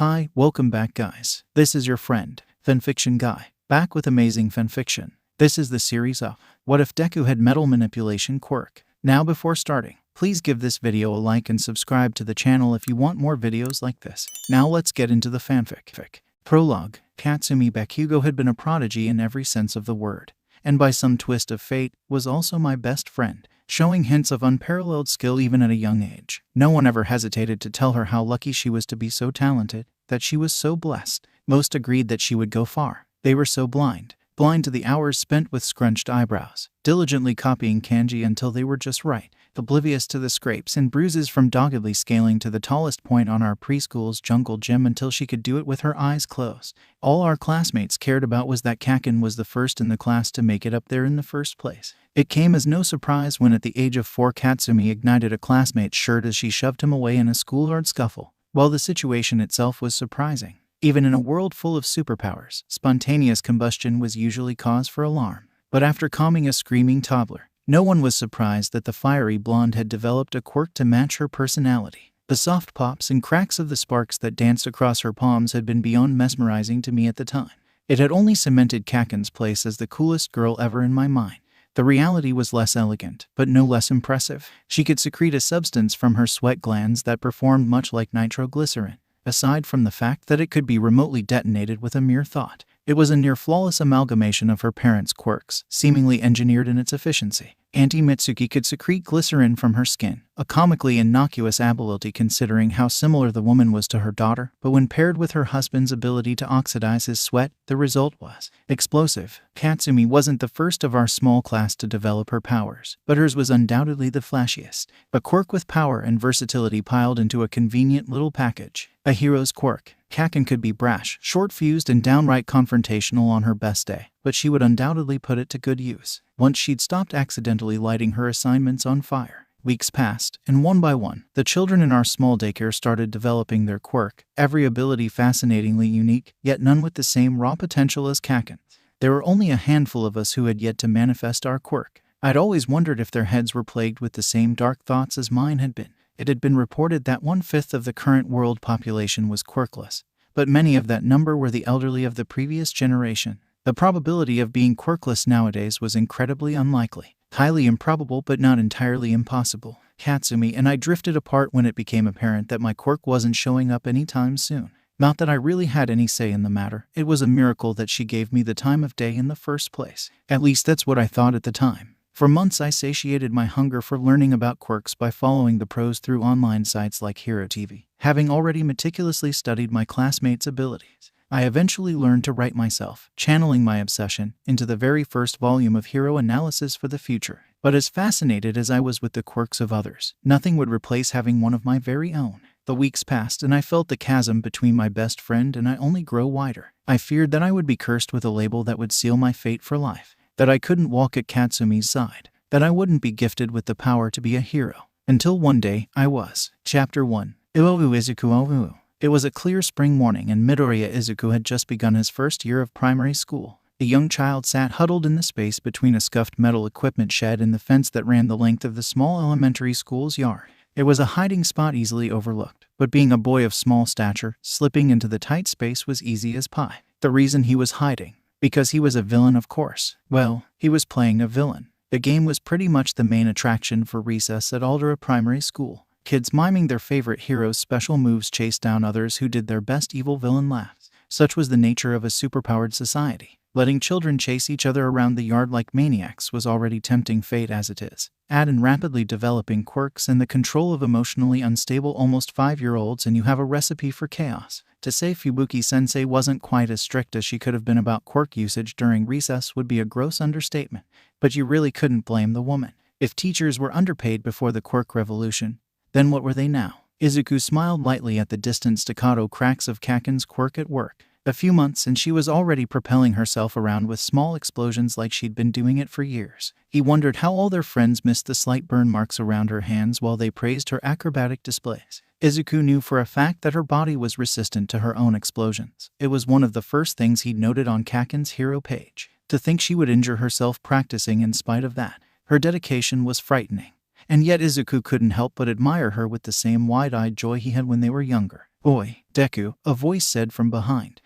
Hi, welcome back guys. This is your friend, Fanfiction Guy, back with amazing fanfiction. This is the series of What If Deku Had Metal Manipulation Quirk. Now before starting, please give this video a like and subscribe to the channel if you want more videos like this. Now let's get into the fanfic. Prologue. Katsumi Bakugo had been a prodigy in every sense of the word, and by some twist of fate, was also my best friend, showing hints of unparalleled skill even at a young age. No one ever hesitated to tell her how lucky she was to be so talented, that she was so blessed. Most agreed that she would go far. They were so blind to the hours spent with scrunched eyebrows, diligently copying kanji until they were just right, oblivious to the scrapes and bruises from doggedly scaling to the tallest point on our preschool's jungle gym until she could do it with her eyes closed. All our classmates cared about was that Kaken was the first in the class to make it up there in the first place. It came as no surprise when at the age of 4 Katsumi ignited a classmate's shirt as she shoved him away in a schoolyard scuffle. While the situation itself was surprising, even in a world full of superpowers, spontaneous combustion was usually cause for alarm. But after calming a screaming toddler, no one was surprised that the fiery blonde had developed a quirk to match her personality. The soft pops and cracks of the sparks that danced across her palms had been beyond mesmerizing to me at the time. It had only cemented Kaken's place as the coolest girl ever in my mind. The reality was less elegant, but no less impressive. She could secrete a substance from her sweat glands that performed much like nitroglycerin. Aside from the fact that it could be remotely detonated with a mere thought, it was a near-flawless amalgamation of her parents' quirks, seemingly engineered in its efficiency. Auntie Mitsuki could secrete glycerin from her skin, a comically innocuous ability considering how similar the woman was to her daughter, but when paired with her husband's ability to oxidize his sweat, the result was explosive. Katsumi wasn't the first of our small class to develop her powers, but hers was undoubtedly the flashiest. A quirk with power and versatility piled into a convenient little package. A hero's quirk. Kaken could be brash, short-fused, and downright confrontational on her best day, but she would undoubtedly put it to good use once she'd stopped accidentally lighting her assignments on fire. Weeks passed, and one by one, the children in our small daycare started developing their quirk, every ability fascinatingly unique, yet none with the same raw potential as Kaken. There were only a handful of us who had yet to manifest our quirk. I'd always wondered if their heads were plagued with the same dark thoughts as mine had been. It had been reported that 1/5 of the current world population was quirkless, but many of that number were the elderly of the previous generation. The probability of being quirkless nowadays was incredibly unlikely, highly improbable but not entirely impossible. Katsumi and I drifted apart when it became apparent that my quirk wasn't showing up anytime soon. Not that I really had any say in the matter, it was a miracle that she gave me the time of day in the first place. At least that's what I thought at the time. For months I satiated my hunger for learning about quirks by following the pros through online sites like Hero TV. Having already meticulously studied my classmates' abilities, I eventually learned to write myself, channeling my obsession into the very first volume of hero analysis for the future. But as fascinated as I was with the quirks of others, nothing would replace having one of my very own. The weeks passed and I felt the chasm between my best friend and I only grow wider. I feared that I would be cursed with a label that would seal my fate for life, that I couldn't walk at Katsumi's side, that I wouldn't be gifted with the power to be a hero. Until one day, I was. Chapter 1. Izuku. It was a clear spring morning and Midoriya Izuku had just begun his first year of primary school. The young child sat huddled in the space between a scuffed metal equipment shed and the fence that ran the length of the small elementary school's yard. It was a hiding spot easily overlooked, but being a boy of small stature, slipping into the tight space was easy as pie. The reason he was hiding? Because he was a villain, of course. Well, he was playing a villain. The game was pretty much the main attraction for recess at Aldera Primary School. Kids miming their favorite heroes' special moves chased down others who did their best evil villain laughs. Such was the nature of a superpowered society. Letting children chase each other around the yard like maniacs was already tempting fate as it is. Add in rapidly developing quirks and the control of emotionally unstable almost 5-year-olds and you have a recipe for chaos. To say Fubuki Sensei wasn't quite as strict as she could have been about quirk usage during recess would be a gross understatement, but you really couldn't blame the woman. If teachers were underpaid before the quirk revolution, then what were they now? Izuku smiled lightly at the distant staccato cracks of Kaken's quirk at work. A few months and she was already propelling herself around with small explosions like she'd been doing it for years. He wondered how all their friends missed the slight burn marks around her hands while they praised her acrobatic displays. Izuku knew for a fact that her body was resistant to her own explosions. It was one of the first things he'd noted on Kaken's hero page. To think she would injure herself practicing in spite of that. Her dedication was frightening. And yet Izuku couldn't help but admire her with the same wide-eyed joy he had when they were younger. "Oi, Deku," a voice said from behind.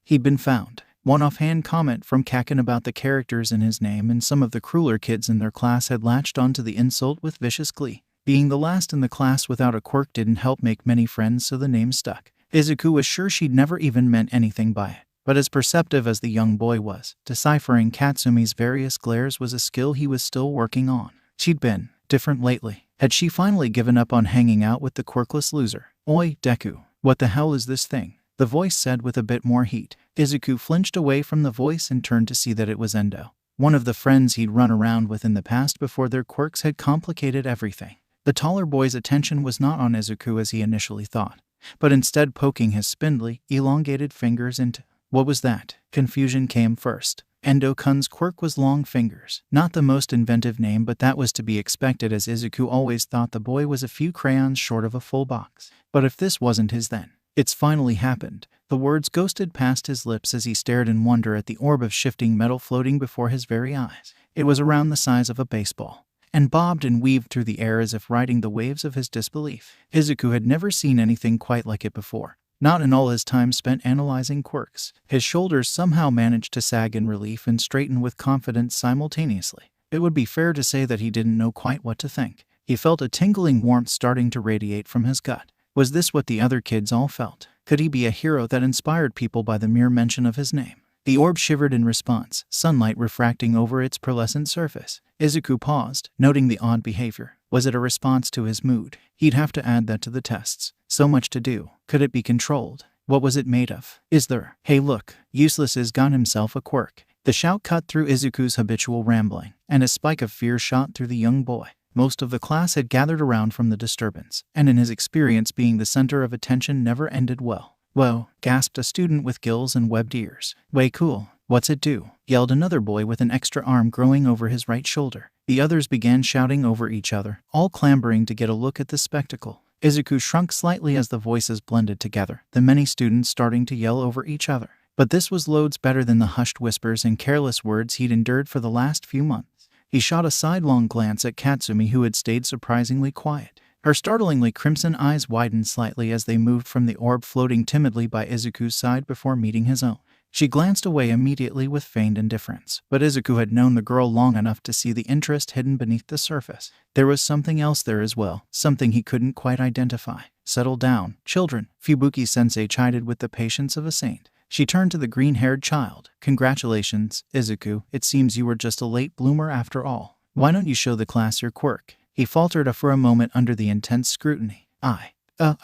He'd been found. One offhand comment from Kakin about the characters in his name, and some of the crueler kids in their class had latched onto the insult with vicious glee. Being the last in the class without a quirk didn't help make many friends, so the name stuck. Izuku was sure she'd never even meant anything by it. But as perceptive as the young boy was, deciphering Katsumi's various glares was a skill he was still working on. She'd been different lately. Had she finally given up on hanging out with the quirkless loser? "Oi, Deku, what the hell is this thing?" the voice said with a bit more heat. Izuku flinched away from the voice and turned to see that it was Endo, one of the friends he'd run around with in the past before their quirks had complicated everything. The taller boy's attention was not on Izuku as he initially thought, but instead poking his spindly, elongated fingers into... What was that? Confusion came first. Endo-kun's quirk was long fingers. Not the most inventive name, but that was to be expected, as Izuku always thought the boy was a few crayons short of a full box. But if this wasn't his, then it's finally happened. The words ghosted past his lips as he stared in wonder at the orb of shifting metal floating before his very eyes. It was around the size of a baseball, and bobbed and weaved through the air as if riding the waves of his disbelief. Izuku had never seen anything quite like it before. Not in all his time spent analyzing quirks. His shoulders somehow managed to sag in relief and straighten with confidence simultaneously. It would be fair to say that he didn't know quite what to think. He felt a tingling warmth starting to radiate from his gut. Was this what the other kids all felt? Could he be a hero that inspired people by the mere mention of his name? The orb shivered in response, sunlight refracting over its pearlescent surface. Izuku paused, noting the odd behavior. Was it a response to his mood? He'd have to add that to the tests. So much to do. Could it be controlled? What was it made of? Is there... Hey look, Useless has got himself a quirk. The shout cut through Izuku's habitual rambling, and a spike of fear shot through the young boy. Most of the class had gathered around from the disturbance, and in his experience being the center of attention never ended well. "Whoa," gasped a student with gills and webbed ears. "Way cool. What's it do?" yelled another boy with an extra arm growing over his right shoulder. The others began shouting over each other, all clamoring to get a look at the spectacle. Izuku shrunk slightly as the voices blended together, the many students starting to yell over each other. But this was loads better than the hushed whispers and careless words he'd endured for the last few months. He shot a sidelong glance at Katsumi, who had stayed surprisingly quiet. Her startlingly crimson eyes widened slightly as they moved from the orb floating timidly by Izuku's side before meeting his own. She glanced away immediately with feigned indifference, but Izuku had known the girl long enough to see the interest hidden beneath the surface. There was something else there as well, something he couldn't quite identify. "Settle down, children," Fubuki Sensei chided with the patience of a saint. She turned to the green-haired child. "Congratulations, Izuku. It seems you were just a late bloomer after all. Why don't you show the class your quirk?" He faltered for a moment under the intense scrutiny. I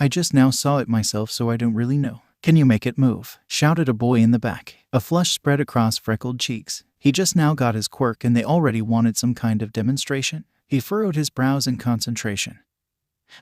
just now saw it myself, so I don't really know." "Can you make it move?" shouted a boy in the back. A flush spread across freckled cheeks. He just now got his quirk and they already wanted some kind of demonstration. He furrowed his brows in concentration,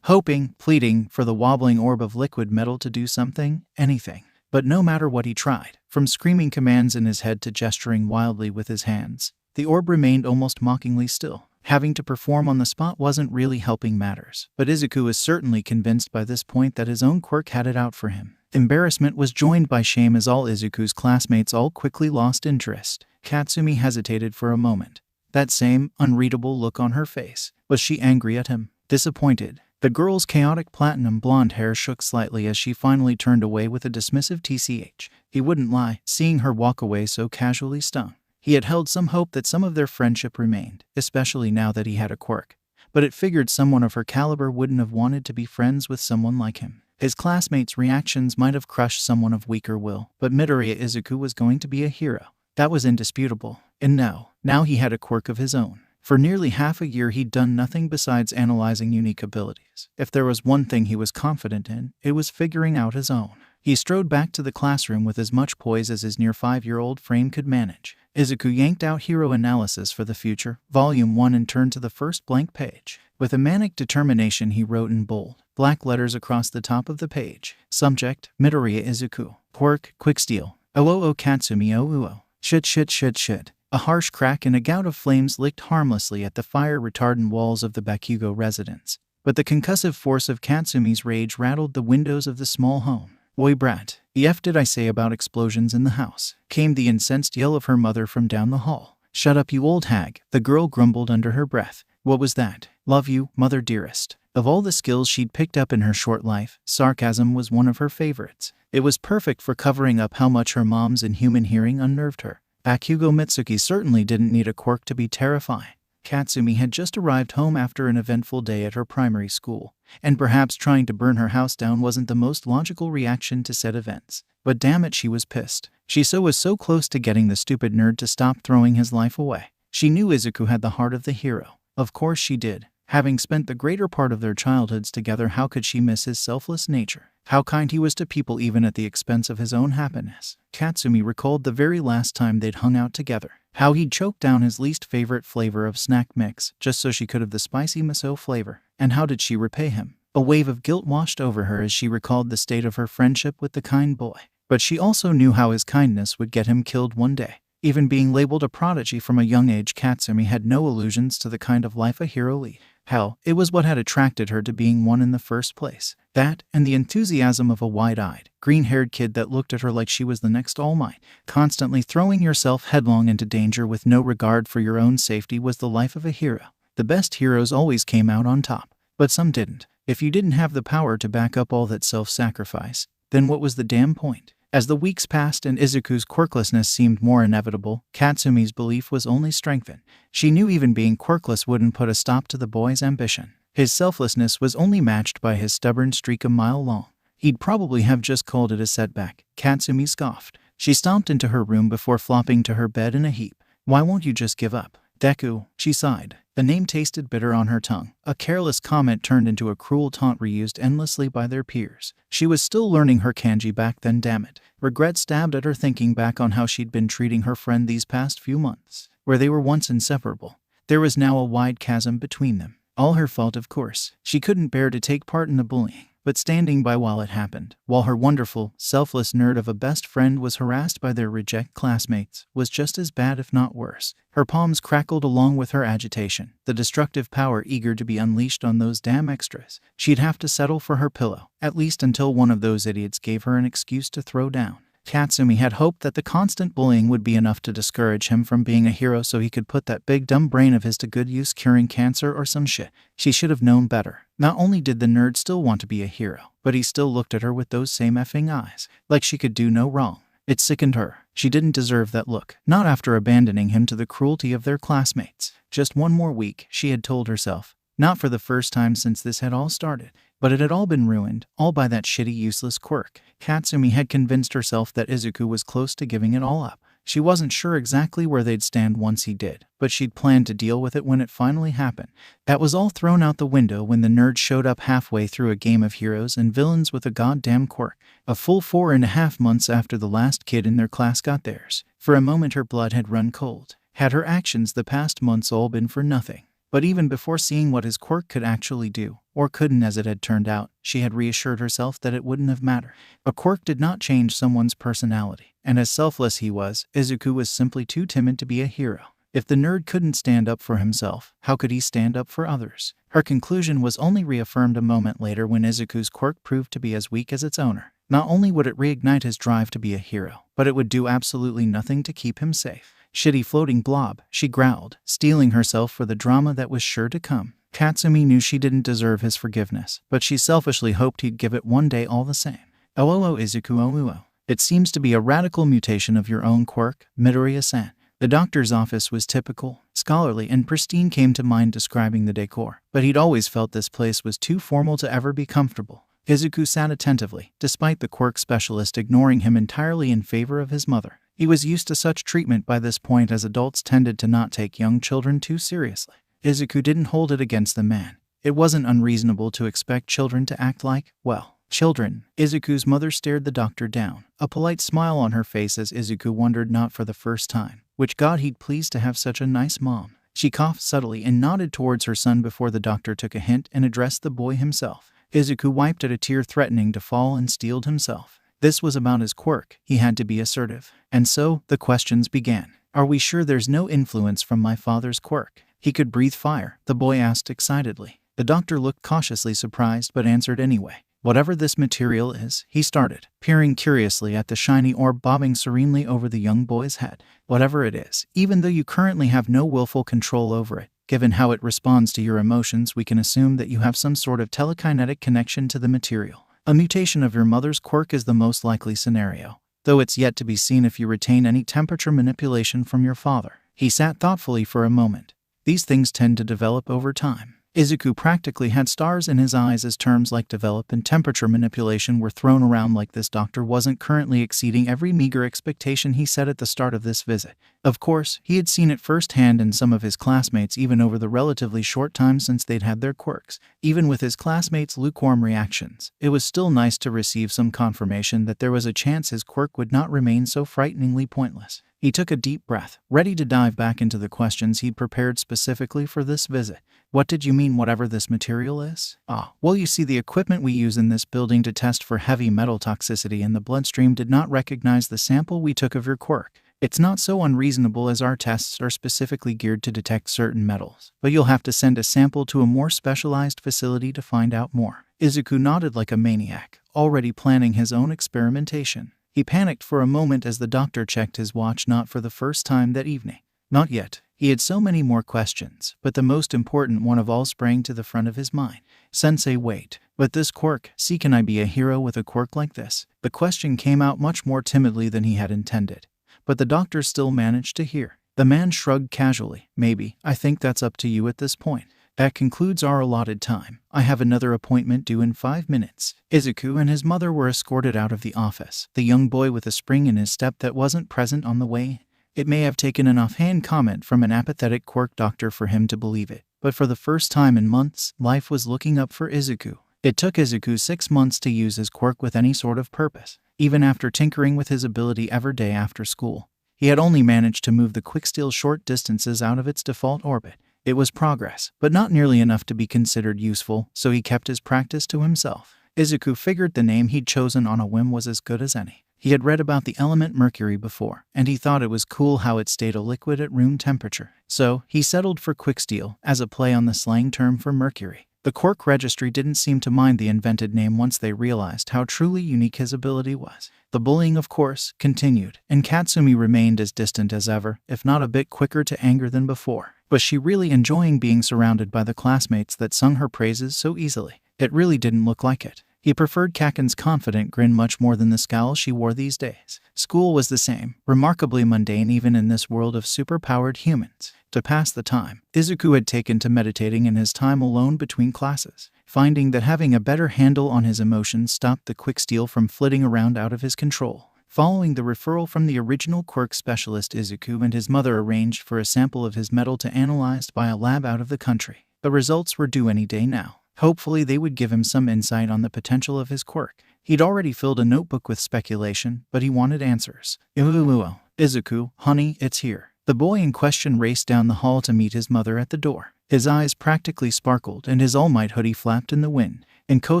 hoping, pleading, for the wobbling orb of liquid metal to do something, anything. But no matter what he tried, from screaming commands in his head to gesturing wildly with his hands, the orb remained almost mockingly still. Having to perform on the spot wasn't really helping matters, but Izuku was certainly convinced by this point that his own quirk had it out for him. Embarrassment was joined by shame as all Izuku's classmates all quickly lost interest. Katsumi hesitated for a moment. That same, unreadable look on her face. Was she angry at him? Disappointed? The girl's chaotic platinum blonde hair shook slightly as she finally turned away with a dismissive tch. He wouldn't lie, seeing her walk away so casually stung. He had held some hope that some of their friendship remained, especially now that he had a quirk. But it figured someone of her caliber wouldn't have wanted to be friends with someone like him. His classmates' reactions might have crushed someone of weaker will, but Midoriya Izuku was going to be a hero. That was indisputable. And now he had a quirk of his own. For nearly half a year he'd done nothing besides analyzing unique abilities. If there was one thing he was confident in, it was figuring out his own. He strode back to the classroom with as much poise as his near 5-year-old frame could manage. Izuku yanked out Hero Analysis for the Future, Volume 1, and turned to the first blank page. With a manic determination he wrote in bold, black letters across the top of the page. Subject, Midoriya Izuku. Quirk, Quicksteel. Oh Katsumi oh. Shit. A harsh crack and a gout of flames licked harmlessly at the fire-retardant walls of the Bakugo residence. But the concussive force of Katsumi's rage rattled the windows of the small home. "Oi brat, the F did I say about explosions in the house?" came the incensed yell of her mother from down the hall. "Shut up, you old hag," the girl grumbled under her breath. "What was that?" "Love you, mother dearest." Of all the skills she'd picked up in her short life, sarcasm was one of her favorites. It was perfect for covering up how much her mom's inhuman hearing unnerved her. Bakugo Mitsuki certainly didn't need a quirk to be terrifying. Katsumi had just arrived home after an eventful day at her primary school, and perhaps trying to burn her house down wasn't the most logical reaction to said events. But damn it, she was pissed. She was so close to getting the stupid nerd to stop throwing his life away. She knew Izuku had the heart of the hero. Of course she did. Having spent the greater part of their childhoods together, how could she miss his selfless nature? How kind he was to people even at the expense of his own happiness. Katsumi recalled the very last time they'd hung out together. How he'd choked down his least favorite flavor of snack mix just so she could have the spicy miso flavor. And how did she repay him? A wave of guilt washed over her as she recalled the state of her friendship with the kind boy. But she also knew how his kindness would get him killed one day. Even being labeled a prodigy from a young age, Katsumi had no illusions to the kind of life a hero leads. Hell, it was what had attracted her to being one in the first place. That, and the enthusiasm of a wide-eyed, green-haired kid that looked at her like she was the next All Might. Constantly throwing yourself headlong into danger with no regard for your own safety was the life of a hero. The best heroes always came out on top, but some didn't. If you didn't have the power to back up all that self-sacrifice, then what was the damn point? As the weeks passed and Izuku's quirklessness seemed more inevitable, Katsumi's belief was only strengthened. She knew even being quirkless wouldn't put a stop to the boy's ambition. His selflessness was only matched by his stubborn streak a mile long. He'd probably have just called it a setback. Katsumi scoffed. She stomped into her room before flopping to her bed in a heap. Why won't you just give up? Deku, she sighed. The name tasted bitter on her tongue. A careless comment turned into a cruel taunt reused endlessly by their peers. She was still learning her kanji back then, damn it. Regret stabbed at her thinking back on how she'd been treating her friend these past few months. Where they were once inseparable, there was now a wide chasm between them. All her fault, of course. She couldn't bear to take part in the bullying, but standing by while it happened, while her wonderful, selfless nerd of a best friend was harassed by their reject classmates, was just as bad if not worse. Her palms crackled along with her agitation, the destructive power eager to be unleashed on those damn extras. She'd have to settle for her pillow, at least until one of those idiots gave her an excuse to throw down. Katsumi had hoped that the constant bullying would be enough to discourage him from being a hero so he could put that big dumb brain of his to good use curing cancer or some shit. She should have known better. Not only did the nerd still want to be a hero, but he still looked at her with those same effing eyes, like she could do no wrong. It sickened her. She didn't deserve that look, not after abandoning him to the cruelty of their classmates. Just one more week, she had told herself. Not for the first time since this had all started. But it had all been ruined, all by that shitty useless Quirk. Katsumi had convinced herself that Izuku was close to giving it all up. She wasn't sure exactly where they'd stand once he did, but she'd planned to deal with it when it finally happened. That was all thrown out the window when the nerd showed up halfway through a game of heroes and villains with a goddamn Quirk. A full 4.5 months after the last kid in their class got theirs. For a moment her blood had run cold. Had her actions the past months all been for nothing? But even before seeing what his Quirk could actually do, or couldn't as it had turned out, she had reassured herself that it wouldn't have mattered. A Quirk did not change someone's personality, and as selfless he was, Izuku was simply too timid to be a hero. If the nerd couldn't stand up for himself, how could he stand up for others? Her conclusion was only reaffirmed a moment later when Izuku's Quirk proved to be as weak as its owner. Not only would it reignite his drive to be a hero, but it would do absolutely nothing to keep him safe. Shitty floating blob, she growled, steeling herself for the drama that was sure to come. Katsumi knew she didn't deserve his forgiveness, but she selfishly hoped he'd give it one day all the same. Oh, Izuku, oh. It seems to be a radical mutation of your own Quirk, Midoriya-san. The doctor's office was typical, scholarly, and pristine came to mind describing the decor, but he'd always felt this place was too formal to ever be comfortable. Izuku sat attentively, despite the Quirk specialist ignoring him entirely in favor of his mother. He was used to such treatment by this point, as adults tended to not take young children too seriously. Izuku didn't hold it against the man. It wasn't unreasonable to expect children to act like, well, children. Izuku's mother stared the doctor down, a polite smile on her face as Izuku wondered not for the first time, which god he'd pleased to have such a nice mom. She coughed subtly and nodded towards her son before the doctor took a hint and addressed the boy himself. Izuku wiped at a tear threatening to fall and steeled himself. This was about his Quirk. He had to be assertive. And so, the questions began. Are we sure there's no influence from my father's Quirk? He could breathe fire, the boy asked excitedly. The doctor looked cautiously surprised but answered anyway. Whatever this material is, he started, peering curiously at the shiny orb bobbing serenely over the young boy's head. Whatever it is, even though you currently have no willful control over it, Given how it responds to your emotions, we can assume that you have some sort of telekinetic connection to the material. A mutation of your mother's quirk is the most likely scenario, though it's yet to be seen if you retain any temperature manipulation from your father. He sat thoughtfully for a moment. These things tend to develop over time. Izuku practically had stars in his eyes as terms like develop and temperature manipulation were thrown around like this doctor wasn't currently exceeding every meager expectation he set at the start of this visit. Of course, he had seen it firsthand in some of his classmates even over the relatively short time since they'd had their quirks. Even with his classmates' lukewarm reactions, it was still nice to receive some confirmation that there was a chance his quirk would not remain so frighteningly pointless. He took a deep breath, ready to dive back into the questions he'd prepared specifically for this visit. What did you mean whatever this material is? Well, you see, the equipment we use in this building to test for heavy metal toxicity in the bloodstream did not recognize the sample we took of your quirk. It's not so unreasonable as our tests are specifically geared to detect certain metals, but you'll have to send a sample to a more specialized facility to find out more. Izuku nodded like a maniac, already planning his own experimentation. He panicked for a moment as the doctor checked his watch, not for the first time that evening. Not yet. He had so many more questions, but the most important one of all sprang to the front of his mind. Sensei, wait. But this quirk, can I be a hero with a quirk like this? The question came out much more timidly than he had intended, but the doctor still managed to hear. The man shrugged casually. Maybe. I think that's up to you at this point. That concludes our allotted time. I have another appointment due in 5 minutes. Izuku and his mother were escorted out of the office, the young boy with a spring in his step that wasn't present on the way. It may have taken an offhand comment from an apathetic quirk doctor for him to believe it, but for the first time in months, life was looking up for Izuku. It took Izuku 6 months to use his quirk with any sort of purpose. Even after tinkering with his ability every day after school, he had only managed to move the quicksteel short distances out of its default orbit. It was progress, but not nearly enough to be considered useful, so he kept his practice to himself. Izuku figured the name he'd chosen on a whim was as good as any. He had read about the element mercury before, and he thought it was cool how it stayed a liquid at room temperature. So, he settled for quicksteel, as a play on the slang term for mercury. The Quirk Registry didn't seem to mind the invented name once they realized how truly unique his ability was. The bullying, of course, continued, and Katsumi remained as distant as ever, if not a bit quicker to anger than before. Was she really enjoying being surrounded by the classmates that sung her praises so easily? It really didn't look like it. He preferred Kaken's confident grin much more than the scowl she wore these days. School was the same, remarkably mundane even in this world of super-powered humans. To pass the time, Izuku had taken to meditating in his time alone between classes, finding that having a better handle on his emotions stopped the quicksteel from flitting around out of his control. Following the referral from the original quirk specialist, Izuku and his mother arranged for a sample of his metal to analyzed by a lab out of the country. The results were due any day now. Hopefully they would give him some insight on the potential of his quirk. He'd already filled a notebook with speculation, but he wanted answers. Izuku, honey, it's here. The boy in question raced down the hall to meet his mother at the door. His eyes practically sparkled and his all-might hoodie flapped in the wind. Ko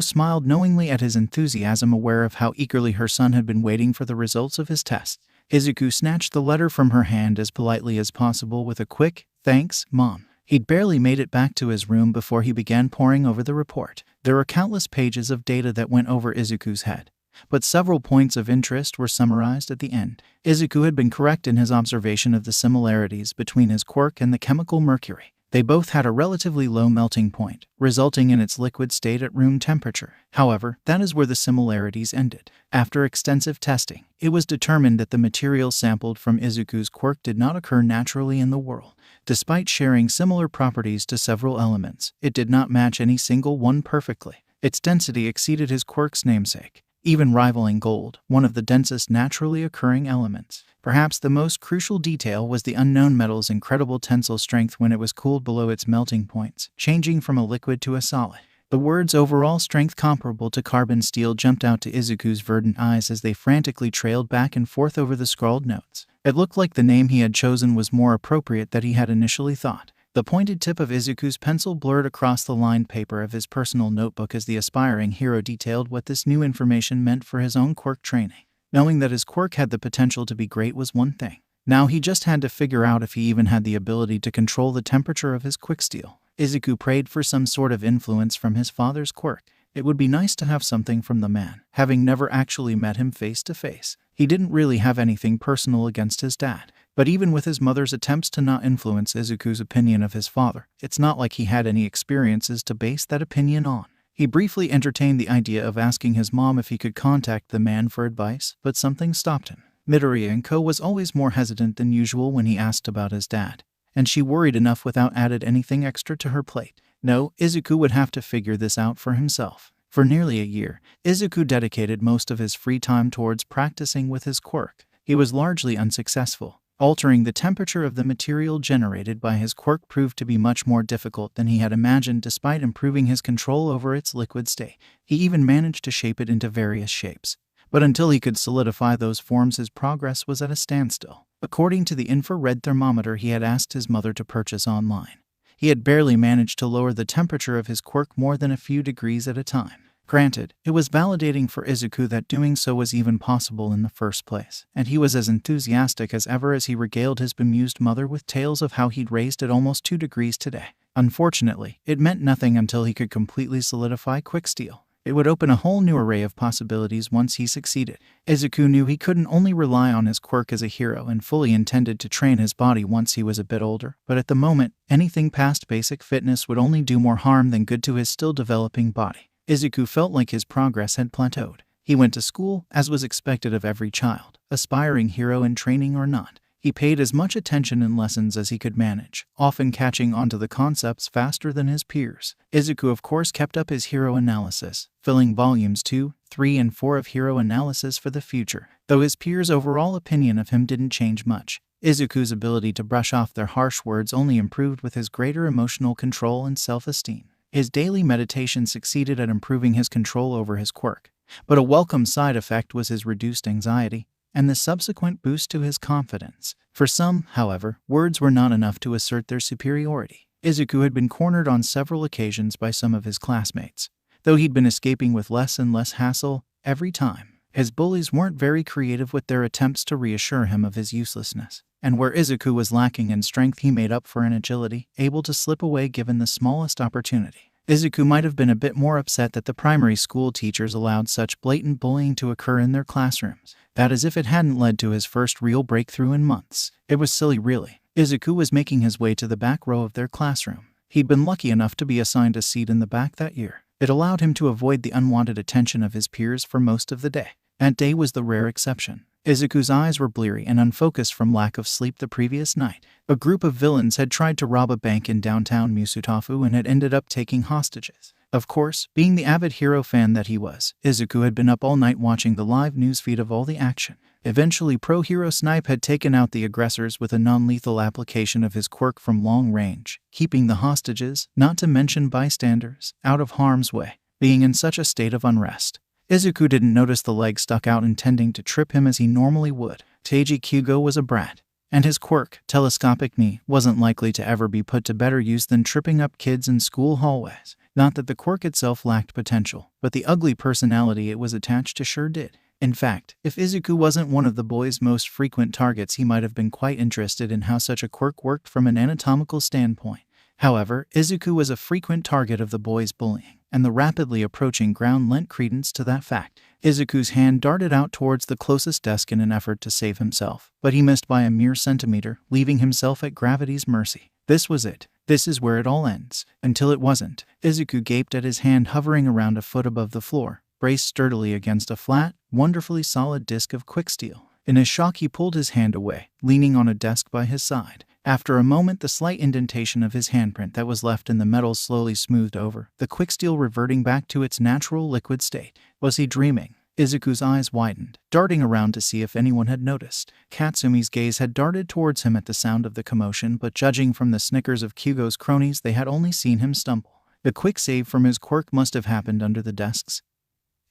smiled knowingly at his enthusiasm, aware of how eagerly her son had been waiting for the results of his test. Izuku snatched the letter from her hand as politely as possible with a quick, "Thanks, Mom." He'd barely made it back to his room before he began poring over the report. There were countless pages of data that went over Izuku's head, but several points of interest were summarized at the end. Izuku had been correct in his observation of the similarities between his quirk and the chemical mercury. They both had a relatively low melting point, resulting in its liquid state at room temperature. However, that is where the similarities ended. After extensive testing, it was determined that the material sampled from Izuku's quirk did not occur naturally in the world. Despite sharing similar properties to several elements, it did not match any single one perfectly. Its density exceeded his quirk's namesake, even rivaling gold, one of the densest naturally occurring elements. Perhaps the most crucial detail was the unknown metal's incredible tensile strength when it was cooled below its melting points, changing from a liquid to a solid. The words overall strength comparable to carbon steel jumped out to Izuku's verdant eyes as they frantically trailed back and forth over the scrawled notes. It looked like the name he had chosen was more appropriate than he had initially thought. The pointed tip of Izuku's pencil blurred across the lined paper of his personal notebook as the aspiring hero detailed what this new information meant for his own quirk training. Knowing that his quirk had the potential to be great was one thing. Now he just had to figure out if he even had the ability to control the temperature of his quicksteel. Izuku prayed for some sort of influence from his father's quirk. It would be nice to have something from the man, having never actually met him face to face. He didn't really have anything personal against his dad. But even with his mother's attempts to not influence Izuku's opinion of his father, it's not like he had any experiences to base that opinion on. He briefly entertained the idea of asking his mom if he could contact the man for advice, but something stopped him. Midoriya & Co. was always more hesitant than usual when he asked about his dad, and she worried enough without added anything extra to her plate. No, Izuku would have to figure this out for himself. For nearly a year, Izuku dedicated most of his free time towards practicing with his quirk. He was largely unsuccessful. Altering the temperature of the material generated by his quirk proved to be much more difficult than he had imagined despite improving his control over its liquid state. He even managed to shape it into various shapes. But until he could solidify those forms, his progress was at a standstill. According to the infrared thermometer he had asked his mother to purchase online, he had barely managed to lower the temperature of his quirk more than a few degrees at a time. Granted, it was validating for Izuku that doing so was even possible in the first place, and he was as enthusiastic as ever as he regaled his bemused mother with tales of how he'd raised it almost 2 degrees today. Unfortunately, it meant nothing until he could completely solidify quicksteel. It would open a whole new array of possibilities once he succeeded. Izuku knew he couldn't only rely on his quirk as a hero and fully intended to train his body once he was a bit older, but at the moment, anything past basic fitness would only do more harm than good to his still developing body. Izuku felt like his progress had plateaued. He went to school, as was expected of every child, aspiring hero in training or not. He paid as much attention in lessons as he could manage, often catching on to the concepts faster than his peers. Izuku of course kept up his hero analysis, filling volumes 2, 3, and 4 of hero analysis for the future, though his peers' overall opinion of him didn't change much. Izuku's ability to brush off their harsh words only improved with his greater emotional control and self-esteem. His daily meditation succeeded at improving his control over his quirk, but a welcome side effect was his reduced anxiety and the subsequent boost to his confidence. For some, however, words were not enough to assert their superiority. Izuku had been cornered on several occasions by some of his classmates, though he'd been escaping with less and less hassle every time. His bullies weren't very creative with their attempts to reassure him of his uselessness, and where Izuku was lacking in strength he made up for in agility, able to slip away given the smallest opportunity. Izuku might have been a bit more upset that the primary school teachers allowed such blatant bullying to occur in their classrooms. That as if it hadn't led to his first real breakthrough in months. It was silly really. Izuku was making his way to the back row of their classroom. He'd been lucky enough to be assigned a seat in the back that year. It allowed him to avoid the unwanted attention of his peers for most of the day. That day was the rare exception. Izuku's eyes were bleary and unfocused from lack of sleep the previous night. A group of villains had tried to rob a bank in downtown Musutafu and had ended up taking hostages. Of course, being the avid hero fan that he was, Izuku had been up all night watching the live newsfeed of all the action. Eventually, Pro Hero Snipe had taken out the aggressors with a non-lethal application of his quirk from long range, keeping the hostages, not to mention bystanders, out of harm's way. Being in such a state of unrest, Izuku didn't notice the leg stuck out intending to trip him as he normally would. Teiji Kyugo was a brat, and his quirk, telescopic knee, wasn't likely to ever be put to better use than tripping up kids in school hallways. Not that the quirk itself lacked potential, but the ugly personality it was attached to sure did. In fact, if Izuku wasn't one of the boy's most frequent targets, he might have been quite interested in how such a quirk worked from an anatomical standpoint. However, Izuku was a frequent target of the boy's bullying, and the rapidly approaching ground lent credence to that fact. Izuku's hand darted out towards the closest desk in an effort to save himself, but he missed by a mere centimeter, leaving himself at gravity's mercy. This was it. This is where it all ends. Until it wasn't. Izuku gaped at his hand hovering around a foot above the floor, braced sturdily against a flat, wonderfully solid disc of quicksteel. In his shock he pulled his hand away, leaning on a desk by his side. After a moment, the slight indentation of his handprint that was left in the metal slowly smoothed over, the quicksteel reverting back to its natural liquid state. Was he dreaming? Izuku's eyes widened, darting around to see if anyone had noticed. Katsumi's gaze had darted towards him at the sound of the commotion, but judging from the snickers of Kyugo's cronies, they had only seen him stumble. The quick save from his quirk must have happened under the desks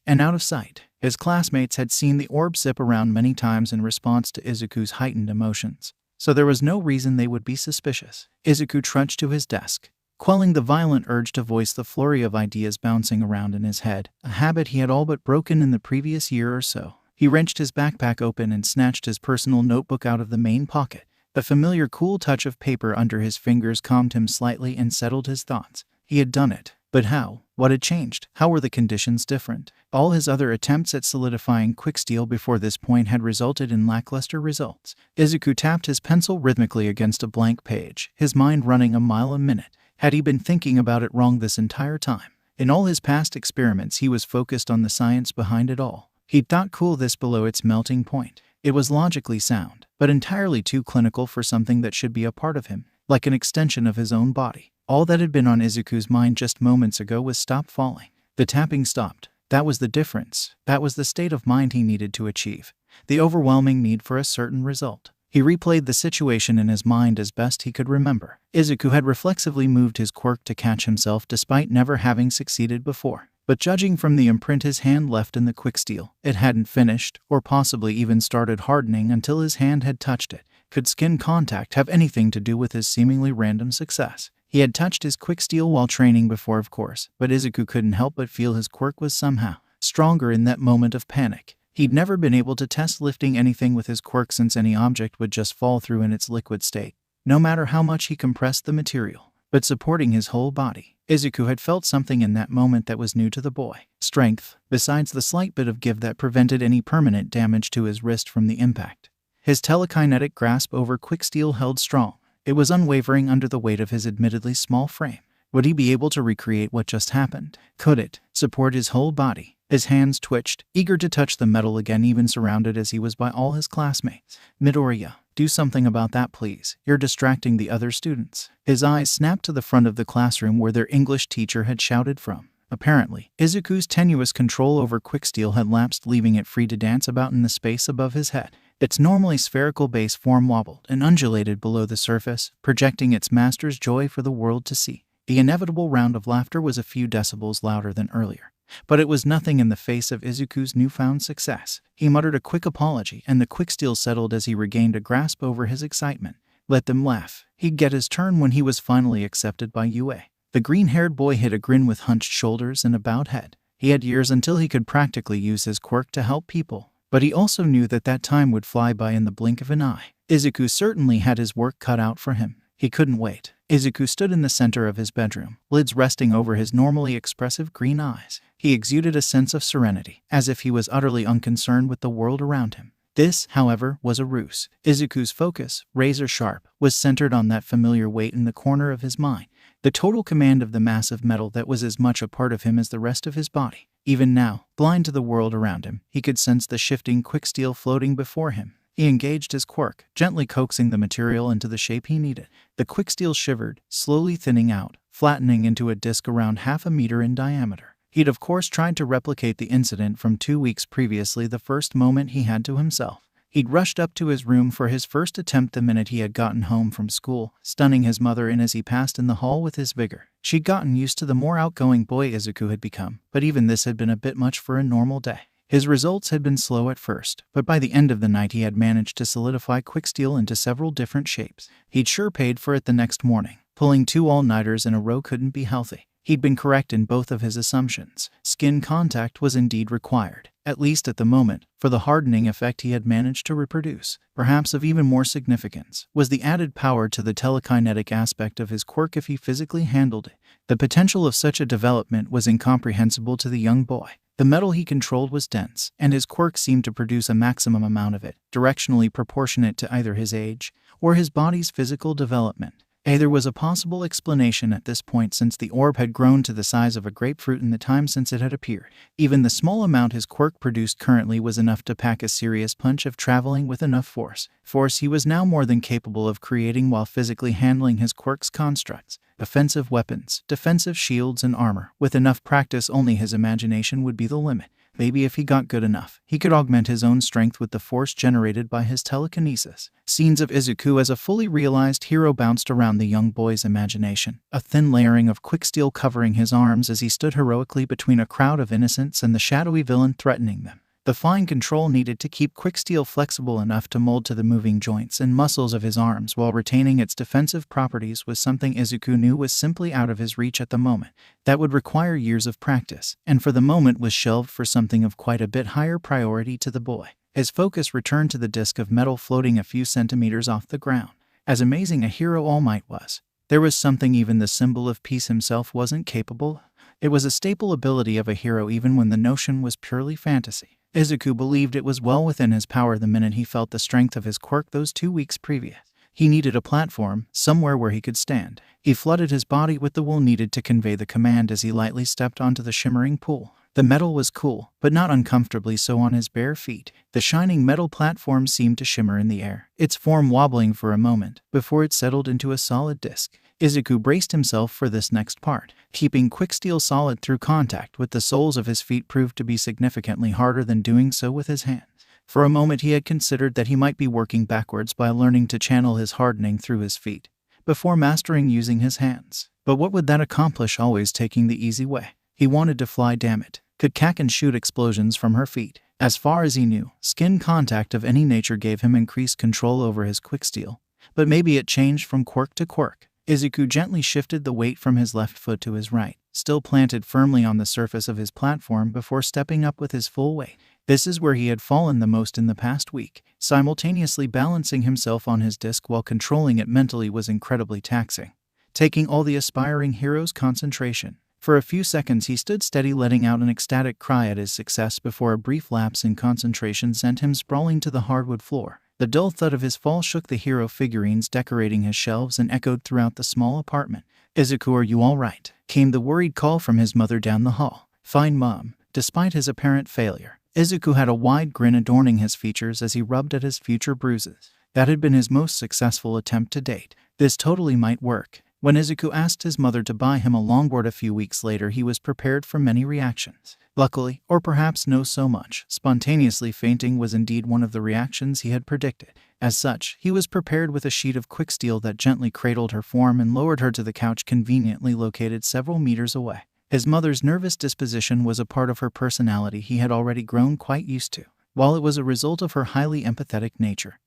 and out of sight. His classmates had seen the orb zip around many times in response to Izuku's heightened emotions, so there was no reason they would be suspicious. Izuku trudged to his desk, quelling the violent urge to voice the flurry of ideas bouncing around in his head, a habit he had all but broken in the previous year or so. He wrenched his backpack open and snatched his personal notebook out of the main pocket. The familiar cool touch of paper under his fingers calmed him slightly and settled his thoughts. He had done it. But how? What had changed? How were the conditions different? All his other attempts at solidifying quick steel before this point had resulted in lackluster results. Izuku tapped his pencil rhythmically against a blank page, his mind running a mile a minute. Had he been thinking about it wrong this entire time? In all his past experiments, he was focused on the science behind it all. He'd thought cool this below its melting point. It was logically sound, but entirely too clinical for something that should be a part of him, like an extension of his own body. All that had been on Izuku's mind just moments ago was stop falling. The tapping stopped. That was the difference. That was the state of mind he needed to achieve. The overwhelming need for a certain result. He replayed the situation in his mind as best he could remember. Izuku had reflexively moved his quirk to catch himself despite never having succeeded before. But judging from the imprint his hand left in the quick steel, it hadn't finished, or possibly even started hardening until his hand had touched it. Could skin contact have anything to do with his seemingly random success? He had touched his quick steel while training before, of course, but Izuku couldn't help but feel his quirk was somehow stronger in that moment of panic. He'd never been able to test lifting anything with his quirk since any object would just fall through in its liquid state, no matter how much he compressed the material. But supporting his whole body, Izuku had felt something in that moment that was new to the boy. Strength, besides the slight bit of give that prevented any permanent damage to his wrist from the impact. His telekinetic grasp over quick steel held strong. It was unwavering under the weight of his admittedly small frame. Would he be able to recreate what just happened? Could it support his whole body? His hands twitched, eager to touch the metal again, even surrounded as he was by all his classmates. Midoriya, do something about that, please. You're distracting the other students. His eyes snapped to the front of the classroom where their English teacher had shouted from. Apparently, Izuku's tenuous control over quick steel had lapsed, leaving it free to dance about in the space above his head. Its normally spherical base form wobbled and undulated below the surface, projecting its master's joy for the world to see. The inevitable round of laughter was a few decibels louder than earlier, but it was nothing in the face of Izuku's newfound success. He muttered a quick apology, and the quick steel settled as he regained a grasp over his excitement. Let them laugh. He'd get his turn when he was finally accepted by UA. The green-haired boy hid a grin with hunched shoulders and a bowed head. He had years until he could practically use his quirk to help people, but he also knew that that time would fly by in the blink of an eye. Izuku certainly had his work cut out for him. He couldn't wait. Izuku stood in the center of his bedroom, lids resting over his normally expressive green eyes. He exuded a sense of serenity, as if he was utterly unconcerned with the world around him. This, however, was a ruse. Izuku's focus, razor sharp, was centered on that familiar weight in the corner of his mind, the total command of the massive metal that was as much a part of him as the rest of his body. Even now, blind to the world around him, he could sense the shifting quick steel floating before him. He engaged his quirk, gently coaxing the material into the shape he needed. The quick steel shivered, slowly thinning out, flattening into a disc around half a meter in diameter. He'd of course tried to replicate the incident from 2 weeks previously the first moment he had to himself. He'd rushed up to his room for his first attempt the minute he had gotten home from school, stunning his mother in as he passed in the hall with his vigor. She'd gotten used to the more outgoing boy Izuku had become, but even this had been a bit much for a normal day. His results had been slow at first, but by the end of the night he had managed to solidify quick steel into several different shapes. He'd sure paid for it the next morning. Pulling 2 all-nighters in a row couldn't be healthy. He'd been correct in both of his assumptions. Skin contact was indeed required, at least at the moment, for the hardening effect he had managed to reproduce. Perhaps of even more significance was the added power to the telekinetic aspect of his quirk if he physically handled it. The potential of such a development was incomprehensible to the young boy. The metal he controlled was dense, and his quirk seemed to produce a maximum amount of it, directionally proportionate to either his age or his body's physical development. There was a possible explanation at this point, since the orb had grown to the size of a grapefruit in the time since it had appeared. Even the small amount his quirk produced currently was enough to pack a serious punch if traveling with enough force. Force he was now more than capable of creating while physically handling his quirk's constructs. Offensive weapons, defensive shields, and armor. With enough practice, only his imagination would be the limit. Maybe if he got good enough, he could augment his own strength with the force generated by his telekinesis. Scenes of Izuku as a fully realized hero bounced around the young boy's imagination, a thin layering of quick steel covering his arms as he stood heroically between a crowd of innocents and the shadowy villain threatening them. The fine control needed to keep quick steel flexible enough to mold to the moving joints and muscles of his arms while retaining its defensive properties was something Izuku knew was simply out of his reach at the moment. That would require years of practice, and for the moment was shelved for something of quite a bit higher priority to the boy. His focus returned to the disc of metal floating a few centimeters off the ground. As amazing a hero All Might was, there was something even the symbol of peace himself wasn't capable It was a staple ability of a hero even when the notion was purely fantasy. Izuku believed it was well within his power the minute he felt the strength of his quirk those 2 weeks previous. He needed a platform, somewhere where he could stand. He flooded his body with the wool needed to convey the command as he lightly stepped onto the shimmering pool. The metal was cool, but not uncomfortably so on his bare feet. The shining metal platform seemed to shimmer in the air, its form wobbling for a moment, before it settled into a solid disc. Izuku braced himself for this next part. Keeping quicksteel solid through contact with the soles of his feet proved to be significantly harder than doing so with his hands. For a moment he had considered that he might be working backwards by learning to channel his hardening through his feet, before mastering using his hands. But what would that accomplish, always taking the easy way? He wanted to fly, damn it. Could cack and shoot explosions from her feet. As far as he knew, skin contact of any nature gave him increased control over his quicksteel. But maybe it changed from quirk to quirk. Izuku gently shifted the weight from his left foot to his right, still planted firmly on the surface of his platform before stepping up with his full weight. This is where he had fallen the most in the past week. Simultaneously balancing himself on his disc while controlling it mentally was incredibly taxing, taking all the aspiring hero's concentration. For a few seconds he stood steady, letting out an ecstatic cry at his success before a brief lapse in concentration sent him sprawling to the hardwood floor. The dull thud of his fall shook the hero figurines decorating his shelves and echoed throughout the small apartment. "Izuku, are you all right?" came the worried call from his mother down the hall. "Fine, Mom." Despite his apparent failure, Izuku had a wide grin adorning his features as he rubbed at his future bruises. That had been his most successful attempt to date. This totally might work. When Izuku asked his mother to buy him a longboard a few weeks later, he was prepared for many reactions. Luckily, or perhaps no so much, spontaneously fainting was indeed one of the reactions he had predicted. As such, he was prepared with a sheet of quicksteel that gently cradled her form and lowered her to the couch conveniently located several meters away. His mother's nervous disposition was a part of her personality he had already grown quite used to, while it was a result of her highly empathetic nature,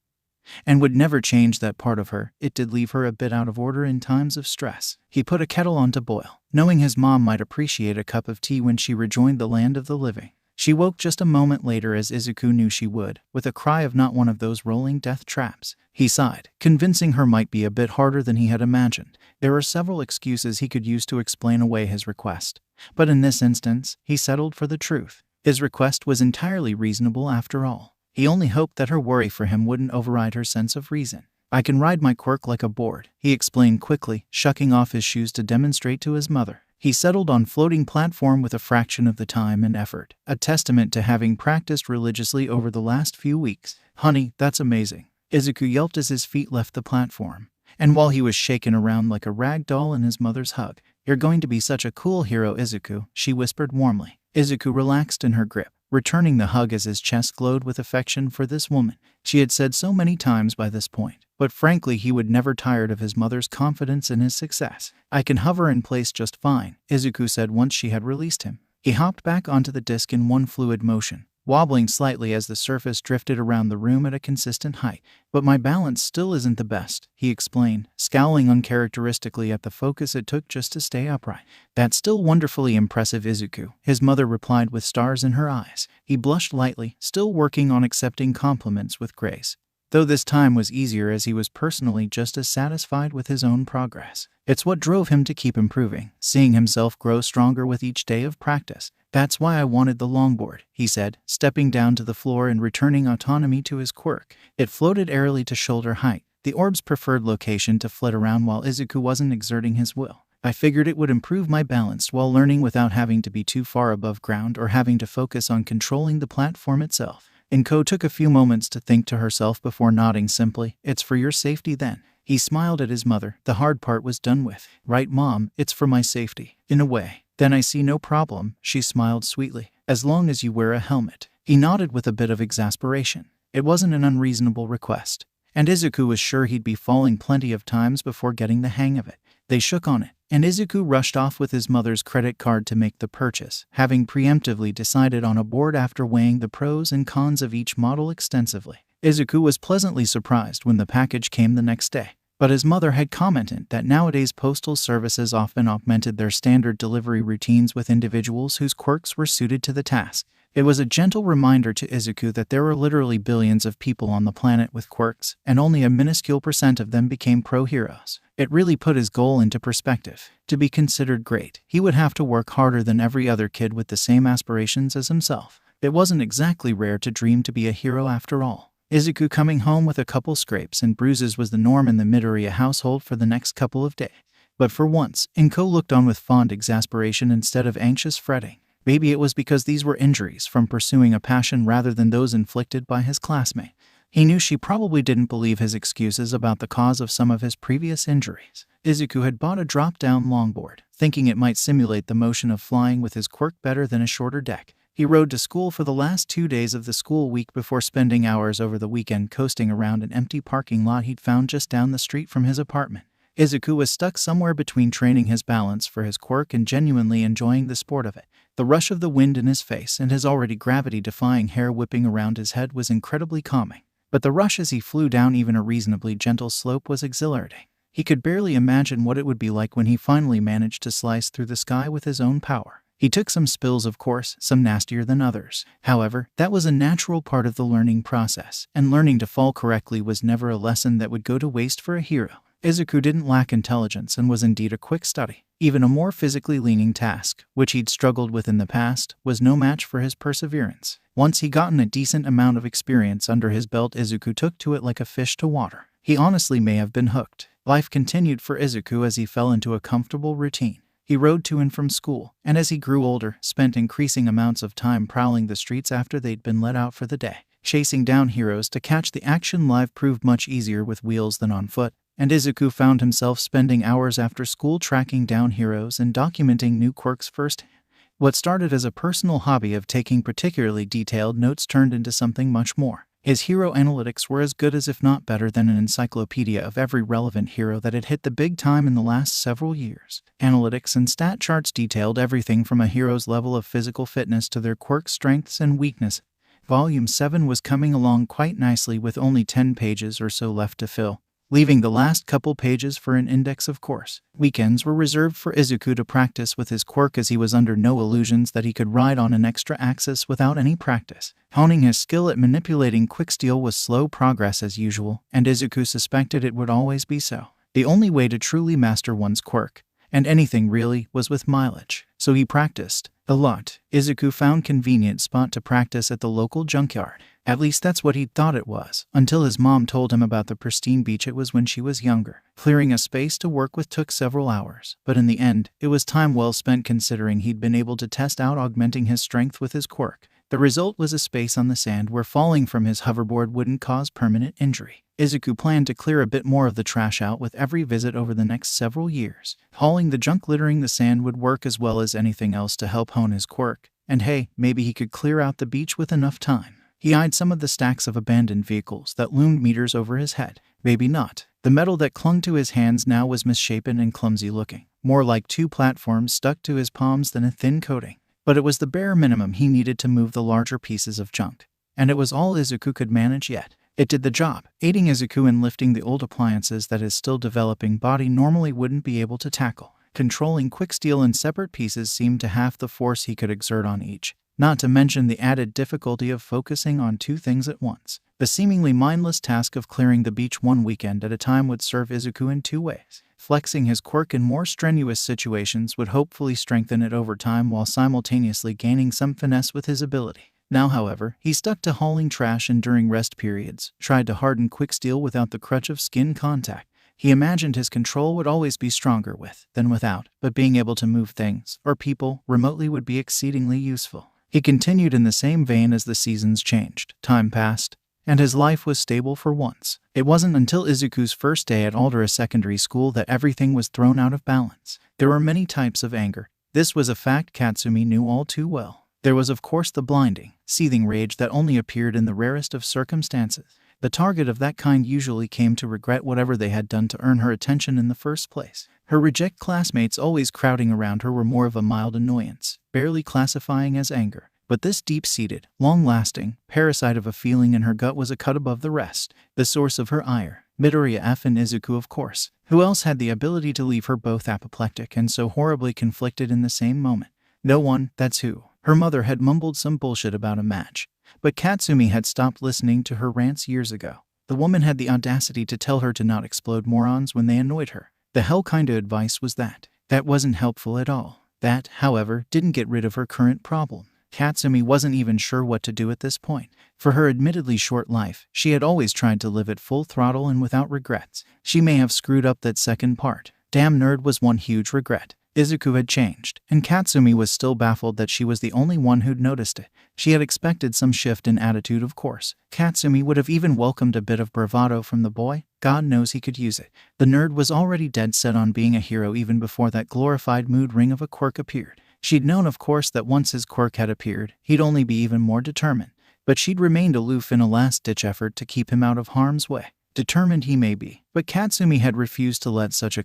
and would never change that part of her. It did leave her a bit out of order in times of stress. He put a kettle on to boil, knowing his mom might appreciate a cup of tea when she rejoined the land of the living. She woke just a moment later, as Izuku knew she would, with a cry of not one of those rolling death traps. He sighed. Convincing her might be a bit harder than he had imagined. There were several excuses he could use to explain away his request, but in this instance, he settled for the truth. His request was entirely reasonable after all. He only hoped that her worry for him wouldn't override her sense of reason. "I can ride my quirk like a board," he explained quickly, shucking off his shoes to demonstrate to his mother. He settled on floating platform with a fraction of the time and effort, a testament to having practiced religiously over the last few weeks. "Honey, that's amazing," Izuku yelped as his feet left the platform. And while he was shaken around like a rag doll in his mother's hug, "You're going to be such a cool hero, Izuku," she whispered warmly. Izuku relaxed in her grip, returning the hug as his chest glowed with affection for this woman. She had said so many times by this point, but frankly he would never tired of his mother's confidence in his success. "I can hover in place just fine," Izuku said once she had released him. He hopped back onto the disc in one fluid motion, wobbling slightly as the surface drifted around the room at a consistent height. "But my balance still isn't the best," he explained, scowling uncharacteristically at the focus it took just to stay upright. "That's still wonderfully impressive, Izuku," his mother replied with stars in her eyes. He blushed lightly, still working on accepting compliments with grace, though this time was easier as he was personally just as satisfied with his own progress. It's what drove him to keep improving, seeing himself grow stronger with each day of practice. "That's why I wanted the longboard," he said, stepping down to the floor and returning autonomy to his quirk. It floated airily to shoulder height, the orb's preferred location to flit around while Izuku wasn't exerting his will. "I figured it would improve my balance while learning without having to be too far above ground or having to focus on controlling the platform itself." Inko took a few moments to think to herself before nodding simply. "It's for your safety then." He smiled at his mother. The hard part was done with. "Right, Mom, it's for my safety. In a way." "Then I see no problem," she smiled sweetly, "as long as you wear a helmet." He nodded with a bit of exasperation. It wasn't an unreasonable request, and Izuku was sure he'd be falling plenty of times before getting the hang of it. They shook on it, and Izuku rushed off with his mother's credit card to make the purchase, having preemptively decided on a board after weighing the pros and cons of each model extensively. Izuku was pleasantly surprised when the package came the next day, but his mother had commented that nowadays postal services often augmented their standard delivery routines with individuals whose quirks were suited to the task. It was a gentle reminder to Izuku that there were literally billions of people on the planet with quirks, and only a minuscule percent of them became pro-heroes. It really put his goal into perspective. To be considered great, he would have to work harder than every other kid with the same aspirations as himself. It wasn't exactly rare to dream to be a hero after all. Izuku coming home with a couple scrapes and bruises was the norm in the Midoriya household for the next couple of days. But for once, Inko looked on with fond exasperation instead of anxious fretting. Maybe it was because these were injuries from pursuing a passion rather than those inflicted by his classmate. He knew she probably didn't believe his excuses about the cause of some of his previous injuries. Izuku had bought a drop-down longboard, thinking it might simulate the motion of flying with his quirk better than a shorter deck. He rode to school for the last 2 days of the school week before spending hours over the weekend coasting around an empty parking lot he'd found just down the street from his apartment. Izuku was stuck somewhere between training his balance for his quirk and genuinely enjoying the sport of it. The rush of the wind in his face and his already gravity-defying hair whipping around his head was incredibly calming. But the rush as he flew down even a reasonably gentle slope was exhilarating. He could barely imagine what it would be like when he finally managed to slice through the sky with his own power. He took some spills, of course, some nastier than others. However, that was a natural part of the learning process, and learning to fall correctly was never a lesson that would go to waste for a hero. Izuku didn't lack intelligence and was indeed a quick study. Even a more physically leaning task, which he'd struggled with in the past, was no match for his perseverance. Once he'd gotten a decent amount of experience under his belt, Izuku took to it like a fish to water. He honestly may have been hooked. Life continued for Izuku as he fell into a comfortable routine. He rode to and from school, and as he grew older, spent increasing amounts of time prowling the streets after they'd been let out for the day. Chasing down heroes to catch the action live proved much easier with wheels than on foot, and Izuku found himself spending hours after school tracking down heroes and documenting new quirks firsthand. What started as a personal hobby of taking particularly detailed notes turned into something much more. His hero analytics were as good as if not better than an encyclopedia of every relevant hero that had hit the big time in the last several years. Analytics and stat charts detailed everything from a hero's level of physical fitness to their quirk strengths and weaknesses. Volume 7 was coming along quite nicely with only 10 pages or so left to fill, leaving the last couple pages for an index, of course. Weekends were reserved for Izuku to practice with his quirk, as he was under no illusions that he could ride on an extra axis without any practice. Honing his skill at manipulating quicksteel was slow progress as usual, and Izuku suspected it would always be so. The only way to truly master one's quirk, and anything really, was with mileage. So he practiced a lot. Izuku found convenient spot to practice at the local junkyard. At least that's what he thought it was, until his mom told him about the pristine beach it was when she was younger. Clearing a space to work with took several hours, but in the end, it was time well spent considering he'd been able to test out augmenting his strength with his quirk. The result was a space on the sand where falling from his hoverboard wouldn't cause permanent injury. Izuku planned to clear a bit more of the trash out with every visit over the next several years. Hauling the junk littering the sand would work as well as anything else to help hone his quirk, and hey, maybe he could clear out the beach with enough time. He eyed some of the stacks of abandoned vehicles that loomed meters over his head. Maybe not. The metal that clung to his hands now was misshapen and clumsy looking, more like two platforms stuck to his palms than a thin coating. But it was the bare minimum he needed to move the larger pieces of junk, and it was all Izuku could manage yet. It did the job, aiding Izuku in lifting the old appliances that his still developing body normally wouldn't be able to tackle. Controlling quicksteel in separate pieces seemed to half the force he could exert on each, not to mention the added difficulty of focusing on two things at once. The seemingly mindless task of clearing the beach one weekend at a time would serve Izuku in two ways. Flexing his quirk in more strenuous situations would hopefully strengthen it over time while simultaneously gaining some finesse with his ability. Now, however, he stuck to hauling trash and during rest periods, tried to harden quicksteel without the crutch of skin contact. He imagined his control would always be stronger with than without, but being able to move things, or people, remotely would be exceedingly useful. He continued in the same vein as the seasons changed. Time passed, and his life was stable for once. It wasn't until Izuku's first day at Aldera Secondary School that everything was thrown out of balance. There were many types of anger. This was a fact Katsumi knew all too well. There was of course the blinding, seething rage that only appeared in the rarest of circumstances. The target of that kind usually came to regret whatever they had done to earn her attention in the first place. Her reject classmates always crowding around her were more of a mild annoyance, barely classifying as anger. But this deep-seated, long-lasting parasite of a feeling in her gut was a cut above the rest, the source of her ire. Midoriya and Izuku, of course. Who else had the ability to leave her both apoplectic and so horribly conflicted in the same moment? No one, that's who. Her mother had mumbled some bullshit about a match, but Katsumi had stopped listening to her rants years ago. The woman had the audacity to tell her to not explode morons when they annoyed her. The hell kind of advice was that? That wasn't helpful at all. That, however, didn't get rid of her current problem. Katsumi wasn't even sure what to do at this point. For her admittedly short life, she had always tried to live at full throttle and without regrets. She may have screwed up that second part. Damn nerd was one huge regret. Izuku had changed, and Katsumi was still baffled that she was the only one who'd noticed it. She had expected some shift in attitude, of course. Katsumi would have even welcomed a bit of bravado from the boy. God knows he could use it. The nerd was already dead set on being a hero even before that glorified mood ring of a quirk appeared. She'd known, of course, that once his quirk had appeared, he'd only be even more determined. But she'd remained aloof in a last-ditch effort to keep him out of harm's way. Determined he may be, but Katsumi had refused to let such a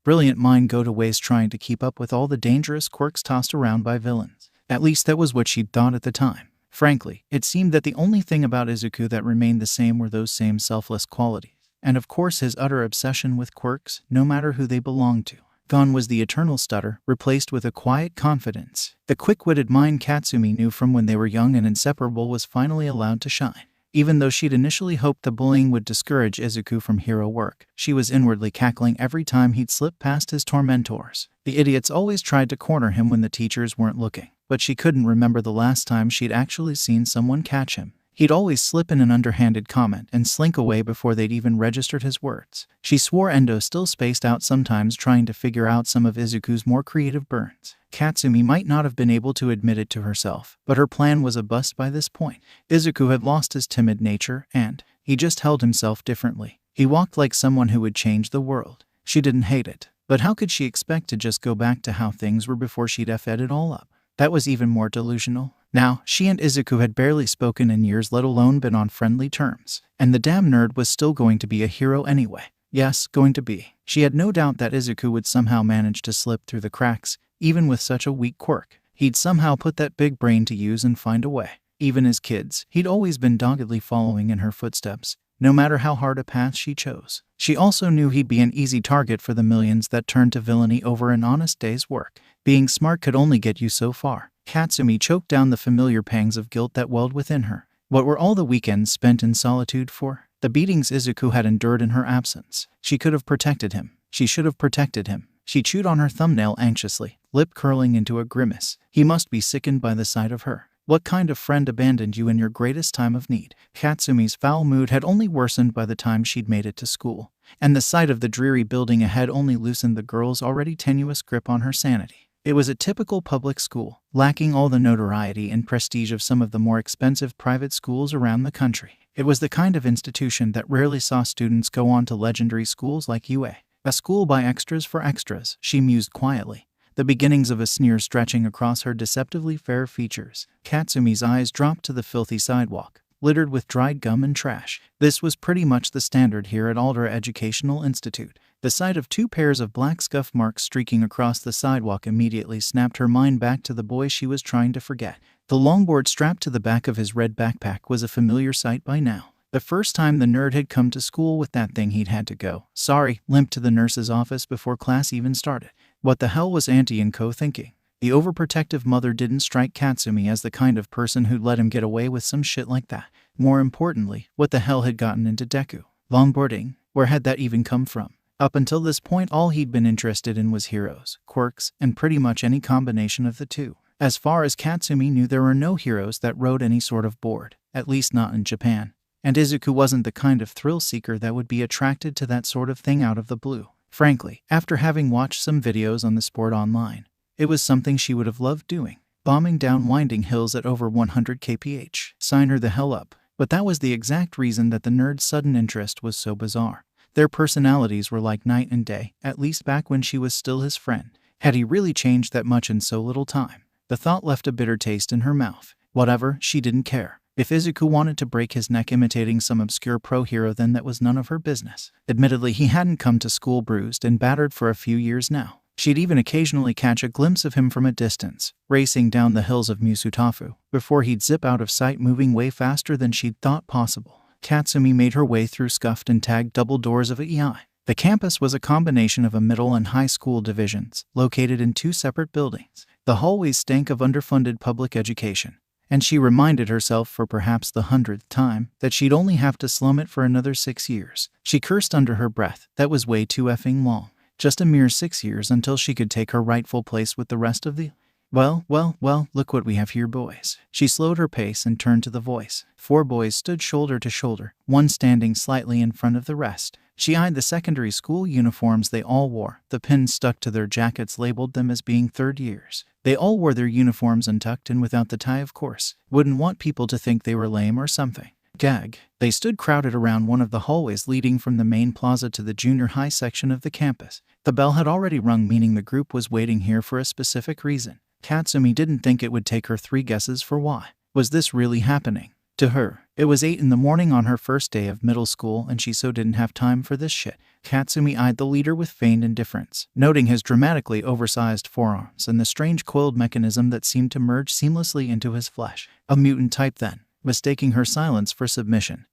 brilliant mind go to waste trying to keep up with all the dangerous quirks tossed around by villains. At least that was what she'd thought at the time. Frankly, it seemed that the only thing about Izuku that remained the same were those same selfless qualities. And of course his utter obsession with quirks, no matter who they belonged to. Gone was the eternal stutter, replaced with a quiet confidence. The quick-witted mind Katsumi knew from when they were young and inseparable was finally allowed to shine. Even though she'd initially hoped the bullying would discourage Izuku from hero work, she was inwardly cackling every time he'd slip past his tormentors. The idiots always tried to corner him when the teachers weren't looking, but she couldn't remember the last time she'd actually seen someone catch him. He'd always slip in an underhanded comment and slink away before they'd even registered his words. She swore Endo still spaced out sometimes trying to figure out some of Izuku's more creative burns. Katsumi might not have been able to admit it to herself, but her plan was a bust by this point. Izuku had lost his timid nature, and he just held himself differently. He walked like someone who would change the world. She didn't hate it, but how could she expect to just go back to how things were before she'd F-ed it all up? That was even more delusional. Now, she and Izuku had barely spoken in years, let alone been on friendly terms. And the damn nerd was still going to be a hero anyway. Yes, going to be. She had no doubt that Izuku would somehow manage to slip through the cracks, even with such a weak quirk. He'd somehow put that big brain to use and find a way. Even as kids, he'd always been doggedly following in her footsteps, no matter how hard a path she chose. She also knew he'd be an easy target for the millions that turned to villainy over an honest day's work. Being smart could only get you so far. Katsumi choked down the familiar pangs of guilt that welled within her. What were all the weekends spent in solitude for? The beatings Izuku had endured in her absence. She could have protected him. She should have protected him. She chewed on her thumbnail anxiously, lip curling into a grimace. He must be sickened by the sight of her. What kind of friend abandoned you in your greatest time of need? Katsumi's foul mood had only worsened by the time she'd made it to school, and the sight of the dreary building ahead only loosened the girl's already tenuous grip on her sanity. It was a typical public school, lacking all the notoriety and prestige of some of the more expensive private schools around the country. It was the kind of institution that rarely saw students go on to legendary schools like UA. A school by extras for extras, she mused quietly, the beginnings of a sneer stretching across her deceptively fair features. Katsumi's eyes dropped to the filthy sidewalk, littered with dried gum and trash. This was pretty much the standard here at Aldera Educational Institute. The sight of 2 pairs of black scuff marks streaking across the sidewalk immediately snapped her mind back to the boy she was trying to forget. The longboard strapped to the back of his red backpack was a familiar sight by now. The first time the nerd had come to school with that thing, he'd had to go, sorry, limp to the nurse's office before class even started. What the hell was Auntie and co thinking? The overprotective mother didn't strike Katsumi as the kind of person who'd let him get away with some shit like that. More importantly, what the hell had gotten into Deku? Longboarding? Where had that even come from? Up until this point, all he'd been interested in was heroes, quirks, and pretty much any combination of the two. As far as Katsumi knew, there were no heroes that rode any sort of board, at least not in Japan. And Izuku wasn't the kind of thrill-seeker that would be attracted to that sort of thing out of the blue. Frankly, after having watched some videos on the sport online, it was something she would have loved doing. Bombing down winding hills at over 100 kph. Sign her the hell up. But that was the exact reason that the nerd's sudden interest was so bizarre. Their personalities were like night and day, at least back when she was still his friend. Had he really changed that much in so little time? The thought left a bitter taste in her mouth. Whatever, she didn't care. If Izuku wanted to break his neck imitating some obscure pro-hero, then that was none of her business. Admittedly, he hadn't come to school bruised and battered for a few years now. She'd even occasionally catch a glimpse of him from a distance, racing down the hills of Musutafu, before he'd zip out of sight, moving way faster than she'd thought possible. Katsumi made her way through scuffed and tagged double doors of EI. The campus was a combination of a middle and high school divisions, located in 2 separate buildings. The hallways stank of underfunded public education, and she reminded herself for perhaps the 100th time that she'd only have to slum it for another 6 years. She cursed under her breath. That was way too effing long. Just a mere 6 years until she could take her rightful place with the rest of the... Well, look what we have here, boys. She slowed her pace and turned to the voice. 4 boys stood shoulder to shoulder, one standing slightly in front of the rest. She eyed the secondary school uniforms they all wore. The pins stuck to their jackets labeled them as being 3rd years. They all wore their uniforms untucked and without the tie, of course. Wouldn't want people to think they were lame or something. Gag. They stood crowded around one of the hallways leading from the main plaza to the junior high section of the campus. The bell had already rung, meaning the group was waiting here for a specific reason. Katsumi didn't think it would take her 3 guesses for why. Was this really happening? To her, it was 8 in the morning on her first day of middle school, and she so didn't have time for this shit. Katsumi eyed the leader with feigned indifference, noting his dramatically oversized forearms and the strange coiled mechanism that seemed to merge seamlessly into his flesh. A mutant type then, mistaking her silence for submission.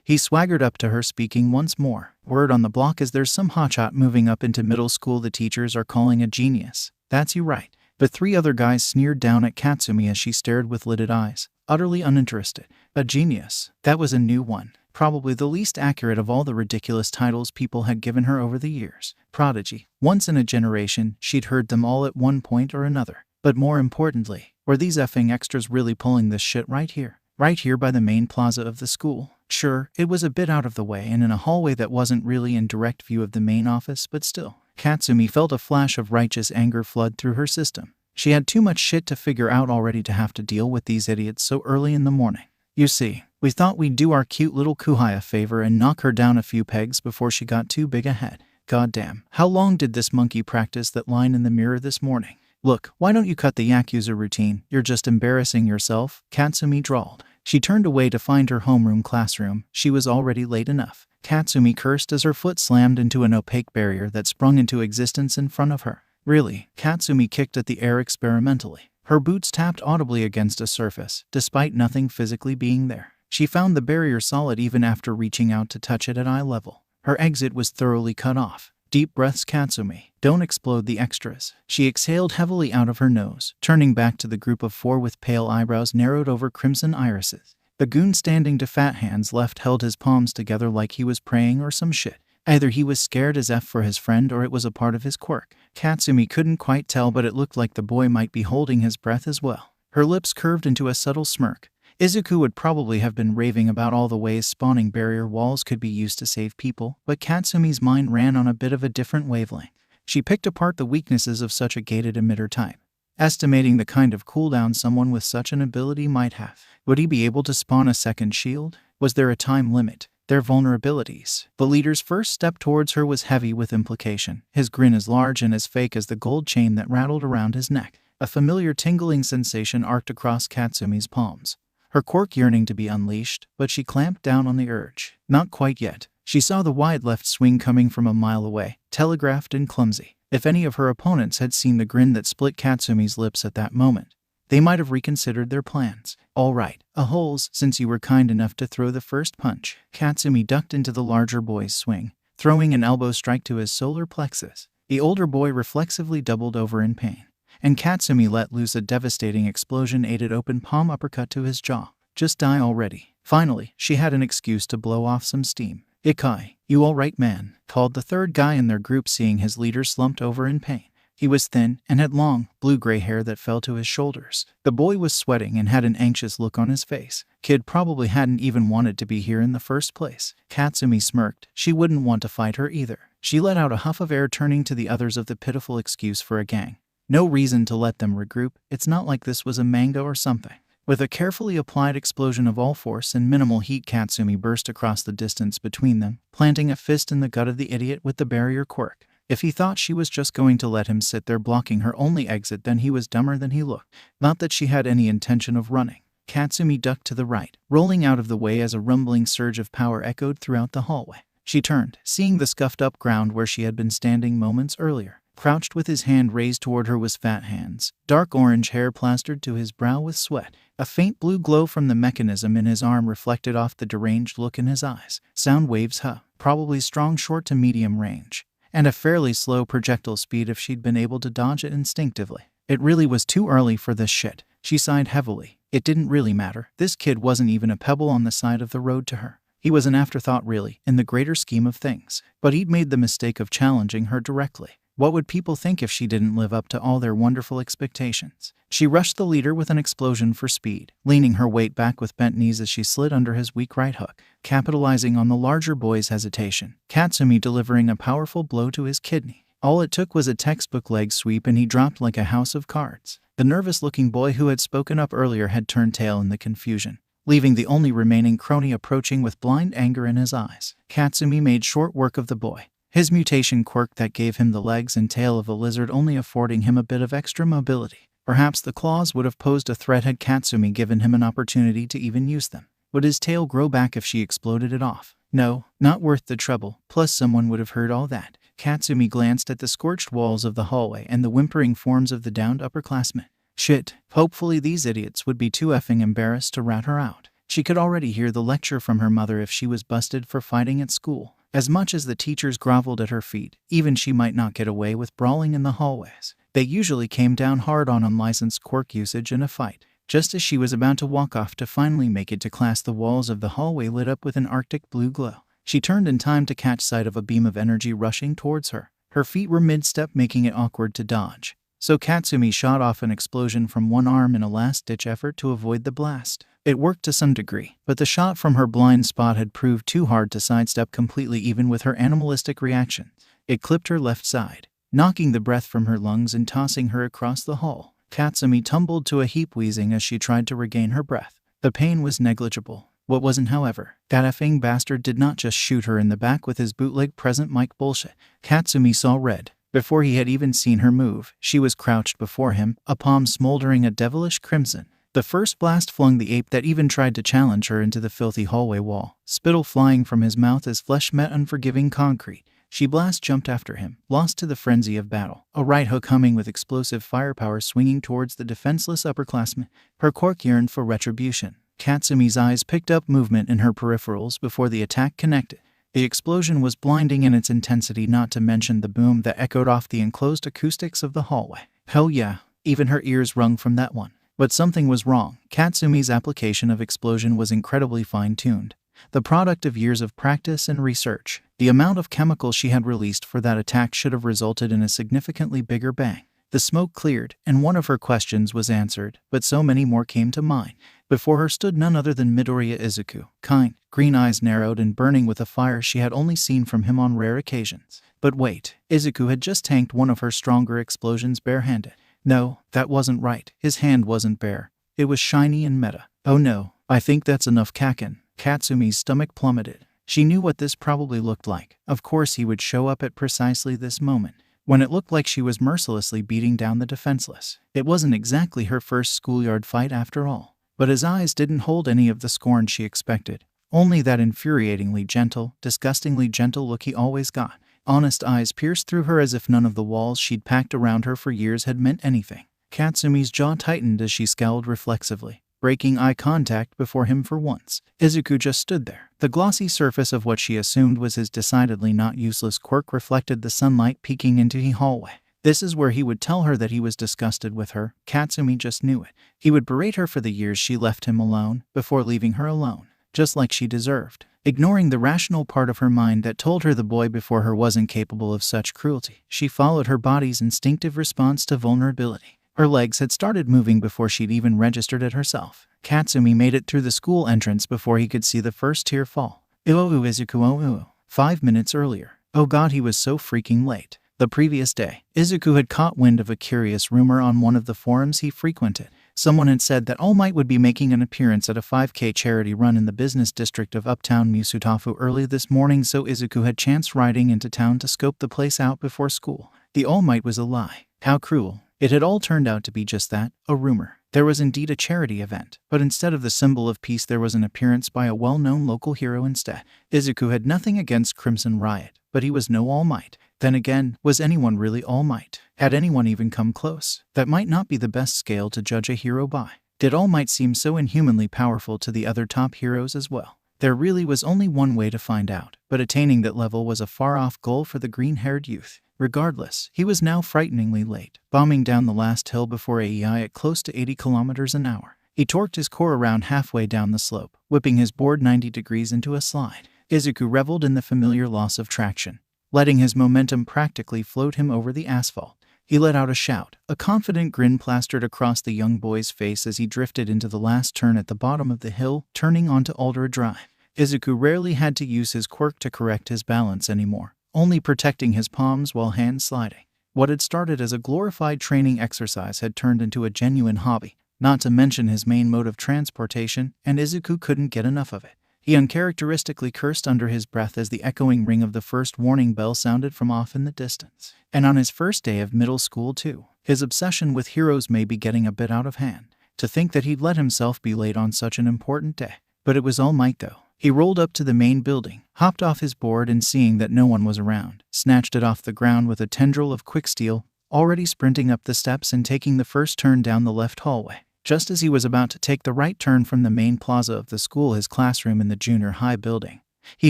He swaggered up to her, speaking once more. Word on the block is there's some hotshot moving up into middle school the teachers are calling a genius. That's you right. But 3 other guys sneered down at Katsumi as she stared with lidded eyes, utterly uninterested. A genius. That was a new one. Probably the least accurate of all the ridiculous titles people had given her over the years. Prodigy. Once in a generation, she'd heard them all at one point or another. But more importantly, were these effing extras really pulling this shit right here? Right here by the main plaza of the school? Sure, it was a bit out of the way and in a hallway that wasn't really in direct view of the main office, but still. Katsumi felt a flash of righteous anger flood through her system. She had too much shit to figure out already to have to deal with these idiots so early in the morning. You see, we thought we'd do our cute little Kuhai a favor and knock her down a few pegs before she got too big a head. Goddamn, how long did this monkey practice that line in the mirror this morning? Look, why don't you cut the Yakuza routine? You're just embarrassing yourself, Katsumi drawled. She turned away to find her homeroom classroom. She was already late enough. Katsumi cursed as her foot slammed into an opaque barrier that sprung into existence in front of her. Really? Katsumi kicked at the air experimentally. Her boots tapped audibly against a surface, despite nothing physically being there. She found the barrier solid even after reaching out to touch it at eye level. Her exit was thoroughly cut off. Deep breaths, Katsumi. Don't explode the extras. She exhaled heavily out of her nose, turning back to the group of 4 with pale eyebrows narrowed over crimson irises. The goon standing to fat hands left held his palms together like he was praying or some shit. Either he was scared as F for his friend or it was a part of his quirk. Katsumi couldn't quite tell, but it looked like the boy might be holding his breath as well. Her lips curved into a subtle smirk. Izuku would probably have been raving about all the ways spawning barrier walls could be used to save people, but Katsumi's mind ran on a bit of a different wavelength. She picked apart the weaknesses of such a gated emitter type, estimating the kind of cooldown someone with such an ability might have. Would he be able to spawn a second shield? Was there a time limit? Their vulnerabilities. The leader's first step towards her was heavy with implication, his grin as large and as fake as the gold chain that rattled around his neck. A familiar tingling sensation arced across Katsumi's palms, her quirk yearning to be unleashed, but she clamped down on the urge. Not quite yet. She saw the wide left swing coming from a mile away, telegraphed and clumsy. If any of her opponents had seen the grin that split Katsumi's lips at that moment, they might have reconsidered their plans. All right, a holes, since you were kind enough to throw the first punch. Katsumi ducked into the larger boy's swing, throwing an elbow strike to his solar plexus. The older boy reflexively doubled over in pain, and Katsumi let loose a devastating explosion-aided open palm uppercut to his jaw. Just die already. Finally, she had an excuse to blow off some steam. "Ikai, you all right, man?" called the third guy in their group, seeing his leader slumped over in pain. He was thin and had long, blue-gray hair that fell to his shoulders. The boy was sweating and had an anxious look on his face. Kid probably hadn't even wanted to be here in the first place. Katsumi smirked. She wouldn't want to fight her either. She let out a huff of air, turning to the others of the pitiful excuse for a gang. No reason to let them regroup. It's not like this was a manga or something. With a carefully applied explosion of all force and minimal heat, Katsumi burst across the distance between them, planting a fist in the gut of the idiot with the barrier quirk. If he thought she was just going to let him sit there blocking her only exit, then he was dumber than he looked. Not that she had any intention of running. Katsumi ducked to the right, rolling out of the way as a rumbling surge of power echoed throughout the hallway. She turned, seeing the scuffed-up ground where she had been standing moments earlier. Crouched with his hand raised toward her was Fat Hands, dark orange hair plastered to his brow with sweat. A faint blue glow from the mechanism in his arm reflected off the deranged look in his eyes. Sound waves, probably strong short to medium range, and a fairly slow projectile speed if she'd been able to dodge it instinctively. It really was too early for this shit. She sighed heavily. It didn't really matter. This kid wasn't even a pebble on the side of the road to her. He was an afterthought really, in the greater scheme of things. But he'd made the mistake of challenging her directly. What would people think if she didn't live up to all their wonderful expectations? She rushed the leader with an explosion for speed, leaning her weight back with bent knees as she slid under his weak right hook, capitalizing on the larger boy's hesitation. Katsumi delivering a powerful blow to his kidney. All it took was a textbook leg sweep and he dropped like a house of cards. The nervous-looking boy who had spoken up earlier had turned tail in the confusion, leaving the only remaining crony approaching with blind anger in his eyes. Katsumi made short work of the boy, his mutation quirk that gave him the legs and tail of a lizard only affording him a bit of extra mobility. Perhaps the claws would have posed a threat had Katsumi given him an opportunity to even use them. Would his tail grow back if she exploded it off? No, not worth the trouble, plus someone would have heard all that. Katsumi glanced at the scorched walls of the hallway and the whimpering forms of the downed upperclassmen. Shit, hopefully these idiots would be too effing embarrassed to rat her out. She could already hear the lecture from her mother if she was busted for fighting at school. As much as the teachers groveled at her feet, even she might not get away with brawling in the hallways. They usually came down hard on unlicensed quirk usage in a fight. Just as she was about to walk off to finally make it to class, the walls of the hallway lit up with an arctic blue glow. She turned in time to catch sight of a beam of energy rushing towards her. Her feet were mid-step, making it awkward to dodge. So Katsumi shot off an explosion from one arm in a last-ditch effort to avoid the blast. It worked to some degree, but the shot from her blind spot had proved too hard to sidestep completely even with her animalistic reaction. It clipped her left side, knocking the breath from her lungs and tossing her across the hall. Katsumi tumbled to a heap, wheezing as she tried to regain her breath. The pain was negligible. What wasn't, however, that effing bastard did not just shoot her in the back with his bootleg present mic bullshit. Katsumi saw red. Before he had even seen her move, she was crouched before him, a palm smoldering a devilish crimson. The first blast flung the ape that even tried to challenge her into the filthy hallway wall, spittle flying from his mouth as flesh met unforgiving concrete. She blast jumped after him, lost to the frenzy of battle, a right hook humming with explosive firepower swinging towards the defenseless upperclassman. Her quirk yearned for retribution. Katsumi's eyes picked up movement in her peripherals before the attack connected. The explosion was blinding in its intensity, not to mention the boom that echoed off the enclosed acoustics of the hallway. Hell yeah, even her ears rung from that one. But something was wrong. Katsumi's application of explosion was incredibly fine-tuned, the product of years of practice and research. The amount of chemicals she had released for that attack should have resulted in a significantly bigger bang. The smoke cleared, and one of her questions was answered, but so many more came to mind. Before her stood none other than Midoriya Izuku, kind, green eyes narrowed and burning with a fire she had only seen from him on rare occasions. But wait, Izuku had just tanked one of her stronger explosions barehanded. No, that wasn't right. His hand wasn't bare. It was shiny and meta. Oh no, I think that's enough, Kaken. Katsumi's stomach plummeted. She knew what this probably looked like. Of course he would show up at precisely this moment, when it looked like she was mercilessly beating down the defenseless. It wasn't exactly her first schoolyard fight after all. But his eyes didn't hold any of the scorn she expected. Only that infuriatingly gentle, disgustingly gentle look he always got. Honest eyes pierced through her as if none of the walls she'd packed around her for years had meant anything. Katsumi's jaw tightened as she scowled reflexively, breaking eye contact before him for once. Izuku just stood there. The glossy surface of what she assumed was his decidedly not useless quirk reflected the sunlight peeking into the hallway. This is where he would tell her that he was disgusted with her. Katsumi just knew it. He would berate her for the years she left him alone, before leaving her alone, just like she deserved. Ignoring the rational part of her mind that told her the boy before her wasn't capable of such cruelty, she followed her body's instinctive response to vulnerability. Her legs had started moving before she'd even registered it herself. Katsumi made it through the school entrance before he could see the first tear fall. Izuku 5 minutes earlier. Oh god, he was so freaking late. The previous day, Izuku had caught wind of a curious rumor on one of the forums he frequented. Someone had said that All Might would be making an appearance at a 5K charity run in the business district of uptown Musutafu early this morning, so Izuku had chanced riding into town to scope the place out before school. The All Might was a lie. How cruel. It had all turned out to be just that, a rumor. There was indeed a charity event, but instead of the symbol of peace there was an appearance by a well-known local hero instead. Izuku had nothing against Crimson Riot, but he was no All Might. Then again, was anyone really All Might? Had anyone even come close? That might not be the best scale to judge a hero by. Did All Might seem so inhumanly powerful to the other top heroes as well? There really was only one way to find out, but attaining that level was a far-off goal for the green-haired youth. Regardless, he was now frighteningly late, bombing down the last hill before AEI at close to 80 kilometers an hour. He torqued his core around halfway down the slope, whipping his board 90 degrees into a slide. Izuku reveled in the familiar loss of traction, letting his momentum practically float him over the asphalt. He let out a shout, a confident grin plastered across the young boy's face as he drifted into the last turn at the bottom of the hill, turning onto Aldera Drive. Izuku rarely had to use his quirk to correct his balance anymore, only protecting his palms while hand sliding. What had started as a glorified training exercise had turned into a genuine hobby, not to mention his main mode of transportation, and Izuku couldn't get enough of it. He uncharacteristically cursed under his breath as the echoing ring of the first warning bell sounded from off in the distance. And on his first day of middle school too, his obsession with heroes may be getting a bit out of hand. To think that he'd let himself be late on such an important day. But it was all might though. He rolled up to the main building, hopped off his board and seeing that no one was around, snatched it off the ground with a tendril of quick steel, already sprinting up the steps and taking the first turn down the left hallway. Just as he was about to take the right turn from the main plaza of the school, his classroom in the junior high building, he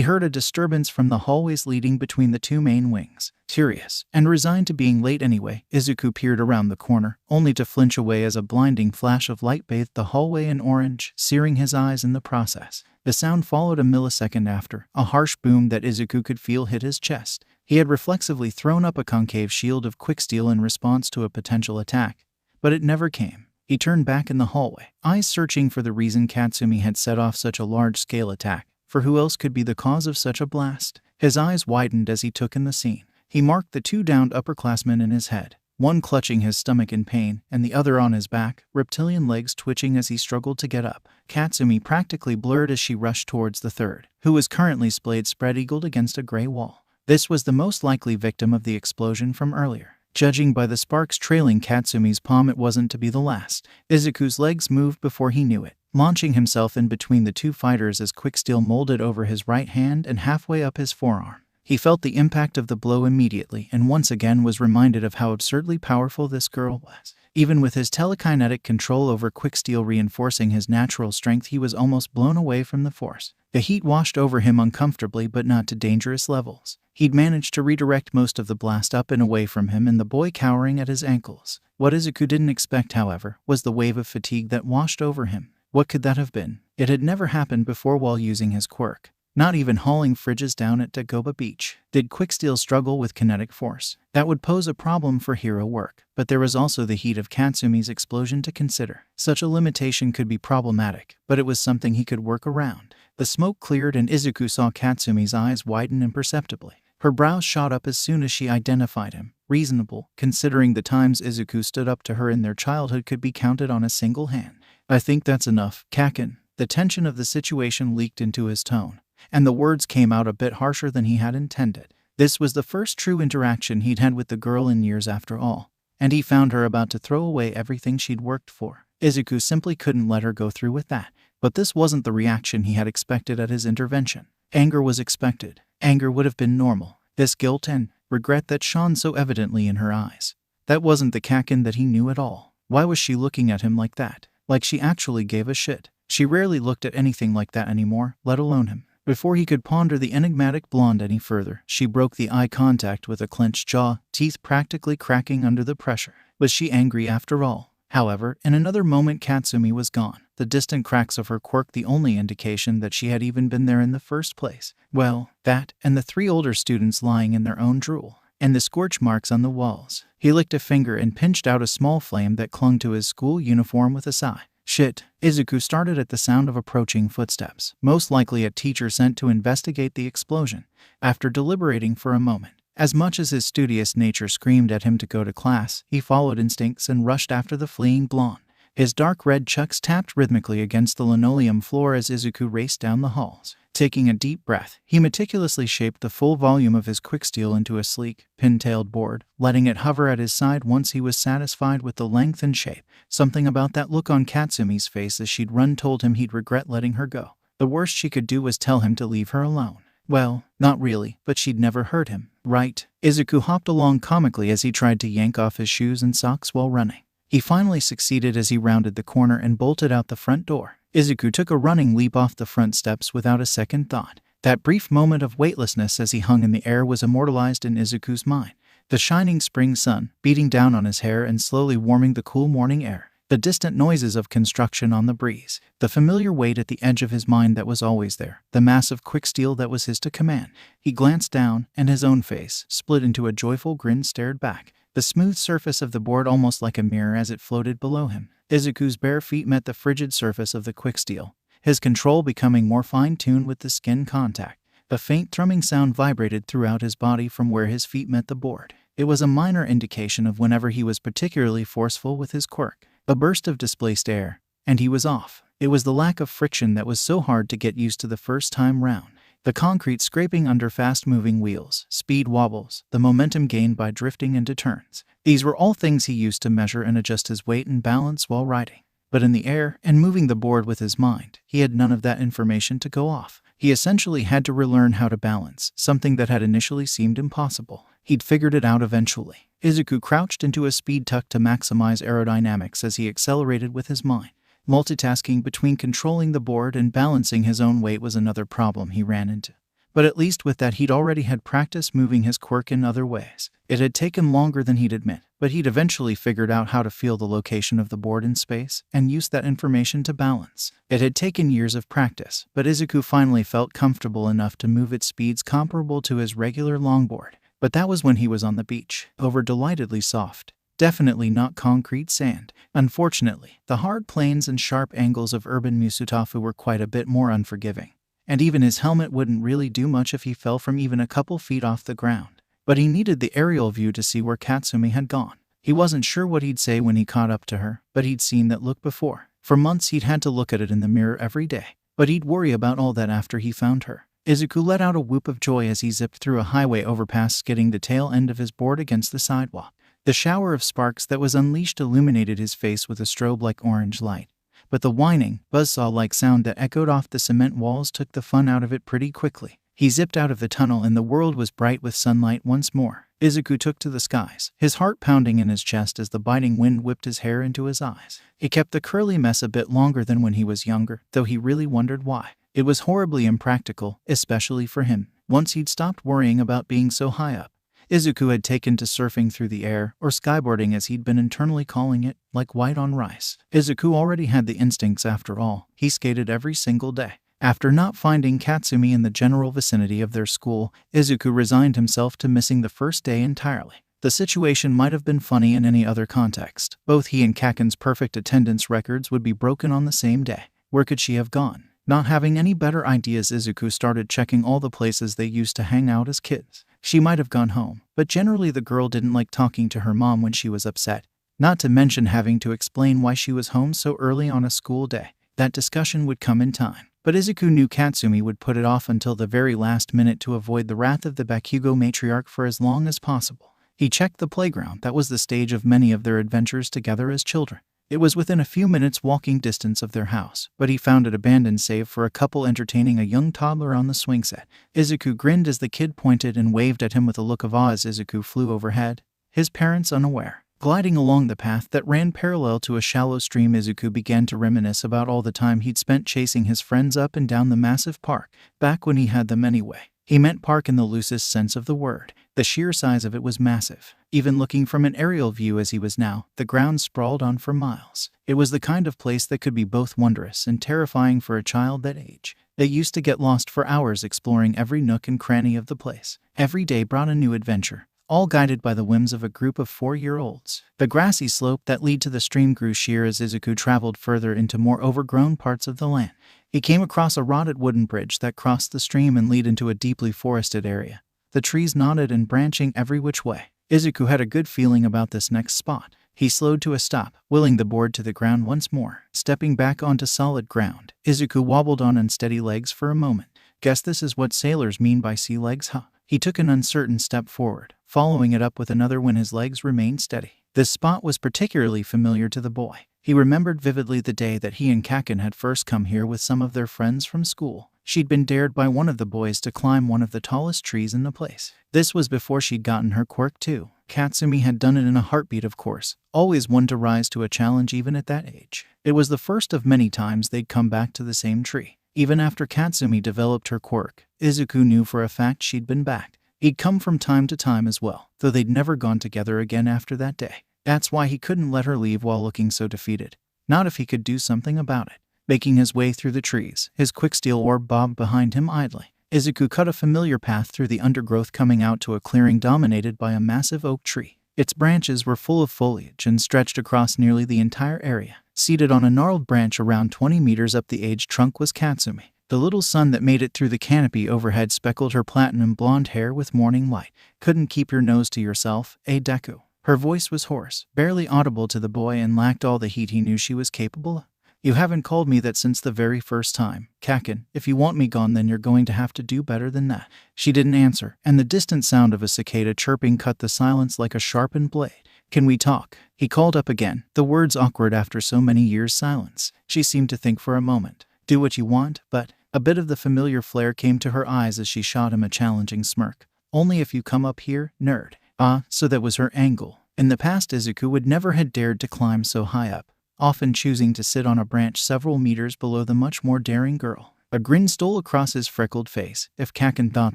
heard a disturbance from the hallways leading between the two main wings. Furious, and resigned to being late anyway, Izuku peered around the corner, only to flinch away as a blinding flash of light bathed the hallway in orange, searing his eyes in the process. The sound followed a millisecond after, a harsh boom that Izuku could feel hit his chest. He had reflexively thrown up a concave shield of quick steel in response to a potential attack, but it never came. He turned back in the hallway, eyes searching for the reason Katsumi had set off such a large-scale attack, for who else could be the cause of such a blast? His eyes widened as he took in the scene. He marked the two downed upperclassmen in his head, one clutching his stomach in pain and the other on his back, reptilian legs twitching as he struggled to get up. Katsumi practically blurred as she rushed towards the third, who was currently spread-eagled against a gray wall. This was the most likely victim of the explosion from earlier. Judging by the sparks trailing Katsumi's palm, it wasn't to be the last. Izuku's legs moved before he knew it, launching himself in between the two fighters as quick steel molded over his right hand and halfway up his forearm. He felt the impact of the blow immediately and once again was reminded of how absurdly powerful this girl was. Even with his telekinetic control over quick steel reinforcing his natural strength, he was almost blown away from the force. The heat washed over him uncomfortably but not to dangerous levels. He'd managed to redirect most of the blast up and away from him and the boy cowering at his ankles. What Izuku didn't expect, however, was the wave of fatigue that washed over him. What could that have been? It had never happened before while using his quirk. Not even hauling fridges down at Dagoba Beach. Did Quicksteel struggle with kinetic force? That would pose a problem for hero work, but there was also the heat of Katsumi's explosion to consider. Such a limitation could be problematic, but it was something he could work around. The smoke cleared and Izuku saw Katsumi's eyes widen imperceptibly. Her brows shot up as soon as she identified him. Reasonable, considering the times Izuku stood up to her in their childhood could be counted on a single hand. I think that's enough, Kaken. The tension of the situation leaked into his tone, and the words came out a bit harsher than he had intended. This was the first true interaction he'd had with the girl in years after all, and he found her about to throw away everything she'd worked for. Izuku simply couldn't let her go through with that. But this wasn't the reaction he had expected at his intervention. Anger was expected. Anger would have been normal. This guilt and regret that shone so evidently in her eyes. That wasn't the Kaken that he knew at all. Why was she looking at him like that? Like she actually gave a shit. She rarely looked at anything like that anymore, let alone him. Before he could ponder the enigmatic blonde any further, she broke the eye contact with a clenched jaw, teeth practically cracking under the pressure. Was she angry after all? However, in another moment Katsumi was gone, the distant cracks of her quirk the only indication that she had even been there in the first place. Well, that, and the three older students lying in their own drool, and the scorch marks on the walls. He licked a finger and pinched out a small flame that clung to his school uniform with a sigh. Shit. Izuku started at the sound of approaching footsteps, most likely a teacher sent to investigate the explosion. After deliberating for a moment, as much as his studious nature screamed at him to go to class, he followed instincts and rushed after the fleeing blonde. His dark red chucks tapped rhythmically against the linoleum floor as Izuku raced down the halls. Taking a deep breath, he meticulously shaped the full volume of his quicksteel into a sleek, pin-tailed board, letting it hover at his side once he was satisfied with the length and shape. Something about that look on Katsumi's face as she'd run told him he'd regret letting her go. The worst she could do was tell him to leave her alone. Well, not really, but she'd never hurt him, right? Izuku hopped along comically as he tried to yank off his shoes and socks while running. He finally succeeded as he rounded the corner and bolted out the front door. Izuku took a running leap off the front steps without a second thought. That brief moment of weightlessness as he hung in the air was immortalized in Izuku's mind. The shining spring sun, beating down on his hair and slowly warming the cool morning air. The distant noises of construction on the breeze. The familiar weight at the edge of his mind that was always there. The massive quick steel that was his to command. He glanced down, and his own face, split into a joyful grin, stared back. The smooth surface of the board almost like a mirror as it floated below him. Izuku's bare feet met the frigid surface of the quick steel, his control becoming more fine-tuned with the skin contact. A faint thrumming sound vibrated throughout his body from where his feet met the board. It was a minor indication of whenever he was particularly forceful with his quirk. A burst of displaced air, and he was off. It was the lack of friction that was so hard to get used to the first time round. The concrete scraping under fast-moving wheels, speed wobbles, the momentum gained by drifting into turns. These were all things he used to measure and adjust his weight and balance while riding. But in the air, and moving the board with his mind, he had none of that information to go off. He essentially had to relearn how to balance, something that had initially seemed impossible. He'd figured it out eventually. Izuku crouched into a speed tuck to maximize aerodynamics as he accelerated with his mind. Multitasking between controlling the board and balancing his own weight was another problem he ran into. But at least with that he'd already had practice moving his quirk in other ways. It had taken longer than he'd admit, but he'd eventually figured out how to feel the location of the board in space and use that information to balance. It had taken years of practice, but Izuku finally felt comfortable enough to move at speeds comparable to his regular longboard. But that was when he was on the beach, over delightedly soft, definitely not concrete sand. Unfortunately, the hard planes and sharp angles of urban Musutafu were quite a bit more unforgiving. And even his helmet wouldn't really do much if he fell from even a couple feet off the ground. But he needed the aerial view to see where Katsumi had gone. He wasn't sure what he'd say when he caught up to her, but he'd seen that look before. For months he'd had to look at it in the mirror every day. But he'd worry about all that after he found her. Izuku let out a whoop of joy as he zipped through a highway overpass, skidding the tail end of his board against the sidewalk. The shower of sparks that was unleashed illuminated his face with a strobe-like orange light. But the whining, buzzsaw-like sound that echoed off the cement walls took the fun out of it pretty quickly. He zipped out of the tunnel and the world was bright with sunlight once more. Izuku took to the skies, his heart pounding in his chest as the biting wind whipped his hair into his eyes. He kept the curly mess a bit longer than when he was younger, though he really wondered why. It was horribly impractical, especially for him. Once he'd stopped worrying about being so high up, Izuku had taken to surfing through the air, or skyboarding as he'd been internally calling it, like white on rice. Izuku already had the instincts after all. He skated every single day. After not finding Katsumi in the general vicinity of their school, Izuku resigned himself to missing the first day entirely. The situation might have been funny in any other context. Both he and Kaken's perfect attendance records would be broken on the same day. Where could she have gone? Not having any better ideas, Izuku started checking all the places they used to hang out as kids. She might have gone home, but generally the girl didn't like talking to her mom when she was upset. Not to mention having to explain why she was home so early on a school day. That discussion would come in time. But Izuku knew Katsumi would put it off until the very last minute to avoid the wrath of the Bakugo matriarch for as long as possible. He checked the playground that was the stage of many of their adventures together as children. It was within a few minutes walking distance of their house, but he found it abandoned save for a couple entertaining a young toddler on the swing set. Izuku grinned as the kid pointed and waved at him with a look of awe as Izuku flew overhead, his parents unaware. Gliding along the path that ran parallel to a shallow stream, Izuku began to reminisce about all the time he'd spent chasing his friends up and down the massive park, back when he had them anyway. He meant park in the loosest sense of the word. The sheer size of it was massive. Even looking from an aerial view as he was now, the ground sprawled on for miles. It was the kind of place that could be both wondrous and terrifying for a child that age. They used to get lost for hours exploring every nook and cranny of the place. Every day brought a new adventure, all guided by the whims of a group of 4-year-olds. The grassy slope that led to the stream grew sheer as Izuku traveled further into more overgrown parts of the land. He came across a rotted wooden bridge that crossed the stream and led into a deeply forested area. The trees nodded and branching every which way. Izuku had a good feeling about this next spot. He slowed to a stop, wheeling the board to the ground once more. Stepping back onto solid ground, Izuku wobbled on unsteady legs for a moment. Guess this is what sailors mean by sea legs, huh? He took an uncertain step forward, following it up with another when his legs remained steady. This spot was particularly familiar to the boy. He remembered vividly the day that he and Kaken had first come here with some of their friends from school. She'd been dared by one of the boys to climb one of the tallest trees in the place. This was before she'd gotten her quirk too. Katsumi had done it in a heartbeat, of course, always one to rise to a challenge even at that age. It was the first of many times they'd come back to the same tree. Even after Katsumi developed her quirk, Izuku knew for a fact she'd been back. He'd come from time to time as well, though they'd never gone together again after that day. That's why he couldn't let her leave while looking so defeated. Not if he could do something about it. Making his way through the trees, his quick steel orb bobbed behind him idly. Izuku cut a familiar path through the undergrowth, coming out to a clearing dominated by a massive oak tree. Its branches were full of foliage and stretched across nearly the entire area. Seated on a gnarled branch around 20 meters up the aged trunk was Katsumi. The little sun that made it through the canopy overhead speckled her platinum blonde hair with morning light. Couldn't keep your nose to yourself, eh, Deku? Her voice was hoarse, barely audible to the boy, and lacked all the heat he knew she was capable of. You haven't called me that since the very first time, Kaken. If you want me gone, then you're going to have to do better than that. She didn't answer, and the distant sound of a cicada chirping cut the silence like a sharpened blade. Can we talk? He called up again, the words awkward after so many years' silence. She seemed to think for a moment. Do what you want, but... A bit of the familiar flare came to her eyes as she shot him a challenging smirk. Only if you come up here, nerd. Ah, so that was her angle. In the past, Izuku would never had dared to climb so high up, often choosing to sit on a branch several meters below the much more daring girl. A grin stole across his freckled face. If Kaken thought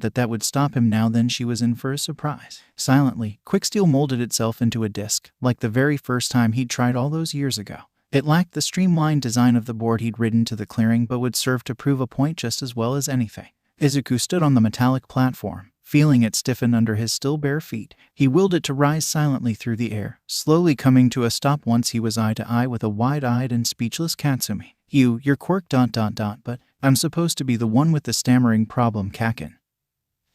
that would stop him now, then she was in for a surprise. Silently, quicksteel molded itself into a disc, like the very first time he'd tried all those years ago. It lacked the streamlined design of the board he'd ridden to the clearing, but would serve to prove a point just as well as anything. Izuku stood on the metallic platform, feeling it stiffen under his still bare feet. He willed it to rise silently through the air, slowly coming to a stop once he was eye to eye with a wide-eyed and speechless Katsumi. You're Quirk ... but I'm supposed to be the one with the stammering problem, Kaken,"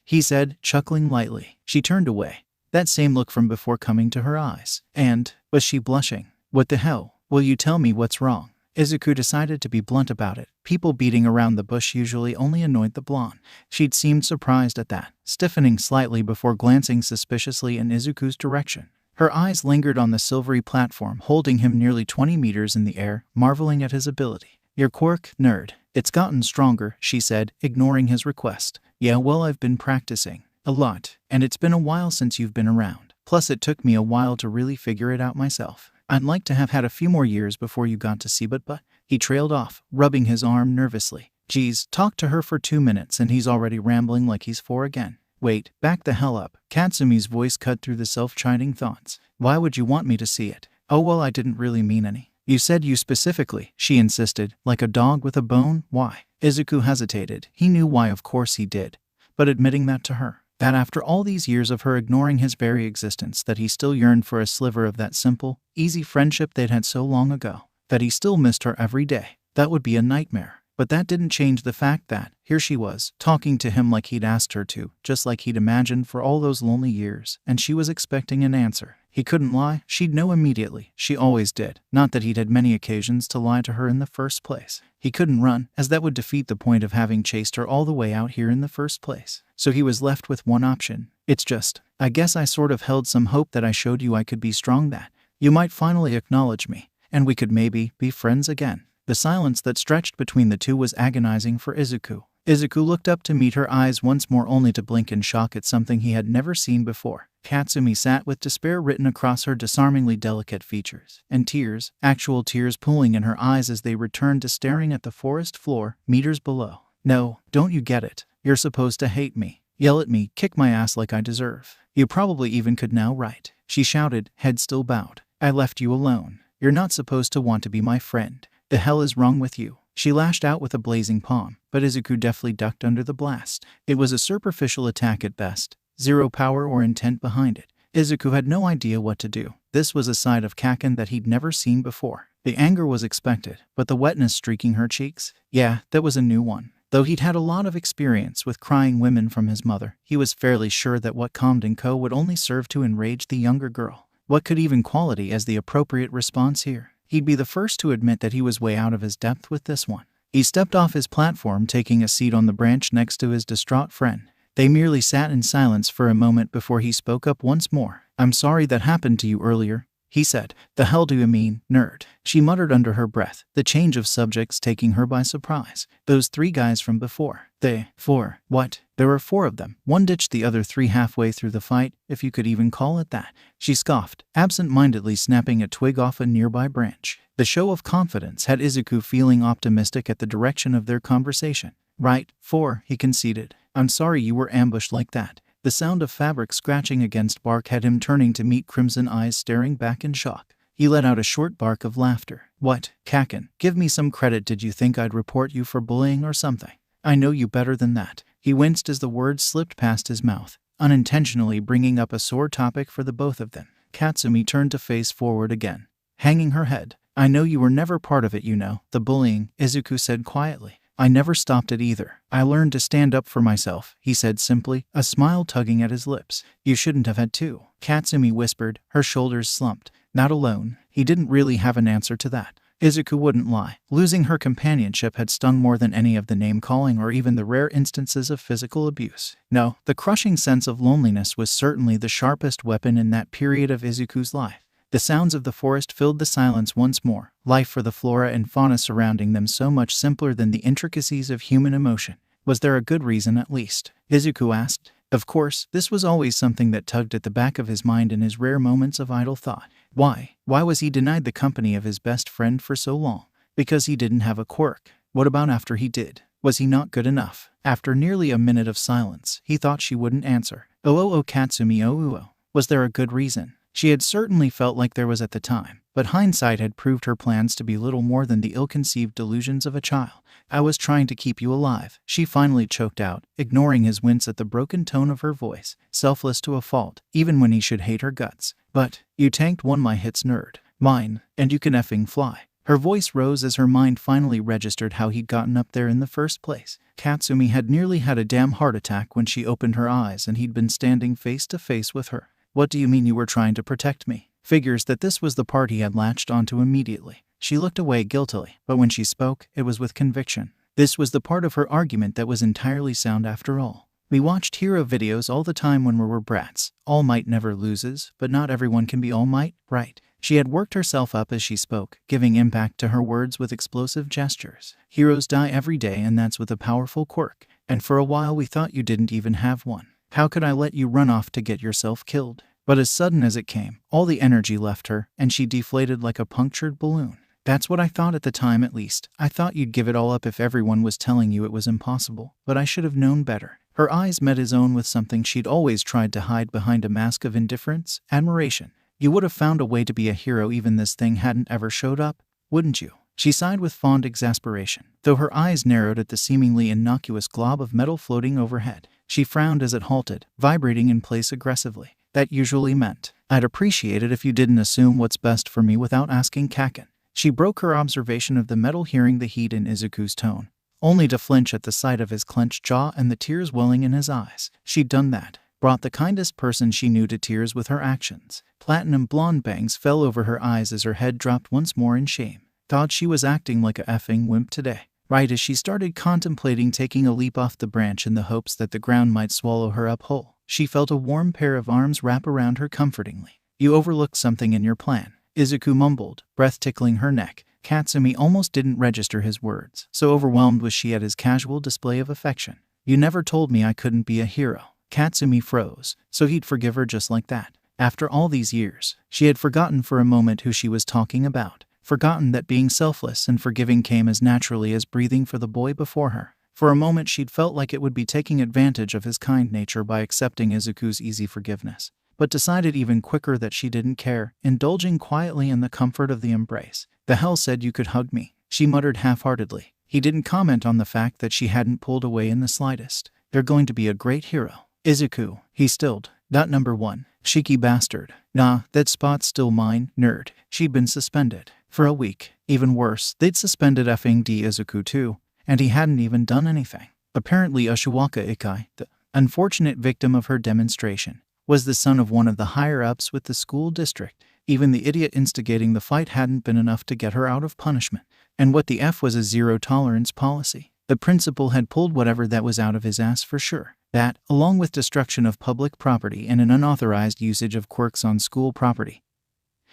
he said, chuckling lightly. She turned away, that same look from before coming to her eyes. And, was she blushing? What the hell? Will you tell me what's wrong? Izuku decided to be blunt about it. People beating around the bush usually only annoyed the blonde. She'd seemed surprised at that, stiffening slightly before glancing suspiciously in Izuku's direction. Her eyes lingered on the silvery platform, holding him nearly 20 meters in the air, marveling at his ability. Your Quirk, nerd. It's gotten stronger, she said, ignoring his request. Yeah, well, I've been practicing. A lot. And it's been a while since you've been around. Plus, it took me a while to really figure it out myself. I'd like to have had a few more years before you got to see, but he trailed off, rubbing his arm nervously. Geez, talk to her for 2 minutes and he's already rambling like he's 4 again. Wait, back the hell up. Katsumi's voice cut through the self-chiding thoughts. Why would you want me to see it? Oh well, I didn't really mean any. You said you specifically, she insisted, like a dog with a bone. Why? Izuku hesitated. He knew why, of course he did. But admitting that to her, that after all these years of her ignoring his very existence, that he still yearned for a sliver of that simple, easy friendship they'd had so long ago, that he still missed her every day, that would be a nightmare. But that didn't change the fact that, here she was, talking to him like he'd asked her to, just like he'd imagined for all those lonely years, and she was expecting an answer. He couldn't lie, she'd know immediately. She always did. Not that he'd had many occasions to lie to her in the first place. He couldn't run, as that would defeat the point of having chased her all the way out here in the first place. So he was left with one option. It's just, I guess I sort of held some hope that I showed you I could be strong, that you might finally acknowledge me, and we could maybe be friends again. The silence that stretched between the two was agonizing for Izuku. Izuku looked up to meet her eyes once more, only to blink in shock at something he had never seen before. Katsumi sat with despair written across her disarmingly delicate features, and tears, actual tears, pooling in her eyes as they returned to staring at the forest floor, meters below. No, don't you get it? You're supposed to hate me, yell at me, kick my ass like I deserve. You probably even could now, right? She shouted, head still bowed. I left you alone. You're not supposed to want to be my friend. The hell is wrong with you? She lashed out with a blazing palm, but Izuku deftly ducked under the blast. It was a superficial attack at best, zero power or intent behind it. Izuku had no idea what to do. This was a side of Kaken that he'd never seen before. The anger was expected, but the wetness streaking her cheeks? Yeah, that was a new one. Though he'd had a lot of experience with crying women from his mother, he was fairly sure that what calmed and co would only serve to enrage the younger girl. What could even quality as the appropriate response here? He'd be the first to admit that he was way out of his depth with this one. He stepped off his platform, taking a seat on the branch next to his distraught friend. They merely sat in silence for a moment before he spoke up once more. I'm sorry that happened to you earlier, he said. The hell do you mean, nerd? She muttered under her breath, the change of subjects taking her by surprise. Those 3 guys from before. They, 4, what? There were 4 of them. One ditched the other 3 halfway through the fight, if you could even call it that. She scoffed, absent-mindedly snapping a twig off a nearby branch. The show of confidence had Izuku feeling optimistic at the direction of their conversation. Right, 4, he conceded. I'm sorry you were ambushed like that. The sound of fabric scratching against bark had him turning to meet crimson eyes staring back in shock. He let out a short bark of laughter. What, Kaken, give me some credit. Did you think I'd report you for bullying or something? I know you better than that. He winced as the words slipped past his mouth, unintentionally bringing up a sore topic for the both of them. Katsumi turned to face forward again, hanging her head. I know you were never part of it, you know, the bullying, Izuku said quietly. I never stopped it either. I learned to stand up for myself, he said simply, a smile tugging at his lips. You shouldn't have had to, Katsumi whispered, her shoulders slumped. Not alone. He didn't really have an answer to that. Izuku wouldn't lie. Losing her companionship had stung more than any of the name-calling or even the rare instances of physical abuse. No, the crushing sense of loneliness was certainly the sharpest weapon in that period of Izuku's life. The sounds of the forest filled the silence once more, life for the flora and fauna surrounding them so much simpler than the intricacies of human emotion. Was there a good reason at least? Izuku asked. Of course, this was always something that tugged at the back of his mind in his rare moments of idle thought. Why? Why was he denied the company of his best friend for so long? Because he didn't have a quirk. What about after he did? Was he not good enough? After nearly a minute of silence, he thought she wouldn't answer. Oh, Katsumi, oh. Was there a good reason? She had certainly felt like there was at the time, but hindsight had proved her plans to be little more than the ill-conceived delusions of a child. I was trying to keep you alive, she finally choked out, ignoring his wince at the broken tone of her voice, selfless to a fault, even when he should hate her guts. But, you tanked one my hits, nerd. Mine, and you can effing fly. Her voice rose as her mind finally registered how he'd gotten up there in the first place. Katsumi had nearly had a damn heart attack when she opened her eyes and he'd been standing face to face with her. What do you mean you were trying to protect me? Figures that this was the part he had latched onto immediately. She looked away guiltily, but when she spoke, it was with conviction. This was the part of her argument that was entirely sound after all. We watched hero videos all the time when we were brats. All might never loses, but not everyone can be all might, right? She had worked herself up as she spoke, giving impact to her words with explosive gestures. Heroes die every day, and that's with a powerful quirk. And for a while we thought you didn't even have one. How could I let you run off to get yourself killed? But as sudden as it came, all the energy left her, and she deflated like a punctured balloon. That's what I thought at the time, at least. I thought you'd give it all up if everyone was telling you it was impossible, but I should have known better. Her eyes met his own with something she'd always tried to hide behind a mask of indifference, admiration. You would have found a way to be a hero even this thing hadn't ever showed up, wouldn't you? She sighed with fond exasperation, though her eyes narrowed at the seemingly innocuous glob of metal floating overhead. She frowned as it halted, vibrating in place aggressively. That usually meant, I'd appreciate it if you didn't assume what's best for me without asking Kaken. She broke her observation of the metal, hearing the heat in Izuku's tone, only to flinch at the sight of his clenched jaw and the tears welling in his eyes. She'd done that, brought the kindest person she knew to tears with her actions. Platinum blonde bangs fell over her eyes as her head dropped once more in shame. Thought she was acting like a effing wimp today. Right as she started contemplating taking a leap off the branch in the hopes that the ground might swallow her up whole, she felt a warm pair of arms wrap around her comfortingly. You overlooked something in your plan, Izuku mumbled, breath tickling her neck. Katsumi almost didn't register his words, so overwhelmed was she at his casual display of affection. You never told me I couldn't be a hero. Katsumi froze, so he'd forgive her just like that. After all these years, she had forgotten for a moment who she was talking about. Forgotten that being selfless and forgiving came as naturally as breathing for the boy before her. For a moment she'd felt like it would be taking advantage of his kind nature by accepting Izuku's easy forgiveness, but decided even quicker that she didn't care, indulging quietly in the comfort of the embrace. The hell said you could hug me, she muttered half-heartedly. He didn't comment on the fact that she hadn't pulled away in the slightest. They're going to be a great hero. Izuku, he stilled. .1. Cheeky bastard. Nah, that spot's still mine, nerd. She'd been suspended. For a week. Even worse, they'd suspended effing Izuku too, and he hadn't even done anything. Apparently Ushiwaka Ikai, the unfortunate victim of her demonstration, was the son of one of the higher-ups with the school district. Even the idiot instigating the fight hadn't been enough to get her out of punishment. And what the F was a zero-tolerance policy. The principal had pulled whatever that was out of his ass for sure. That, along with destruction of public property and an unauthorized usage of quirks on school property,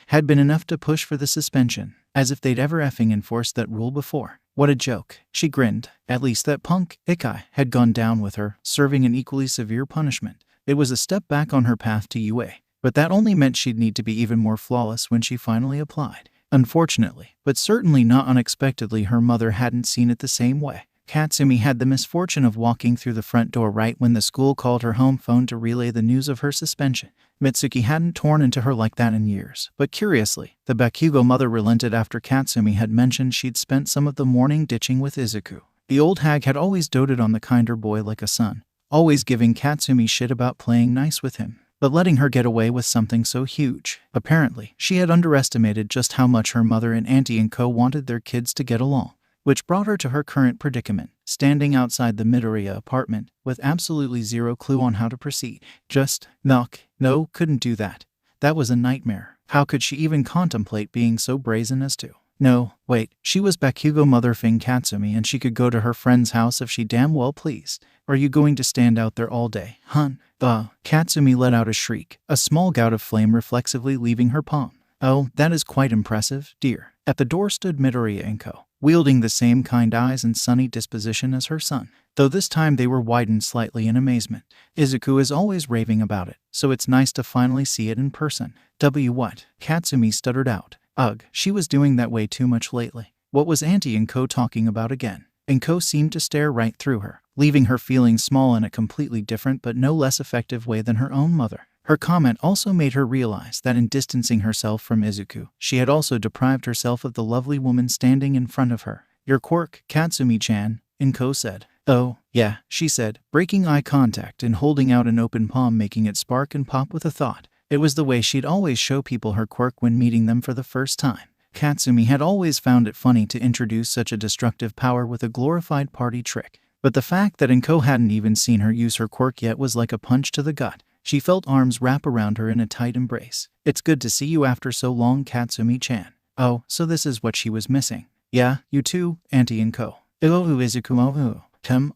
had been enough to push for the suspension, as if they'd ever effing enforced that rule before. What a joke. She grinned. At least that punk, Ikai, had gone down with her, serving an equally severe punishment. It was a step back on her path to UA, but that only meant she'd need to be even more flawless when she finally applied. Unfortunately, but certainly not unexpectedly, her mother hadn't seen it the same way. Katsumi had the misfortune of walking through the front door right when the school called her home phone to relay the news of her suspension. Mitsuki hadn't torn into her like that in years, but curiously, the Bakugo mother relented after Katsumi had mentioned she'd spent some of the morning ditching with Izuku. The old hag had always doted on the kinder boy like a son, always giving Katsumi shit about playing nice with him, but letting her get away with something so huge. Apparently, she had underestimated just how much her mother and auntie and co wanted their kids to get along, which brought her to her current predicament, standing outside the Midoriya apartment with absolutely zero clue on how to proceed. Just knock. No, couldn't do that. That was a nightmare. How could she even contemplate being so brazen as to? No, wait, she was Bakugo mother Fing Katsumi and she could go to her friend's house if she damn well pleased. Are you going to stand out there all day, hun? Katsumi let out a shriek, a small gout of flame reflexively leaving her palm. Oh, that is quite impressive, dear. At the door stood Midoriya and co, wielding the same kind eyes and sunny disposition as her son, though this time they were widened slightly in amazement. Izuku is always raving about it, so it's nice to finally see it in person. What? Katsumi stuttered out. Ugh, she was doing that way too much lately. What was Auntie and co talking about again? And co seemed to stare right through her, leaving her feeling small in a completely different but no less effective way than her own mother. Her comment also made her realize that in distancing herself from Izuku, she had also deprived herself of the lovely woman standing in front of her. Your quirk, Katsumi-chan, Inko said. Oh, yeah, she said, breaking eye contact and holding out an open palm, making it spark and pop with a thought. It was the way she'd always show people her quirk when meeting them for the first time. Katsumi had always found it funny to introduce such a destructive power with a glorified party trick, but the fact that Inko hadn't even seen her use her quirk yet was like a punch to the gut. She felt arms wrap around her in a tight embrace. It's good to see you after so long, Katsumi-chan. Oh, so this is what she was missing. Yeah, you too, Auntie and co. Izuku.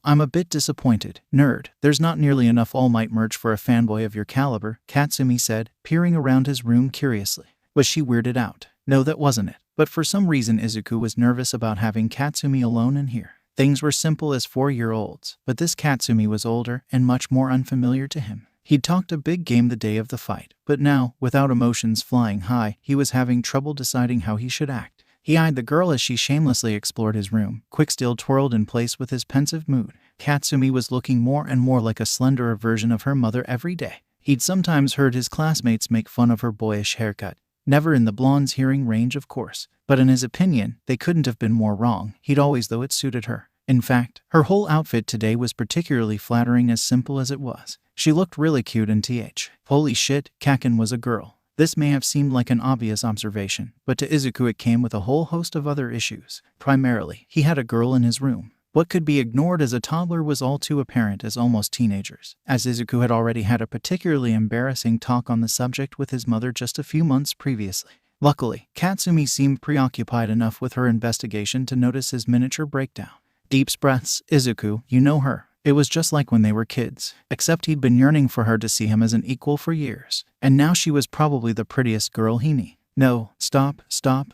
I'm a bit disappointed, nerd. There's not nearly enough All Might merch for a fanboy of your caliber, Katsumi said, peering around his room curiously. Was she weirded out? No, that wasn't it. But for some reason Izuku was nervous about having Katsumi alone in here. Things were simple as 4-year-olds, but this Katsumi was older and much more unfamiliar to him. He'd talked a big game the day of the fight, but now, without emotions flying high, he was having trouble deciding how he should act. He eyed the girl as she shamelessly explored his room, Quickstill twirled in place with his pensive mood. Katsumi was looking more and more like a slenderer version of her mother every day. He'd sometimes heard his classmates make fun of her boyish haircut, never in the blonde's hearing range of course, but in his opinion, they couldn't have been more wrong. He'd always thought it suited her. In fact, her whole outfit today was particularly flattering, as simple as it was. She looked really cute and holy shit, Kaken was a girl. This may have seemed like an obvious observation, but to Izuku it came with a whole host of other issues. Primarily, he had a girl in his room. What could be ignored as a toddler was all too apparent as almost teenagers, as Izuku had already had a particularly embarrassing talk on the subject with his mother just a few months previously. Luckily, Katsumi seemed preoccupied enough with her investigation to notice his miniature breakdown. Deep breaths. Izuku, you know her. It was just like when they were kids, except he'd been yearning for her to see him as an equal for years, and now she was probably the prettiest girl he knew. No, stop,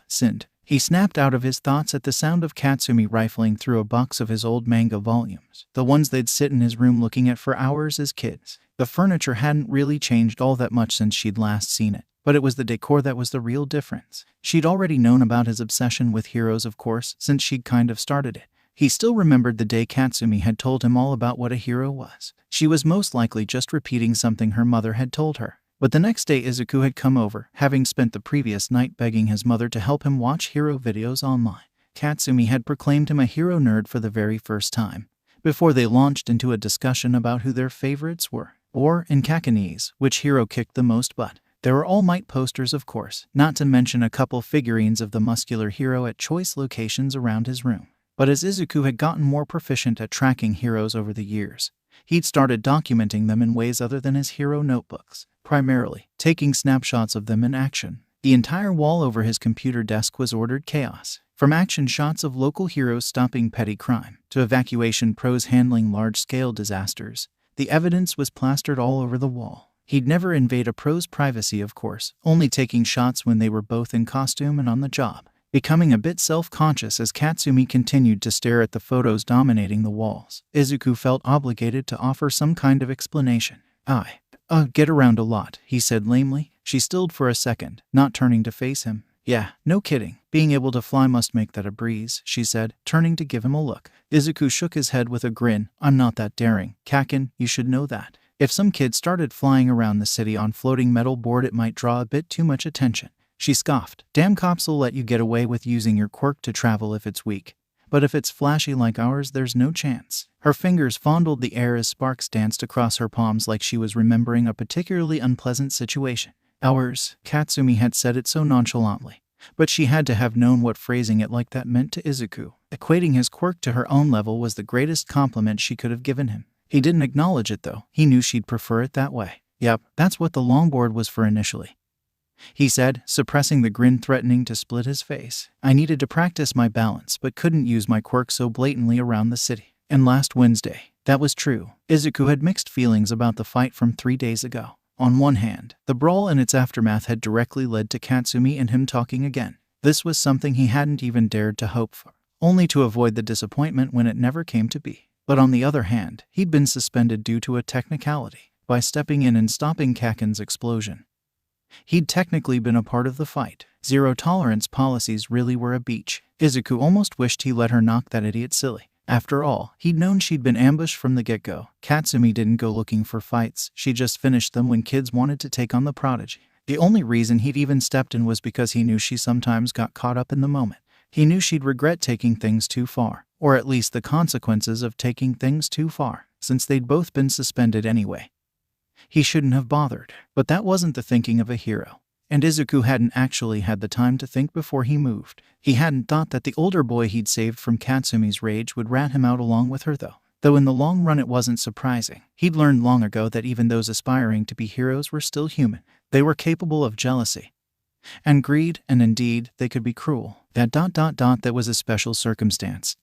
Sind. He snapped out of his thoughts at the sound of Katsumi rifling through a box of his old manga volumes, the ones they'd sit in his room looking at for hours as kids. The furniture hadn't really changed all that much since she'd last seen it, but it was the decor that was the real difference. She'd already known about his obsession with heroes, of course, since she'd kind of started it. He still remembered the day Katsumi had told him all about what a hero was. She was most likely just repeating something her mother had told her. But the next day Izuku had come over, having spent the previous night begging his mother to help him watch hero videos online. Katsumi had proclaimed him a hero nerd for the very first time, before they launched into a discussion about who their favorites were, or, in Kakanese, which hero kicked the most butt. There were All Might posters, of course, not to mention a couple figurines of the muscular hero at choice locations around his room. But as Izuku had gotten more proficient at tracking heroes over the years, he'd started documenting them in ways other than his hero notebooks, primarily taking snapshots of them in action. The entire wall over his computer desk was ordered chaos, from action shots of local heroes stopping petty crime to evacuation pros handling large-scale disasters. The evidence was plastered all over the wall. He'd never invade a pro's privacy, of course, only taking shots when they were both in costume and on the job. Becoming a bit self-conscious as Katsumi continued to stare at the photos dominating the walls, Izuku felt obligated to offer some kind of explanation. Get around a lot, he said lamely. She stilled for a second, not turning to face him. Yeah, no kidding. Being able to fly must make that a breeze, she said, turning to give him a look. Izuku shook his head with a grin. I'm not that daring. Kaken, you should know that. If some kid started flying around the city on floating metal board, it might draw a bit too much attention. She scoffed. Damn cops will let you get away with using your quirk to travel if it's weak. But if it's flashy like ours, there's no chance. Her fingers fondled the air as sparks danced across her palms like she was remembering a particularly unpleasant situation. Ours, Katsumi had said it so nonchalantly. But she had to have known what phrasing it like that meant to Izuku. Equating his quirk to her own level was the greatest compliment she could have given him. He didn't acknowledge it though. He knew she'd prefer it that way. Yep, that's what the longboard was for initially, he said, suppressing the grin threatening to split his face. I needed to practice my balance but couldn't use my quirk so blatantly around the city. And last Wednesday, that was true. Izuku had mixed feelings about the fight from 3 days ago. On one hand, the brawl and its aftermath had directly led to Katsumi and him talking again. This was something he hadn't even dared to hope for, only to avoid the disappointment when it never came to be. But on the other hand, he'd been suspended due to a technicality. By stepping in and stopping Kaken's explosion, he'd technically been a part of the fight. Zero-tolerance policies really were a beach. Izuku almost wished he let her knock that idiot silly. After all, he'd known she'd been ambushed from the get-go. Katsumi didn't go looking for fights. She just finished them when kids wanted to take on the prodigy. The only reason he'd even stepped in was because he knew she sometimes got caught up in the moment. He knew she'd regret taking things too far, or at least the consequences of taking things too far, since they'd both been suspended anyway. He shouldn't have bothered, but that wasn't the thinking of a hero. And Izuku hadn't actually had the time to think before he moved. He hadn't thought that the older boy he'd saved from Katsumi's rage would rat him out along with her though in the long run it wasn't surprising. He'd learned long ago that even those aspiring to be heroes were still human. They were capable of jealousy and greed, and indeed, they could be cruel. That was a special circumstance,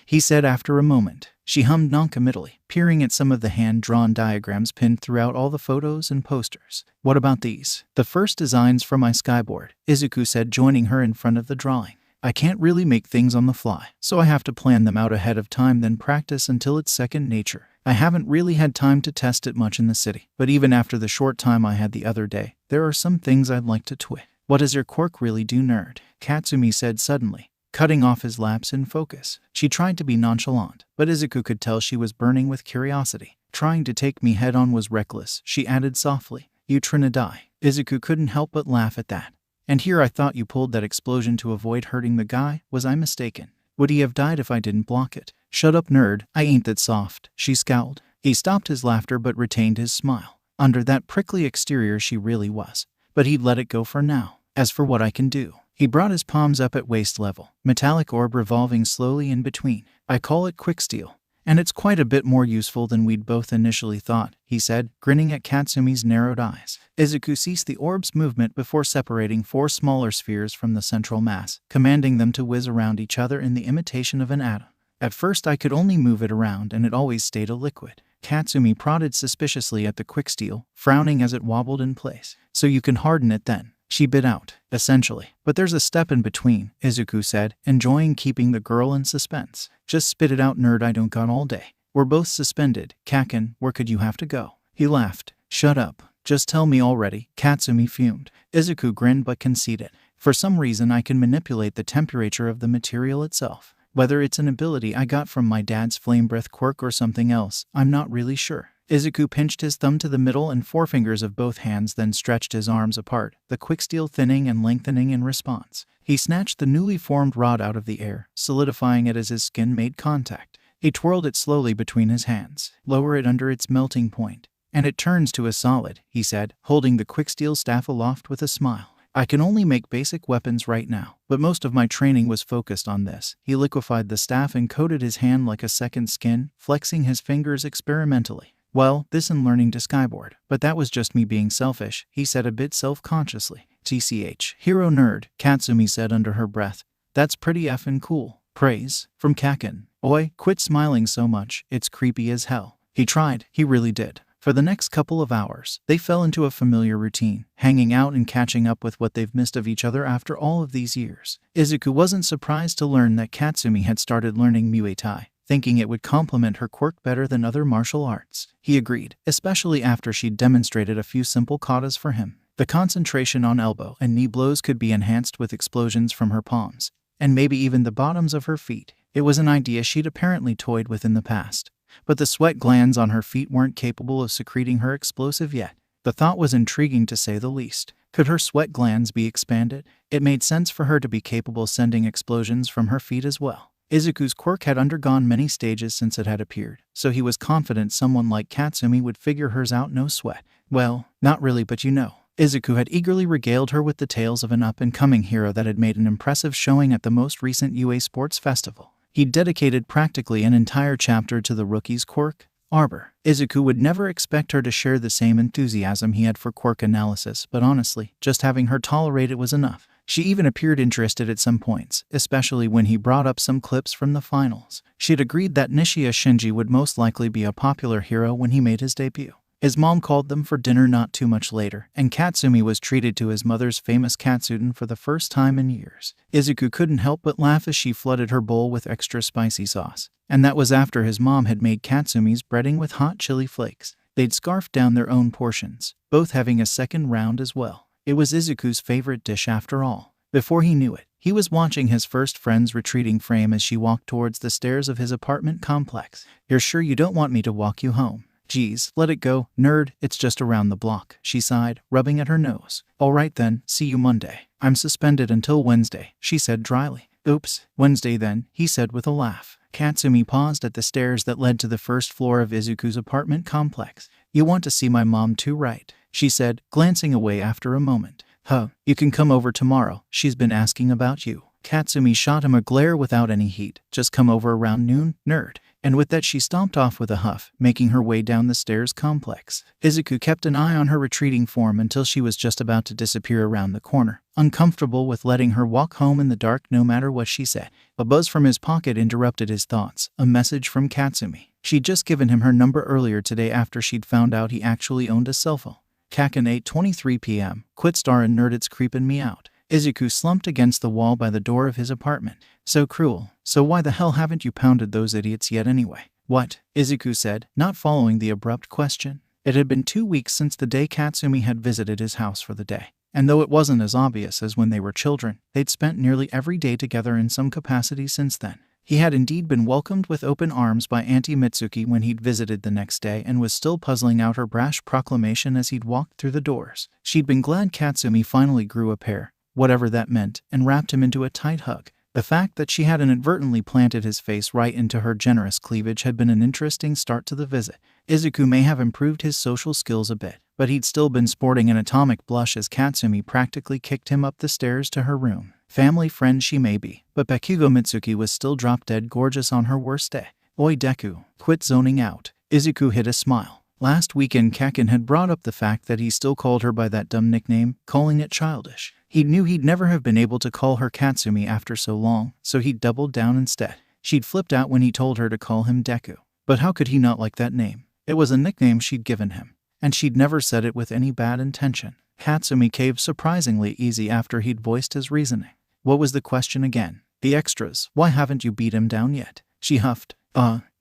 he said after a moment. She hummed noncommittally, peering at some of the hand-drawn diagrams pinned throughout all the photos and posters. What about these? The first designs for my skyboard, Izuku said, joining her in front of the drawing. I can't really make things on the fly, so I have to plan them out ahead of time, then practice until it's second nature. I haven't really had time to test it much in the city, but even after the short time I had the other day, there are some things I'd like to tweak. What does your quirk really do, nerd? Katsumi said suddenly, cutting off his lapse in focus. She tried to be nonchalant, but Izuku could tell she was burning with curiosity. Trying to take me head-on was reckless, she added softly. You Trinidad. Izuku couldn't help but laugh at that. And here I thought you pulled that explosion to avoid hurting the guy. Was I mistaken? Would he have died if I didn't block it? Shut up, nerd. I ain't that soft, she scowled. He stopped his laughter but retained his smile. Under that prickly exterior she really was. But he'd let it go for now. As for what I can do, he brought his palms up at waist level, metallic orb revolving slowly in between. I call it quick steel, and it's quite a bit more useful than we'd both initially thought, he said, grinning at Katsumi's narrowed eyes. Izuku ceased the orb's movement before separating 4 smaller spheres from the central mass, commanding them to whiz around each other in the imitation of an atom. At first I could only move it around and it always stayed a liquid. Katsumi prodded suspiciously at the quick steel, frowning as it wobbled in place. So you can harden it then, she bit out. Essentially. But there's a step in between, Izuku said, enjoying keeping the girl in suspense. Just spit it out, nerd. I don't got all day. We're both suspended. Kaken, where could you have to go? He laughed. Shut up. Just tell me already. Katsumi fumed. Izuku grinned but conceded. For some reason I can manipulate the temperature of the material itself. Whether it's an ability I got from my dad's flame breath quirk or something else, I'm not really sure. Izuku pinched his thumb to the middle and forefingers of both hands, then stretched his arms apart, the quick steel thinning and lengthening in response. He snatched the newly formed rod out of the air, solidifying it as his skin made contact. He twirled it slowly between his hands. Lower it under its melting point, and it turns to a solid, he said, holding the quick steel staff aloft with a smile. I can only make basic weapons right now, but most of my training was focused on this. He liquefied the staff and coated his hand like a second skin, flexing his fingers experimentally. Well, this and learning to skyboard. But that was just me being selfish, he said a bit self-consciously. TCH. Hero nerd, Katsumi said under her breath. That's pretty effing cool. Praise. From Kaken. Oi, quit smiling so much, it's creepy as hell. He tried, he really did. For the next couple of hours, they fell into a familiar routine, hanging out and catching up with what they've missed of each other after all of these years. Izuku wasn't surprised to learn that Katsumi had started learning Muay Thai, thinking it would complement her quirk better than other martial arts. He agreed, especially after she'd demonstrated a few simple katas for him. The concentration on elbow and knee blows could be enhanced with explosions from her palms, and maybe even the bottoms of her feet. It was an idea she'd apparently toyed with in the past. But the sweat glands on her feet weren't capable of secreting her explosive yet. The thought was intriguing to say the least. Could her sweat glands be expanded? It made sense for her to be capable of sending explosions from her feet as well. Izuku's quirk had undergone many stages since it had appeared, so he was confident someone like Katsumi would figure hers out no sweat. Well, not really, but you know. Izuku had eagerly regaled her with the tales of an up-and-coming hero that had made an impressive showing at the most recent UA Sports Festival. He'd dedicated practically an entire chapter to the rookie's quirk, Arbor. Izuku would never expect her to share the same enthusiasm he had for quirk analysis, but honestly, just having her tolerate it was enough. She even appeared interested at some points, especially when he brought up some clips from the finals. She'd agreed that Nishia Shinji would most likely be a popular hero when he made his debut. His mom called them for dinner not too much later, and Katsumi was treated to his mother's famous katsudon for the first time in years. Izuku couldn't help but laugh as she flooded her bowl with extra spicy sauce. And that was after his mom had made Katsumi's breading with hot chili flakes. They'd scarfed down their own portions, both having a second round as well. It was Izuku's favorite dish after all. Before he knew it, he was watching his first friend's retreating frame as she walked towards the stairs of his apartment complex. "You're sure you don't want me to walk you home?" "Geez, let it go, nerd, it's just around the block," she sighed, rubbing at her nose. "All right then, see you Monday." "I'm suspended until Wednesday," she said dryly. "Oops, Wednesday then," he said with a laugh. Katsumi paused at the stairs that led to the first floor of Izuku's apartment complex. "You want to see my mom too, right?" she said, glancing away after a moment. "Huh, you can come over tomorrow, she's been asking about you." Katsumi shot him a glare without any heat. "Just come over around noon, nerd." And with that she stomped off with a huff, making her way down the stairs complex. Izuku kept an eye on her retreating form until she was just about to disappear around the corner, uncomfortable with letting her walk home in the dark no matter what she said. A buzz from his pocket interrupted his thoughts, a message from Katsumi. She'd just given him her number earlier today after she'd found out he actually owned a cell phone. "Kakin 8:23 p.m. Quit starrin' nerd, it's creepin' me out." Izuku slumped against the wall by the door of his apartment. "So cruel. So why the hell haven't you pounded those idiots yet anyway?" "What?" Izuku said, not following the abrupt question. It had been 2 weeks since the day Katsumi had visited his house for the day. And though it wasn't as obvious as when they were children, they'd spent nearly every day together in some capacity since then. He had indeed been welcomed with open arms by Auntie Mitsuki when he'd visited the next day and was still puzzling out her brash proclamation as he'd walked through the doors. She'd been glad Katsumi finally grew a pair, whatever that meant, and wrapped him into a tight hug. The fact that she had inadvertently planted his face right into her generous cleavage had been an interesting start to the visit. Izuku may have improved his social skills a bit, but he'd still been sporting an atomic blush as Katsumi practically kicked him up the stairs to her room. Family friend she may be, but Bakugo Mitsuki was still drop-dead gorgeous on her worst day. "Oi Deku, quit zoning out." Izuku hid a smile. Last weekend Kakin had brought up the fact that he still called her by that dumb nickname, calling it childish. He knew he'd never have been able to call her Katsumi after so long, so he'd doubled down instead. She'd flipped out when he told her to call him Deku. But how could he not like that name? It was a nickname she'd given him, and she'd never said it with any bad intention. Katsumi caved surprisingly easy after he'd voiced his reasoning. What was the question again? "The extras, why haven't you beat him down yet?" She huffed.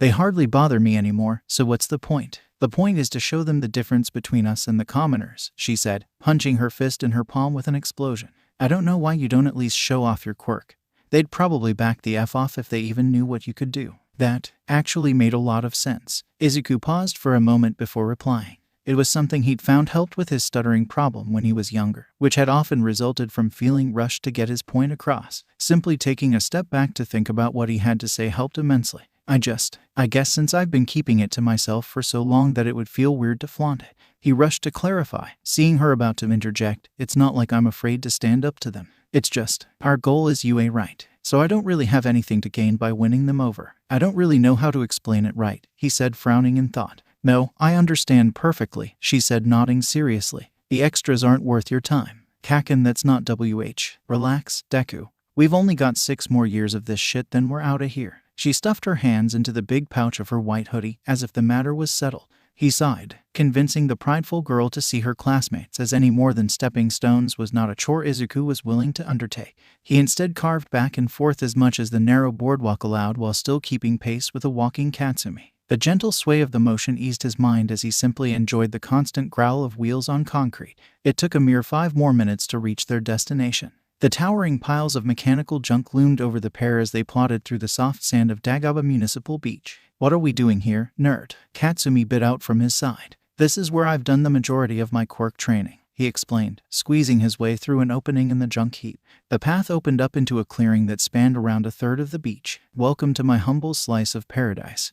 They hardly bother me anymore, so what's the point?" "The point is to show them the difference between us and the commoners," she said, punching her fist in her palm with an explosion. "I don't know why you don't at least show off your quirk. They'd probably back the F off if they even knew what you could do." That actually made a lot of sense. Izuku paused for a moment before replying. It was something he'd found helped with his stuttering problem when he was younger, which had often resulted from feeling rushed to get his point across. Simply taking a step back to think about what he had to say helped immensely. I guess since I've been keeping it to myself for so long that it would feel weird to flaunt it." He rushed to clarify, seeing her about to interject. "It's not like I'm afraid to stand up to them. It's just, our goal is UA, right? So I don't really have anything to gain by winning them over." "I don't really know how to explain it right," he said, frowning in thought. "No, I understand perfectly," she said, nodding seriously. "The extras aren't worth your time. Kakin, that's not WH. Relax, Deku. We've only got 6 more years of this shit, then we're outta here." She stuffed her hands into the big pouch of her white hoodie, as if the matter was settled. He sighed, convincing the prideful girl to see her classmates as any more than stepping stones was not a chore Izuku was willing to undertake. He instead carved back and forth as much as the narrow boardwalk allowed while still keeping pace with a walking Katsumi. The gentle sway of the motion eased his mind as he simply enjoyed the constant growl of wheels on concrete. It took a mere 5 more minutes to reach their destination. The towering piles of mechanical junk loomed over the pair as they plodded through the soft sand of Dagaba Municipal Beach. "What are we doing here, nerd?" Katsumi bit out from his side. "This is where I've done the majority of my quirk training," he explained, squeezing his way through an opening in the junk heap. The path opened up into a clearing that spanned around a third of the beach. "Welcome to my humble slice of paradise,"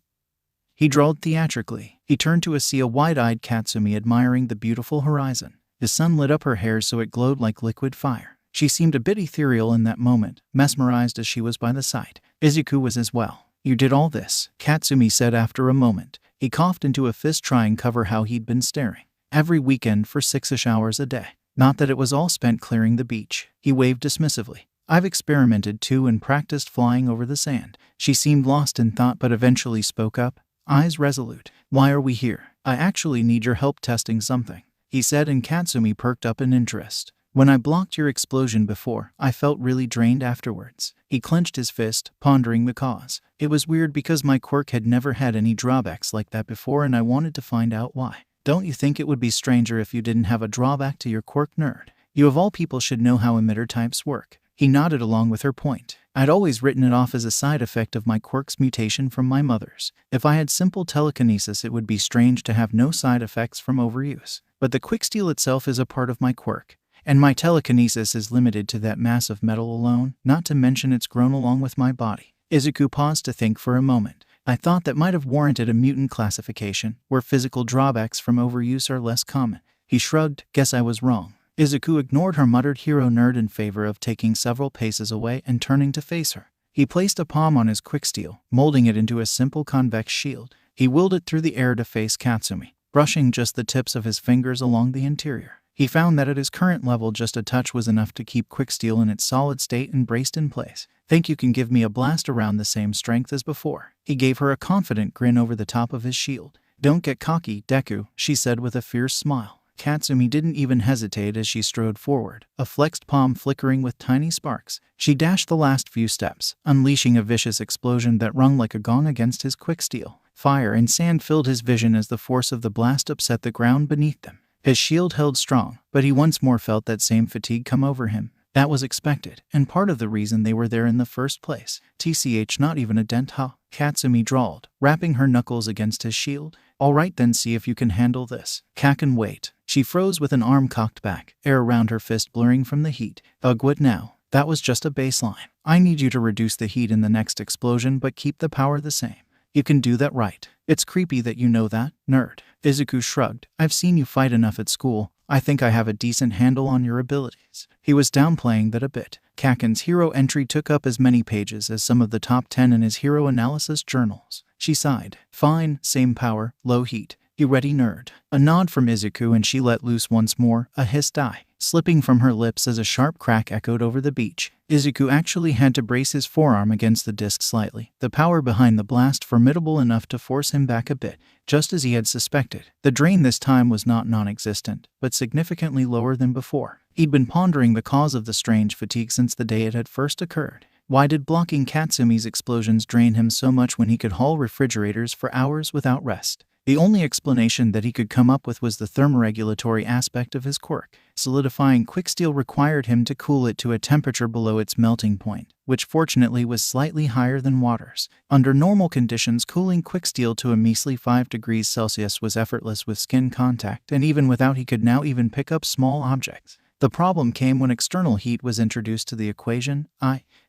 he drawled theatrically. He turned to see a wide-eyed Katsumi admiring the beautiful horizon. The sun lit up her hair so it glowed like liquid fire. She seemed a bit ethereal in that moment, mesmerized as she was by the sight. Izuku was as well. "You did all this," Katsumi said after a moment. He coughed into a fist, trying to cover how he'd been staring. "Every weekend for 6-ish hours a day. Not that it was all spent clearing the beach." He waved dismissively. "I've experimented too and practiced flying over the sand." She seemed lost in thought but eventually spoke up, eyes resolute. "Why are we here?" "I actually need your help testing something," he said, and Katsumi perked up in interest. "When I blocked your explosion before, I felt really drained afterwards." He clenched his fist, pondering the cause. "It was weird because my quirk had never had any drawbacks like that before and I wanted to find out why." "Don't you think it would be stranger if you didn't have a drawback to your quirk, nerd? You of all people should know how emitter types work." He nodded along with her point. "I'd always written it off as a side effect of my quirk's mutation from my mother's. If I had simple telekinesis, it would be strange to have no side effects from overuse. But the quicksteel itself is a part of my quirk. And my telekinesis is limited to that mass of metal alone, not to mention it's grown along with my body." Izuku paused to think for a moment. "I thought that might have warranted a mutant classification, where physical drawbacks from overuse are less common." He shrugged. "Guess I was wrong." Izuku ignored her muttered hero nerd in favor of taking several paces away and turning to face her. He placed a palm on his quicksteel, molding it into a simple convex shield. He willed it through the air to face Katsumi, brushing just the tips of his fingers along the interior. He found that at his current level just a touch was enough to keep quicksteel in its solid state and braced in place. "Think you can give me a blast around the same strength as before?" He gave her a confident grin over the top of his shield. "Don't get cocky, Deku," she said with a fierce smile. Katsumi didn't even hesitate as she strode forward, a flexed palm flickering with tiny sparks. She dashed the last few steps, unleashing a vicious explosion that rung like a gong against his quicksteel. Fire and sand filled his vision as the force of the blast upset the ground beneath them. His shield held strong, but he once more felt that same fatigue come over him. That was expected, and part of the reason they were there in the first place. "TCH, not even a dent, huh?" Katsumi drawled, rapping her knuckles against his shield. "All right then, see if you can handle this." "Kaken, wait." She froze with an arm cocked back, air around her fist blurring from the heat. "Ugh, what now? That was just a baseline. I need you to reduce the heat in the next explosion but keep the power the same. You can do that, right? It's creepy that you know that, nerd." Izuku shrugged. "I've seen you fight enough at school. I think I have a decent handle on your abilities." He was downplaying that a bit. Kaken's hero entry took up as many pages as some of the top 10 in his hero analysis journals. She sighed. "Fine, same power, low heat. You ready, nerd?" A nod from Izuku and she let loose once more, a hiss die, slipping from her lips as a sharp crack echoed over the beach. Izuku actually had to brace his forearm against the disc slightly, the power behind the blast formidable enough to force him back a bit, just as he had suspected. The drain this time was not non-existent, but significantly lower than before. He'd been pondering the cause of the strange fatigue since the day it had first occurred. Why did blocking Katsumi's explosions drain him so much when he could haul refrigerators for hours without rest? The only explanation that he could come up with was the thermoregulatory aspect of his quirk. Solidifying quicksteel required him to cool it to a temperature below its melting point, which fortunately was slightly higher than water's. Under normal conditions, cooling quicksteel to a measly 5 degrees Celsius was effortless with skin contact, and even without he could now even pick up small objects. The problem came when external heat was introduced to the equation,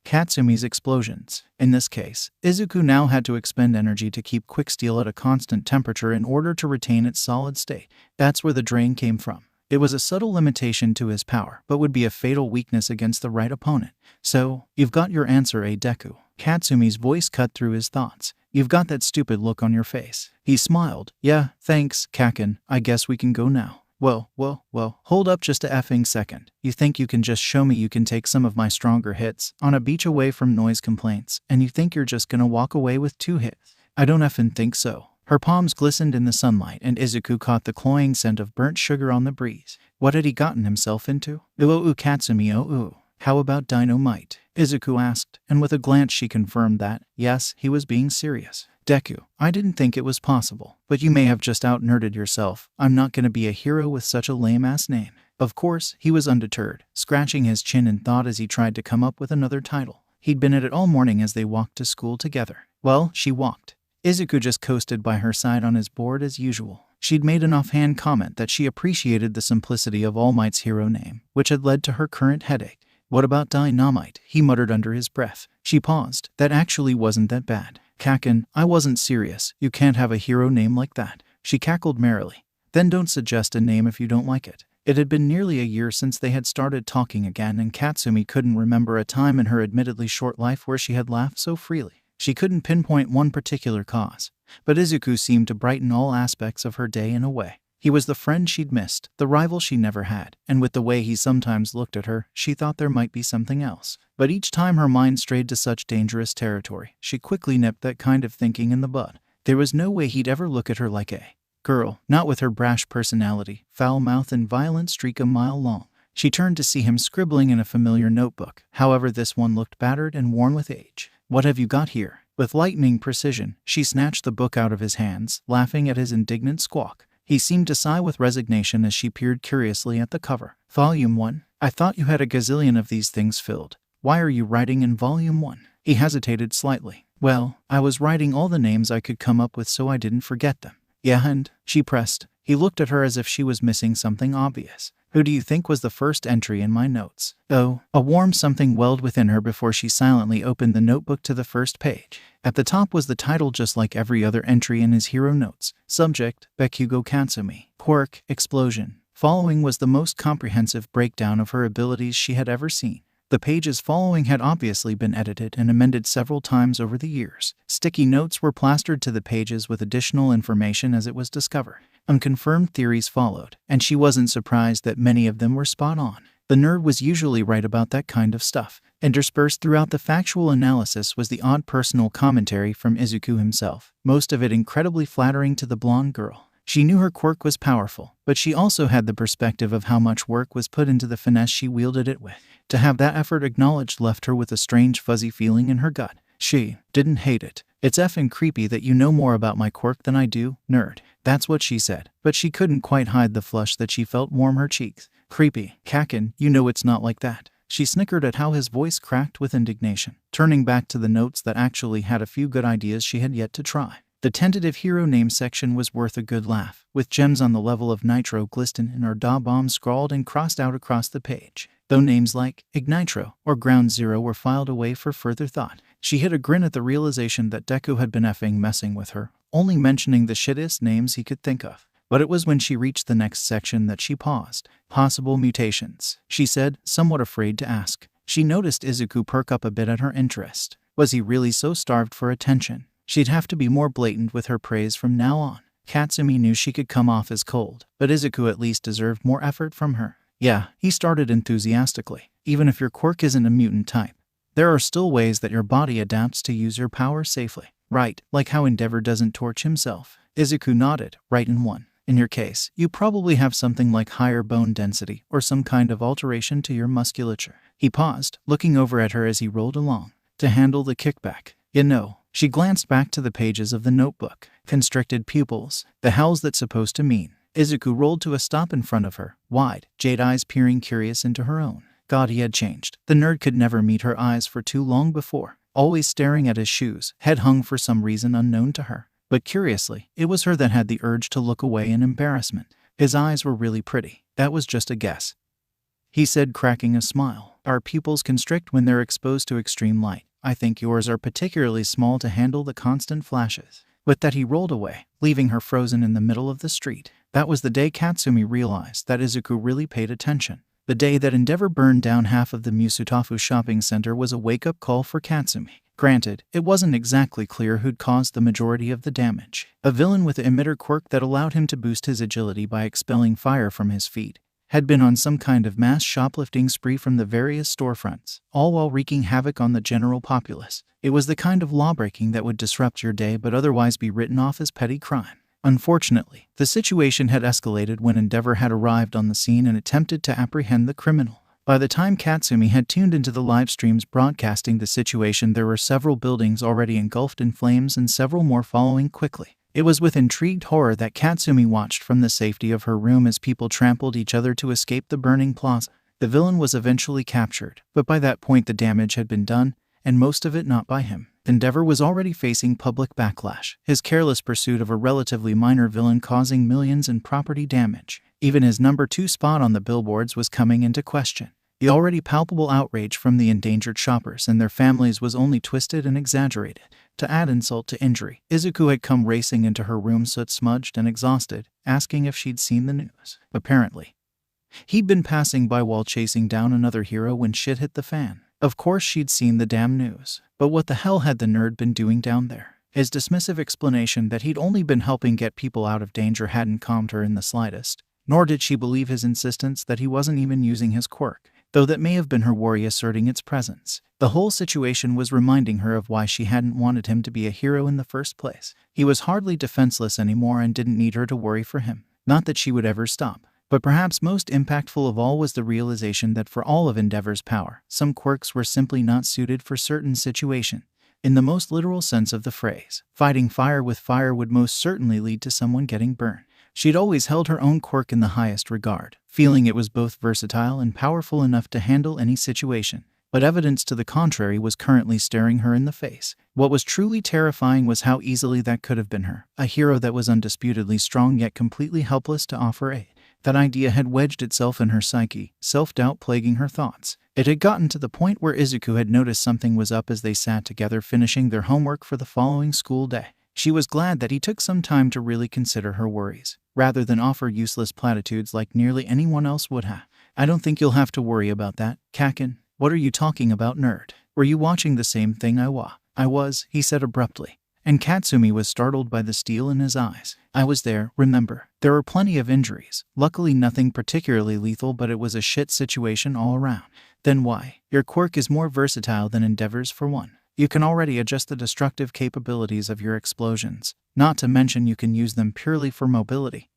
Katsumi's explosions. In this case, Izuku now had to expend energy to keep quicksteel at a constant temperature in order to retain its solid state. That's where the drain came from. It was a subtle limitation to his power, but would be a fatal weakness against the right opponent. "So, you've got your answer, Deku?" Katsumi's voice cut through his thoughts. "You've got that stupid look on your face." He smiled. "Yeah, thanks, Kaken. I guess we can go now." Well, hold up just a effing second. You think you can just show me you can take some of my stronger hits on a beach away from noise complaints, and you think you're just gonna walk away with 2 hits? I don't effing think so. Her palms glistened in the sunlight, and Izuku caught the cloying scent of burnt sugar on the breeze. What had he gotten himself into? Katsumi, How about dynamite? Izuku asked, and with a glance she confirmed that, yes, he was being serious. Deku, I didn't think it was possible, but you may have just out-nerded yourself. I'm not gonna be a hero with such a lame-ass name. Of course, he was undeterred, scratching his chin in thought as he tried to come up with another title. He'd been at it all morning as they walked to school together. Well, she walked. Izuku just coasted by her side on his board as usual. She'd made an offhand comment that she appreciated the simplicity of All Might's hero name, which had led to her current headache. What about dynamite? He muttered under his breath. She paused. That actually wasn't that bad. Kaken, I wasn't serious. You can't have a hero name like that. She cackled merrily. Then don't suggest a name if you don't like it. It had been nearly a year since they had started talking again, and Katsumi couldn't remember a time in her admittedly short life where she had laughed so freely. She couldn't pinpoint one particular cause, but Izuku seemed to brighten all aspects of her day in a way. He was the friend she'd missed, the rival she never had, and with the way he sometimes looked at her, she thought there might be something else. But each time her mind strayed to such dangerous territory, she quickly nipped that kind of thinking in the bud. There was no way he'd ever look at her like a girl, not with her brash personality, foul mouth and violent streak a mile long. She turned to see him scribbling in a familiar notebook. However, this one looked battered and worn with age. What have you got here? With lightning precision, she snatched the book out of his hands, laughing at his indignant squawk. He seemed to sigh with resignation as she peered curiously at the cover. Volume 1? I thought you had a gazillion of these things filled. Why are you writing in Volume 1? He hesitated slightly. Well, I was writing all the names I could come up with so I didn't forget them. Yeah, and? She pressed. He looked at her as if she was missing something obvious. Who do you think was the first entry in my notes? Oh, a warm something welled within her before she silently opened the notebook to the first page. At the top was the title just like every other entry in his hero notes. Subject, Bakugo Katsumi. Quirk, explosion. Following was the most comprehensive breakdown of her abilities she had ever seen. The pages following had obviously been edited and amended several times over the years. Sticky notes were plastered to the pages with additional information as it was discovered. Unconfirmed theories followed, and she wasn't surprised that many of them were spot on. The nerd was usually right about that kind of stuff. Interspersed throughout the factual analysis was the odd personal commentary from Izuku himself, most of it incredibly flattering to the blonde girl. She knew her quirk was powerful, but she also had the perspective of how much work was put into the finesse she wielded it with. To have that effort acknowledged left her with a strange fuzzy feeling in her gut. She didn't hate it. It's effing creepy that you know more about my quirk than I do, nerd. That's what she said, but she couldn't quite hide the flush that she felt warm her cheeks. Creepy. Kaken, you know it's not like that. She snickered at how his voice cracked with indignation, turning back to the notes that actually had a few good ideas she had yet to try. The tentative hero name section was worth a good laugh, with gems on the level of nitroglycerin or da bomb scrawled and crossed out across the page. Though names like Ignitro or Ground Zero were filed away for further thought, she hid a grin at the realization that Deku had been effing messing with her, only mentioning the shittest names he could think of. But it was when she reached the next section that she paused. Possible mutations, she said, somewhat afraid to ask. She noticed Izuku perk up a bit at her interest. Was he really so starved for attention? She'd have to be more blatant with her praise from now on. Katsumi knew she could come off as cold, but Izuku at least deserved more effort from her. Yeah, he started enthusiastically. Even if your quirk isn't a mutant type, there are still ways that your body adapts to use your power safely. Right, like how Endeavor doesn't torch himself. Izuku nodded, right in one. In your case, you probably have something like higher bone density or some kind of alteration to your musculature. He paused, looking over at her as he rolled along. To handle the kickback. You know. She glanced back to the pages of the notebook. Constricted pupils. The hell's that supposed to mean? Izuku rolled to a stop in front of her, wide, jade eyes peering curious into her own. God, he had changed. The nerd could never meet her eyes for too long before, always staring at his shoes, head hung for some reason unknown to her. But curiously, it was her that had the urge to look away in embarrassment. His eyes were really pretty. That was just a guess. He said, cracking a smile. Our pupils constrict when they're exposed to extreme light. I think yours are particularly small to handle the constant flashes. With that he rolled away, leaving her frozen in the middle of the street. That was the day Katsumi realized that Izuku really paid attention. The day that Endeavor burned down half of the Musutafu shopping center was a wake-up call for Katsumi. Granted, it wasn't exactly clear who'd caused the majority of the damage. A villain with an emitter quirk that allowed him to boost his agility by expelling fire from his feet had been on some kind of mass shoplifting spree from the various storefronts, all while wreaking havoc on the general populace. It was the kind of lawbreaking that would disrupt your day but otherwise be written off as petty crime. Unfortunately, the situation had escalated when Endeavor had arrived on the scene and attempted to apprehend the criminal. By the time Katsumi had tuned into the live streams broadcasting the situation, there were several buildings already engulfed in flames and several more following quickly. It was with intrigued horror that Katsumi watched from the safety of her room as people trampled each other to escape the burning plaza. The villain was eventually captured, but by that point the damage had been done, and most of it not by him. Endeavor was already facing public backlash, his careless pursuit of a relatively minor villain causing millions in property damage. Even his number 2 spot on the billboards was coming into question. The already palpable outrage from the endangered shoppers and their families was only twisted and exaggerated. To add insult to injury, Izuku had come racing into her room soot-smudged and exhausted, asking if she'd seen the news. Apparently, he'd been passing by while chasing down another hero when shit hit the fan. Of course she'd seen the damn news, but what the hell had the nerd been doing down there? His dismissive explanation that he'd only been helping get people out of danger hadn't calmed her in the slightest, nor did she believe his insistence that he wasn't even using his quirk, though that may have been her worry asserting its presence. The whole situation was reminding her of why she hadn't wanted him to be a hero in the first place. He was hardly defenseless anymore and didn't need her to worry for him. Not that she would ever stop. But perhaps most impactful of all was the realization that for all of Endeavor's power, some quirks were simply not suited for certain situations. In the most literal sense of the phrase, fighting fire with fire would most certainly lead to someone getting burned. She'd always held her own quirk in the highest regard, feeling it was both versatile and powerful enough to handle any situation. But evidence to the contrary was currently staring her in the face. What was truly terrifying was how easily that could have been her, a hero that was undisputedly strong yet completely helpless to offer aid. That idea had wedged itself in her psyche, self-doubt plaguing her thoughts. It had gotten to the point where Izuku had noticed something was up as they sat together finishing their homework for the following school day. She was glad that he took some time to really consider her worries, rather than offer useless platitudes like nearly anyone else would have. I don't think you'll have to worry about that, Kakin. What are you talking about, nerd? Were you watching the same thing I was, he said abruptly. And Katsumi was startled by the steel in his eyes. I was there, remember. There were plenty of injuries. Luckily nothing particularly lethal, but it was a shit situation all around. Then why? Your quirk is more versatile than Endeavor's for one. You can already adjust the destructive capabilities of your explosions. Not to mention you can use them purely for mobility.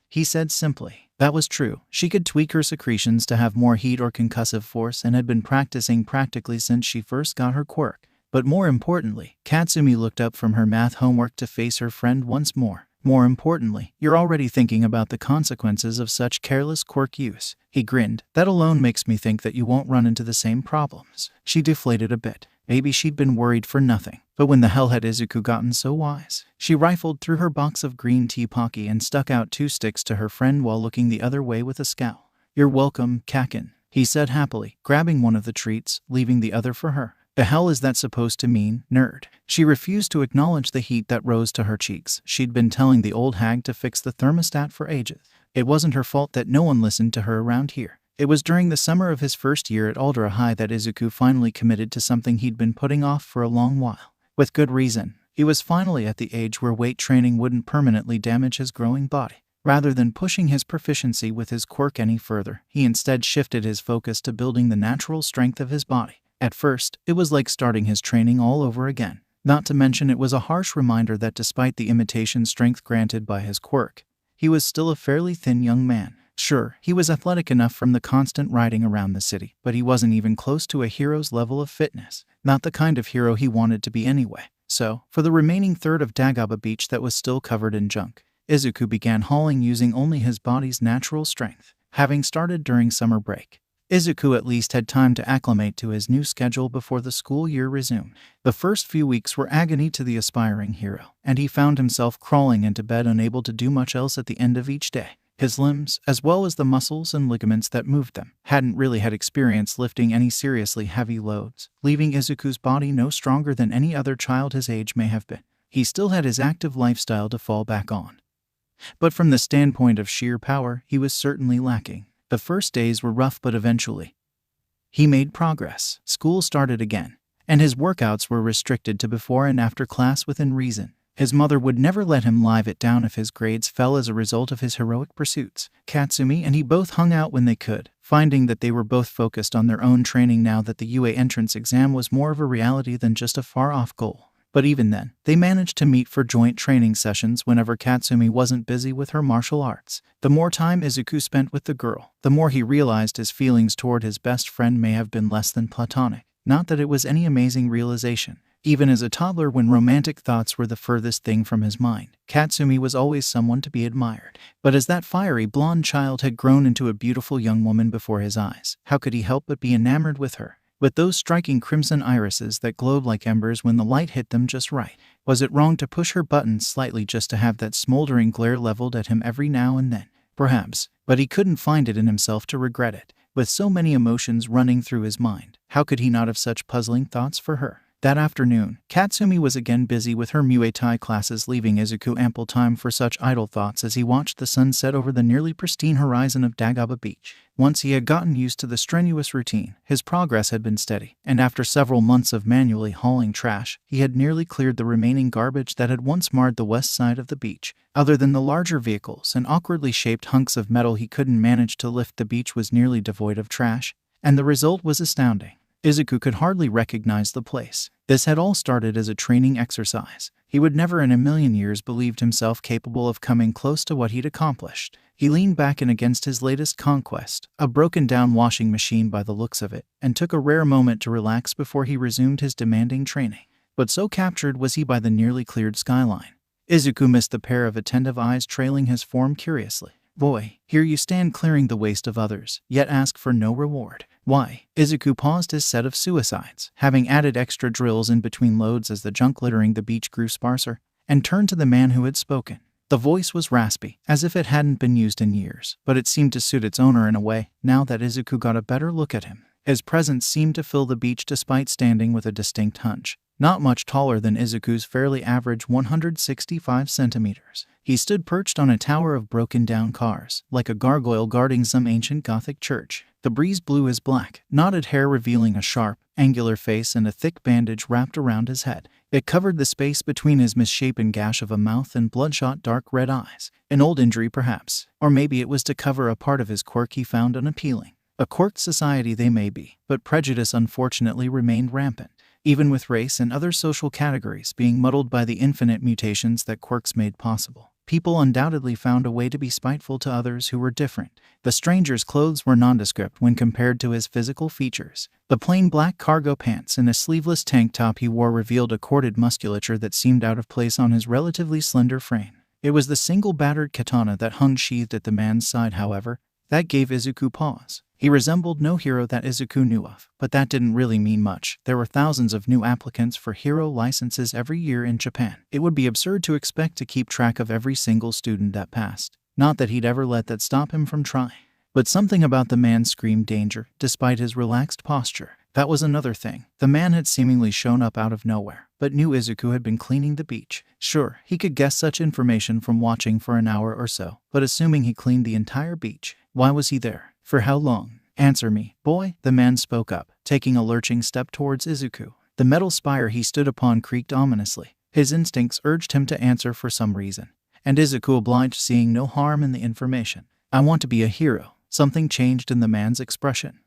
He said simply. That was true. She could tweak her secretions to have more heat or concussive force and had been practicing practically since she first got her quirk. But more importantly, Katsumi looked up from her math homework to face her friend once more. More importantly, you're already thinking about the consequences of such careless quirk use. He grinned. That alone makes me think that you won't run into the same problems. She deflated a bit. Maybe she'd been worried for nothing. But when the hell had Izuku gotten so wise? She rifled through her box of green tea pocky and stuck out 2 sticks to her friend while looking the other way with a scowl. You're welcome, Kakin, he said happily, grabbing one of the treats, leaving the other for her. The hell is that supposed to mean, nerd? She refused to acknowledge the heat that rose to her cheeks. She'd been telling the old hag to fix the thermostat for ages. It wasn't her fault that no one listened to her around here. It was during the summer of his first year at Aldera High that Izuku finally committed to something he'd been putting off for a long while. With good reason. He was finally at the age where weight training wouldn't permanently damage his growing body. Rather than pushing his proficiency with his quirk any further, he instead shifted his focus to building the natural strength of his body. At first, it was like starting his training all over again. Not to mention it was a harsh reminder that despite the imitation strength granted by his quirk, he was still a fairly thin young man. Sure, he was athletic enough from the constant riding around the city, but he wasn't even close to a hero's level of fitness. Not the kind of hero he wanted to be anyway. So, for the remaining third of Dagaba Beach that was still covered in junk, Izuku began hauling using only his body's natural strength. Having started during summer break, Izuku at least had time to acclimate to his new schedule before the school year resumed. The first few weeks were agony to the aspiring hero, and he found himself crawling into bed unable to do much else at the end of each day. His limbs, as well as the muscles and ligaments that moved them, hadn't really had experience lifting any seriously heavy loads, leaving Izuku's body no stronger than any other child his age may have been. He still had his active lifestyle to fall back on. But from the standpoint of sheer power, he was certainly lacking. The first days were rough, but eventually he made progress. School started again, and his workouts were restricted to before and after class within reason. His mother would never let him live it down if his grades fell as a result of his heroic pursuits. Katsumi and he both hung out when they could, finding that they were both focused on their own training now that the UA entrance exam was more of a reality than just a far-off goal. But even then, they managed to meet for joint training sessions whenever Katsumi wasn't busy with her martial arts. The more time Izuku spent with the girl, the more he realized his feelings toward his best friend may have been less than platonic. Not that it was any amazing realization. Even as a toddler, when romantic thoughts were the furthest thing from his mind, Katsumi was always someone to be admired. But as that fiery blonde child had grown into a beautiful young woman before his eyes, how could he help but be enamored with her? With those striking crimson irises that glowed like embers when the light hit them just right. Was it wrong to push her buttons slightly just to have that smoldering glare leveled at him every now and then? Perhaps, but he couldn't find it in himself to regret it. With so many emotions running through his mind, how could he not have such puzzling thoughts for her? That afternoon, Katsumi was again busy with her Muay Thai classes, leaving Izuku ample time for such idle thoughts as he watched the sun set over the nearly pristine horizon of Dagaba Beach. Once he had gotten used to the strenuous routine, his progress had been steady, and after several months of manually hauling trash, he had nearly cleared the remaining garbage that had once marred the west side of the beach. Other than the larger vehicles and awkwardly shaped hunks of metal he couldn't manage to lift, the beach was nearly devoid of trash, and the result was astounding. Izuku could hardly recognize the place. This had all started as a training exercise. He would never in a million years believed himself capable of coming close to what he'd accomplished. He leaned back and against his latest conquest, a broken-down washing machine by the looks of it, and took a rare moment to relax before he resumed his demanding training. But so captured was he by the nearly cleared skyline, Izuku missed the pair of attentive eyes trailing his form curiously. Boy, here you stand clearing the waste of others, yet ask for no reward. Why? Izuku paused his set of suicides, having added extra drills in between loads as the junk littering the beach grew sparser, and turned to the man who had spoken. The voice was raspy, as if it hadn't been used in years, but it seemed to suit its owner in a way, now that Izuku got a better look at him. His presence seemed to fill the beach despite standing with a distinct hunch. Not much taller than Izuku's fairly average 165 centimeters. He stood perched on a tower of broken-down cars, like a gargoyle guarding some ancient Gothic church. The breeze blew his black, knotted hair revealing a sharp, angular face and a thick bandage wrapped around his head. It covered the space between his misshapen gash of a mouth and bloodshot dark red eyes. An old injury perhaps, or maybe it was to cover a part of his quirk he found unappealing. A quirked society they may be, but prejudice unfortunately remained rampant, even with race and other social categories being muddled by the infinite mutations that quirks made possible. People undoubtedly found a way to be spiteful to others who were different. The stranger's clothes were nondescript when compared to his physical features. The plain black cargo pants and a sleeveless tank top he wore revealed a corded musculature that seemed out of place on his relatively slender frame. It was the single battered katana that hung sheathed at the man's side, however, that gave Izuku pause. He resembled no hero that Izuku knew of, but that didn't really mean much. There were thousands of new applicants for hero licenses every year in Japan. It would be absurd to expect to keep track of every single student that passed. Not that he'd ever let that stop him from trying. But something about the man screamed danger, despite his relaxed posture. That was another thing. The man had seemingly shown up out of nowhere, but knew Izuku had been cleaning the beach. Sure, he could guess such information from watching for an hour or so, but assuming he cleaned the entire beach, why was he there? For how long? Answer me, boy, the man spoke up, taking a lurching step towards Izuku. The metal spire he stood upon creaked ominously. His instincts urged him to answer for some reason, and Izuku obliged, seeing no harm in the information. I want to be a hero. Something changed in the man's expression.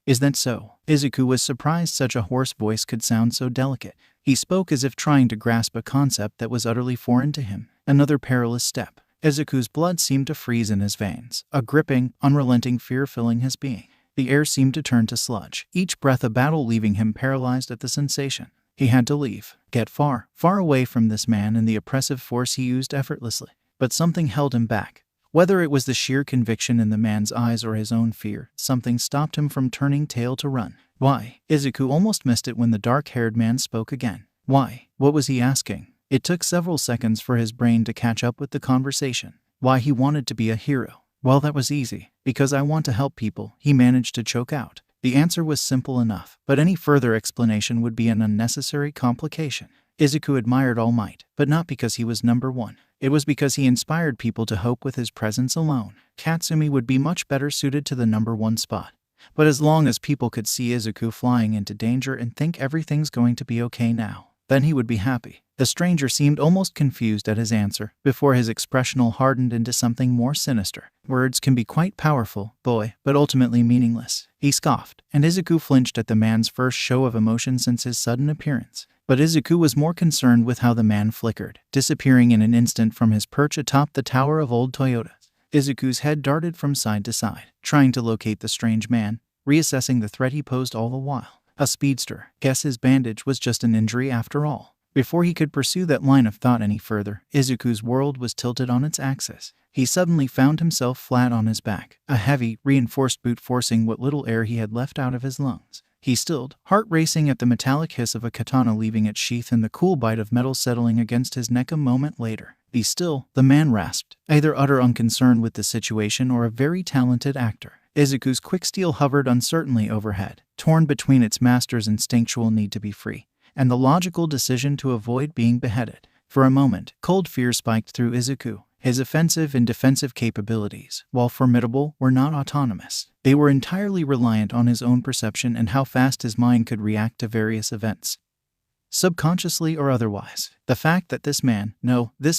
Is that so? Izuku was surprised such a hoarse voice could sound so delicate. He spoke as if trying to grasp a concept that was utterly foreign to him. Another perilous step. Izuku's blood seemed to freeze in his veins, a gripping, unrelenting fear filling his being. The air seemed to turn to sludge, each breath a battle, leaving him paralyzed at the sensation. He had to leave, get far, far away from this man and the oppressive force he used effortlessly. But something held him back. Whether it was the sheer conviction in the man's eyes or his own fear, something stopped him from turning tail to run. Why? Izuku almost missed it when the dark-haired man spoke again. Why? What was he asking? It took several seconds for his brain to catch up with the conversation. Why he wanted to be a hero? Well, that was easy. Because I want to help people, he managed to choke out. The answer was simple enough, but any further explanation would be an unnecessary complication. Izuku admired All Might, but not because he was number one. It was because he inspired people to hope with his presence alone. Katsumi would be much better suited to the number one spot. But as long as people could see Izuku flying into danger and think everything's going to be okay now, then he would be happy. The stranger seemed almost confused at his answer, before his expression hardened into something more sinister. Words can be quite powerful, boy, but ultimately meaningless. He scoffed, and Izuku flinched at the man's first show of emotion since his sudden appearance. But Izuku was more concerned with how the man flickered, disappearing in an instant from his perch atop the tower of old Toyotas. Izuku's head darted from side to side, trying to locate the strange man, reassessing the threat he posed all the while. A speedster. Guess his bandage was just an injury after all. Before he could pursue that line of thought any further, Izuku's world was tilted on its axis. He suddenly found himself flat on his back, a heavy, reinforced boot forcing what little air he had left out of his lungs. He stilled, heart racing at the metallic hiss of a katana leaving its sheath and the cool bite of metal settling against his neck a moment later. Be still, the man rasped, either utter unconcern with the situation or a very talented actor. Izuku's quick steel hovered uncertainly overhead, torn between its master's instinctual need to be free and the logical decision to avoid being beheaded. For a moment, cold fear spiked through Izuku. His offensive and defensive capabilities, while formidable, were not autonomous. They were entirely reliant on his own perception and how fast his mind could react to various events, subconsciously or otherwise. The fact that this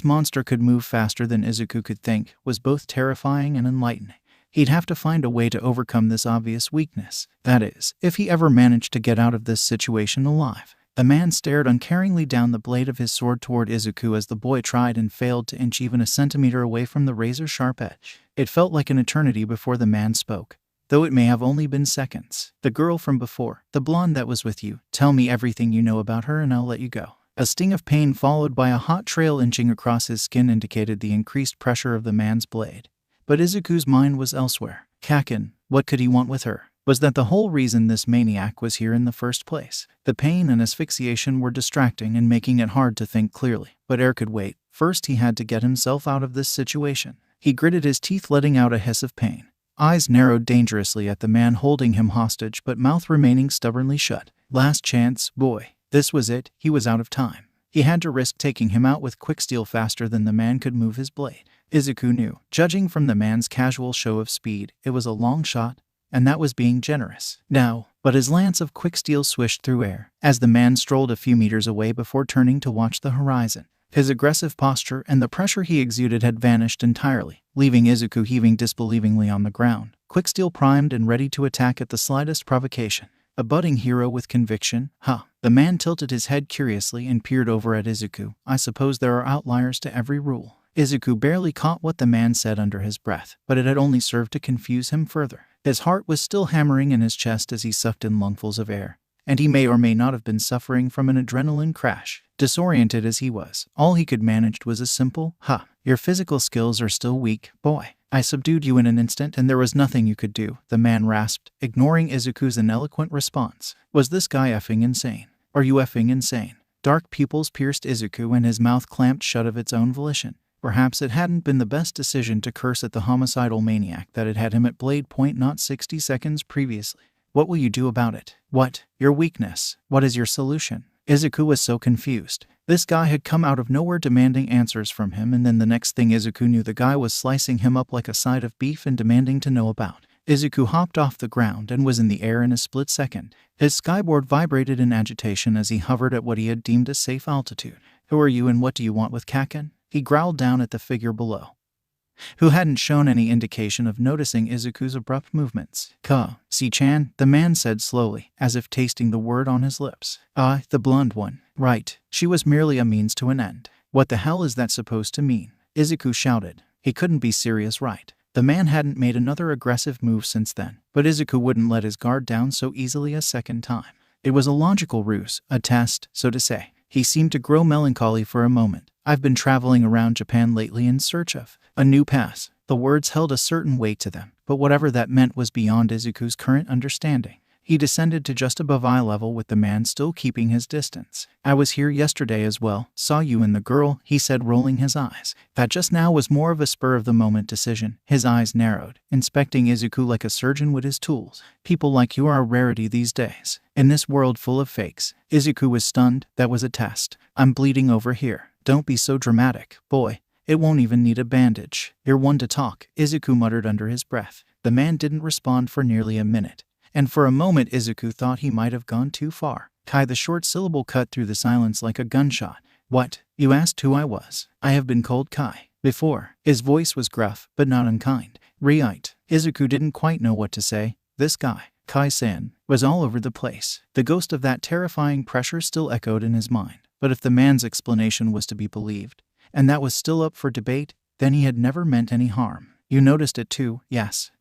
monster could move faster than Izuku could think, was both terrifying and enlightening. He'd have to find a way to overcome this obvious weakness. That is, if he ever managed to get out of this situation alive. The man stared uncaringly down the blade of his sword toward Izuku as the boy tried and failed to inch even a centimeter away from the razor-sharp edge. It felt like an eternity before the man spoke, though it may have only been seconds. The girl from before, the blonde that was with you, tell me everything you know about her and I'll let you go. A sting of pain followed by a hot trail inching across his skin indicated the increased pressure of the man's blade. But Izuku's mind was elsewhere. Kaken, what could he want with her? Was that the whole reason this maniac was here in the first place? The pain and asphyxiation were distracting and making it hard to think clearly, but air could wait. First he had to get himself out of this situation. He gritted his teeth, letting out a hiss of pain. Eyes narrowed dangerously at the man holding him hostage, but mouth remaining stubbornly shut. Last chance, boy. This was it. He was out of time. He had to risk taking him out with quick steel faster than the man could move his blade. Izuku knew, judging from the man's casual show of speed, it was a long shot, and that was being generous. Now, but his lance of quick steel swished through air as the man strolled a few meters away before turning to watch the horizon. His aggressive posture and the pressure he exuded had vanished entirely, leaving Izuku heaving disbelievingly on the ground, quick steel primed and ready to attack at the slightest provocation. A budding hero with conviction? Huh. The man tilted his head curiously and peered over at Izuku. I suppose there are outliers to every rule. Izuku barely caught what the man said under his breath, but it had only served to confuse him further. His heart was still hammering in his chest as he sucked in lungfuls of air, and he may or may not have been suffering from an adrenaline crash. Disoriented as he was, all he could manage was a simple, your physical skills are still weak, boy. I subdued you in an instant and there was nothing you could do, the man rasped, ignoring Izuku's ineloquent response. Was this guy effing insane? Are you effing insane? Dark pupils pierced Izuku and his mouth clamped shut of its own volition. Perhaps it hadn't been the best decision to curse at the homicidal maniac that had him at blade point not 60 seconds previously. What will you do about it? What? Your weakness. What is your solution? Izuku was so confused. This guy had come out of nowhere demanding answers from him, and then the next thing Izuku knew, the guy was slicing him up like a side of beef and demanding to know about. Izuku hopped off the ground and was in the air in a split second. His skyboard vibrated in agitation as he hovered at what he had deemed a safe altitude. Who are you and what do you want with Kaken? He growled down at the figure below, who hadn't shown any indication of noticing Izuku's abrupt movements. Si-chan, the man said slowly, as if tasting the word on his lips. The blonde one. Right. She was merely a means to an end. What the hell is that supposed to mean? Izuku shouted. He couldn't be serious, right? The man hadn't made another aggressive move since then, but Izuku wouldn't let his guard down so easily a second time. It was a logical ruse, a test, so to say. He seemed to grow melancholy for a moment. I've been traveling around Japan lately in search of a new pass. The words held a certain weight to them, but whatever that meant was beyond Izuku's current understanding. He descended to just above eye level with the man still keeping his distance. I was here yesterday as well, saw you and the girl, he said, rolling his eyes. That just now was more of a spur-of-the-moment decision. His eyes narrowed, inspecting Izuku like a surgeon with his tools. People like you are a rarity these days. In this world full of fakes. Izuku was stunned. That was a test. I'm bleeding over here. Don't be so dramatic, boy. It won't even need a bandage. You're one to talk, Izuku muttered under his breath. The man didn't respond for nearly a minute, and for a moment Izuku thought he might have gone too far. Kai, the short syllable cut through the silence like a gunshot. What? You asked who I was? I have been called Kai before. His voice was gruff, but not unkind. Right. Izuku didn't quite know what to say. This guy. Kai-san was all over the place. The ghost of that terrifying pressure still echoed in his mind. But if the man's explanation was to be believed, and that was still up for debate, then he had never meant any harm. You noticed it too, yes.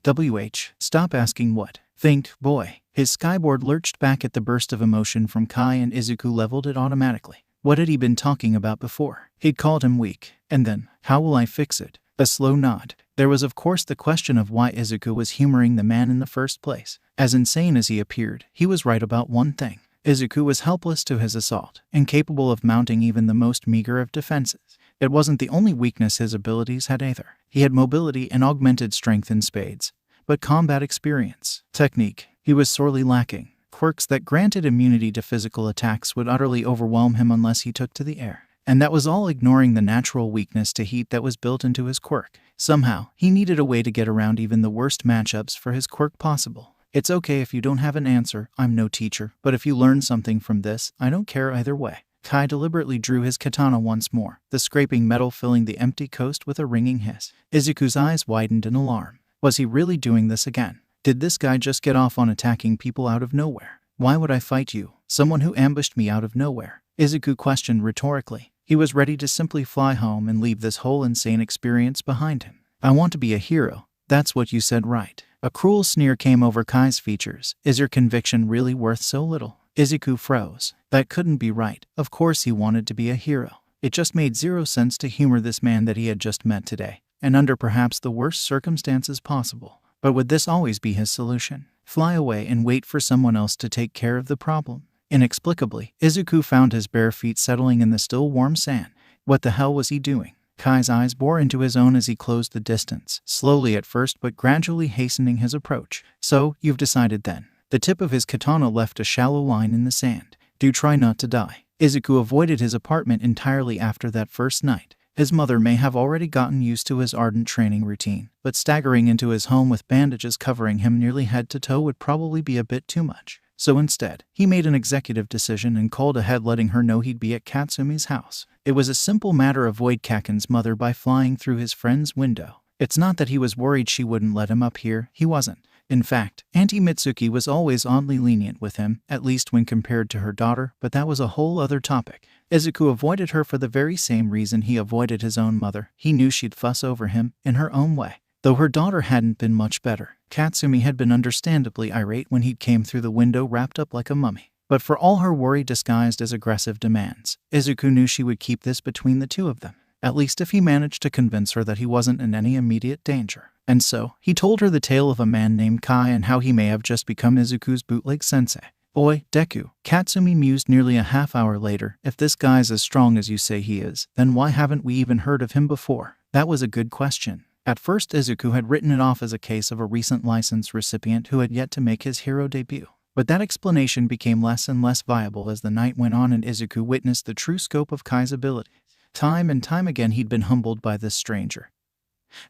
Stop asking what. Think, boy. His skyboard lurched back at the burst of emotion from Kai, and Izuku leveled it automatically. What had he been talking about before? He'd called him weak. And then, how will I fix it? A slow nod. There was of course the question of why Izuku was humoring the man in the first place. As insane as he appeared, he was right about one thing. Izuku was helpless to his assault, incapable of mounting even the most meager of defenses. It wasn't the only weakness his abilities had either. He had mobility and augmented strength in spades, but combat experience, technique, he was sorely lacking. Quirks that granted immunity to physical attacks would utterly overwhelm him unless he took to the air. And that was all ignoring the natural weakness to heat that was built into his quirk. Somehow, he needed a way to get around even the worst matchups for his quirk possible. It's okay if you don't have an answer, I'm no teacher, but if you learn something from this, I don't care either way. Kai deliberately drew his katana once more, the scraping metal filling the empty coast with a ringing hiss. Izuku's eyes widened in alarm. Was he really doing this again? Did this guy just get off on attacking people out of nowhere? Why would I fight you, someone who ambushed me out of nowhere? Izuku questioned rhetorically. He was ready to simply fly home and leave this whole insane experience behind him. I want to be a hero. That's what you said, right? A cruel sneer came over Kai's features. Is your conviction really worth so little? Izuku froze. That couldn't be right. Of course he wanted to be a hero. It just made zero sense to humor this man that he had just met today, and under perhaps the worst circumstances possible. But would this always be his solution? Fly away and wait for someone else to take care of the problem? Inexplicably, Izuku found his bare feet settling in the still warm sand. What the hell was he doing? Kai's eyes bore into his own as he closed the distance, slowly at first but gradually hastening his approach. So, you've decided then. The tip of his katana left a shallow line in the sand. Do try not to die. Izuku avoided his apartment entirely after that first night. His mother may have already gotten used to his ardent training routine, but staggering into his home with bandages covering him nearly head to toe would probably be a bit too much. So instead, he made an executive decision and called ahead, letting her know he'd be at Katsumi's house. It was a simple matter to avoid Kaken's mother by flying through his friend's window. It's not that he was worried she wouldn't let him up here, he wasn't. In fact, Auntie Mitsuki was always oddly lenient with him, at least when compared to her daughter, but that was a whole other topic. Izuku avoided her for the very same reason he avoided his own mother. He knew she'd fuss over him, in her own way. Though her daughter hadn't been much better. Katsumi had been understandably irate when he came through the window wrapped up like a mummy. But for all her worry disguised as aggressive demands, Izuku knew she would keep this between the two of them. At least if he managed to convince her that he wasn't in any immediate danger. And so, he told her the tale of a man named Kai and how he may have just become Izuku's bootleg sensei. Boy, Deku, Katsumi mused nearly a half hour later. If this guy's as strong as you say he is, then why haven't we even heard of him before? That was a good question. At first, Izuku had written it off as a case of a recent license recipient who had yet to make his hero debut. But that explanation became less and less viable as the night went on and Izuku witnessed the true scope of Kai's abilities. Time and time again he'd been humbled by this stranger,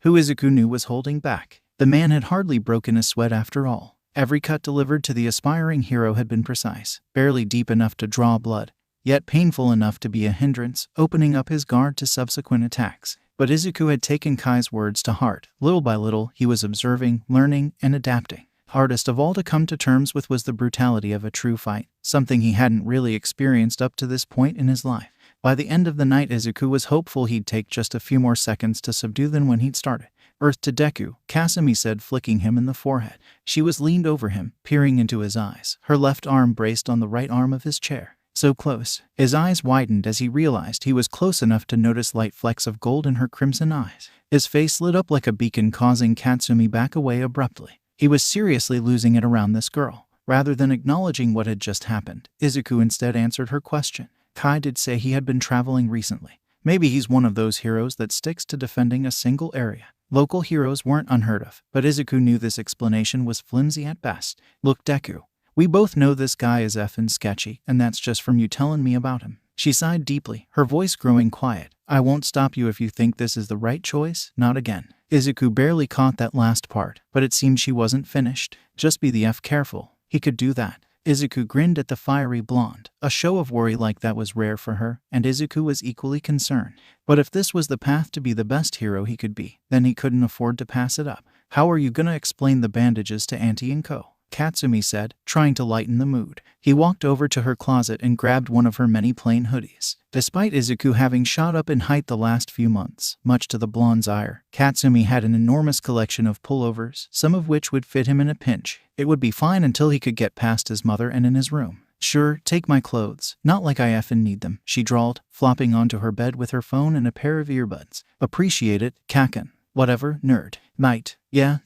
who Izuku knew was holding back. The man had hardly broken a sweat after all. Every cut delivered to the aspiring hero had been precise, barely deep enough to draw blood, yet painful enough to be a hindrance, opening up his guard to subsequent attacks. But Izuku had taken Kai's words to heart. Little by little, he was observing, learning, and adapting. Hardest of all to come to terms with was the brutality of a true fight, something he hadn't really experienced up to this point in his life. By the end of the night, Izuku was hopeful he'd take just a few more seconds to subdue than when he'd started. Earth to Deku, Kasumi said, flicking him in the forehead. She was leaned over him, peering into his eyes, her left arm braced on the right arm of his chair. So close. His eyes widened as he realized he was close enough to notice light flecks of gold in her crimson eyes. His face lit up like a beacon, causing Katsumi back away abruptly. He was seriously losing it around this girl. Rather than acknowledging what had just happened, Izuku instead answered her question. Kai did say he had been traveling recently. Maybe he's one of those heroes that sticks to defending a single area. Local heroes weren't unheard of, but Izuku knew this explanation was flimsy at best. Look, Deku, we both know this guy is effing sketchy, and that's just from you telling me about him. She sighed deeply, her voice growing quiet. I won't stop you if you think this is the right choice, not again. Izuku barely caught that last part, but it seemed she wasn't finished. Just be the F careful. He could do that. Izuku grinned at the fiery blonde. A show of worry like that was rare for her, and Izuku was equally concerned. But if this was the path to be the best hero he could be, then he couldn't afford to pass it up. How are you gonna explain the bandages to Auntie and Co? Katsumi said, trying to lighten the mood. He walked over to her closet and grabbed one of her many plain hoodies. Despite Izuku having shot up in height the last few months, much to the blonde's ire, Katsumi had an enormous collection of pullovers, some of which would fit him in a pinch. It would be fine until he could get past his mother and in his room. Sure, take my clothes. Not like I effing need them, she drawled, flopping onto her bed with her phone and a pair of earbuds. Appreciate it, Kaken. Whatever, nerd. Night. Yeah.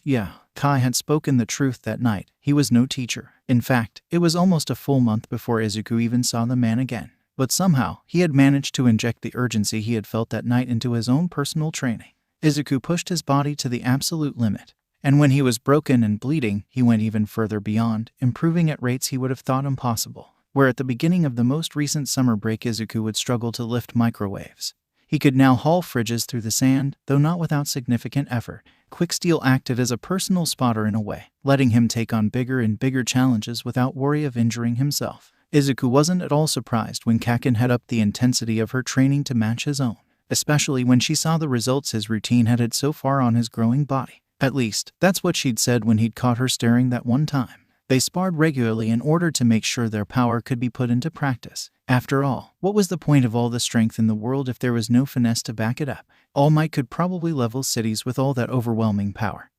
Kai had spoken the truth that night. He was no teacher. In fact, it was almost a full month before Izuku even saw the man again. But somehow, he had managed to inject the urgency he had felt that night into his own personal training. Izuku pushed his body to the absolute limit. And when he was broken and bleeding, he went even further beyond, improving at rates he would have thought impossible. Where at the beginning of the most recent summer break Izuku would struggle to lift microwaves, he could now haul fridges through the sand, though not without significant effort. Quicksteel acted as a personal spotter in a way, letting him take on bigger and bigger challenges without worry of injuring himself. Izuku wasn't at all surprised when Kaken had upped the intensity of her training to match his own, especially when she saw the results his routine had so far on his growing body. At least, that's what she'd said when he'd caught her staring that one time. They sparred regularly in order to make sure their power could be put into practice. After all, what was the point of all the strength in the world if there was no finesse to back it up? All Might could probably level cities with all that overwhelming power,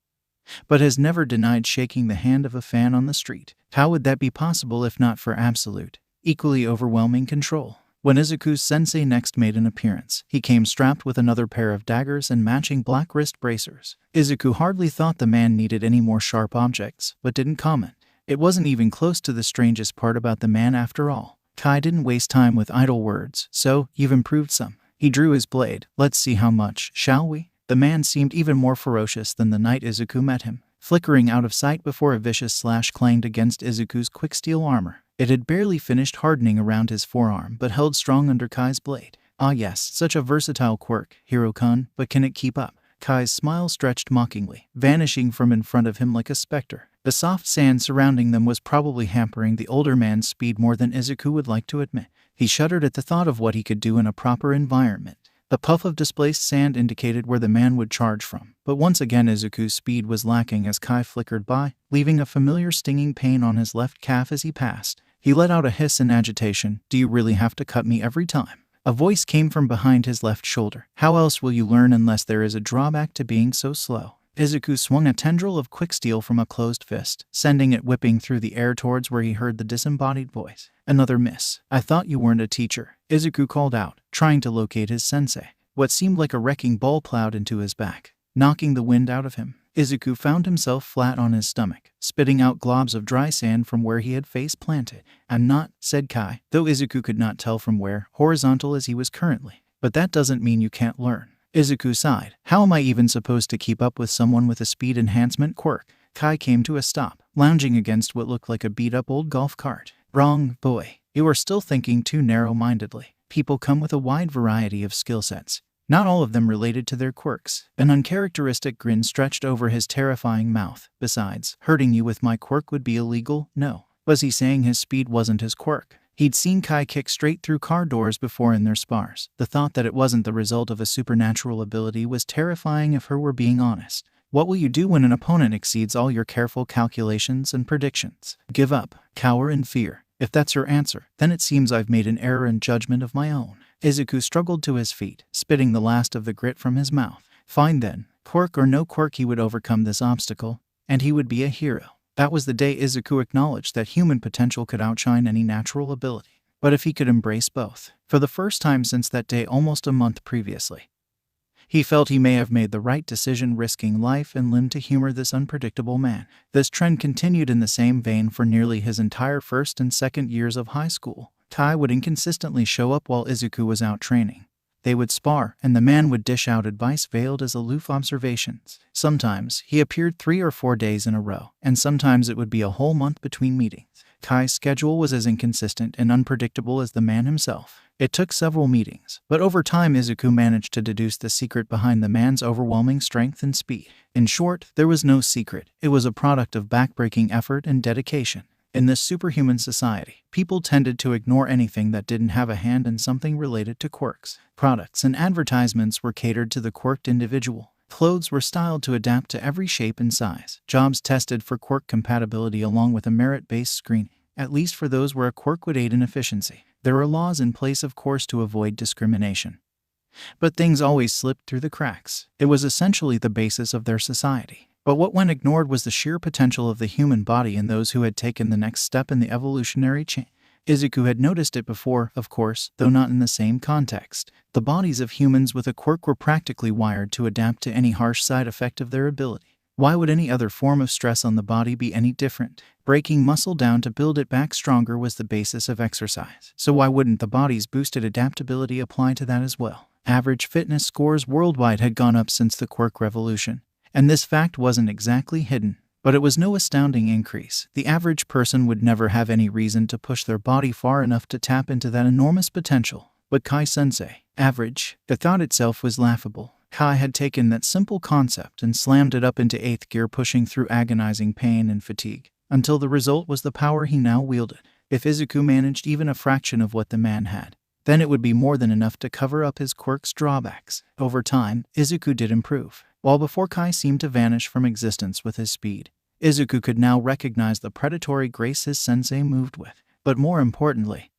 but has never denied shaking the hand of a fan on the street. How would that be possible if not for absolute, equally overwhelming control? When Izuku's sensei next made an appearance, he came strapped with another pair of daggers and matching black wrist bracers. Izuku hardly thought the man needed any more sharp objects, but didn't comment. It wasn't even close to the strangest part about the man after all. Kai didn't waste time with idle words, so, you've improved some. He drew his blade. Let's see how much, shall we? The man seemed even more ferocious than the night Izuku met him, flickering out of sight before a vicious slash clanged against Izuku's quick steel armor. It had barely finished hardening around his forearm but held strong under Kai's blade. Ah yes, such a versatile quirk, Hiro-kun, but can it keep up? Kai's smile stretched mockingly, vanishing from in front of him like a specter. The soft sand surrounding them was probably hampering the older man's speed more than Izuku would like to admit. He shuddered at the thought of what he could do in a proper environment. The puff of displaced sand indicated where the man would charge from, but once again Izuku's speed was lacking as Kai flickered by, leaving a familiar stinging pain on his left calf as he passed. He let out a hiss in agitation. Do you really have to cut me every time? A voice came from behind his left shoulder. How else will you learn unless there is a drawback to being so slow? Izuku swung a tendril of quick steel from a closed fist, sending it whipping through the air towards where he heard the disembodied voice. Another miss. I thought you weren't a teacher, Izuku called out, trying to locate his sensei. What seemed like a wrecking ball plowed into his back, knocking the wind out of him. Izuku found himself flat on his stomach, spitting out globs of dry sand from where he had face planted. I'm not, said Kai, though Izuku could not tell from where, horizontal as he was currently. But that doesn't mean you can't learn. Izuku sighed. How am I even supposed to keep up with someone with a speed enhancement quirk? Kai came to a stop, lounging against what looked like a beat-up old golf cart. Wrong, boy. You are still thinking too narrow-mindedly. People come with a wide variety of skill sets, not all of them related to their quirks. An uncharacteristic grin stretched over his terrifying mouth. Besides, hurting you with my quirk would be illegal? No. Was he saying his speed wasn't his quirk? He'd seen Kai kick straight through car doors before in their spars. The thought that it wasn't the result of a supernatural ability was terrifying if her were being honest. What will you do when an opponent exceeds all your careful calculations and predictions? Give up, cower in fear. If that's your answer, then it seems I've made an error in judgment of my own. Izuku struggled to his feet, spitting the last of the grit from his mouth. Fine then, quirk or no quirk, he would overcome this obstacle, and he would be a hero. That was the day Izuku acknowledged that human potential could outshine any natural ability. But if he could embrace both, for the first time since that day almost a month previously, he felt he may have made the right decision, risking life and limb to humor this unpredictable man. This trend continued in the same vein for nearly his entire first and second years of high school. Kai would inconsistently show up while Izuku was out training. They would spar, and the man would dish out advice veiled as aloof observations. Sometimes he appeared 3 or 4 days in a row, and sometimes it would be a whole month between meetings. Kai's schedule was as inconsistent and unpredictable as the man himself. It took several meetings, but over time Izuku managed to deduce the secret behind the man's overwhelming strength and speed. In short, there was no secret. It was a product of backbreaking effort and dedication. In this superhuman society, people tended to ignore anything that didn't have a hand in something related to quirks. Products and advertisements were catered to the quirked individual. Clothes were styled to adapt to every shape and size. Jobs tested for quirk compatibility along with a merit-based screening, at least for those where a quirk would aid in efficiency. There were laws in place, of course, to avoid discrimination. But things always slipped through the cracks. It was essentially the basis of their society. But what went ignored was the sheer potential of the human body in those who had taken the next step in the evolutionary chain. Izuku had noticed it before, of course, though not in the same context. The bodies of humans with a quirk were practically wired to adapt to any harsh side effect of their ability. Why would any other form of stress on the body be any different? Breaking muscle down to build it back stronger was the basis of exercise. So why wouldn't the body's boosted adaptability apply to that as well? Average fitness scores worldwide had gone up since the quirk revolution. And this fact wasn't exactly hidden. But it was no astounding increase. The average person would never have any reason to push their body far enough to tap into that enormous potential. But Kai Sensei, average, the thought itself was laughable. Kai had taken that simple concept and slammed it up into 8th gear, pushing through agonizing pain and fatigue, until the result was the power he now wielded. If Izuku managed even a fraction of what the man had, then it would be more than enough to cover up his quirk's drawbacks. Over time, Izuku did improve. While before Kai seemed to vanish from existence with his speed, Izuku could now recognize the predatory grace his sensei moved with. But more importantly,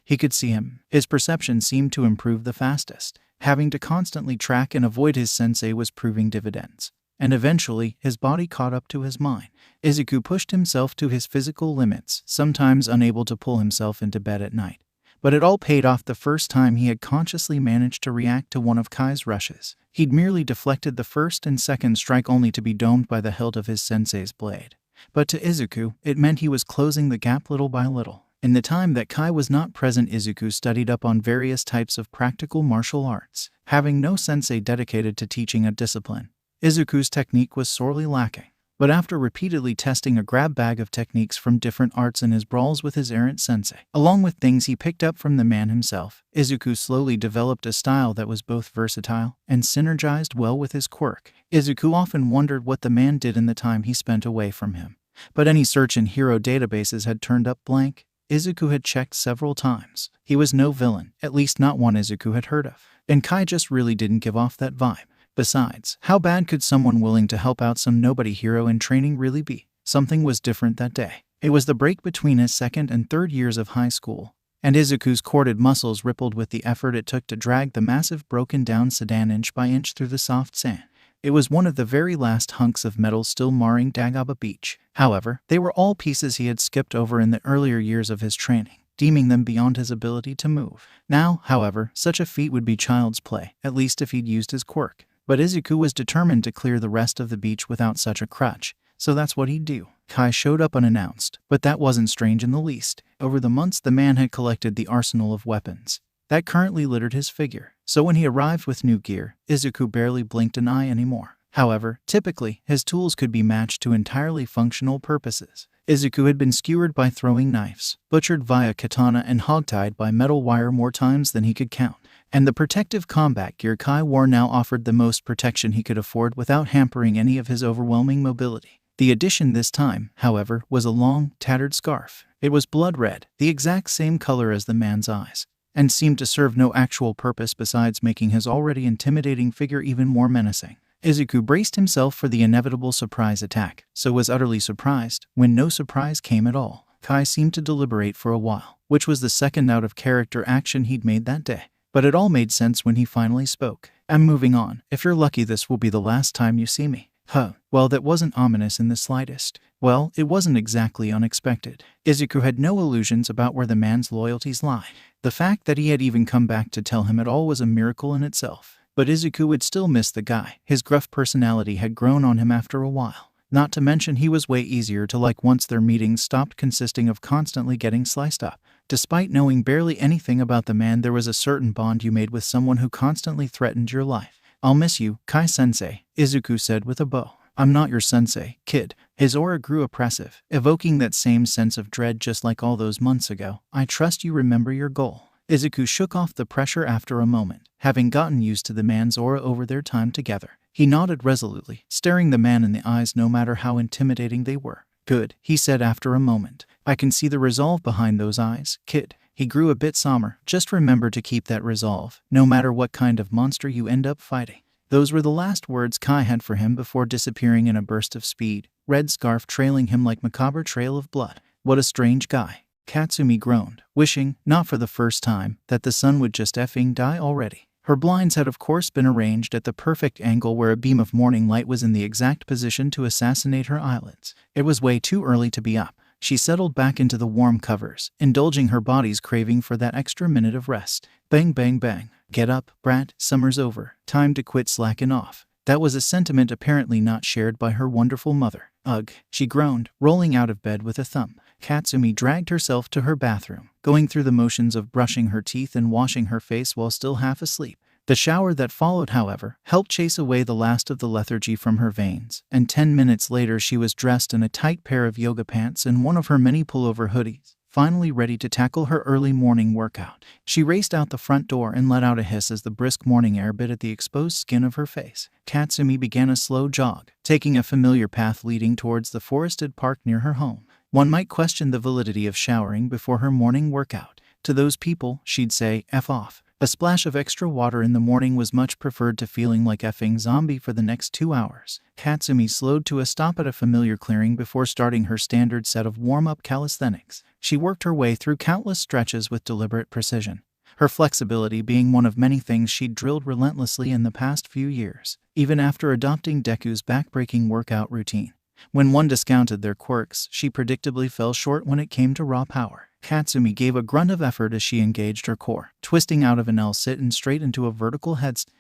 he could see him. His perception seemed to improve the fastest. Having to constantly track and avoid his sensei was proving dividends. And eventually, his body caught up to his mind. Izuku pushed himself to his physical limits, sometimes unable to pull himself into bed at night. But it all paid off the first time he had consciously managed to react to one of Kai's rushes. He'd merely deflected the first and second strike only to be domed by the hilt of his sensei's blade. But to Izuku, it meant he was closing the gap little by little. In the time that Kai was not present, Izuku studied up on various types of practical martial arts. Having no sensei dedicated to teaching a discipline, Izuku's technique was sorely lacking. But after repeatedly testing a grab bag of techniques from different arts in his brawls with his errant sensei, along with things he picked up from the man himself, Izuku slowly developed a style that was both versatile and synergized well with his quirk. Izuku often wondered what the man did in the time he spent away from him. But any search in hero databases had turned up blank. Izuku had checked several times. He was no villain, at least not one Izuku had heard of. And Kai just really didn't give off that vibe. Besides, how bad could someone willing to help out some nobody hero in training really be? Something was different that day. It was the break between his second and third years of high school, and Izuku's corded muscles rippled with the effort it took to drag the massive broken-down sedan inch by inch through the soft sand. It was one of the very last hunks of metal still marring Dagaba Beach. However, they were all pieces he had skipped over in the earlier years of his training, deeming them beyond his ability to move. Now, however, such a feat would be child's play, at least if he'd used his quirk. But Izuku was determined to clear the rest of the beach without such a crutch, so that's what he'd do. Kai showed up unannounced, but that wasn't strange in the least. Over the months, the man had collected the arsenal of weapons that currently littered his figure, so when he arrived with new gear, Izuku barely blinked an eye anymore. However, typically, his tools could be matched to entirely functional purposes. Izuku had been skewered by throwing knives, butchered via katana, and hogtied by metal wire more times than he could count. And the protective combat gear Kai wore now offered the most protection he could afford without hampering any of his overwhelming mobility. The addition this time, however, was a long, tattered scarf. It was blood red, the exact same color as the man's eyes, and seemed to serve no actual purpose besides making his already intimidating figure even more menacing. Izuku braced himself for the inevitable surprise attack, so was utterly surprised when no surprise came at all. Kai seemed to deliberate for a while, which was the second out-of-character action he'd made that day. But it all made sense when he finally spoke. "I'm moving on. If you're lucky, this will be the last time you see me." Huh. Well, that wasn't ominous in the slightest. Well, it wasn't exactly unexpected. Izuku had no illusions about where the man's loyalties lie. The fact that he had even come back to tell him at all was a miracle in itself. But Izuku would still miss the guy. His gruff personality had grown on him after a while. Not to mention he was way easier to like once their meetings stopped consisting of constantly getting sliced up. Despite knowing barely anything about the man, there was a certain bond you made with someone who constantly threatened your life. "I'll miss you, Kai Sensei," Izuku said with a bow. "I'm not your sensei, kid." His aura grew oppressive, evoking that same sense of dread just like all those months ago. "I trust you remember your goal." Izuku shook off the pressure after a moment, having gotten used to the man's aura over their time together. He nodded resolutely, staring the man in the eyes no matter how intimidating they were. "Good," he said after a moment. "I can see the resolve behind those eyes, kid." He grew a bit somber. "Just remember to keep that resolve, no matter what kind of monster you end up fighting." Those were the last words Kai had for him before disappearing in a burst of speed, red scarf trailing him like macabre trail of blood. What a strange guy. Katsumi groaned, wishing, not for the first time, that the sun would just effing die already. Her blinds had of course been arranged at the perfect angle where a beam of morning light was in the exact position to assassinate her eyelids. It was way too early to be up. She settled back into the warm covers, indulging her body's craving for that extra minute of rest. Bang, bang, bang. Get up, brat, summer's over. Time to quit slacking off. That was a sentiment apparently not shared by her wonderful mother. Ugh, she groaned, rolling out of bed with a thump. Katsumi dragged herself to her bathroom, going through the motions of brushing her teeth and washing her face while still half asleep. The shower that followed, however, helped chase away the last of the lethargy from her veins, and 10 minutes later she was dressed in a tight pair of yoga pants and one of her many pullover hoodies, finally ready to tackle her early morning workout. She raced out the front door and let out a hiss as the brisk morning air bit at the exposed skin of her face. Katsumi began a slow jog, taking a familiar path leading towards the forested park near her home. One might question the validity of showering before her morning workout. To those people, she'd say, F off. A splash of extra water in the morning was much preferred to feeling like effing zombie for the next 2 hours. Katsumi slowed to a stop at a familiar clearing before starting her standard set of warm-up calisthenics. She worked her way through countless stretches with deliberate precision, her flexibility being one of many things she'd drilled relentlessly in the past few years, even after adopting Deku's backbreaking workout routine. When one discounted their quirks, she predictably fell short when it came to raw power. Katsumi gave a grunt of effort as she engaged her core, twisting out of an L-sit and straight into a vertical headstand.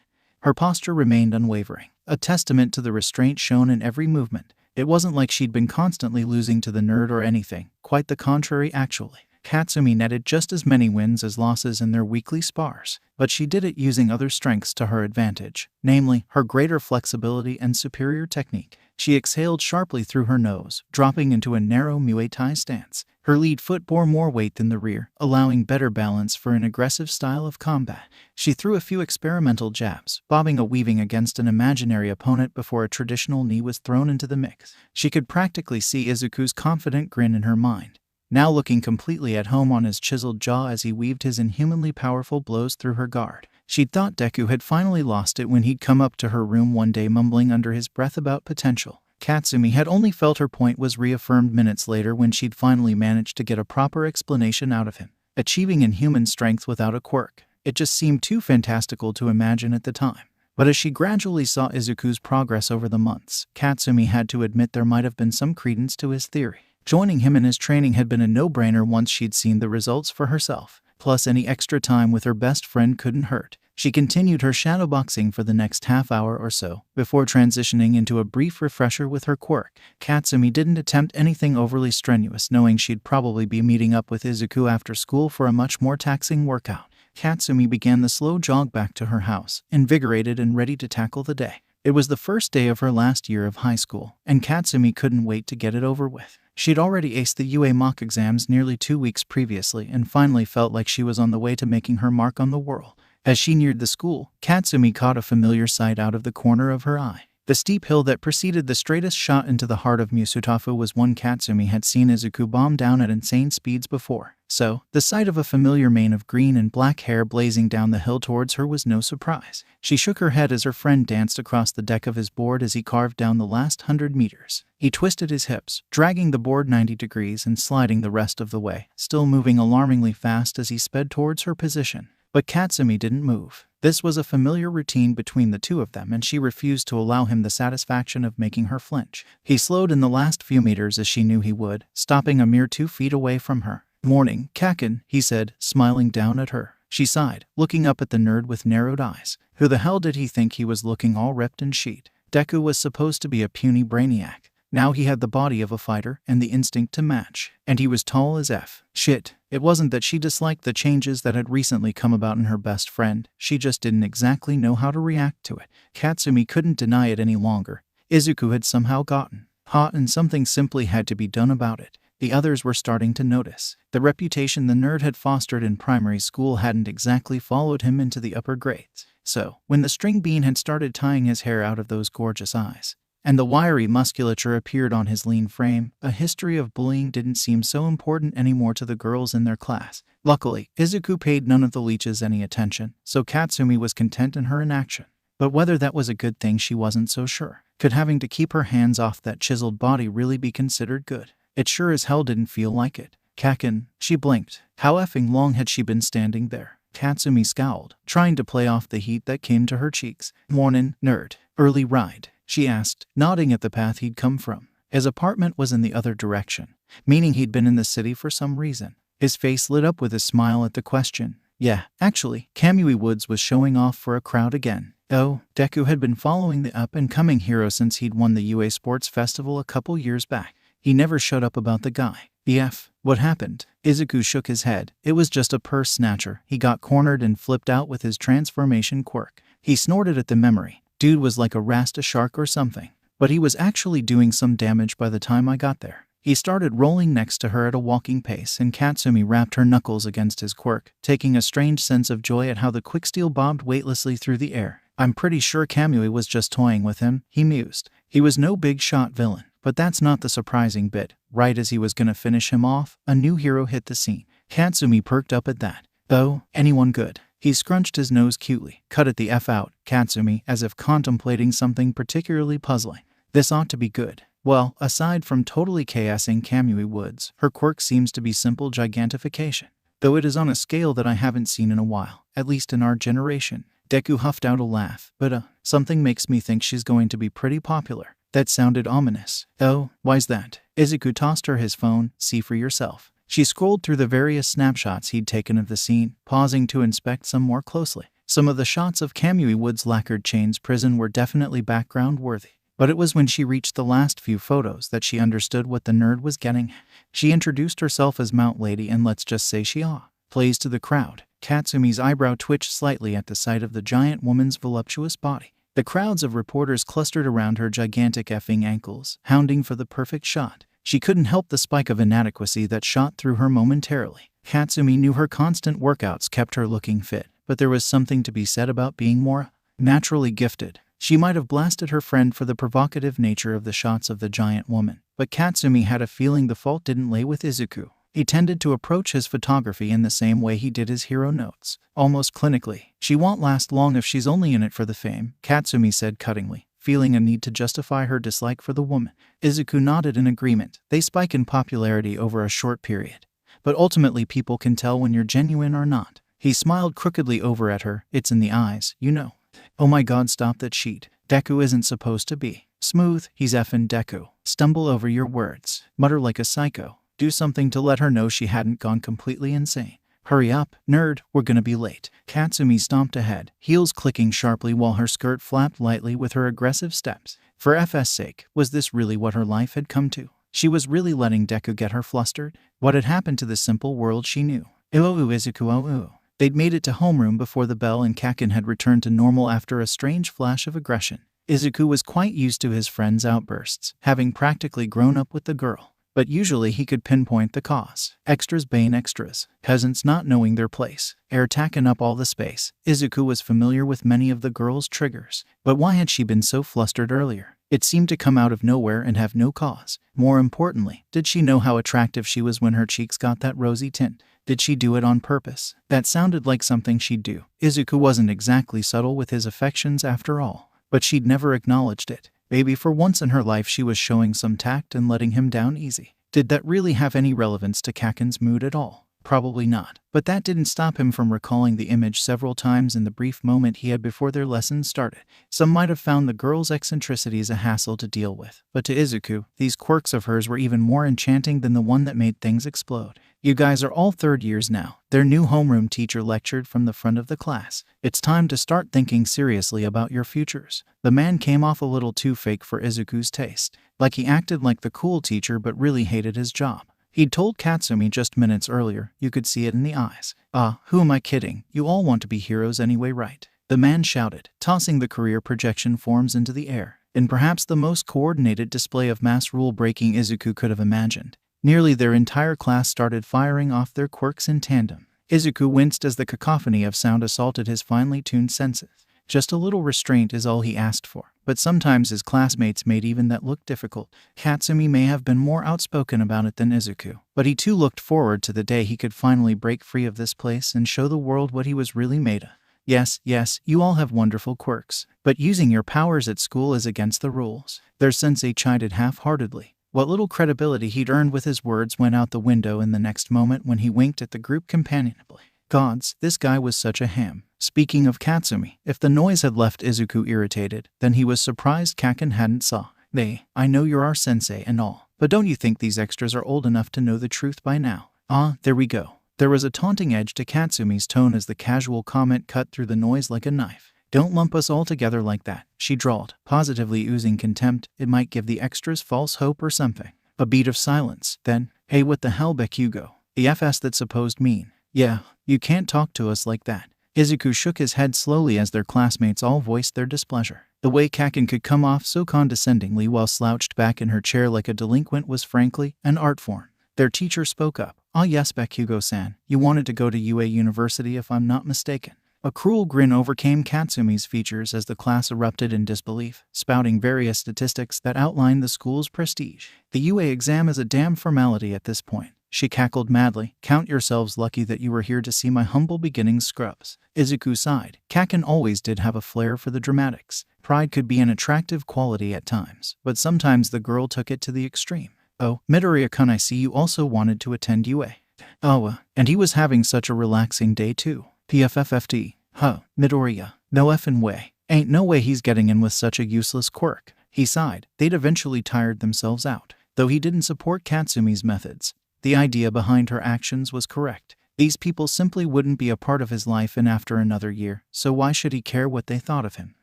Her posture remained unwavering, a testament to the restraint shown in every movement. It wasn't like she'd been constantly losing to the nerd or anything, quite the contrary actually. Katsumi netted just as many wins as losses in their weekly spars, but she did it using other strengths to her advantage, namely, her greater flexibility and superior technique. She exhaled sharply through her nose, dropping into a narrow Muay Thai stance. Her lead foot bore more weight than the rear, allowing better balance for an aggressive style of combat. She threw a few experimental jabs, bobbing a weaving against an imaginary opponent before a traditional knee was thrown into the mix. She could practically see Izuku's confident grin in her mind, now looking completely at home on his chiseled jaw as he weaved his inhumanly powerful blows through her guard. She'd thought Deku had finally lost it when he'd come up to her room one day mumbling under his breath about potential. Katsumi had only felt her point was reaffirmed minutes later when she'd finally managed to get a proper explanation out of him, achieving inhuman strength without a quirk. It just seemed too fantastical to imagine at the time. But as she gradually saw Izuku's progress over the months, Katsumi had to admit there might have been some credence to his theory. Joining him in his training had been a no-brainer once she'd seen the results for herself. Plus, any extra time with her best friend couldn't hurt. She continued her shadowboxing for the next half hour or so, before transitioning into a brief refresher with her quirk. Katsumi didn't attempt anything overly strenuous, knowing she'd probably be meeting up with Izuku after school for a much more taxing workout. Katsumi began the slow jog back to her house, invigorated and ready to tackle the day. It was the first day of her last year of high school, and Katsumi couldn't wait to get it over with. She'd already aced the UA mock exams nearly 2 weeks previously and finally felt like she was on the way to making her mark on the world. As she neared the school, Katsumi caught a familiar sight out of the corner of her eye. The steep hill that preceded the straightest shot into the heart of Musutafu was one Katsumi had seen Izuku bomb down at insane speeds before. So, the sight of a familiar mane of green and black hair blazing down the hill towards her was no surprise. She shook her head as her friend danced across the deck of his board as he carved down the last 100 meters. He twisted his hips, dragging the board 90 degrees and sliding the rest of the way, still moving alarmingly fast as he sped towards her position. But Katsumi didn't move. This was a familiar routine between the two of them, and she refused to allow him the satisfaction of making her flinch. He slowed in the last few meters as she knew he would, stopping a mere 2 feet away from her. "Morning, Kakin," he said, smiling down at her. She sighed, looking up at the nerd with narrowed eyes. Who the hell did he think he was, looking all ripped and sheet? Deku was supposed to be a puny brainiac. Now he had the body of a fighter and the instinct to match. And he was tall as F. Shit. It wasn't that she disliked the changes that had recently come about in her best friend, she just didn't exactly know how to react to it. Katsumi couldn't deny it any longer. Izuku had somehow gotten hot and something simply had to be done about it. The others were starting to notice. The reputation the nerd had fostered in primary school hadn't exactly followed him into the upper grades. So, when the string bean had started tying his hair out of those gorgeous eyes, and the wiry musculature appeared on his lean frame, a history of bullying didn't seem so important anymore to the girls in their class. Luckily, Izuku paid none of the leeches any attention, so Katsumi was content in her inaction. But whether that was a good thing she wasn't so sure. Could having to keep her hands off that chiseled body really be considered good? It sure as hell didn't feel like it. Kakin, she blinked. How effing long had she been standing there? Katsumi scowled, trying to play off the heat that came to her cheeks. "Mornin', nerd. Early ride?" she asked, nodding at the path he'd come from. His apartment was in the other direction, meaning he'd been in the city for some reason. His face lit up with a smile at the question. Yeah, actually, Kamui Woods was showing off for a crowd again. Oh, Deku had been following the up-and-coming hero since he'd won the UA Sports Festival a couple years back. He never shut up about the guy. BF, what happened? Izuku shook his head. It was just a purse snatcher. He got cornered and flipped out with his transformation quirk. He snorted at the memory. Dude was like a Rasta shark or something. But he was actually doing some damage by the time I got there. He started rolling next to her at a walking pace, and Katsumi wrapped her knuckles against his quirk, taking a strange sense of joy at how the quicksteel bobbed weightlessly through the air. I'm pretty sure Kamui was just toying with him, he mused. He was no big shot villain. But that's not the surprising bit. Right as he was gonna finish him off, a new hero hit the scene. Katsumi perked up at that. Oh, anyone good? He scrunched his nose cutely. Cut it the F out, Katsumi, as if contemplating something particularly puzzling. This ought to be good. Well, aside from totally chaosing Kamui Woods, her quirk seems to be simple gigantification. Though it is on a scale that I haven't seen in a while, at least in our generation. Deku huffed out a laugh. But something makes me think she's going to be pretty popular. That sounded ominous. Oh, why's that? Izuku tossed her his phone. See for yourself. She scrolled through the various snapshots he'd taken of the scene, pausing to inspect some more closely. Some of the shots of Kamui Woods' lacquered chains prison were definitely background-worthy. But it was when she reached the last few photos that she understood what the nerd was getting. She introduced herself as Mount Lady, and let's just say she plays to the crowd. Katsumi's eyebrow twitched slightly at the sight of the giant woman's voluptuous body. The crowds of reporters clustered around her gigantic effing ankles, hounding for the perfect shot. She couldn't help the spike of inadequacy that shot through her momentarily. Katsumi knew her constant workouts kept her looking fit, but there was something to be said about being more naturally gifted. She might have blasted her friend for the provocative nature of the shots of the giant woman, but Katsumi had a feeling the fault didn't lay with Izuku. He tended to approach his photography in the same way he did his hero notes, almost clinically. She won't last long if she's only in it for the fame, Katsumi said cuttingly, feeling a need to justify her dislike for the woman. Izuku nodded in agreement. They spike in popularity over a short period. But ultimately people can tell when you're genuine or not. He smiled crookedly over at her. It's in the eyes, you know. Oh my god, stop that sheet. Deku isn't supposed to be smooth. He's effin' Deku. Stumble over your words. Mutter like a psycho. Do something to let her know she hadn't gone completely insane. Hurry up, nerd, we're gonna be late. Katsumi stomped ahead, heels clicking sharply while her skirt flapped lightly with her aggressive steps. For FS sake, was this really what her life had come to? She was really letting Deku get her flustered? What had happened to the simple world she knew? Izuku. They'd made it to homeroom before the bell, and Kakin had returned to normal after a strange flash of aggression. Izuku was quite used to his friend's outbursts, having practically grown up with the girl. But usually he could pinpoint the cause. Extras bane extras. Peasants not knowing their place. Air tacking up all the space. Izuku was familiar with many of the girl's triggers. But why had she been so flustered earlier? It seemed to come out of nowhere and have no cause. More importantly, did she know how attractive she was when her cheeks got that rosy tint? Did she do it on purpose? That sounded like something she'd do. Izuku wasn't exactly subtle with his affections after all. But she'd never acknowledged it. Maybe for once in her life she was showing some tact and letting him down easy. Did that really have any relevance to Kakin's mood at all? Probably not. But that didn't stop him from recalling the image several times in the brief moment he had before their lessons started. Some might have found the girl's eccentricities a hassle to deal with. But to Izuku, these quirks of hers were even more enchanting than the one that made things explode. You guys are all third years now. Their new homeroom teacher lectured from the front of the class. It's time to start thinking seriously about your futures. The man came off a little too fake for Izuku's taste. Like he acted like the cool teacher but really hated his job. He'd told Katsumi just minutes earlier. You could see it in the eyes. Who am I kidding? You all want to be heroes anyway, right? The man shouted, tossing the career projection forms into the air, in perhaps the most coordinated display of mass rule-breaking Izuku could have imagined. Nearly their entire class started firing off their quirks in tandem. Izuku winced as the cacophony of sound assaulted his finely tuned senses. Just a little restraint is all he asked for, but sometimes his classmates made even that look difficult. Katsumi may have been more outspoken about it than Izuku, but he too looked forward to the day he could finally break free of this place and show the world what he was really made of. Yes, you all have wonderful quirks, but using your powers at school is against the rules. Their sensei chided half-heartedly. What little credibility he'd earned with his words went out the window in the next moment when he winked at the group companionably. Gods, this guy was such a ham. Speaking of Katsumi, if the noise had left Izuku irritated, then he was surprised Kaken hadn't saw. I know you're our sensei and all, but don't you think these extras are old enough to know the truth by now? Ah, there we go. There was a taunting edge to Katsumi's tone as the casual comment cut through the noise like a knife. Don't lump us all together like that, she drawled, positively oozing contempt. It might give the extras false hope or something. A beat of silence, then, hey, what the hell, Bakugo? The FS that supposed mean. Yeah, you can't talk to us like that. Izuku shook his head slowly as their classmates all voiced their displeasure. The way Kaken could come off so condescendingly while slouched back in her chair like a delinquent was frankly an art form. Their teacher spoke up. Ah yes, Bakugo-san, you wanted to go to UA University if I'm not mistaken. A cruel grin overcame Katsumi's features as the class erupted in disbelief, spouting various statistics that outlined the school's prestige. The UA exam is a damn formality at this point. She cackled madly. Count yourselves lucky that you were here to see my humble beginnings, scrubs. Izuku sighed. Kaken always did have a flair for the dramatics. Pride could be an attractive quality at times, but sometimes the girl took it to the extreme. Oh, Midoriya-kun, I see you also wanted to attend UA. Oh, and he was having such a relaxing day too. PFFFD. Huh, Midoriya. No effing way. Ain't no way he's getting in with such a useless quirk. He sighed. They'd eventually tired themselves out. Though he didn't support Katsumi's methods, the idea behind her actions was correct. These people simply wouldn't be a part of his life in after another year, so why should he care what they thought of him?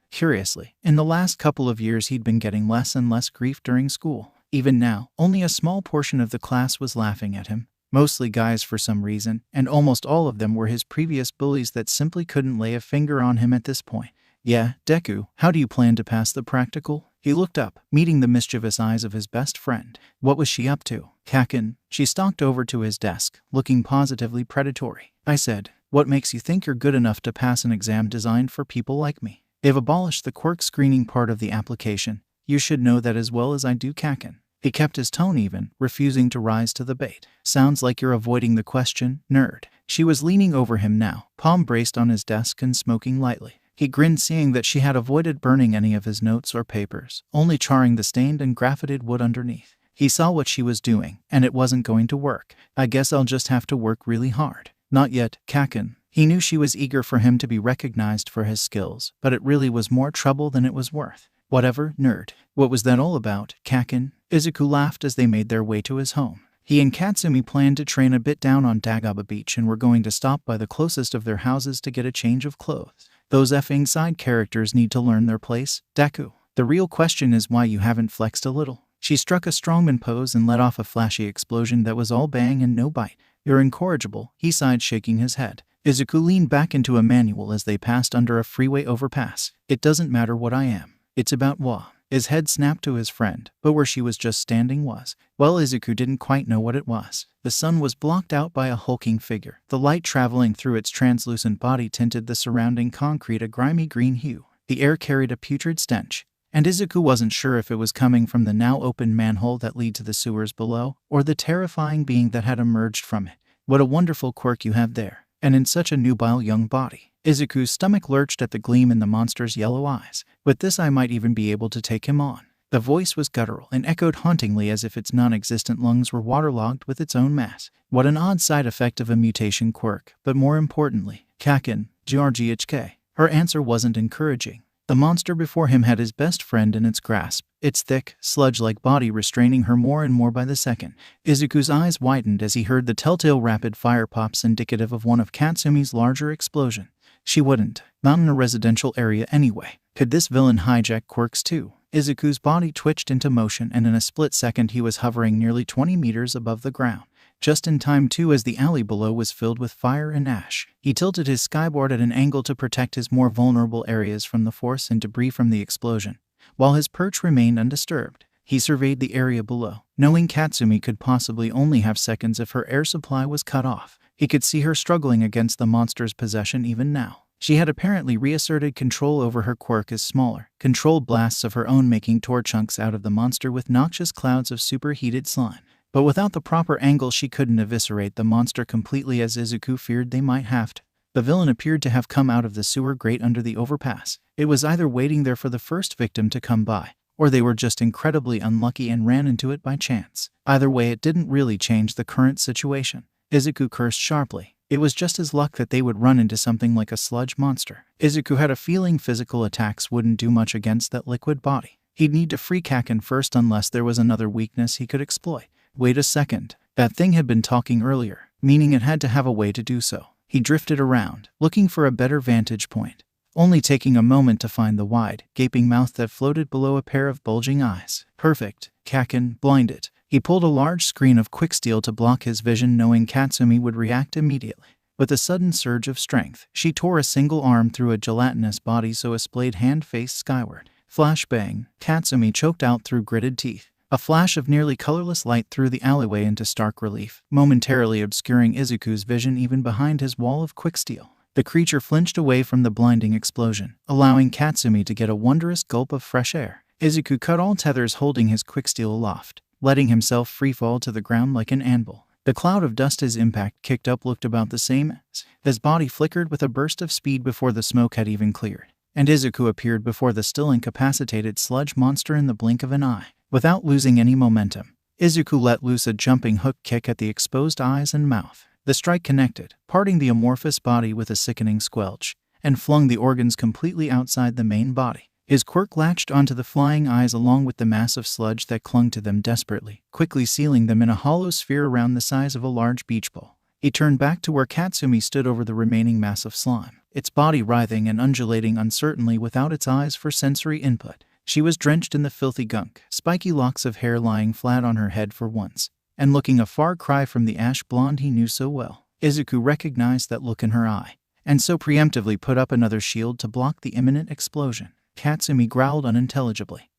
Curiously, in the last couple of years he'd been getting less and less grief during school. Even now, only a small portion of the class was laughing at him. Mostly guys for some reason, and almost all of them were his previous bullies that simply couldn't lay a finger on him at this point. Yeah, Deku, how do you plan to pass the practical? He looked up, meeting the mischievous eyes of his best friend. What was she up to? Kaken. She stalked over to his desk, looking positively predatory. I said, what makes you think you're good enough to pass an exam designed for people like me? They've abolished the quirk screening part of the application. You should know that as well as I do, Kaken. He kept his tone even, refusing to rise to the bait. Sounds like you're avoiding the question, nerd. She was leaning over him now, palm braced on his desk and smoking lightly. He grinned, seeing that she had avoided burning any of his notes or papers, only charring the stained and graffited wood underneath. He saw what she was doing, and it wasn't going to work. I guess I'll just have to work really hard. Not yet, Kaken. He knew she was eager for him to be recognized for his skills, but it really was more trouble than it was worth. Whatever, nerd. What was that all about, Kaken? Izuku laughed as they made their way to his home. He and Katsumi planned to train a bit down on Dagaba Beach and were going to stop by the closest of their houses to get a change of clothes. Those effing side characters need to learn their place, Deku. The real question is why you haven't flexed a little. She struck a strongman pose and let off a flashy explosion that was all bang and no bite. You're incorrigible, he sighed, shaking his head. Izuku leaned back into a manual as they passed under a freeway overpass. It doesn't matter what I am. It's about Wa. His head snapped to his friend, but where she was just standing was, well, Izuku didn't quite know what it was. The sun was blocked out by a hulking figure. The light traveling through its translucent body tinted the surrounding concrete a grimy green hue. The air carried a putrid stench, and Izuku wasn't sure if it was coming from the now open manhole that led to the sewers below, or the terrifying being that had emerged from it. What a wonderful quirk you have there, and in such a nubile young body. Izuku's stomach lurched at the gleam in the monster's yellow eyes. With this I might even be able to take him on. The voice was guttural and echoed hauntingly as if its non-existent lungs were waterlogged with its own mass. What an odd side effect of a mutation quirk, but more importantly, Kaken, GRGHK. Her answer wasn't encouraging. The monster before him had his best friend in its grasp, its thick, sludge-like body restraining her more and more by the second. Izuku's eyes widened as he heard the telltale rapid-fire pops indicative of one of Katsumi's larger explosion. She wouldn't. Not in a residential area anyway. Could this villain hijack quirks too? Izuku's body twitched into motion, and in a split second he was hovering nearly 20 meters above the ground. Just in time too, as the alley below was filled with fire and ash. He tilted his skyboard at an angle to protect his more vulnerable areas from the force and debris from the explosion. While his perch remained undisturbed, he surveyed the area below. Knowing Katsumi could possibly only have seconds if her air supply was cut off, he could see her struggling against the monster's possession even now. She had apparently reasserted control over her quirk as smaller, controlled blasts of her own making tore chunks out of the monster with noxious clouds of superheated slime. But without the proper angle she couldn't eviscerate the monster completely, as Izuku feared they might have to. The villain appeared to have come out of the sewer grate under the overpass. It was either waiting there for the first victim to come by, or they were just incredibly unlucky and ran into it by chance. Either way, it didn't really change the current situation. Izuku cursed sharply. It was just his luck that they would run into something like a sludge monster. Izuku had a feeling physical attacks wouldn't do much against that liquid body. He'd need to free Kaken first unless there was another weakness he could exploit. Wait a second. That thing had been talking earlier, meaning it had to have a way to do so. He drifted around, looking for a better vantage point, only taking a moment to find the wide, gaping mouth that floated below a pair of bulging eyes. Perfect. Kaken, blinded. He pulled a large screen of quicksteel to block his vision, knowing Katsumi would react immediately. With a sudden surge of strength, she tore a single arm through a gelatinous body so a splayed hand faced skyward. Flashbang. Katsumi choked out through gritted teeth. A flash of nearly colorless light threw the alleyway into stark relief, momentarily obscuring Izuku's vision even behind his wall of quicksteel. The creature flinched away from the blinding explosion, allowing Katsumi to get a wondrous gulp of fresh air. Izuku cut all tethers, holding his quicksteel aloft, letting himself freefall to the ground like an anvil. The cloud of dust his impact kicked up looked about the same as his body flickered with a burst of speed before the smoke had even cleared, and Izuku appeared before the still incapacitated sludge monster in the blink of an eye. Without losing any momentum, Izuku let loose a jumping hook kick at the exposed eyes and mouth. The strike connected, parting the amorphous body with a sickening squelch, and flung the organs completely outside the main body. His quirk latched onto the flying eyes along with the mass of sludge that clung to them desperately, quickly sealing them in a hollow sphere around the size of a large beach ball. He turned back to where Katsumi stood over the remaining mass of slime, its body writhing and undulating uncertainly without its eyes for sensory input. She was drenched in the filthy gunk, spiky locks of hair lying flat on her head for once, and looking a far cry from the ash blonde he knew so well. Izuku recognized that look in her eye, and so preemptively put up another shield to block the imminent explosion. Katsumi growled unintelligibly,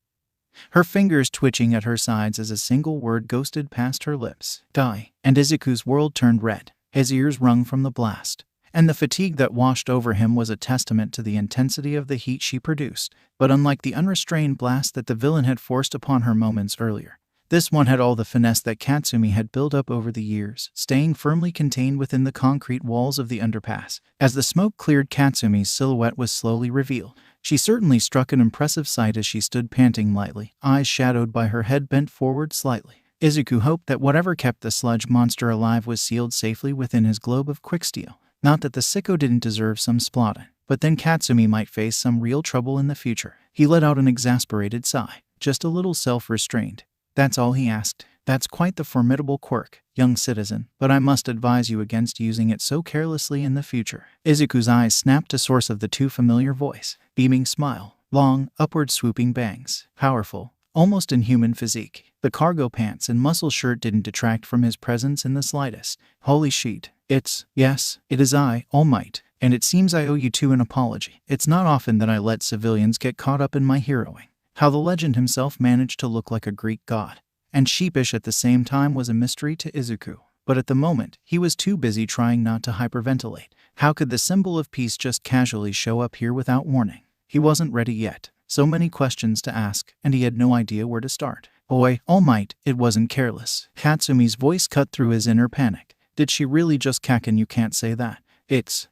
her fingers twitching at her sides as a single word ghosted past her lips. Die. And Izuku's world turned red. His ears rung from the blast, and the fatigue that washed over him was a testament to the intensity of the heat she produced. But unlike the unrestrained blast that the villain had forced upon her moments earlier, this one had all the finesse that Katsumi had built up over the years, staying firmly contained within the concrete walls of the underpass. As the smoke cleared, Katsumi's silhouette was slowly revealed. She certainly struck an impressive sight as she stood panting lightly, eyes shadowed by her head bent forward slightly. Izuku hoped that whatever kept the sludge monster alive was sealed safely within his globe of quicksteel. Not that the sicko didn't deserve some splotting, but then Katsumi might face some real trouble in the future. He let out an exasperated sigh, just a little self-restrained. That's all he asked. That's quite the formidable quirk, young citizen, but I must advise you against using it so carelessly in the future. Izuku's eyes snapped to source of the too familiar voice. Beaming smile, long, upward swooping bangs, powerful, almost inhuman physique. The cargo pants and muscle shirt didn't detract from his presence in the slightest. Holy shit. Yes, it is I, All Might, and it seems I owe you two an apology. It's not often that I let civilians get caught up in my heroing. How the legend himself managed to look like a Greek god, and sheepish at the same time, was a mystery to Izuku. But at the moment, he was too busy trying not to hyperventilate. How could the symbol of peace just casually show up here without warning? He wasn't ready yet. So many questions to ask, and he had no idea where to start. Boy, All Might, it wasn't careless. Katsumi's voice cut through his inner panic. Did she really just Kaken? You can't say that.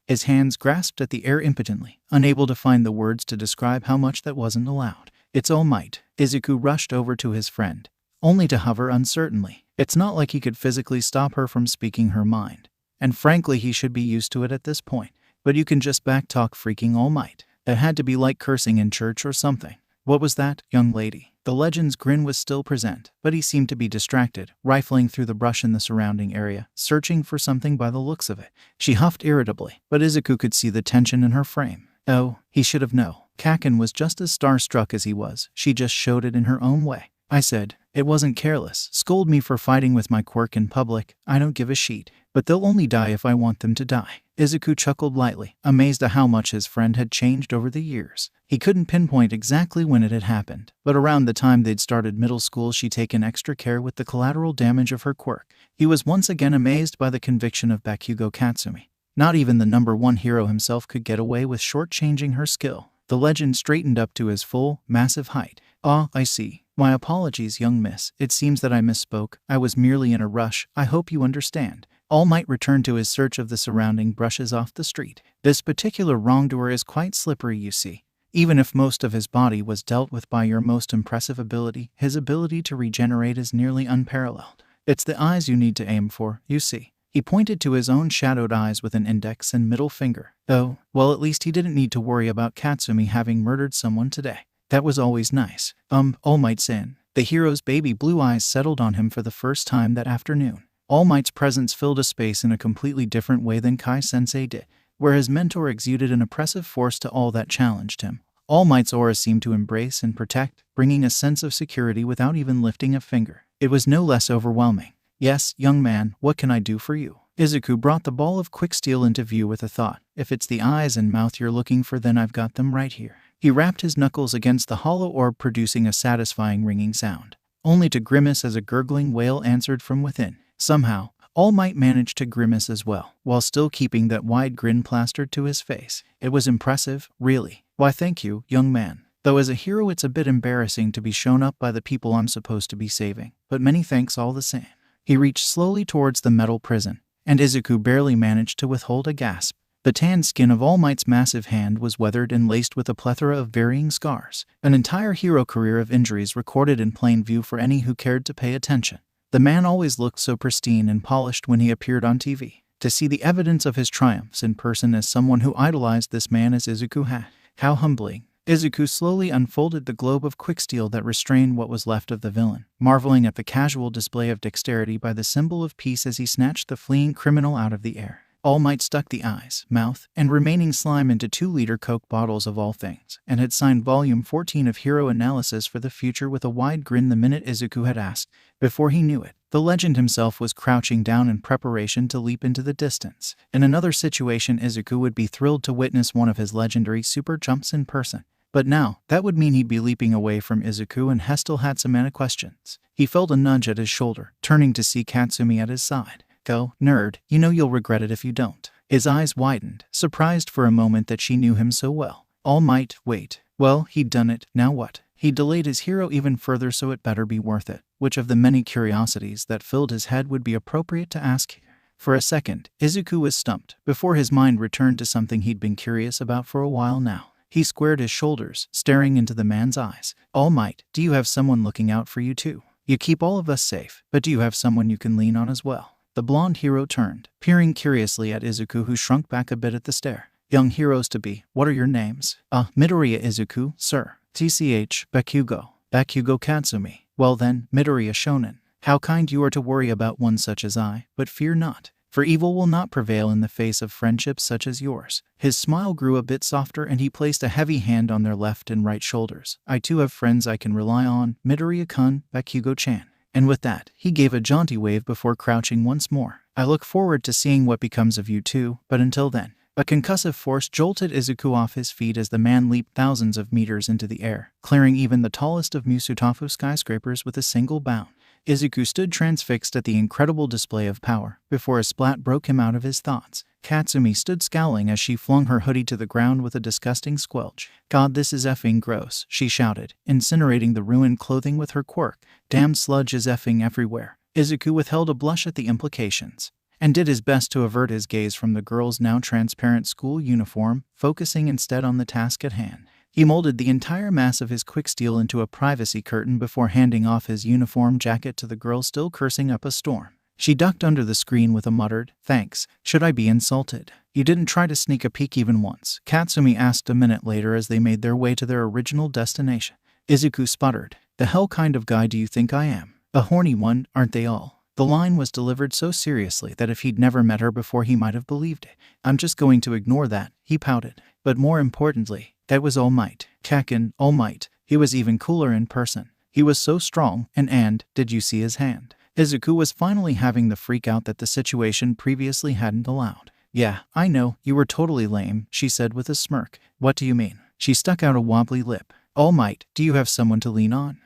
His hands grasped at the air impotently, unable to find the words to describe how much that wasn't allowed. It's All Might. Izuku rushed over to his friend, only to hover uncertainly. It's not like he could physically stop her from speaking her mind, and frankly he should be used to it at this point. But you can just backtalk freaking All Might. That had to be like cursing in church or something. What was that, young lady? The legend's grin was still present, but he seemed to be distracted, rifling through the brush in the surrounding area, searching for something by the looks of it. She huffed irritably, but Izuku could see the tension in her frame. Oh, he should have known. Kaken was just as starstruck as he was. She just showed it in her own way. I said, it wasn't careless. Scold me for fighting with my quirk in public. I don't give a shit. But they'll only die if I want them to die. Izuku chuckled lightly, amazed at how much his friend had changed over the years. He couldn't pinpoint exactly when it had happened, but around the time they'd started middle school she'd taken extra care with the collateral damage of her quirk. He was once again amazed by the conviction of Bakugo Katsumi. Not even the #1 hero himself could get away with shortchanging her skill. The legend straightened up to his full, massive height. Ah, I see. My apologies, young miss. It seems that I misspoke. I was merely in a rush. I hope you understand. All Might returned to his search of the surrounding brushes off the street. This particular wrongdoer is quite slippery, you see. Even if most of his body was dealt with by your most impressive ability, his ability to regenerate is nearly unparalleled. It's the eyes you need to aim for, you see. He pointed to his own shadowed eyes with an index and middle finger. Oh, well, at least he didn't need to worry about Katsumi having murdered someone today. That was always nice. All Might's-in. The hero's baby blue eyes settled on him for the first time that afternoon. All Might's presence filled a space in a completely different way than Kai Sensei did, where his mentor exuded an oppressive force to all that challenged him. All Might's aura seemed to embrace and protect, bringing a sense of security without even lifting a finger. It was no less overwhelming. Yes, young man, what can I do for you? Izuku brought the ball of quick steel into view with a thought. If it's the eyes and mouth you're looking for, then I've got them right here. He rapped his knuckles against the hollow orb, producing a satisfying ringing sound, only to grimace as a gurgling wail answered from within. Somehow, All Might managed to grimace as well, while still keeping that wide grin plastered to his face. It was impressive, really. Why, thank you, young man. Though as a hero it's a bit embarrassing to be shown up by the people I'm supposed to be saving, but many thanks all the same. He reached slowly towards the metal prison, and Izuku barely managed to withhold a gasp. The tanned skin of All Might's massive hand was weathered and laced with a plethora of varying scars, an entire hero career of injuries recorded in plain view for any who cared to pay attention. The man always looked so pristine and polished when he appeared on TV. To see the evidence of his triumphs in person as someone who idolized this man as Izuku had, how humbling. Izuku slowly unfolded the globe of quicksteel that restrained what was left of the villain, marveling at the casual display of dexterity by the symbol of peace as he snatched the fleeing criminal out of the air. All Might stuck the eyes, mouth, and remaining slime into 2-liter Coke bottles of all things, and had signed Volume 14 of Hero Analysis for the future with a wide grin the minute Izuku had asked. Before he knew it, the legend himself was crouching down in preparation to leap into the distance. In another situation, Izuku would be thrilled to witness one of his legendary super jumps in person. But now, that would mean he'd be leaping away from Izuku, and Hestel had some mana questions. He felt a nudge at his shoulder, turning to see Katsumi at his side. Go, nerd, you know you'll regret it if you don't. His eyes widened, surprised for a moment that she knew him so well. All Might, wait. Well, he'd done it, now what? He delayed his hero even further, so it better be worth it. Which of the many curiosities that filled his head would be appropriate to ask here? For a second, Izuku was stumped, before his mind returned to something he'd been curious about for a while now. He squared his shoulders, staring into the man's eyes. All Might, do you have someone looking out for you too? You keep all of us safe, but do you have someone you can lean on as well? The blonde hero turned, peering curiously at Izuku, who shrunk back a bit at the stare. Young heroes-to-be, what are your names? Midoriya Izuku, sir. TCH, Bakugo. Bakugo Katsumi. Well then, Midoriya Shonen. How kind you are to worry about one such as I, but fear not. For evil will not prevail in the face of friendships such as yours. His smile grew a bit softer, and he placed a heavy hand on their left and right shoulders. I too have friends I can rely on, Midoriya-kun, Bakugo-chan. And with that, he gave a jaunty wave before crouching once more. I look forward to seeing what becomes of you too, but until then. A concussive force jolted Izuku off his feet as the man leaped thousands of meters into the air, clearing even the tallest of Musutafu skyscrapers with a single bound. Izuku stood transfixed at the incredible display of power, before a splat broke him out of his thoughts. Katsumi stood scowling as she flung her hoodie to the ground with a disgusting squelch. God, this is effing gross, she shouted, incinerating the ruined clothing with her quirk. Damn sludge is effing everywhere. Izuku withheld a blush at the implications, and did his best to avert his gaze from the girl's now transparent school uniform, focusing instead on the task at hand. He molded the entire mass of his quicksteel into a privacy curtain before handing off his uniform jacket to the girl, still cursing up a storm. She ducked under the screen with a muttered, "Thanks, should I be insulted? You didn't try to sneak a peek even once?" Katsumi asked a minute later as they made their way to their original destination. Izuku sputtered, "The hell kind of guy do you think I am? A horny one, aren't they all?" The line was delivered so seriously that if he'd never met her before he might have believed it. "I'm just going to ignore that," he pouted. But more importantly, that was All Might. Kakin, All Might. He was even cooler in person. He was so strong, and did you see his hand? Izuku was finally having the freak out that the situation previously hadn't allowed. "Yeah, I know, you were totally lame," she said with a smirk. "What do you mean?" She stuck out a wobbly lip. "All Might, do you have someone to lean on?"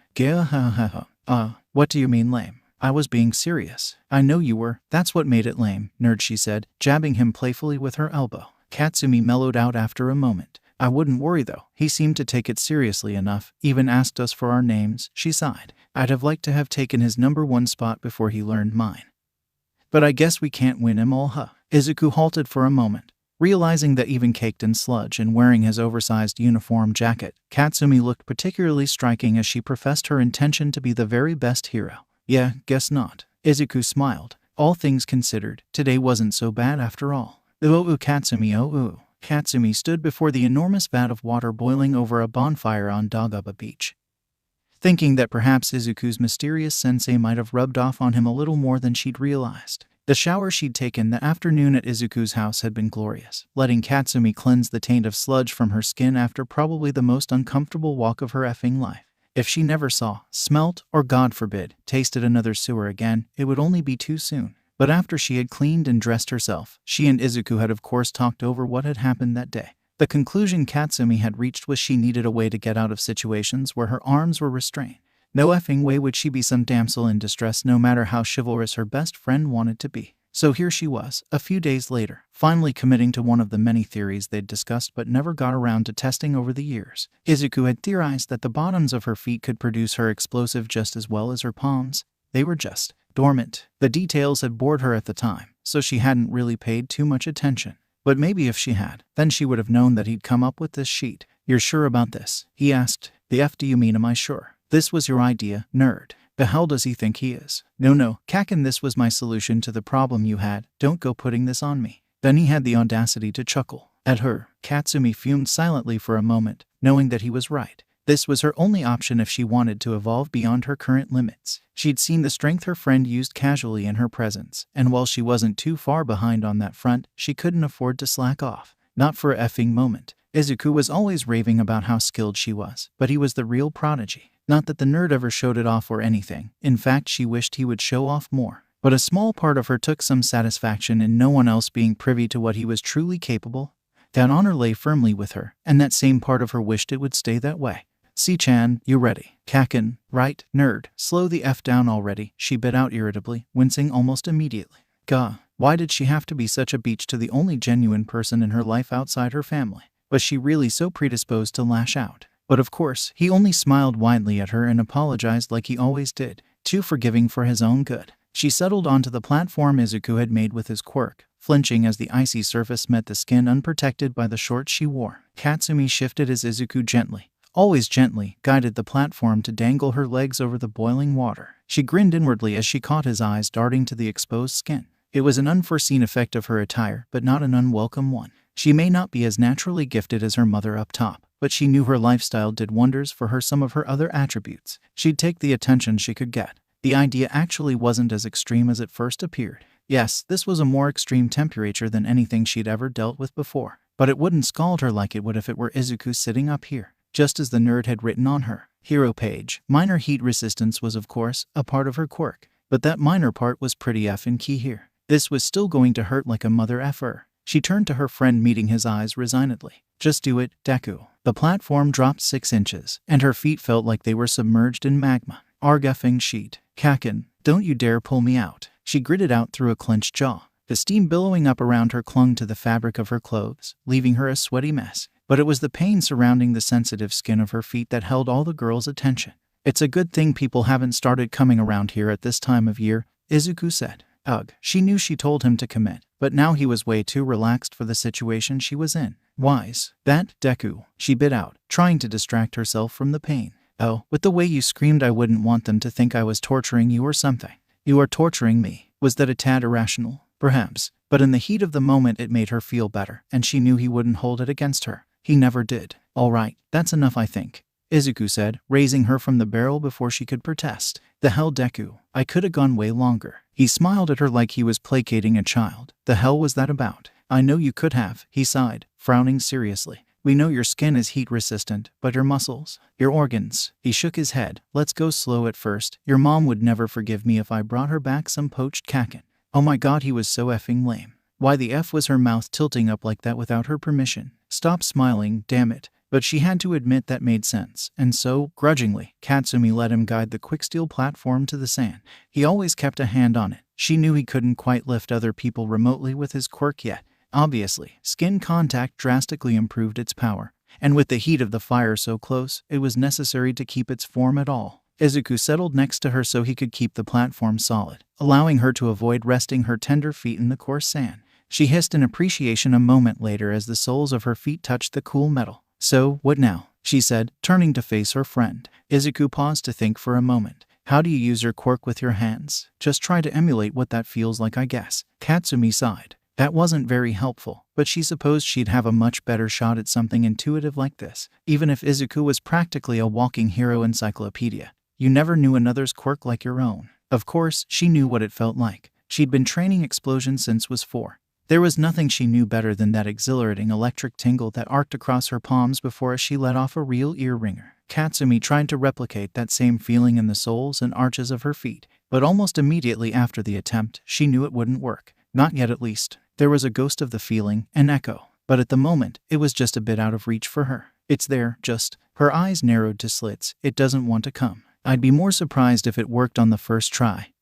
What do you mean lame? I was being serious. I know you were. That's what made it lame, nerd, she said, jabbing him playfully with her elbow. Katsumi mellowed out after a moment. "I wouldn't worry though. He seemed to take it seriously enough, even asked us for our names," she sighed. "I'd have liked to have taken his #1 spot before he learned mine." But I guess we can't win him all, huh? Izuku halted for a moment. Realizing that even caked in sludge and wearing his oversized uniform jacket, Katsumi looked particularly striking as she professed her intention to be the very best hero. Yeah, guess not. Izuku smiled. All things considered, today wasn't so bad after all. Ooh, Katsumi, ooh. Katsumi stood before the enormous vat of water boiling over a bonfire on Dagaba Beach, thinking that perhaps Izuku's mysterious sensei might have rubbed off on him a little more than she'd realized. The shower she'd taken that afternoon at Izuku's house had been glorious, letting Katsumi cleanse the taint of sludge from her skin after probably the most uncomfortable walk of her effing life. If she never saw, smelt, or God forbid, tasted another sewer again, it would only be too soon. But after she had cleaned and dressed herself, she and Izuku had of course talked over what had happened that day. The conclusion Katsumi had reached was she needed a way to get out of situations where her arms were restrained. No effing way would she be some damsel in distress no matter how chivalrous her best friend wanted to be. So here she was, a few days later, finally committing to one of the many theories they'd discussed but never got around to testing over the years. Izuku had theorized that the bottoms of her feet could produce her explosive just as well as her palms. They were just dormant. The details had bored her at the time, so she hadn't really paid too much attention. But maybe if she had, then she would have known that he'd come up with this sheet. You're sure about this? He asked. The F do you mean am I sure? This was your idea, nerd. The hell does he think he is? No, Kaken, this was my solution to the problem you had. Don't go putting this on me. Then he had the audacity to chuckle at her. Katsumi fumed silently for a moment, knowing that he was right. This was her only option if she wanted to evolve beyond her current limits. She'd seen the strength her friend used casually in her presence, and while she wasn't too far behind on that front, she couldn't afford to slack off. Not for a effing moment. Izuku was always raving about how skilled she was, but he was the real prodigy. Not that the nerd ever showed it off or anything. In fact, she wished he would show off more. But a small part of her took some satisfaction in no one else being privy to what he was truly capable. That honor lay firmly with her, and that same part of her wished it would stay that way. C-chan, you ready? Kaken, right? Nerd, slow the F down already, she bit out irritably, wincing almost immediately. Gah, why did she have to be such a beach to the only genuine person in her life outside her family? Was she really so predisposed to lash out? But of course, he only smiled widely at her and apologized like he always did, too forgiving for his own good. She settled onto the platform Izuku had made with his quirk, flinching as the icy surface met the skin unprotected by the shorts she wore. Katsumi shifted as Izuku gently, always gently, guided the platform to dangle her legs over the boiling water. She grinned inwardly as she caught his eyes darting to the exposed skin. It was an unforeseen effect of her attire, but not an unwelcome one. She may not be as naturally gifted as her mother up top, but she knew her lifestyle did wonders for her some of her other attributes. She'd take the attention she could get. The idea actually wasn't as extreme as it first appeared. Yes, this was a more extreme temperature than anything she'd ever dealt with before, but it wouldn't scald her like it would if it were Izuku sitting up here, just as the nerd had written on her hero page. Minor heat resistance was, of course, a part of her quirk, but that minor part was pretty effing key here. This was still going to hurt like a mother effer. She turned to her friend, meeting his eyes resignedly. Just do it, Deku. The platform dropped 6 inches, and her feet felt like they were submerged in magma. Arg effing sheet. Kaken, don't you dare pull me out. She gritted out through a clenched jaw. The steam billowing up around her clung to the fabric of her clothes, leaving her a sweaty mess. But it was the pain surrounding the sensitive skin of her feet that held all the girl's attention. It's a good thing people haven't started coming around here at this time of year, Izuku said. Ugh, she knew she told him to commit, but now he was way too relaxed for the situation she was in. Wise. That, Deku, she bit out, trying to distract herself from the pain. Oh, with the way you screamed, I wouldn't want them to think I was torturing you or something. You are torturing me. Was that a tad irrational? Perhaps. But in the heat of the moment it made her feel better, and she knew he wouldn't hold it against her. He never did. All right, that's enough I think, Izuku said, raising her from the barrel before she could protest. The hell, Deku, I could have gone way longer. He smiled at her like he was placating a child. The hell was that about? I know you could have, he sighed, frowning seriously. We know your skin is heat resistant, but your muscles, your organs. He shook his head. Let's go slow at first. Your mom would never forgive me if I brought her back some poached kaken. Oh my god, he was so effing lame. Why the F was her mouth tilting up like that without her permission? Stop smiling, damn it. But she had to admit that made sense, and so, grudgingly, Katsumi let him guide the quicksteel platform to the sand. He always kept a hand on it. She knew he couldn't quite lift other people remotely with his quirk yet. Obviously, skin contact drastically improved its power, and with the heat of the fire so close, it was necessary to keep its form at all. Izuku settled next to her so he could keep the platform solid, allowing her to avoid resting her tender feet in the coarse sand. She hissed in appreciation a moment later as the soles of her feet touched the cool metal. "So, what now?" she said, turning to face her friend. Izuku paused to think for a moment. "How do you use your quirk with your hands?" "Just try to emulate what that feels like, I guess." Katsumi sighed. That wasn't very helpful, but she supposed she'd have a much better shot at something intuitive like this, even if Izuku was practically a walking hero encyclopedia. You never knew another's quirk like your own. Of course, she knew what it felt like. She'd been training explosion since was 4. There was nothing she knew better than that exhilarating electric tingle that arced across her palms before she let off a real ear-wringer. Katsumi tried to replicate that same feeling in the soles and arches of her feet, but almost immediately after the attempt, she knew it wouldn't work. Not yet, at least. There was a ghost of the feeling, an echo, but at the moment, it was just a bit out of reach for her. It's there, just. Her eyes narrowed to slits. It doesn't want to come. I'd be more surprised if it worked on the first try.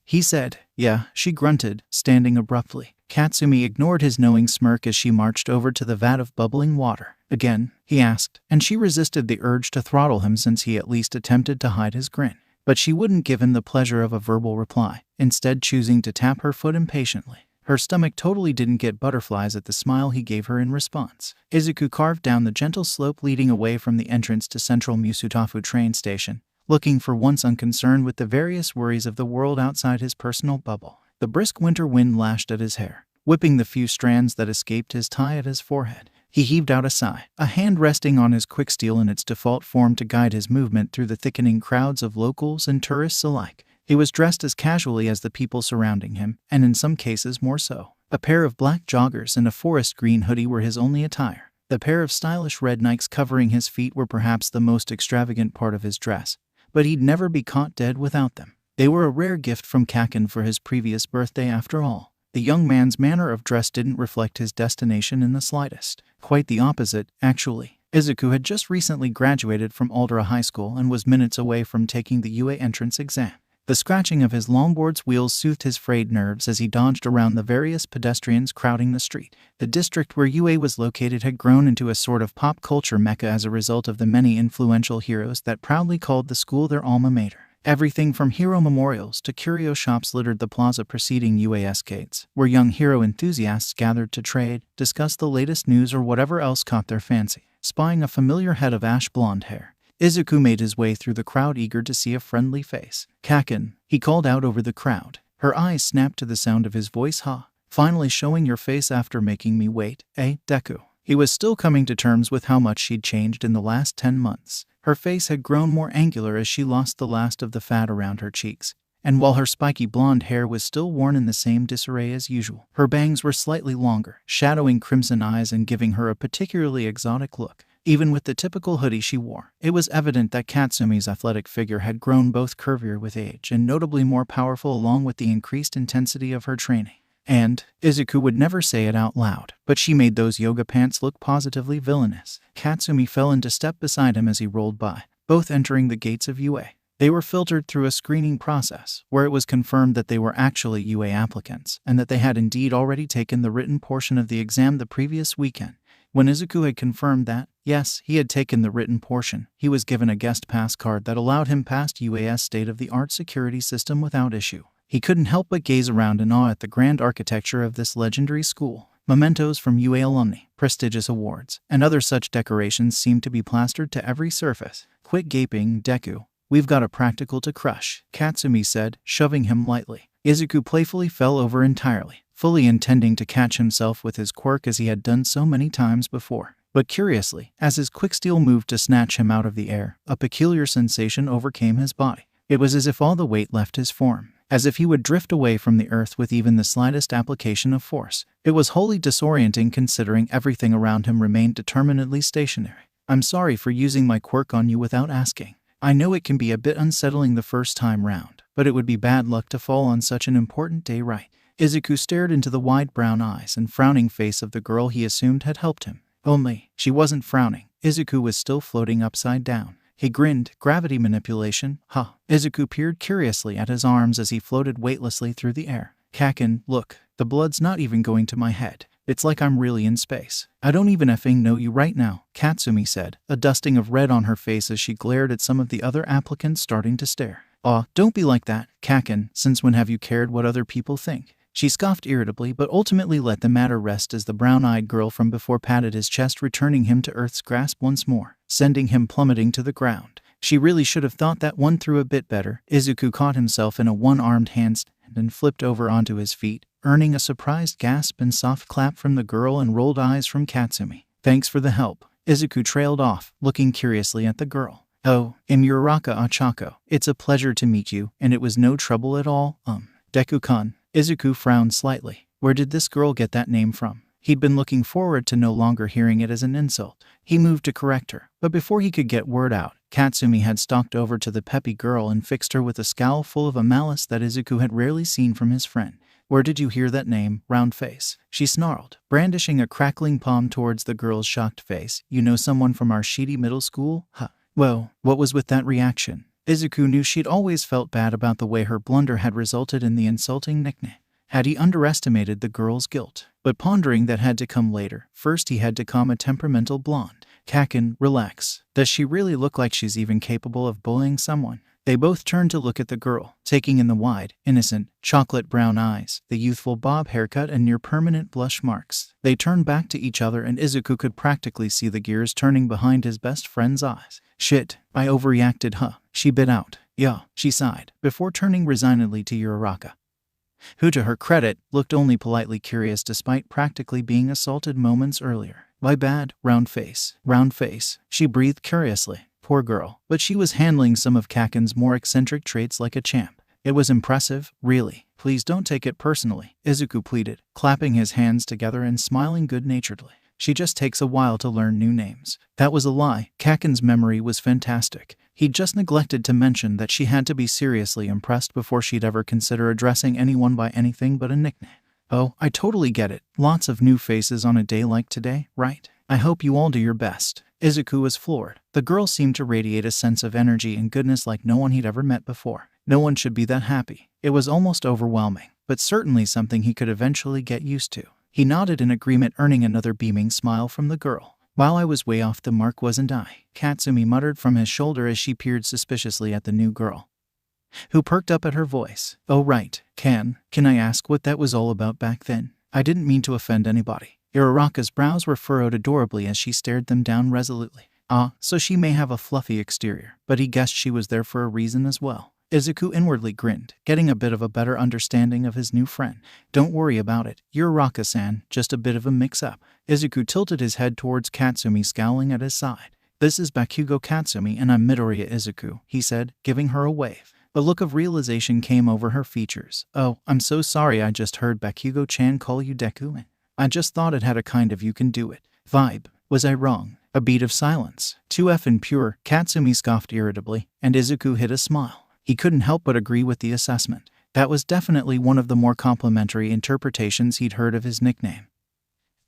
He said. Yeah, she grunted, standing abruptly. Katsumi ignored his knowing smirk as she marched over to the vat of bubbling water. Again, he asked, and she resisted the urge to throttle him since he at least attempted to hide his grin. But she wouldn't give him the pleasure of a verbal reply, instead choosing to tap her foot impatiently. Her stomach totally didn't get butterflies at the smile he gave her in response. Izuku carved down the gentle slope leading away from the entrance to Central Musutafu train station, looking for once unconcerned with the various worries of the world outside his personal bubble. The brisk winter wind lashed at his hair, whipping the few strands that escaped his tie at his forehead. He heaved out a sigh, a hand resting on his quick steel in its default form to guide his movement through the thickening crowds of locals and tourists alike. He was dressed as casually as the people surrounding him, and in some cases more so. A pair of black joggers and a forest green hoodie were his only attire. The pair of stylish red Nikes covering his feet were perhaps the most extravagant part of his dress, but he'd never be caught dead without them. They were a rare gift from Kaken for his previous birthday after all. The young man's manner of dress didn't reflect his destination in the slightest. Quite the opposite, actually. Izuku had just recently graduated from Aldera High School and was minutes away from taking the UA entrance exam. The scratching of his longboard's wheels soothed his frayed nerves as he dodged around the various pedestrians crowding the street. The district where UA was located had grown into a sort of pop culture mecca as a result of the many influential heroes that proudly called the school their alma mater. Everything from hero memorials to curio shops littered the plaza preceding UA-escades, where young hero enthusiasts gathered to trade, discuss the latest news or whatever else caught their fancy. Spying a familiar head of ash blonde hair, Izuku made his way through the crowd eager to see a friendly face. "Kaken," he called out over the crowd. Her eyes snapped to the sound of his voice. "Ha, finally showing your face after making me wait, eh, Deku?" He was still coming to terms with how much she'd changed in the last 10 months. Her face had grown more angular as she lost the last of the fat around her cheeks, and while her spiky blonde hair was still worn in the same disarray as usual, her bangs were slightly longer, shadowing crimson eyes and giving her a particularly exotic look. Even with the typical hoodie she wore, it was evident that Katsumi's athletic figure had grown both curvier with age and notably more powerful along with the increased intensity of her training. And Izuku would never say it out loud, but she made those yoga pants look positively villainous. Katsumi fell into step beside him as he rolled by, both entering the gates of UA. They were filtered through a screening process, where it was confirmed that they were actually UA applicants, and that they had indeed already taken the written portion of the exam the previous weekend. When Izuku had confirmed that, yes, he had taken the written portion, he was given a guest pass card that allowed him past UA's state-of-the-art security system without issue. He couldn't help but gaze around in awe at the grand architecture of this legendary school. Mementos from UA alumni, prestigious awards, and other such decorations seemed to be plastered to every surface. "Quit gaping, Deku. We've got a practical to crush," Katsumi said, shoving him lightly. Izuku playfully fell over entirely, fully intending to catch himself with his quirk as he had done so many times before. But curiously, as his quick steel moved to snatch him out of the air, a peculiar sensation overcame his body. It was as if all the weight left his form, as if he would drift away from the earth with even the slightest application of force. It was wholly disorienting considering everything around him remained determinedly stationary. "I'm sorry for using my quirk on you without asking. I know it can be a bit unsettling the first time round, but it would be bad luck to fall on such an important day right." Izuku stared into the wide brown eyes and frowning face of the girl he assumed had helped him. Only, she wasn't frowning. Izuku was still floating upside down. He grinned. "Gravity manipulation, huh?" Izuku peered curiously at his arms as he floated weightlessly through the air. "Kaken, look, the blood's not even going to my head." It's like I'm really in space. I don't even effing know you right now, Katsumi said, a dusting of red on her face as she glared at some of the other applicants starting to stare. Aw, don't be like that, Kaken, since when have you cared what other people think? She scoffed irritably but ultimately let the matter rest as the brown-eyed girl from before patted his chest, returning him to Earth's grasp once more, sending him plummeting to the ground. She really should have thought that one through a bit better. Izuku caught himself in a one-armed handstand and flipped over onto his feet, earning a surprised gasp and soft clap from the girl and rolled eyes from Katsumi. Thanks for the help. Izuku trailed off, looking curiously at the girl. Oh, I'm Uraraka Ochako. It's a pleasure to meet you, and it was no trouble at all, Deku-kun. Izuku frowned slightly. Where did this girl get that name from? He'd been looking forward to no longer hearing it as an insult. He moved to correct her, but before he could get word out, Katsumi had stalked over to the peppy girl and fixed her with a scowl full of a malice that Izuku had rarely seen from his friend. Where did you hear that name, round face? She snarled, brandishing a crackling palm towards the girl's shocked face. You know someone from our shitty middle school? Huh. Well, what was with that reaction? Izuku knew she'd always felt bad about the way her blunder had resulted in the insulting nickname. Had he underestimated the girl's guilt? But pondering that had to come later. First he had to calm a temperamental blonde. Kaken, relax. Does she really look like she's even capable of bullying someone? They both turned to look at the girl, taking in the wide, innocent, chocolate brown eyes, the youthful bob haircut and near-permanent blush marks. They turned back to each other and Izuku could practically see the gears turning behind his best friend's eyes. Shit, I overreacted, huh? She bit out. Yeah, she sighed, before turning resignedly to Uraraka, who to her credit, looked only politely curious despite practically being assaulted moments earlier. My bad, round face, she breathed curiously. Poor girl. But she was handling some of Kaken's more eccentric traits like a champ. It was impressive, really. Please don't take it personally, Izuku pleaded, clapping his hands together and smiling good-naturedly. She just takes a while to learn new names. That was a lie. Kaken's memory was fantastic. He'd just neglected to mention that she had to be seriously impressed before she'd ever consider addressing anyone by anything but a nickname. Oh, I totally get it. Lots of new faces on a day like today, right? I hope you all do your best. Izuku was floored. The girl seemed to radiate a sense of energy and goodness like no one he'd ever met before. No one should be that happy. It was almost overwhelming, but certainly something he could eventually get used to. He nodded in agreement, earning another beaming smile from the girl. While I was way off the mark, wasn't I? Katsumi muttered from his shoulder as she peered suspiciously at the new girl, who perked up at her voice. Oh right, can I ask what that was all about back then? I didn't mean to offend anybody. Uraraka's brows were furrowed adorably as she stared them down resolutely. Ah, so she may have a fluffy exterior, but he guessed she was there for a reason as well. Izuku inwardly grinned, getting a bit of a better understanding of his new friend. Don't worry about it, Uraraka-san, just a bit of a mix-up. Izuku tilted his head towards Katsumi, scowling at his side. This is Bakugo Katsumi and I'm Midoriya Izuku, he said, giving her a wave. A look of realization came over her features. Oh, I'm so sorry, I just heard Bakugo-chan call you Deku. I just thought it had a kind of you can do it vibe. Was I wrong? A beat of silence. Too effin' pure, Katsumi scoffed irritably, and Izuku hid a smile. He couldn't help but agree with the assessment. That was definitely one of the more complimentary interpretations he'd heard of his nickname.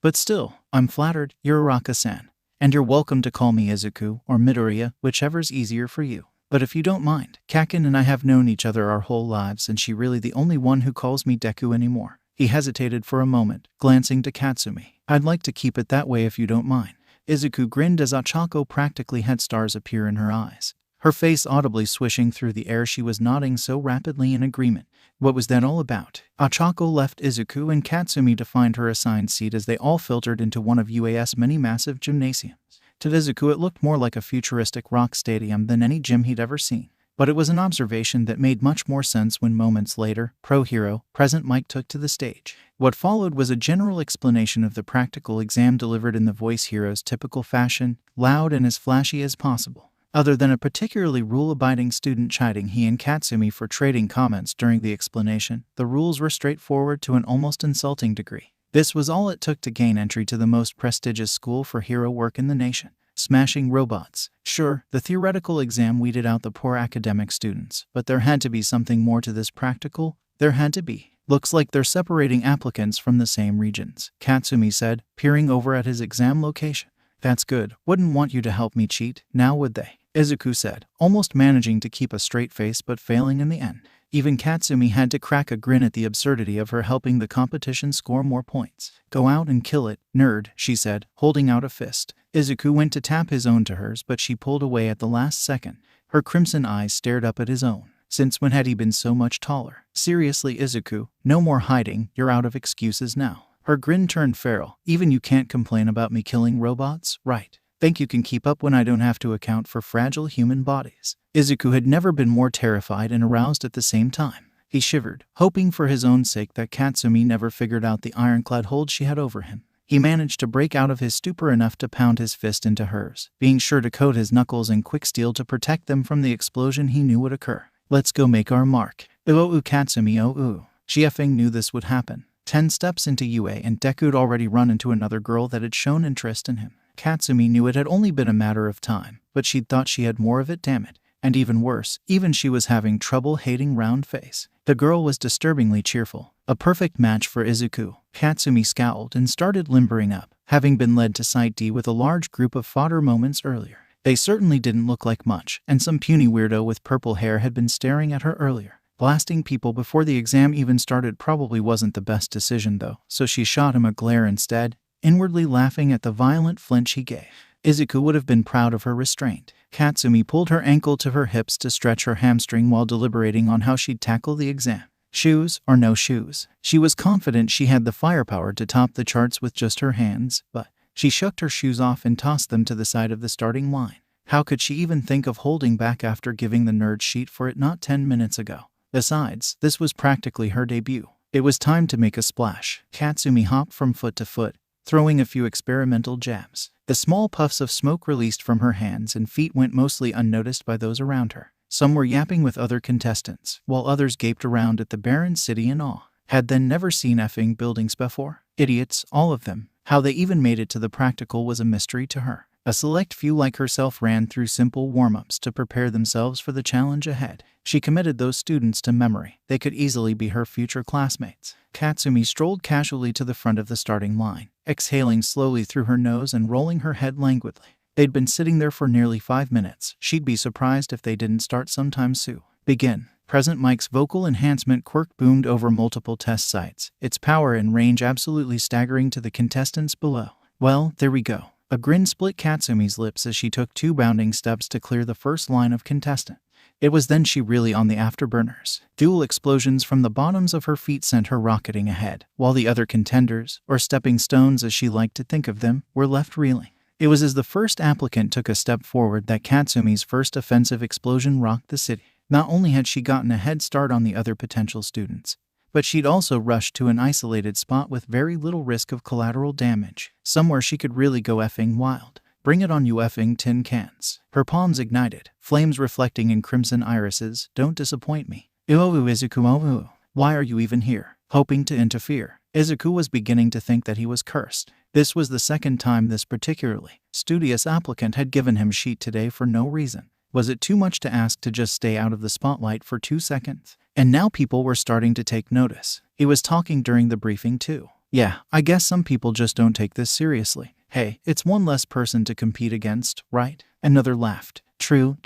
But still, I'm flattered, Uraraka-san. And you're welcome to call me Izuku or Midoriya, whichever's easier for you. But if you don't mind, Kaken and I have known each other our whole lives and she really the only one who calls me Deku anymore. He hesitated for a moment, glancing to Katsumi. I'd like to keep it that way if you don't mind. Izuku grinned as Ochako practically had stars appear in her eyes, her face audibly swishing through the air. She was nodding so rapidly in agreement. What was that all about? Ochako left Izuku and Katsumi to find her assigned seat as they all filtered into one of UAS's many massive gymnasiums. To Izuku it looked more like a futuristic rock stadium than any gym he'd ever seen. But it was an observation that made much more sense when moments later, Pro Hero, Present Mike took to the stage. What followed was a general explanation of the practical exam delivered in the voice hero's typical fashion, loud and as flashy as possible. Other than a particularly rule-abiding student chiding he and Katsumi for trading comments during the explanation, the rules were straightforward to an almost insulting degree. This was all it took to gain entry to the most prestigious school for hero work in the nation. Smashing robots. Sure, the theoretical exam weeded out the poor academic students, but there had to be something more to this practical. There had to be. Looks like they're separating applicants from the same regions, Katsumi said, peering over at his exam location. That's good. Wouldn't want you to help me cheat, now would they? Izuku said, almost managing to keep a straight face but failing in the end. Even Katsumi had to crack a grin at the absurdity of her helping the competition score more points. Go out and kill it, nerd, she said, holding out a fist. Izuku went to tap his own to hers, but she pulled away at the last second. Her crimson eyes stared up at his own. Since when had he been so much taller? Seriously, Izuku, no more hiding, you're out of excuses now. Her grin turned feral. Even you can't complain about me killing robots, right? Think you can keep up when I don't have to account for fragile human bodies? Izuku had never been more terrified and aroused at the same time. He shivered, hoping for his own sake that Katsumi never figured out the ironclad hold she had over him. He managed to break out of his stupor enough to pound his fist into hers, being sure to coat his knuckles in quick steel to protect them from the explosion he knew would occur. Let's go make our mark. Ooh, Katsumi, ooh. She effing knew this would happen. 10 steps into UA and Deku'd already run into another girl that had shown interest in him. Katsumi knew it had only been a matter of time, but she'd thought she had more of it, damn it. And even worse, even she was having trouble hating round face. The girl was disturbingly cheerful, a perfect match for Izuku. Katsumi scowled and started limbering up, having been led to Site D with a large group of fodder moments earlier. They certainly didn't look like much, and some puny weirdo with purple hair had been staring at her earlier. Blasting people before the exam even started probably wasn't the best decision though, so she shot him a glare instead, inwardly laughing at the violent flinch he gave. Izuku would have been proud of her restraint. Katsumi pulled her ankle to her hips to stretch her hamstring while deliberating on how she'd tackle the exam. Shoes or no shoes. She was confident she had the firepower to top the charts with just her hands, but she shucked her shoes off and tossed them to the side of the starting line. How could she even think of holding back after giving the nerd sheet for it not 10 minutes ago? Besides, this was practically her debut. It was time to make a splash. Katsumi hopped from foot to foot, throwing a few experimental jabs. The small puffs of smoke released from her hands and feet went mostly unnoticed by those around her. Some were yapping with other contestants, while others gaped around at the barren city in awe. Had they never seen effing buildings before? Idiots, all of them. How they even made it to the practical was a mystery to her. A select few like herself ran through simple warm-ups to prepare themselves for the challenge ahead. She committed those students to memory. They could easily be her future classmates. Katsumi strolled casually to the front of the starting line, exhaling slowly through her nose and rolling her head languidly. They'd been sitting there for nearly 5 minutes. She'd be surprised if they didn't start sometime soon. Begin. Present Mike's vocal enhancement Quirk boomed over multiple test sites, its power and range absolutely staggering to the contestants below. Well, there we go. A grin split Katsumi's lips as she took 2 bounding steps to clear the first line of contestant. It was then she really on the afterburners. Dual explosions from the bottoms of her feet sent her rocketing ahead, while the other contenders, or stepping stones as she liked to think of them, were left reeling. It was as the first applicant took a step forward that Katsumi's first offensive explosion rocked the city. Not only had she gotten a head start on the other potential students, but she'd also rushed to an isolated spot with very little risk of collateral damage, somewhere she could really go effing wild. Bring it on, you effing tin cans. Her palms ignited, flames reflecting in crimson irises. Don't disappoint me. Izuku, why are you even here? Hoping to interfere. Izuku was beginning to think that he was cursed. This was the second time this particularly studious applicant had given him sheet today for no reason. Was it too much to ask to just stay out of the spotlight for 2 seconds? And now people were starting to take notice. He was talking during the briefing too. Yeah, I guess some people just don't take this seriously. Hey, it's one less person to compete against, right? Another laughed. True.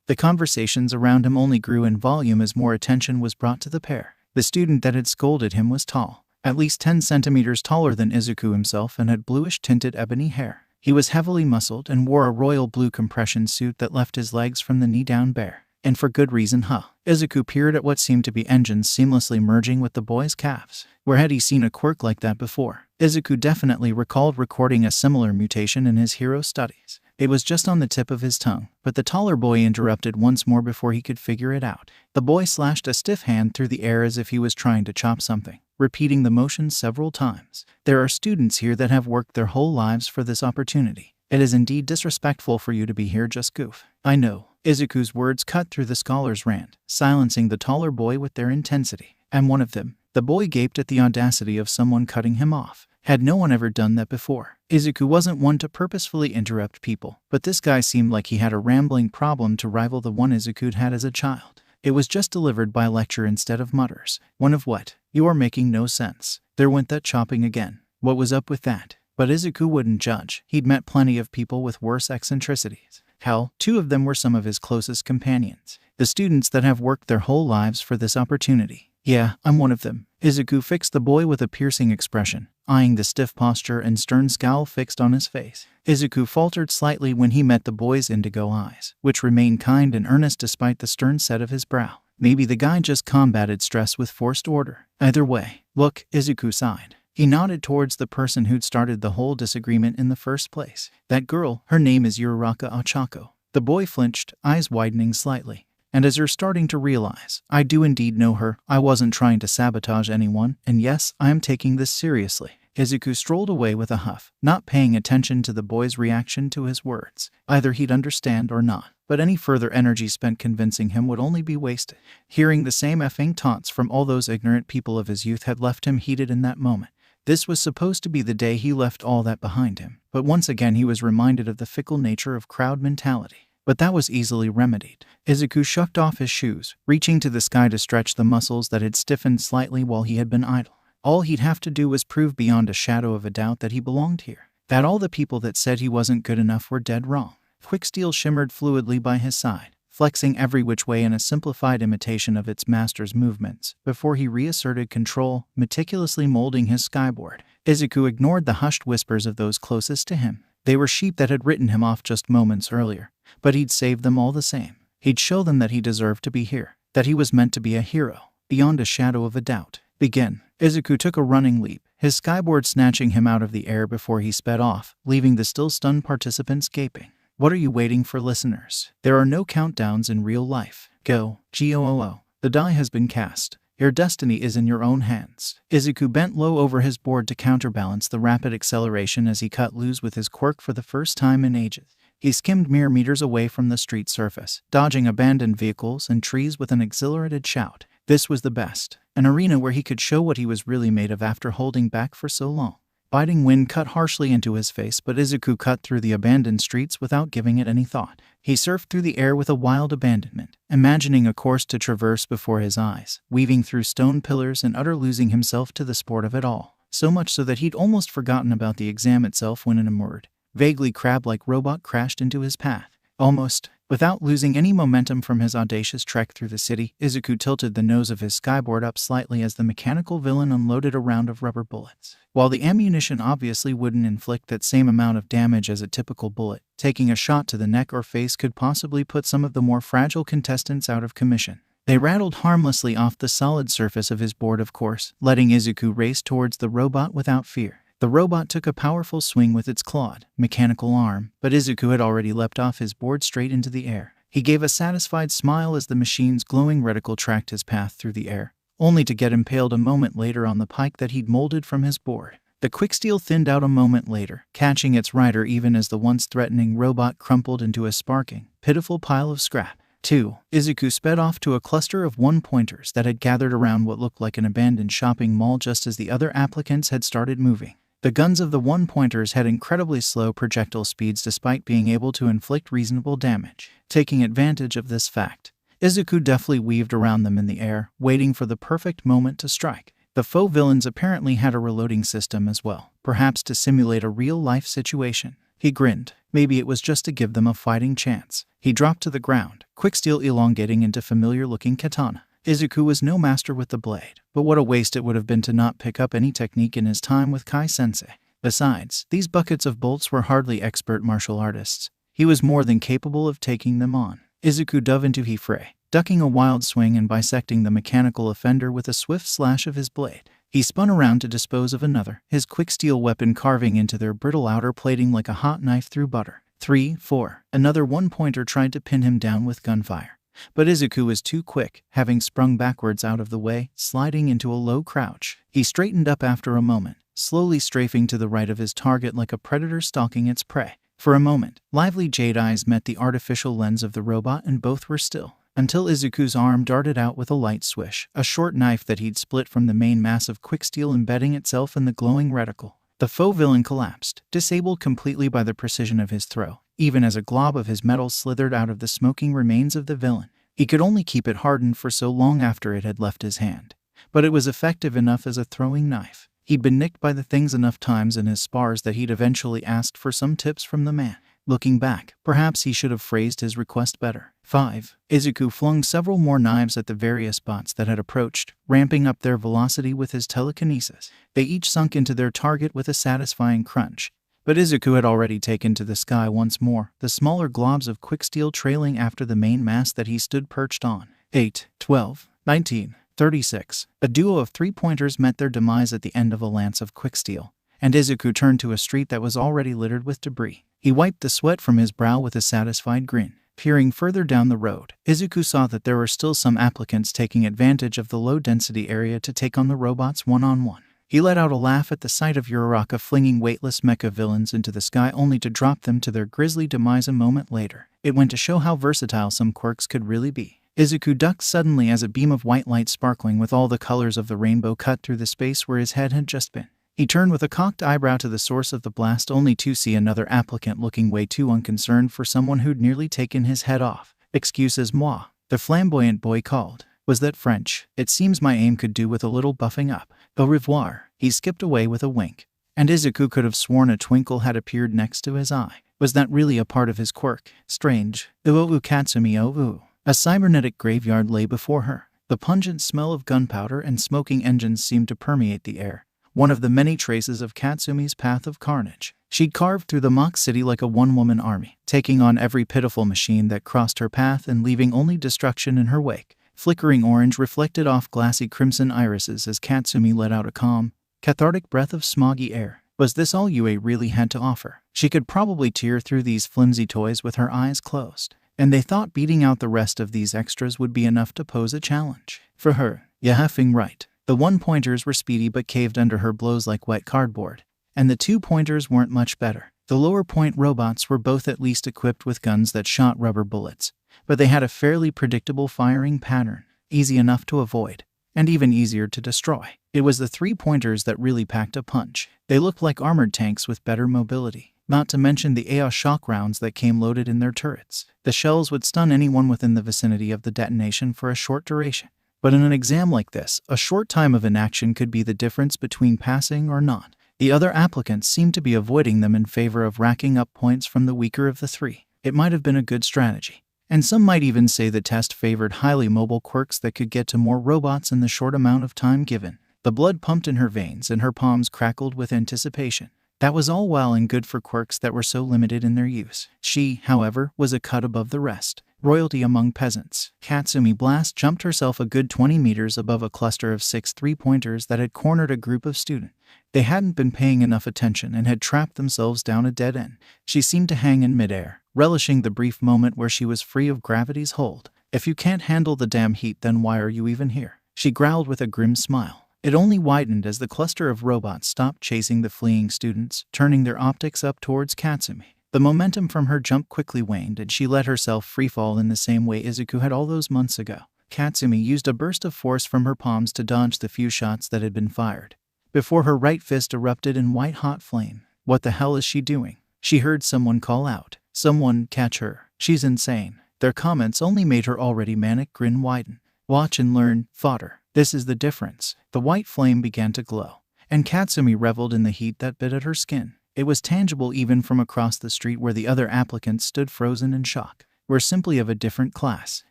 The conversations around him only grew in volume as more attention was brought to the pair. The student that had scolded him was tall, at least 10 centimeters taller than Izuku himself, and had bluish-tinted ebony hair. He was heavily muscled and wore a royal blue compression suit that left his legs from the knee down bare. And for good reason, huh? Izuku peered at what seemed to be engines seamlessly merging with the boy's calves. Where had he seen a quirk like that before? Izuku definitely recalled recording a similar mutation in his hero studies. It was just on the tip of his tongue, but the taller boy interrupted once more before he could figure it out. The boy slashed a stiff hand through the air as if he was trying to chop something, repeating the motion several times. There are students here that have worked their whole lives for this opportunity. It is indeed disrespectful for you to be here just goof. I know. Izuku's words cut through the scholar's rant, silencing the taller boy with their intensity. And one of them. The boy gaped at the audacity of someone cutting him off. Had no one ever done that before? Izuku wasn't one to purposefully interrupt people, but this guy seemed like he had a rambling problem to rival the one Izuku'd had as a child. It was just delivered by lecture instead of mutters. One of what? You are making no sense. There went that chopping again. What was up with that? But Izuku wouldn't judge. He'd met plenty of people with worse eccentricities. Hell, 2 of them were some of his closest companions. The students that have worked their whole lives for this opportunity. Yeah, I'm one of them. Izuku fixed the boy with a piercing expression, eyeing the stiff posture and stern scowl fixed on his face. Izuku faltered slightly when he met the boy's indigo eyes, which remained kind and earnest despite the stern set of his brow. Maybe the guy just combated stress with forced order. Either way, look, Izuku sighed. He nodded towards the person who'd started the whole disagreement in the first place. That girl, her name is Uraraka Ochako. The boy flinched, eyes widening slightly. And as you're starting to realize, I do indeed know her. I wasn't trying to sabotage anyone, and yes, I am taking this seriously. Izuku strolled away with a huff, not paying attention to the boy's reaction to his words. Either he'd understand or not, but any further energy spent convincing him would only be wasted. Hearing the same effing taunts from all those ignorant people of his youth had left him heated in that moment. This was supposed to be the day he left all that behind him, but once again he was reminded of the fickle nature of crowd mentality. But that was easily remedied. Izuku shucked off his shoes, reaching to the sky to stretch the muscles that had stiffened slightly while he had been idle. All he'd have to do was prove beyond a shadow of a doubt that he belonged here. That all the people that said he wasn't good enough were dead wrong. Quicksteel shimmered fluidly by his side, flexing every which way in a simplified imitation of its master's movements, before he reasserted control, meticulously molding his skyboard. Izuku ignored the hushed whispers of those closest to him. They were sheep that had written him off just moments earlier, but he'd save them all the same. He'd show them that he deserved to be here, that he was meant to be a hero, beyond a shadow of a doubt. Begin. Izuku took a running leap, his skyboard snatching him out of the air before he sped off, leaving the still stunned participants gaping. What are you waiting for, listeners? There are no countdowns in real life. Go. G-O-O-O. The die has been cast. Your destiny is in your own hands. Izuku bent low over his board to counterbalance the rapid acceleration as he cut loose with his quirk for the first time in ages. He skimmed mere meters away from the street surface, dodging abandoned vehicles and trees with an exhilarated shout. This was the best. An arena where he could show what he was really made of after holding back for so long. Biting wind cut harshly into his face, but Izuku cut through the abandoned streets without giving it any thought. He surfed through the air with a wild abandonment, imagining a course to traverse before his eyes, weaving through stone pillars and utter losing himself to the sport of it all. So much so that he'd almost forgotten about the exam itself when an immured, vaguely crab-like robot crashed into his path. Almost, without losing any momentum from his audacious trek through the city, Izuku tilted the nose of his skyboard up slightly as the mechanical villain unloaded a round of rubber bullets. While the ammunition obviously wouldn't inflict that same amount of damage as a typical bullet, taking a shot to the neck or face could possibly put some of the more fragile contestants out of commission. They rattled harmlessly off the solid surface of his board, of course, letting Izuku race towards the robot without fear. The robot took a powerful swing with its clawed, mechanical arm, but Izuku had already leapt off his board straight into the air. He gave a satisfied smile as the machine's glowing reticle tracked his path through the air, only to get impaled a moment later on the pike that he'd molded from his board. The quicksteel thinned out a moment later, catching its rider even as the once threatening robot crumpled into a sparking, pitiful pile of scrap. 2. Izuku sped off to a cluster of one-pointers that had gathered around what looked like an abandoned shopping mall just as the other applicants had started moving. The guns of the one-pointers had incredibly slow projectile speeds despite being able to inflict reasonable damage. Taking advantage of this fact, Izuku deftly weaved around them in the air, waiting for the perfect moment to strike. The faux villains apparently had a reloading system as well, perhaps to simulate a real-life situation. He grinned. Maybe it was just to give them a fighting chance. He dropped to the ground, quicksteel elongating into familiar-looking katana. Izuku was no master with the blade, but what a waste it would have been to not pick up any technique in his time with Kai Sensei. Besides, these buckets of bolts were hardly expert martial artists. He was more than capable of taking them on. Izuku dove into Hifrei, ducking a wild swing and bisecting the mechanical offender with a swift slash of his blade. He spun around to dispose of another, his quick steel weapon carving into their brittle outer plating like a hot knife through butter. 3, 4. Another one-pointer tried to pin him down with gunfire. But Izuku was too quick, having sprung backwards out of the way, sliding into a low crouch. He straightened up after a moment, slowly strafing to the right of his target like a predator stalking its prey. For a moment, lively jade eyes met the artificial lens of the robot and both were still, until Izuku's arm darted out with a light swish, a short knife that he'd split from the main mass of quicksteel embedding itself in the glowing reticle. The faux villain collapsed, disabled completely by the precision of his throw, even as a glob of his metal slithered out of the smoking remains of the villain. He could only keep it hardened for so long after it had left his hand, but it was effective enough as a throwing knife. He'd been nicked by the things enough times in his spars that he'd eventually asked for some tips from the man. Looking back, perhaps he should have phrased his request better. 5. Izuku flung several more knives at the various bots that had approached, ramping up their velocity with his telekinesis. They each sunk into their target with a satisfying crunch. But Izuku had already taken to the sky once more, the smaller globs of quicksteel trailing after the main mass that he stood perched on. 8, 12, 19, 36. A duo of three-pointers met their demise at the end of a lance of quicksteel, and Izuku turned to a street that was already littered with debris. He wiped the sweat from his brow with a satisfied grin. Peering further down the road, Izuku saw that there were still some applicants taking advantage of the low-density area to take on the robots one-on-one. He let out a laugh at the sight of Uraraka flinging weightless mecha villains into the sky only to drop them to their grisly demise a moment later. It went to show how versatile some quirks could really be. Izuku ducked suddenly as a beam of white light sparkling with all the colors of the rainbow cut through the space where his head had just been. He turned with a cocked eyebrow to the source of the blast only to see another applicant looking way too unconcerned for someone who'd nearly taken his head off. "Excusez-moi," the flamboyant boy called. "Was that French? It seems my aim could do with a little buffing up. Au revoir." He skipped away with a wink, and Izuku could have sworn a twinkle had appeared next to his eye. Was that really a part of his quirk? Strange. Ooh, Katsumi, ooh. A cybernetic graveyard lay before her. The pungent smell of gunpowder and smoking engines seemed to permeate the air, one of the many traces of Katsumi's path of carnage. She'd carved through the mock city like a one-woman army, taking on every pitiful machine that crossed her path and leaving only destruction in her wake. Flickering orange reflected off glassy crimson irises as Katsumi let out a calm, cathartic breath of smoggy air. Was this all UA really had to offer? She could probably tear through these flimsy toys with her eyes closed, and they thought beating out the rest of these extras would be enough to pose a challenge. For her, ya effing right. The one-pointers were speedy but caved under her blows like wet cardboard, and the two-pointers weren't much better. The lower-point robots were both at least equipped with guns that shot rubber bullets, but they had a fairly predictable firing pattern, easy enough to avoid, and even easier to destroy. It was the three-pointers that really packed a punch. They looked like armored tanks with better mobility, not to mention the AO shock rounds that came loaded in their turrets. The shells would stun anyone within the vicinity of the detonation for a short duration. But in an exam like this, a short time of inaction could be the difference between passing or not. The other applicants seemed to be avoiding them in favor of racking up points from the weaker of the three. It might have been a good strategy. And some might even say the test favored highly mobile quirks that could get to more robots in the short amount of time given. The blood pumped in her veins and her palms crackled with anticipation. That was all well and good for quirks that were so limited in their use. She, however, was a cut above the rest. Royalty among peasants. Katsumi Blast jumped herself a good 20 meters above a cluster of 6 three-pointers that had cornered a group of students. They hadn't been paying enough attention and had trapped themselves down a dead end. She seemed to hang in midair, relishing the brief moment where she was free of gravity's hold. "If you can't handle the damn heat, then why are you even here?" she growled with a grim smile. It only widened as the cluster of robots stopped chasing the fleeing students, turning their optics up towards Katsumi. The momentum from her jump quickly waned and she let herself freefall in the same way Izuku had all those months ago. Katsumi used a burst of force from her palms to dodge the few shots that had been fired, before her right fist erupted in white-hot flame. "What the hell is she doing?" she heard someone call out. "Someone catch her. She's insane." Their comments only made her already manic grin widen. "Watch and learn, fodder. This is the difference." The white flame began to glow, and Katsumi reveled in the heat that bit at her skin. It was tangible even from across the street where the other applicants stood frozen in shock. "We're simply of a different class."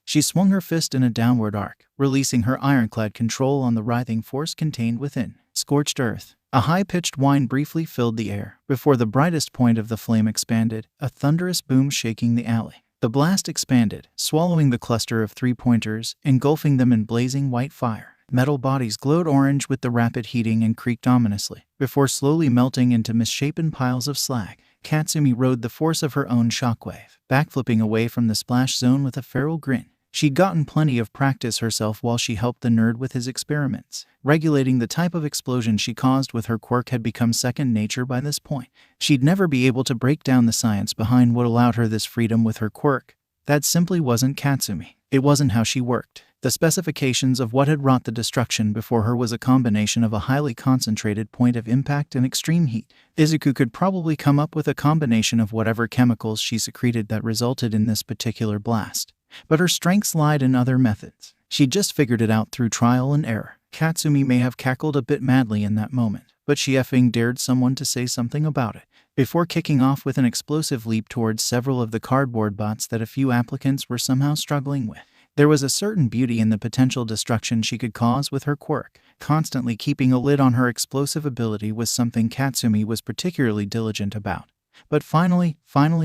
She swung her fist in a downward arc, releasing her ironclad control on the writhing force contained within. Scorched earth. A high-pitched whine briefly filled the air, before the brightest point of the flame expanded, a thunderous boom shaking the alley. The blast expanded, swallowing the cluster of three-pointers, engulfing them in blazing white fire. Metal bodies glowed orange with the rapid heating and creaked ominously, before slowly melting into misshapen piles of slag. Katsumi rode the force of her own shockwave, backflipping away from the splash zone with a feral grin. She'd gotten plenty of practice herself while she helped the nerd with his experiments. Regulating the type of explosion she caused with her quirk had become second nature by this point. She'd never be able to break down the science behind what allowed her this freedom with her quirk. That simply wasn't Katsumi. It wasn't how she worked. The specifications of what had wrought the destruction before her was a combination of a highly concentrated point of impact and extreme heat. Izuku could probably come up with a combination of whatever chemicals she secreted that resulted in this particular blast. But her strengths lied in other methods. She'd just figured it out through trial and error. Katsumi may have cackled a bit madly in that moment, but she effing dared someone to say something about it. Before kicking off with an explosive leap towards several of the cardboard bots that a few applicants were somehow struggling with. There was a certain beauty in the potential destruction she could cause with her quirk. Constantly keeping a lid on her explosive ability was something Katsumi was particularly diligent about. But finally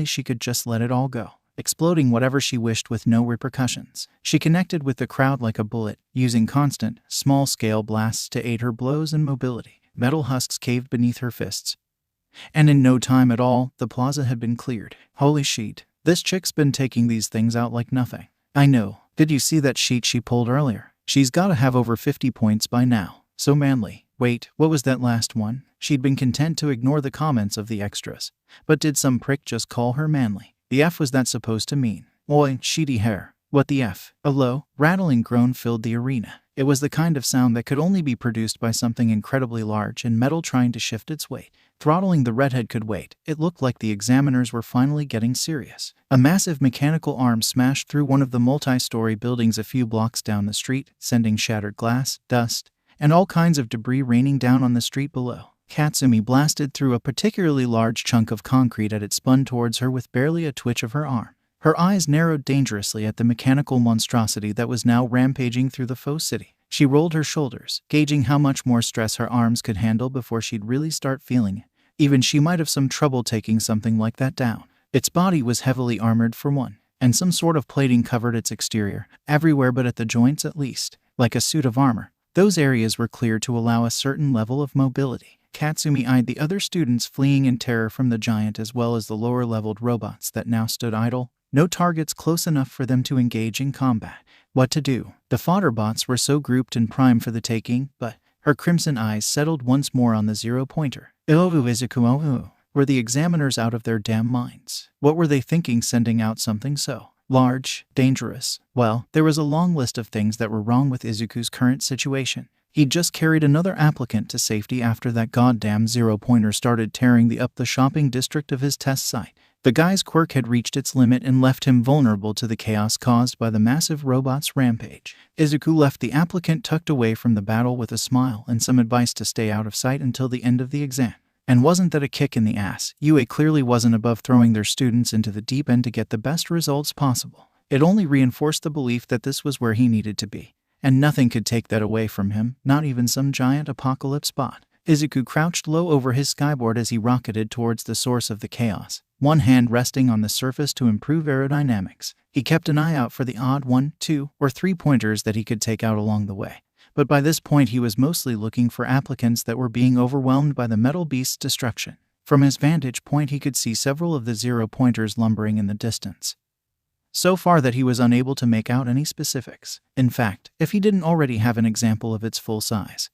she could just let it all go, exploding whatever she wished with no repercussions. She connected with the crowd like a bullet, using constant, small-scale blasts to aid her blows and mobility. Metal husks caved beneath her fists. And in no time at all, the plaza had been cleared. Holy shit, this chick's been taking these things out like nothing. I know. Did you see that sheet she pulled earlier? She's gotta have over 50 points by now. So manly. Wait, what was that last one? She'd been content to ignore the comments of the extras. But did some prick just call her manly? The F was that supposed to mean? Oi, sheety hair. What the F? A low, rattling groan filled the arena. It was the kind of sound that could only be produced by something incredibly large and metal trying to shift its weight. Throttling the redhead could wait. It looked like the examiners were finally getting serious. A massive mechanical arm smashed through one of the multi-story buildings a few blocks down the street, sending shattered glass, dust, and all kinds of debris raining down on the street below. Katsumi blasted through a particularly large chunk of concrete as it spun towards her with barely a twitch of her arm. Her eyes narrowed dangerously at the mechanical monstrosity that was now rampaging through the faux city. She rolled her shoulders, gauging how much more stress her arms could handle before she'd really start feeling it. Even she might have some trouble taking something like that down. Its body was heavily armored for one, and some sort of plating covered its exterior, everywhere but at the joints at least, like a suit of armor. Those areas were clear to allow a certain level of mobility. Katsumi eyed the other students fleeing in terror from the giant as well as the lower-leveled robots that now stood idle. No targets close enough for them to engage in combat. What to do? The fodder bots were so grouped and primed for the taking, but her crimson eyes settled once more on the zero-pointer. Izuku, were the examiners out of their damn minds? What were they thinking sending out something so large, dangerous? Well, there was a long list of things that were wrong with Izuku's current situation. He'd just carried another applicant to safety after that goddamn zero-pointer started tearing up the shopping district of his test site. The guy's quirk had reached its limit and left him vulnerable to the chaos caused by the massive robot's rampage. Izuku left the applicant tucked away from the battle with a smile and some advice to stay out of sight until the end of the exam. And wasn't that a kick in the ass? UA clearly wasn't above throwing their students into the deep end to get the best results possible. It only reinforced the belief that this was where he needed to be. And nothing could take that away from him, not even some giant apocalypse bot. Izuku crouched low over his skyboard as he rocketed towards the source of the chaos, one hand resting on the surface to improve aerodynamics. He kept an eye out for the odd 1, 2, or 3 pointers that he could take out along the way. But by this point he was mostly looking for applicants that were being overwhelmed by the metal beast's destruction. From his vantage point he could see several of the zero-pointers lumbering in the distance, so far that he was unable to make out any specifics. In fact, if he didn't already have an example of its full size,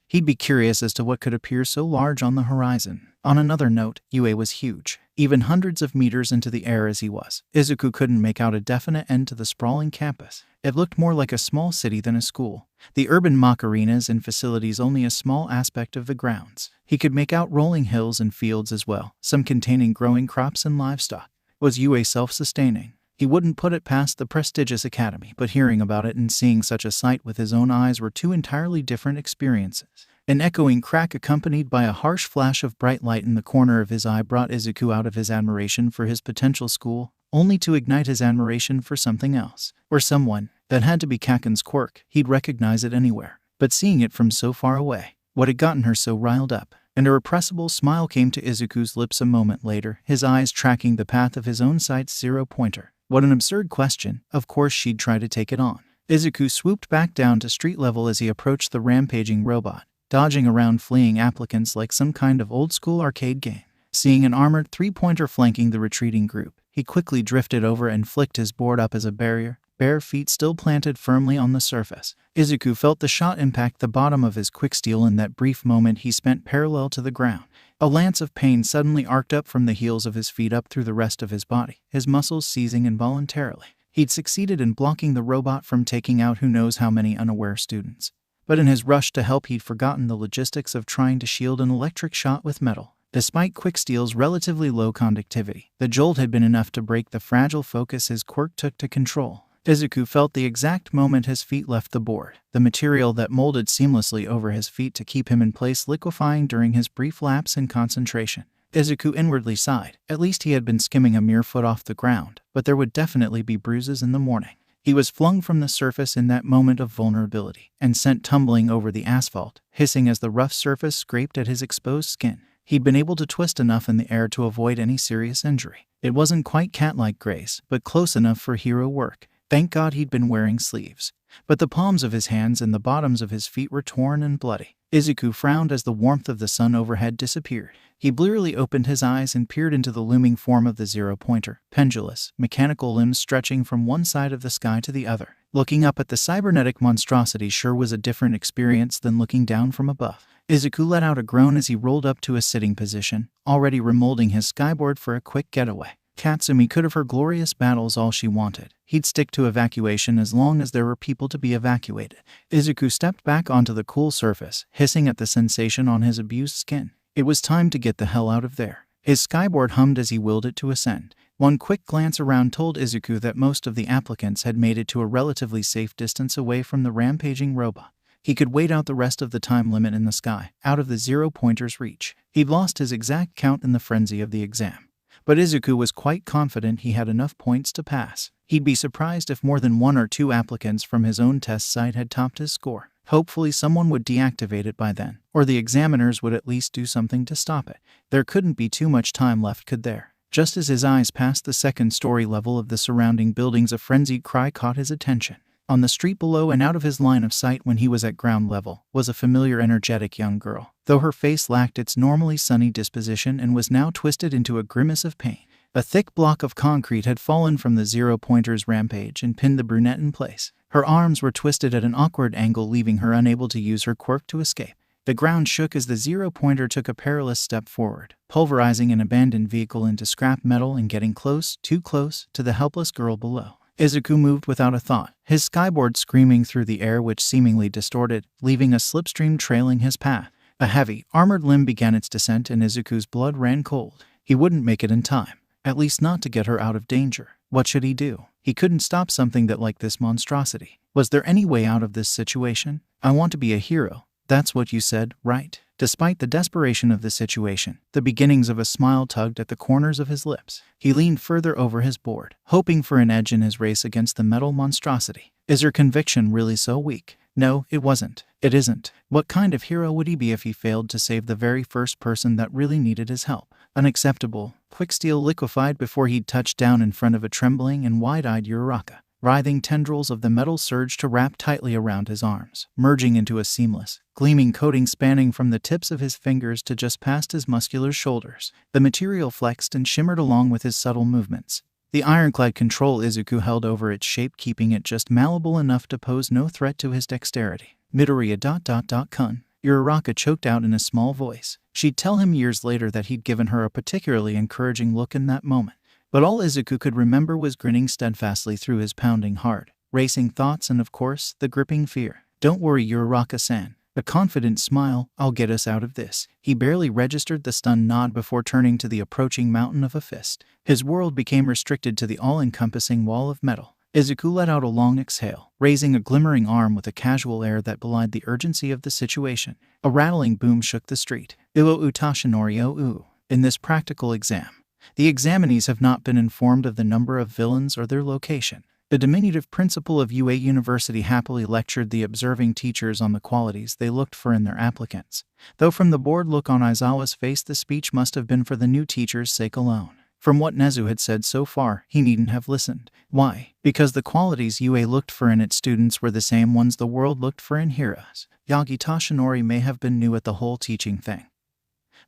he'd be curious as to what could appear so large on the horizon. On another note, UA was huge, even hundreds of meters into the air as he was. Izuku couldn't make out a definite end to the sprawling campus. It looked more like a small city than a school. The urban mock arenas and facilities only a small aspect of the grounds. He could make out rolling hills and fields as well, some containing growing crops and livestock. Was UA self-sustaining? He wouldn't put it past the prestigious academy, but hearing about it and seeing such a sight with his own eyes were two entirely different experiences. An echoing crack accompanied by a harsh flash of bright light in the corner of his eye brought Izuku out of his admiration for his potential school, only to ignite his admiration for something else, or someone. That had to be Kaken's quirk. He'd recognize it anywhere. But seeing it from so far away, what had gotten her so riled up? An irrepressible smile came to Izuku's lips a moment later, his eyes tracking the path of his own sight's zero-pointer. What an absurd question. Of course she'd try to take it on. Izuku swooped back down to street level as he approached the rampaging robot, dodging around fleeing applicants like some kind of old-school arcade game. Seeing an armored three-pointer flanking the retreating group, he quickly drifted over and flicked his board up as a barrier, bare feet still planted firmly on the surface. Izuku felt the shot impact the bottom of his quicksteel in that brief moment he spent parallel to the ground. A lance of pain suddenly arced up from the heels of his feet up through the rest of his body, his muscles seizing involuntarily. He'd succeeded in blocking the robot from taking out who knows how many unaware students. But in his rush to help he'd forgotten the logistics of trying to shield an electric shot with metal. Despite Quicksteel's relatively low conductivity, the jolt had been enough to break the fragile focus his quirk took to control. Izuku felt the exact moment his feet left the board, the material that molded seamlessly over his feet to keep him in place liquefying during his brief lapse in concentration. Izuku inwardly sighed. At least he had been skimming a mere foot off the ground, but there would definitely be bruises in the morning. He was flung from the surface in that moment of vulnerability and sent tumbling over the asphalt, hissing as the rough surface scraped at his exposed skin. He'd been able to twist enough in the air to avoid any serious injury. It wasn't quite cat-like grace, but close enough for hero work. Thank God he'd been wearing sleeves. But the palms of his hands and the bottoms of his feet were torn and bloody. Izuku frowned as the warmth of the sun overhead disappeared. He blearily opened his eyes and peered into the looming form of the zero-pointer, pendulous, mechanical limbs stretching from one side of the sky to the other. Looking up at the cybernetic monstrosity sure was a different experience than looking down from above. Izuku let out a groan as he rolled up to a sitting position, already remolding his skyboard for a quick getaway. Katsumi could have her glorious battles all she wanted. He'd stick to evacuation as long as there were people to be evacuated. Izuku stepped back onto the cool surface, hissing at the sensation on his abused skin. It was time to get the hell out of there. His skyboard hummed as he willed it to ascend. One quick glance around told Izuku that most of the applicants had made it to a relatively safe distance away from the rampaging robot. He could wait out the rest of the time limit in the sky, out of the zero-pointer's reach. He'd lost his exact count in the frenzy of the exam. But Izuku was quite confident he had enough points to pass. He'd be surprised if more than 1 or 2 applicants from his own test site had topped his score. Hopefully someone would deactivate it by then, or the examiners would at least do something to stop it. There couldn't be too much time left, could there? Just as his eyes passed the second-story level of the surrounding buildings, a frenzied cry caught his attention. On the street below and out of his line of sight when he was at ground level was a familiar, energetic young girl, though her face lacked its normally sunny disposition and was now twisted into a grimace of pain. A thick block of concrete had fallen from the zero-pointer's rampage and pinned the brunette in place. Her arms were twisted at an awkward angle, leaving her unable to use her quirk to escape. The ground shook as the zero-pointer took a perilous step forward, pulverizing an abandoned vehicle into scrap metal and getting close, too close, to the helpless girl below. Izuku moved without a thought, his skyboard screaming through the air which seemingly distorted, leaving a slipstream trailing his path. A heavy, armored limb began its descent and Izuku's blood ran cold. He wouldn't make it in time, at least not to get her out of danger. What should he do? He couldn't stop something that like this monstrosity. Was there any way out of this situation? I want to be a hero. That's what you said, right? Despite the desperation of the situation, the beginnings of a smile tugged at the corners of his lips. He leaned further over his board, hoping for an edge in his race against the metal monstrosity. Is her conviction really so weak? No, it wasn't. It isn't. What kind of hero would he be if he failed to save the very first person that really needed his help? Unacceptable. Quicksteel liquefied before he'd touched down in front of a trembling and wide-eyed Uraraka. Writhing tendrils of the metal surged to wrap tightly around his arms, merging into a seamless, gleaming coating spanning from the tips of his fingers to just past his muscular shoulders. The material flexed and shimmered along with his subtle movements. The ironclad control Izuku held over its shape, keeping it just malleable enough to pose no threat to his dexterity. Midoriya ... Kun. Uraraka choked out in a small voice. She'd tell him years later that he'd given her a particularly encouraging look in that moment. But all Izuku could remember was grinning steadfastly through his pounding heart, racing thoughts and, of course, the gripping fear. Don't worry, Uraraka-san. A confident smile, I'll get us out of this. He barely registered the stunned nod before turning to the approaching mountain of a fist. His world became restricted to the all-encompassing wall of metal. Izuku let out a long exhale, raising a glimmering arm with a casual air that belied the urgency of the situation. A rattling boom shook the street. Ilo Utashinori o. In this practical exam, the examinees have not been informed of the number of villains or their location. The diminutive principal of UA University happily lectured the observing teachers on the qualities they looked for in their applicants, though from the bored look on Aizawa's face the speech must have been for the new teacher's sake alone. From what Nezu had said so far, he needn't have listened. Why? Because the qualities UA looked for in its students were the same ones the world looked for in heroes. Yagi Tashinori may have been new at the whole teaching thing,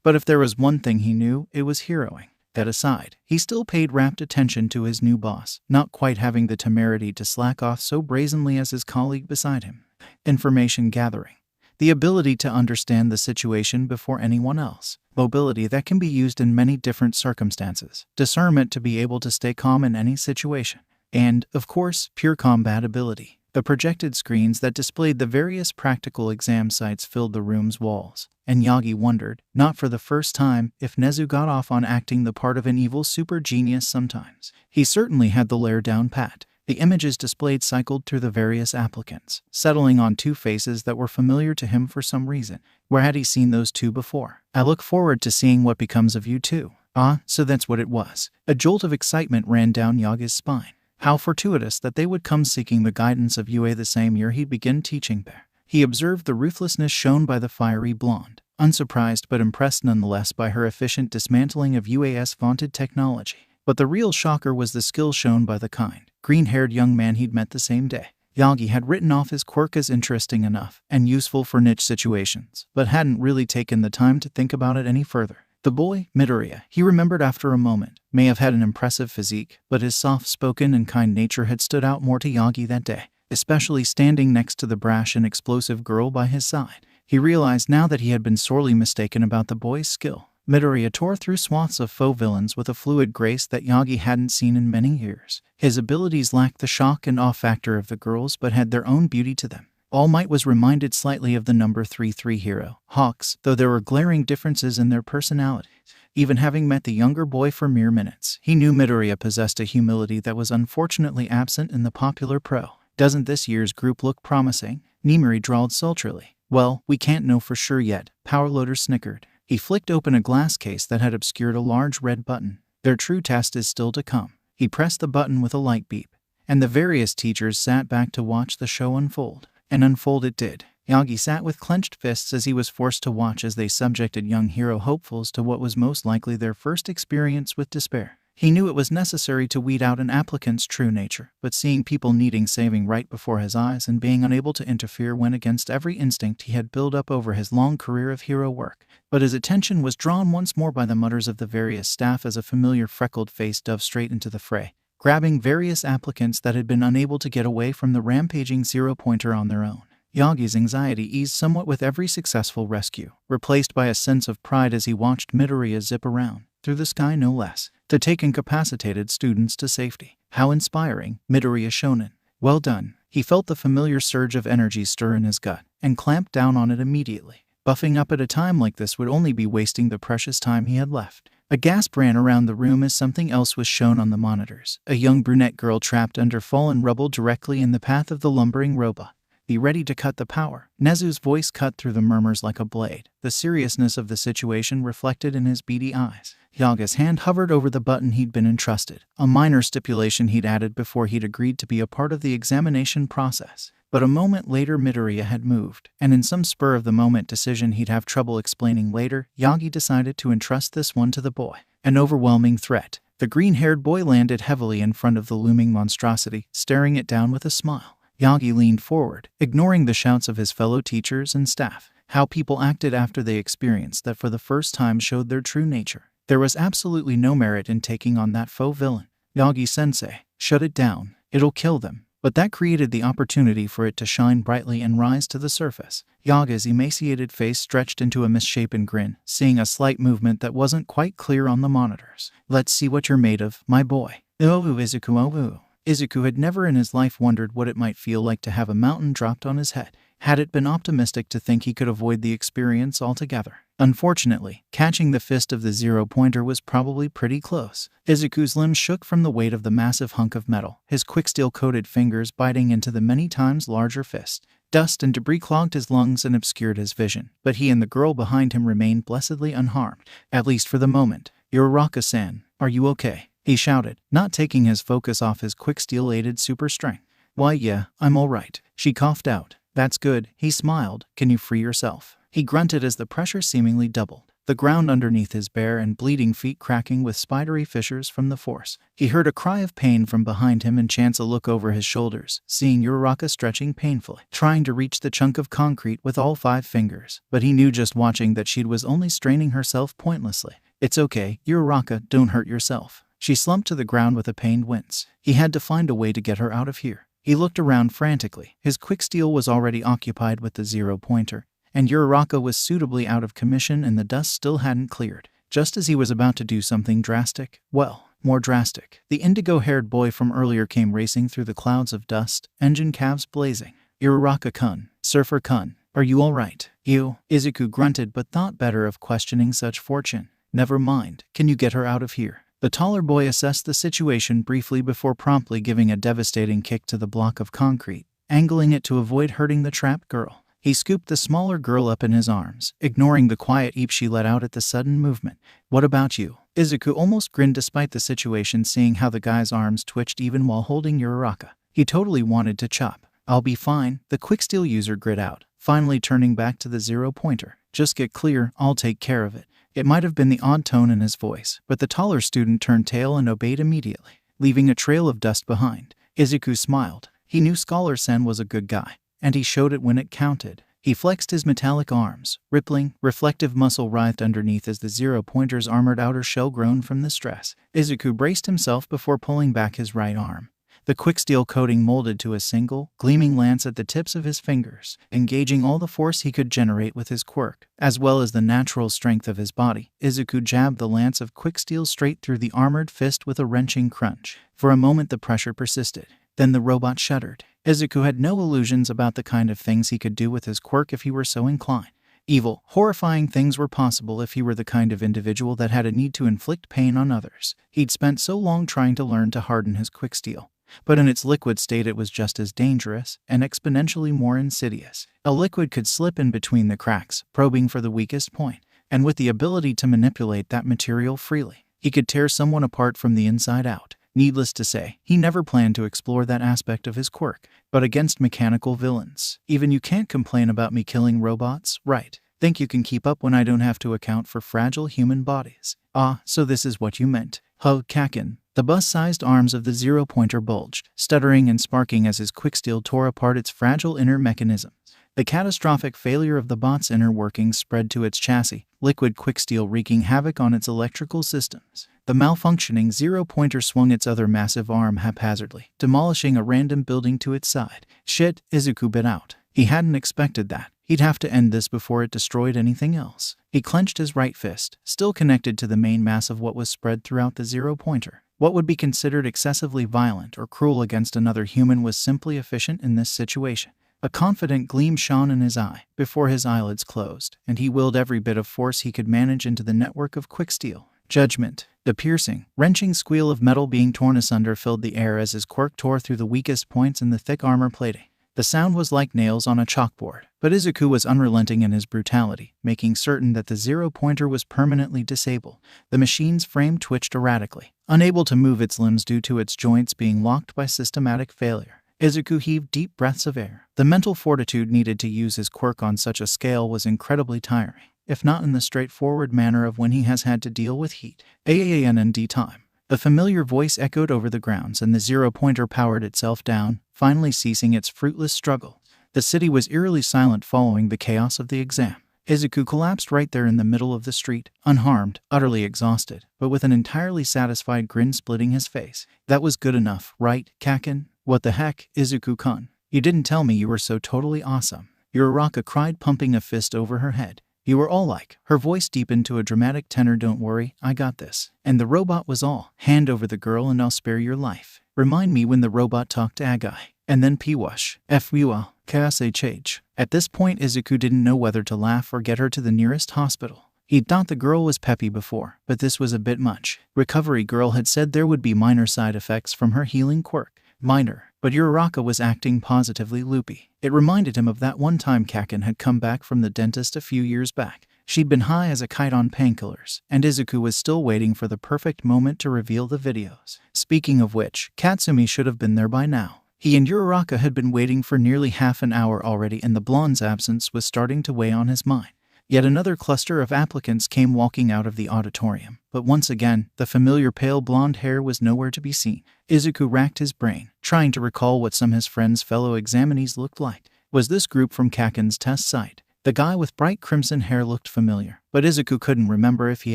but if there was one thing he knew, it was heroing. That aside, he still paid rapt attention to his new boss, not quite having the temerity to slack off so brazenly as his colleague beside him. Information gathering. The ability to understand the situation before anyone else. Mobility that can be used in many different circumstances. Discernment to be able to stay calm in any situation. And, of course, pure combat ability. The projected screens that displayed the various practical exam sites filled the room's walls, and Yagi wondered, not for the first time, if Nezu got off on acting the part of an evil super genius sometimes. He certainly had the lair down pat. The images displayed cycled through the various applicants, settling on two faces that were familiar to him for some reason. Where had he seen those two before? I look forward to seeing what becomes of you too. Ah, so that's what it was. A jolt of excitement ran down Yaga's spine. How fortuitous that they would come seeking the guidance of Yue the same year he'd begin teaching there. He observed the ruthlessness shown by the fiery blonde, unsurprised but impressed nonetheless by her efficient dismantling of Yue's vaunted technology. But the real shocker was the skill shown by the kind, green-haired young man he'd met the same day. Yagi had written off his quirk as interesting enough and useful for niche situations, but hadn't really taken the time to think about it any further. The boy, Midoriya, he remembered after a moment, may have had an impressive physique, but his soft-spoken and kind nature had stood out more to Yagi that day, especially standing next to the brash and explosive girl by his side. He realized now that he had been sorely mistaken about the boy's skill. Midoriya tore through swaths of foe villains with a fluid grace that Yagi hadn't seen in many years. His abilities lacked the shock and awe factor of the girls but had their own beauty to them. All Might was reminded slightly of the number 3-3 hero, Hawks, though there were glaring differences in their personalities. Even having met the younger boy for mere minutes, he knew Midoriya possessed a humility that was unfortunately absent in the popular pro. Doesn't this year's group look promising? Nimiri drawled sultrily. Well, we can't know for sure yet, Powerloader snickered. He flicked open a glass case that had obscured a large red button. Their true test is still to come. He pressed the button with a light beep, and the various teachers sat back to watch the show unfold. And unfold it did. Yagi sat with clenched fists as he was forced to watch as they subjected young hero hopefuls to what was most likely their first experience with despair. He knew it was necessary to weed out an applicant's true nature, but seeing people needing saving right before his eyes and being unable to interfere went against every instinct he had built up over his long career of hero work. But his attention was drawn once more by the mutters of the various staff as a familiar freckled face dove straight into the fray, grabbing various applicants that had been unable to get away from the rampaging zero-pointer on their own. Yagi's anxiety eased somewhat with every successful rescue, replaced by a sense of pride as he watched Midoriya zip around, through the sky no less, to take incapacitated students to safety. How inspiring, Midoriya shonen. Well done. He felt the familiar surge of energy stir in his gut, and clamped down on it immediately. Buffing up at a time like this would only be wasting the precious time he had left. A gasp ran around the room as something else was shown on the monitors. A young brunette girl trapped under fallen rubble directly in the path of the lumbering robot. Be ready to cut the power. Nezu's voice cut through the murmurs like a blade, the seriousness of the situation reflected in his beady eyes. Yaga's hand hovered over the button he'd been entrusted, a minor stipulation he'd added before he'd agreed to be a part of the examination process. But a moment later Midoriya had moved, and in some spur-of-the-moment decision he'd have trouble explaining later, Yagi decided to entrust this one to the boy. An overwhelming threat. The green-haired boy landed heavily in front of the looming monstrosity, staring it down with a smile. Yagi leaned forward, ignoring the shouts of his fellow teachers and staff. How people acted after they experienced that for the first time showed their true nature. There was absolutely no merit in taking on that faux villain. Yagi Sensei, shut it down. It'll kill them. But that created the opportunity for it to shine brightly and rise to the surface. Yaga's emaciated face stretched into a misshapen grin, seeing a slight movement that wasn't quite clear on the monitors. Let's see what you're made of, my boy. Oh, Izuku, oh. Izuku had never in his life wondered what it might feel like to have a mountain dropped on his head. Had it been optimistic to think he could avoid the experience altogether. Unfortunately, catching the fist of the zero-pointer was probably pretty close. Izuku's limbs shook from the weight of the massive hunk of metal, his quick-steel-coated fingers biting into the many times larger fist. Dust and debris clogged his lungs and obscured his vision, but he and the girl behind him remained blessedly unharmed, at least for the moment. Uraraka-san, are you okay? He shouted, not taking his focus off his quick-steel-aided super strength. Why, yeah, I'm all right. She coughed out. That's good, he smiled. Can you free yourself? He grunted as the pressure seemingly doubled, the ground underneath his bare and bleeding feet cracking with spidery fissures from the force. He heard a cry of pain from behind him and chanced a look over his shoulders, seeing Uraraka stretching painfully, trying to reach the chunk of concrete with all 5 fingers. But he knew just watching that she was only straining herself pointlessly. It's okay, Uraraka, don't hurt yourself. She slumped to the ground with a pained wince. He had to find a way to get her out of here. He looked around frantically. His quick steel was already occupied with the zero-pointer, and Uraraka was suitably out of commission and the dust still hadn't cleared. Just as he was about to do something drastic, well, more drastic, the indigo-haired boy from earlier came racing through the clouds of dust, engine calves blazing. Uraraka-kun, Surfer-kun, are you all right? You, Izuku grunted but thought better of questioning such fortune. Never mind, can you get her out of here? The taller boy assessed the situation briefly before promptly giving a devastating kick to the block of concrete, angling it to avoid hurting the trapped girl. He scooped the smaller girl up in his arms, ignoring the quiet eep she let out at the sudden movement. "What about you?" Izuku almost grinned despite the situation, seeing how the guy's arms twitched even while holding Uraraka. He totally wanted to chop. "I'll be fine," the quicksteel user grit out, finally turning back to the 0-pointer. "Just get clear, I'll take care of it." It might have been the odd tone in his voice, but the taller student turned tail and obeyed immediately, leaving a trail of dust behind. Izuku smiled. He knew Scholar Sen was a good guy, and he showed it when it counted. He flexed his metallic arms. Rippling, reflective muscle writhed underneath as the 0-pointer's armored outer shell groaned from the stress. Izuku braced himself before pulling back his right arm. The quicksteel coating molded to a single, gleaming lance at the tips of his fingers, engaging all the force he could generate with his quirk, as well as the natural strength of his body. Izuku jabbed the lance of quicksteel straight through the armored fist with a wrenching crunch. For a moment the pressure persisted. Then the robot shuddered. Izuku had no illusions about the kind of things he could do with his quirk if he were so inclined. Evil, horrifying things were possible if he were the kind of individual that had a need to inflict pain on others. He'd spent so long trying to learn to harden his quicksteel. But in its liquid state it was just as dangerous, and exponentially more insidious. A liquid could slip in between the cracks, probing for the weakest point, and with the ability to manipulate that material freely, he could tear someone apart from the inside out. Needless to say, he never planned to explore that aspect of his quirk. But against mechanical villains, even you can't complain about me killing robots, right? Think you can keep up when I don't have to account for fragile human bodies? Ah, so this is what you meant. Huh, Kakin. The bus-sized arms of the 0-pointer bulged, stuttering and sparking as his quicksteel tore apart its fragile inner mechanisms. The catastrophic failure of the bot's inner workings spread to its chassis, liquid quicksteel wreaking havoc on its electrical systems. The malfunctioning 0-pointer swung its other massive arm haphazardly, demolishing a random building to its side. Shit, Izuku bit out. He hadn't expected that. He'd have to end this before it destroyed anything else. He clenched his right fist, still connected to the main mass of what was spread throughout the 0-pointer. What would be considered excessively violent or cruel against another human was simply efficient in this situation. A confident gleam shone in his eye before his eyelids closed, and he willed every bit of force he could manage into the network of quicksteel. Judgment. The piercing, wrenching squeal of metal being torn asunder filled the air as his quirk tore through the weakest points in the thick armor plating. The sound was like nails on a chalkboard, but Izuku was unrelenting in his brutality, making certain that the 0-pointer was permanently disabled. The machine's frame twitched erratically, unable to move its limbs due to its joints being locked by systematic failure. Izuku heaved deep breaths of air. The mental fortitude needed to use his quirk on such a scale was incredibly tiring, if not in the straightforward manner of when he has had to deal with heat. AANND time. The familiar voice echoed over the grounds and the 0-pointer powered itself down, finally ceasing its fruitless struggle. The city was eerily silent following the chaos of the exam. Izuku collapsed right there in the middle of the street, unharmed, utterly exhausted, but with an entirely satisfied grin splitting his face. That was good enough, right, Kakin? What the heck, Izuku-kun? You didn't tell me you were so totally awesome. Uraraka cried, pumping a fist over her head. You were all like, her voice deepened to a dramatic tenor, don't worry, I got this. And the robot was all, hand over the girl and I'll spare your life. Remind me when the robot talked to Agai. And then Piwash. FUL. KSHH. At this point Izuku didn't know whether to laugh or get her to the nearest hospital. He'd thought the girl was peppy before, but this was a bit much. Recovery Girl had said there would be minor side effects from her healing quirk. Minor. But Uraraka was acting positively loopy. It reminded him of that one time Kakin had come back from the dentist a few years back. She'd been high as a kite on painkillers, and Izuku was still waiting for the perfect moment to reveal the videos. Speaking of which, Katsumi should have been there by now. He and Uraraka had been waiting for nearly half an hour already, and the blonde's absence was starting to weigh on his mind. Yet another cluster of applicants came walking out of the auditorium, but once again, the familiar pale blonde hair was nowhere to be seen. Izuku racked his brain, trying to recall what some of his friend's fellow examinees looked like. Was this group from Kakin's test site? The guy with bright crimson hair looked familiar, but Izuku couldn't remember if he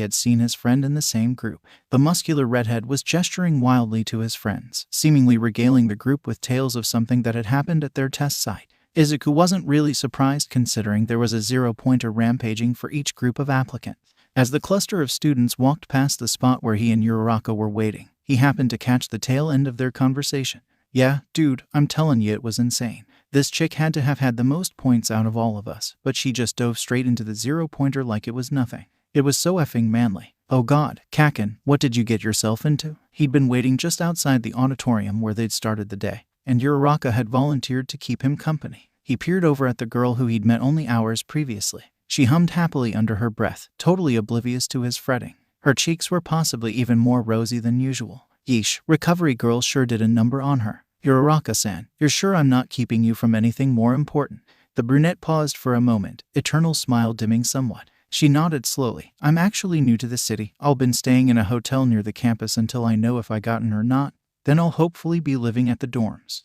had seen his friend in the same group. The muscular redhead was gesturing wildly to his friends, seemingly regaling the group with tales of something that had happened at their test site. Izuku wasn't really surprised considering there was a 0-pointer rampaging for each group of applicants. As the cluster of students walked past the spot where he and Uraraka were waiting, he happened to catch the tail end of their conversation. Yeah, dude, I'm telling you it was insane. This chick had to have had the most points out of all of us, but she just dove straight into the 0-pointer like it was nothing. It was so effing manly. Oh god, Kaken, what did you get yourself into? He'd been waiting just outside the auditorium where they'd started the day, and Uraraka had volunteered to keep him company. He peered over at the girl who he'd met only hours previously. She hummed happily under her breath, totally oblivious to his fretting. Her cheeks were possibly even more rosy than usual. Yeesh, recovery girl sure did a number on her. Uraraka-san, you're sure I'm not keeping you from anything more important? The brunette paused for a moment, eternal smile dimming somewhat. She nodded slowly. I'm actually new to the city. I've been staying in a hotel near the campus until I know if I gotten or not. Then I'll hopefully be living at the dorms.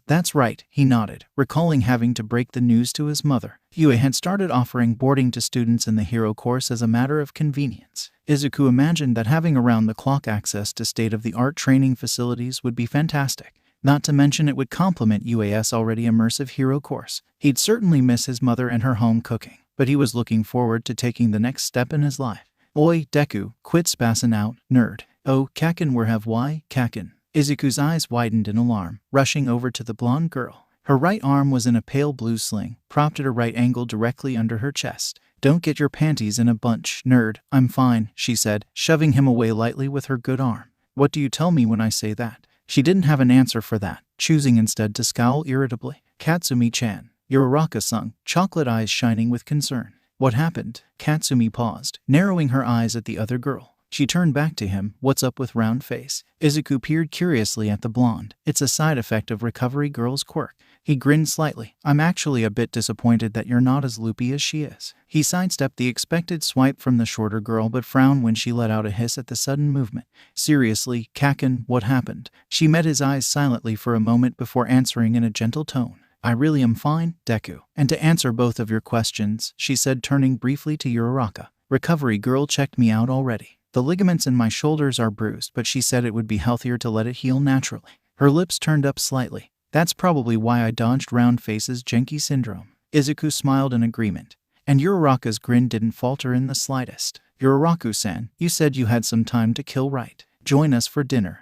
That's right, he nodded, recalling having to break the news to his mother. Yue had started offering boarding to students in the hero course as a matter of convenience. Izuku imagined that having around-the-clock access to state-of-the-art training facilities would be fantastic. Not to mention it would complement Yue's already immersive hero course. He'd certainly miss his mother and her home cooking, but he was looking forward to taking the next step in his life. Oi, Deku, quit spassin' out, nerd. Oh, Kaken, where have why, Kaken? Izuku's eyes widened in alarm, rushing over to the blonde girl. Her right arm was in a pale blue sling, propped at a right angle directly under her chest. Don't get your panties in a bunch, nerd. I'm fine, she said, shoving him away lightly with her good arm. What do you tell me when I say that? She didn't have an answer for that, choosing instead to scowl irritably. Katsumi-chan, Uraraka sung, chocolate eyes shining with concern. What happened? Katsumi paused, narrowing her eyes at the other girl. She turned back to him. What's up with round face? Izuku peered curiously at the blonde. It's a side effect of recovery girl's quirk. He grinned slightly. I'm actually a bit disappointed that you're not as loopy as she is. He sidestepped the expected swipe from the shorter girl but frowned when she let out a hiss at the sudden movement. Seriously, Kaken, what happened? She met his eyes silently for a moment before answering in a gentle tone. I really am fine, Deku. And to answer both of your questions, she said, turning briefly to Uraraka. Recovery girl checked me out already. The ligaments in my shoulders are bruised, but she said it would be healthier to let it heal naturally. Her lips turned up slightly. That's probably why I dodged round face's Genki syndrome. Izuku smiled in agreement, and Uraraka's grin didn't falter in the slightest. Uraraku-san, you said you had some time to kill, right? Join us for dinner.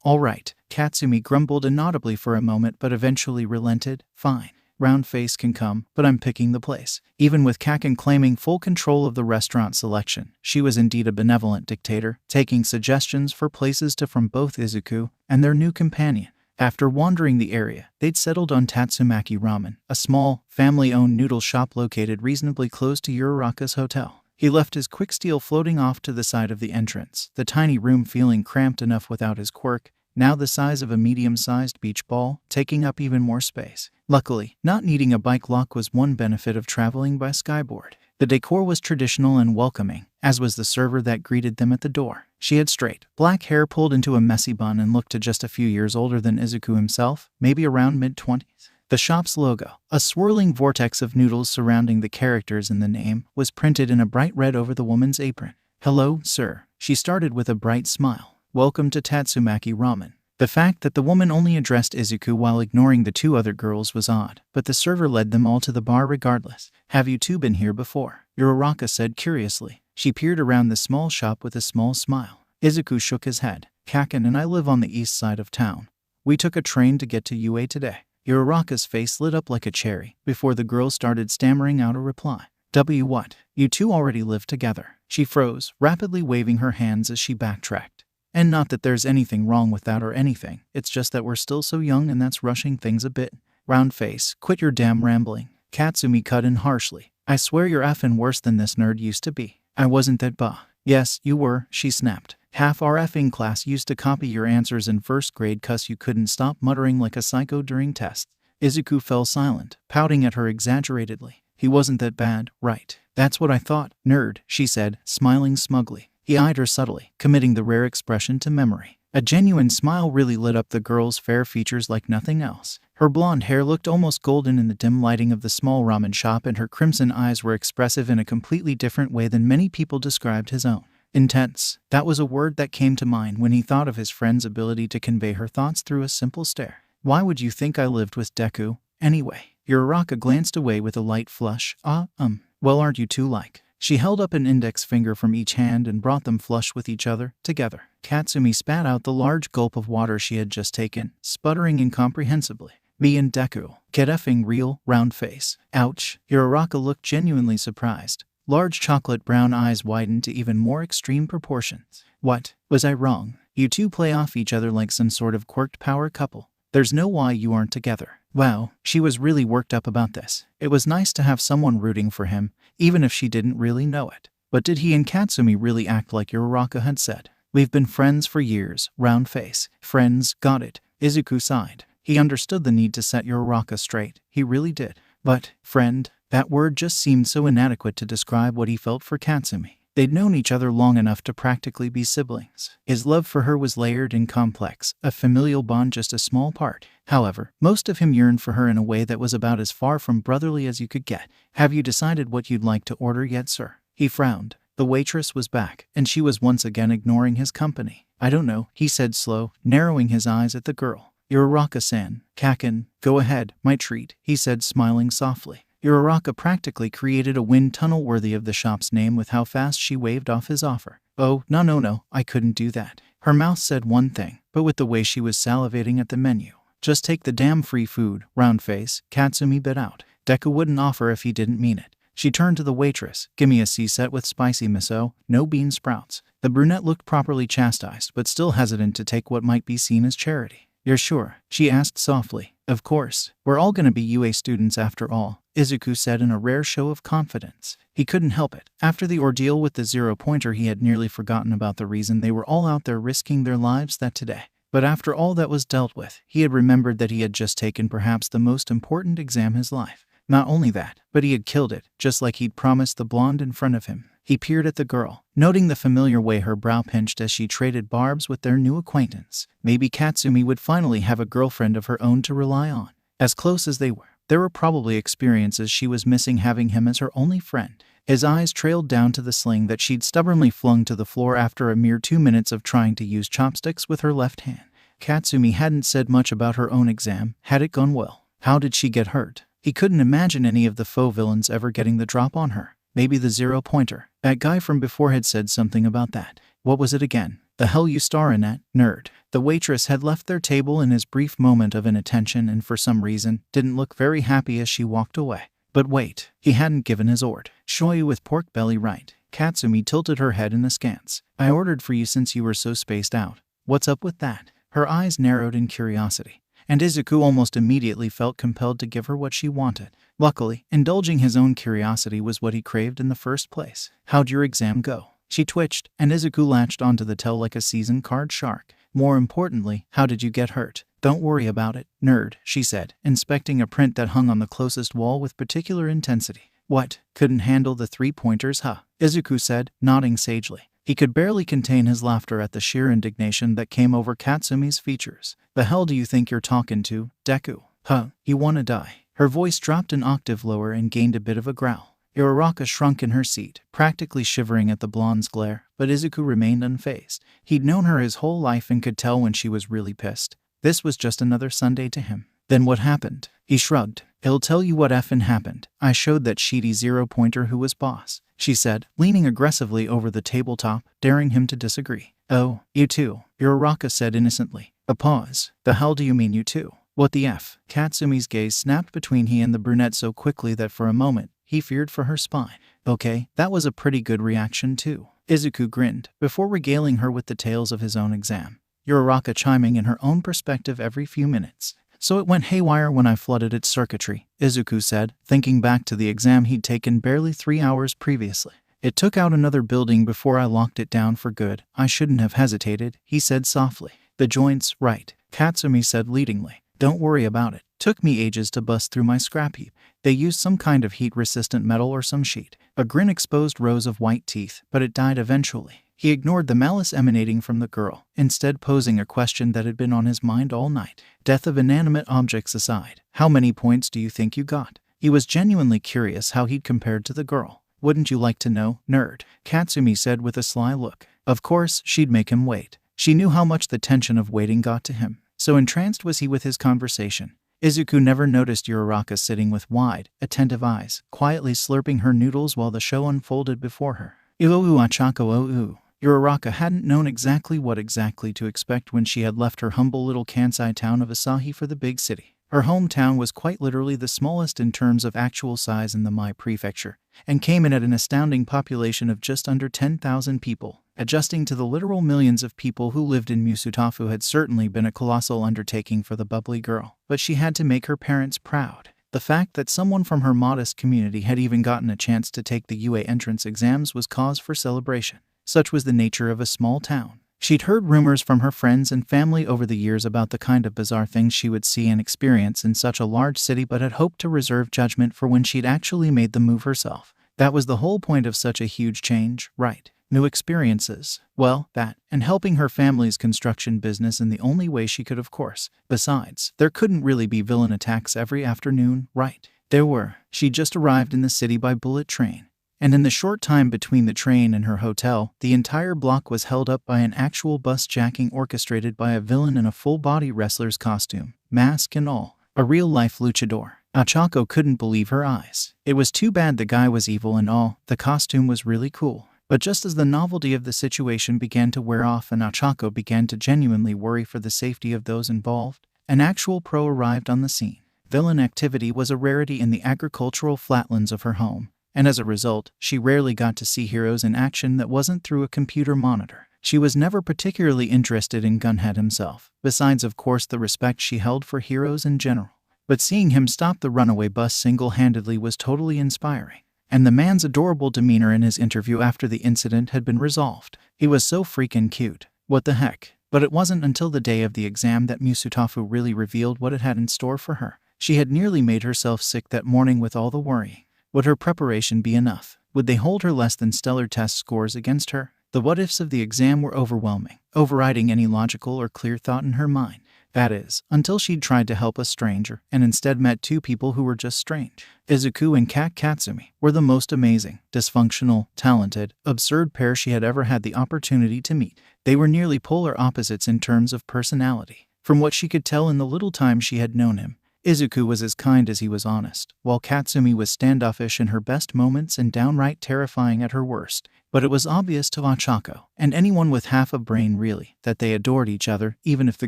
All right. Katsumi grumbled inaudibly for a moment but eventually relented. Fine. Round face can come, but I'm picking the place. Even with Kaken claiming full control of the restaurant selection, she was indeed a benevolent dictator, taking suggestions for places from both Izuku and their new companion. After wandering the area, they'd settled on Tatsumaki Ramen, a small, family-owned noodle shop located reasonably close to Uraraka's hotel. He left his quick steel floating off to the side of the entrance, the tiny room feeling cramped enough without his quirk, now the size of a medium-sized beach ball, taking up even more space. Luckily, not needing a bike lock was one benefit of traveling by skyboard. The decor was traditional and welcoming, as was the server that greeted them at the door. She had straight, black hair pulled into a messy bun and looked just a few years older than Izuku himself, maybe around mid-20s. The shop's logo, a swirling vortex of noodles surrounding the characters in the name, was printed in a bright red over the woman's apron. Hello, sir. She started with a bright smile. Welcome to Tatsumaki Ramen. The fact that the woman only addressed Izuku while ignoring the two other girls was odd, but the server led them all to the bar regardless. Have you two been here before? Uraraka said curiously. She peered around the small shop with a small smile. Izuku shook his head. Kaken and I live on the east side of town. We took a train to get to UA today. Uraraka's face lit up like a cherry before the girl started stammering out a reply. What? You two already live together. She froze, rapidly waving her hands as she backtracked. And not that there's anything wrong with that or anything, it's just that we're still so young and that's rushing things a bit. Round face, quit your damn rambling. Katsumi cut in harshly. I swear you're effing worse than this nerd used to be. I wasn't that Yes, you were, she snapped. Half our effing class used to copy your answers in first grade 'cause you couldn't stop muttering like a psycho during tests. Izuku fell silent, pouting at her exaggeratedly. He wasn't that bad, right? That's what I thought, nerd, she said, smiling smugly. He eyed her subtly, committing the rare expression to memory. A genuine smile really lit up the girl's fair features like nothing else. Her blonde hair looked almost golden in the dim lighting of the small ramen shop, and her crimson eyes were expressive in a completely different way than many people described his own. Intense. That was a word that came to mind when he thought of his friend's ability to convey her thoughts through a simple stare. Why would you think I lived with Deku, anyway? Uraraka glanced away with a light flush. Well, aren't you two like? She held up an index finger from each hand and brought them flush with each other, together. Katsumi spat out the large gulp of water she had just taken, sputtering incomprehensibly. Me and Deku. Get effing real, round face. Ouch. Uraraka looked genuinely surprised. large chocolate brown eyes widened to even more extreme proportions. What? Was I wrong? You two play off each other like some sort of quirked power couple. There's no why you aren't together. Wow, she was really worked up about this. It was nice to have someone rooting for him, even if she didn't really know it. But did he and Katsumi really act like Uraraka had said? We've been friends for years, round face. Friends, got it. Izuku sighed. He understood the need to set Uraraka straight. He really did. But, friend, that word just seemed so inadequate to describe what he felt for Katsumi. They'd known each other long enough to practically be siblings. His love for her was layered and complex, a familial bond just a small part. However, most of him yearned for her in a way that was about as far from brotherly as you could get. Have you decided what you'd like to order yet, sir? He frowned. The waitress was back, and she was once again ignoring his company. I don't know, he said slow, narrowing his eyes at the girl. Uraraka-san, Kaken, go ahead, my treat, he said smiling softly. Uraraka practically created a wind tunnel worthy of the shop's name with how fast she waved off his offer. Oh, no, I couldn't do that. Her mouth said one thing, but with the way she was salivating at the menu. Just take the damn free food, round face, Katsumi bit out. Deku wouldn't offer if he didn't mean it. She turned to the waitress. Give me a C-set with spicy miso, no bean sprouts. The brunette looked properly chastised, but still hesitant to take what might be seen as charity. You're sure? She asked softly. Of course. We're all gonna be UA students after all, Izuku said in a rare show of confidence. He couldn't help it. After the ordeal with the zero-pointer, he had nearly forgotten about the reason they were all out there risking their lives that today. But after all that was dealt with, he had remembered that he had just taken perhaps the most important exam his life. Not only that, but he had killed it, just like he'd promised the blonde in front of him. He peered at the girl, noting the familiar way her brow pinched as she traded barbs with their new acquaintance. Maybe Katsumi would finally have a girlfriend of her own to rely on. As close as they were, there were probably experiences she was missing having him as her only friend. His eyes trailed down to the sling that she'd stubbornly flung to the floor after a mere 2 minutes of trying to use chopsticks with her left hand. Katsumi hadn't said much about her own exam. Had it gone well? How did she get hurt? He couldn't imagine any of the faux villains ever getting the drop on her. Maybe the zero-pointer. That guy from before had said something about that. What was it again? The hell you starin' at, nerd? The waitress had left their table in his brief moment of inattention and for some reason didn't look very happy as she walked away. But wait, he hadn't given his order. Shoyu with pork belly, right? Katsumi tilted her head in askance. I ordered for you since you were so spaced out. What's up with that? Her eyes narrowed in curiosity, and Izuku almost immediately felt compelled to give her what she wanted. Luckily, indulging his own curiosity was what he craved in the first place. How'd your exam go? She twitched, and Izuku latched onto the tell like a seasoned card shark. More importantly, how did you get hurt? Don't worry about it, nerd, she said, inspecting a print that hung on the closest wall with particular intensity. What? Couldn't handle the 3-pointers, huh? Izuku said, nodding sagely. He could barely contain his laughter at the sheer indignation that came over Katsumi's features. The hell do you think you're talking to, Deku? Huh, you wanna die? Her voice dropped an octave lower and gained a bit of a growl. Uraraka shrunk in her seat, practically shivering at the blonde's glare, but Izuku remained unfazed. He'd known her his whole life and could tell when she was really pissed. This was just another Sunday to him. Then what happened? He shrugged. I'll tell you what effin' happened. I showed that sheedy zero-pointer who was boss, she said, leaning aggressively over the tabletop, daring him to disagree. Oh, you too, Uraraka said innocently. A pause. The hell do you mean you too? What the F? Katsumi's gaze snapped between he and the brunette so quickly that for a moment, he feared for her spine. Okay, that was a pretty good reaction too. Izuku grinned, before regaling her with the tales of his own exam. Uraraka chiming in her own perspective every few minutes. So it went haywire when I flooded its circuitry, Izuku said, thinking back to the exam he'd taken barely 3 hours previously. It took out another building before I locked it down for good. I shouldn't have hesitated, he said softly. The joints, right, Katsumi said leadingly. Don't worry about it. Took me ages to bust through my scrap heap. They used some kind of heat-resistant metal or some sheet. A grin exposed rows of white teeth, but it died eventually. He ignored the malice emanating from the girl, instead posing a question that had been on his mind all night. Death of inanimate objects aside, how many points do you think you got? He was genuinely curious how he'd compared to the girl. Wouldn't you like to know, nerd? Katsumi said with a sly look. Of course, she'd make him wait. She knew how much the tension of waiting got to him. So entranced was he with his conversation. Izuku never noticed Uraraka sitting with wide, attentive eyes, quietly slurping her noodles while the show unfolded before her. Iou achako ou. Uraraka hadn't known exactly what to expect when she had left her humble little Kansai town of Asahi for the big city. Her hometown was quite literally the smallest in terms of actual size in the Mai prefecture, and came in at an astounding population of just under 10,000 people. Adjusting to the literal millions of people who lived in Musutafu had certainly been a colossal undertaking for the bubbly girl, but she had to make her parents proud. The fact that someone from her modest community had even gotten a chance to take the UA entrance exams was cause for celebration. Such was the nature of a small town. She'd heard rumors from her friends and family over the years about the kind of bizarre things she would see and experience in such a large city, but had hoped to reserve judgment for when she'd actually made the move herself. That was the whole point of such a huge change, right? New experiences. Well, that, and helping her family's construction business in the only way she could, of course. Besides, there couldn't really be villain attacks every afternoon, right? There were. She'd just arrived in the city by bullet train. And in the short time between the train and her hotel, the entire block was held up by an actual bus-jacking orchestrated by a villain in a full-body wrestler's costume, mask and all. A real-life luchador. Achako couldn't believe her eyes. It was too bad the guy was evil and all. The costume was really cool. But just as the novelty of the situation began to wear off and Achako began to genuinely worry for the safety of those involved, an actual pro arrived on the scene. Villain activity was a rarity in the agricultural flatlands of her home, and as a result, she rarely got to see heroes in action that wasn't through a computer monitor. She was never particularly interested in Gunhead himself, besides of course the respect she held for heroes in general. But seeing him stop the runaway bus single-handedly was totally inspiring. And the man's adorable demeanor in his interview after the incident had been resolved. He was so freaking cute. What the heck? But it wasn't until the day of the exam that Musutafu really revealed what it had in store for her. She had nearly made herself sick that morning with all the worrying. Would her preparation be enough? Would they hold her less than stellar test scores against her? The what-ifs of the exam were overwhelming, overriding any logical or clear thought in her mind. That is, until she'd tried to help a stranger, and instead met two people who were just strange. Izuku and Katsumi were the most amazing, dysfunctional, talented, absurd pair she had ever had the opportunity to meet. They were nearly polar opposites in terms of personality. From what she could tell in the little time she had known him, Izuku was as kind as he was honest, while Katsumi was standoffish in her best moments and downright terrifying at her worst. But it was obvious to Achako, and anyone with half a brain really, that they adored each other, even if the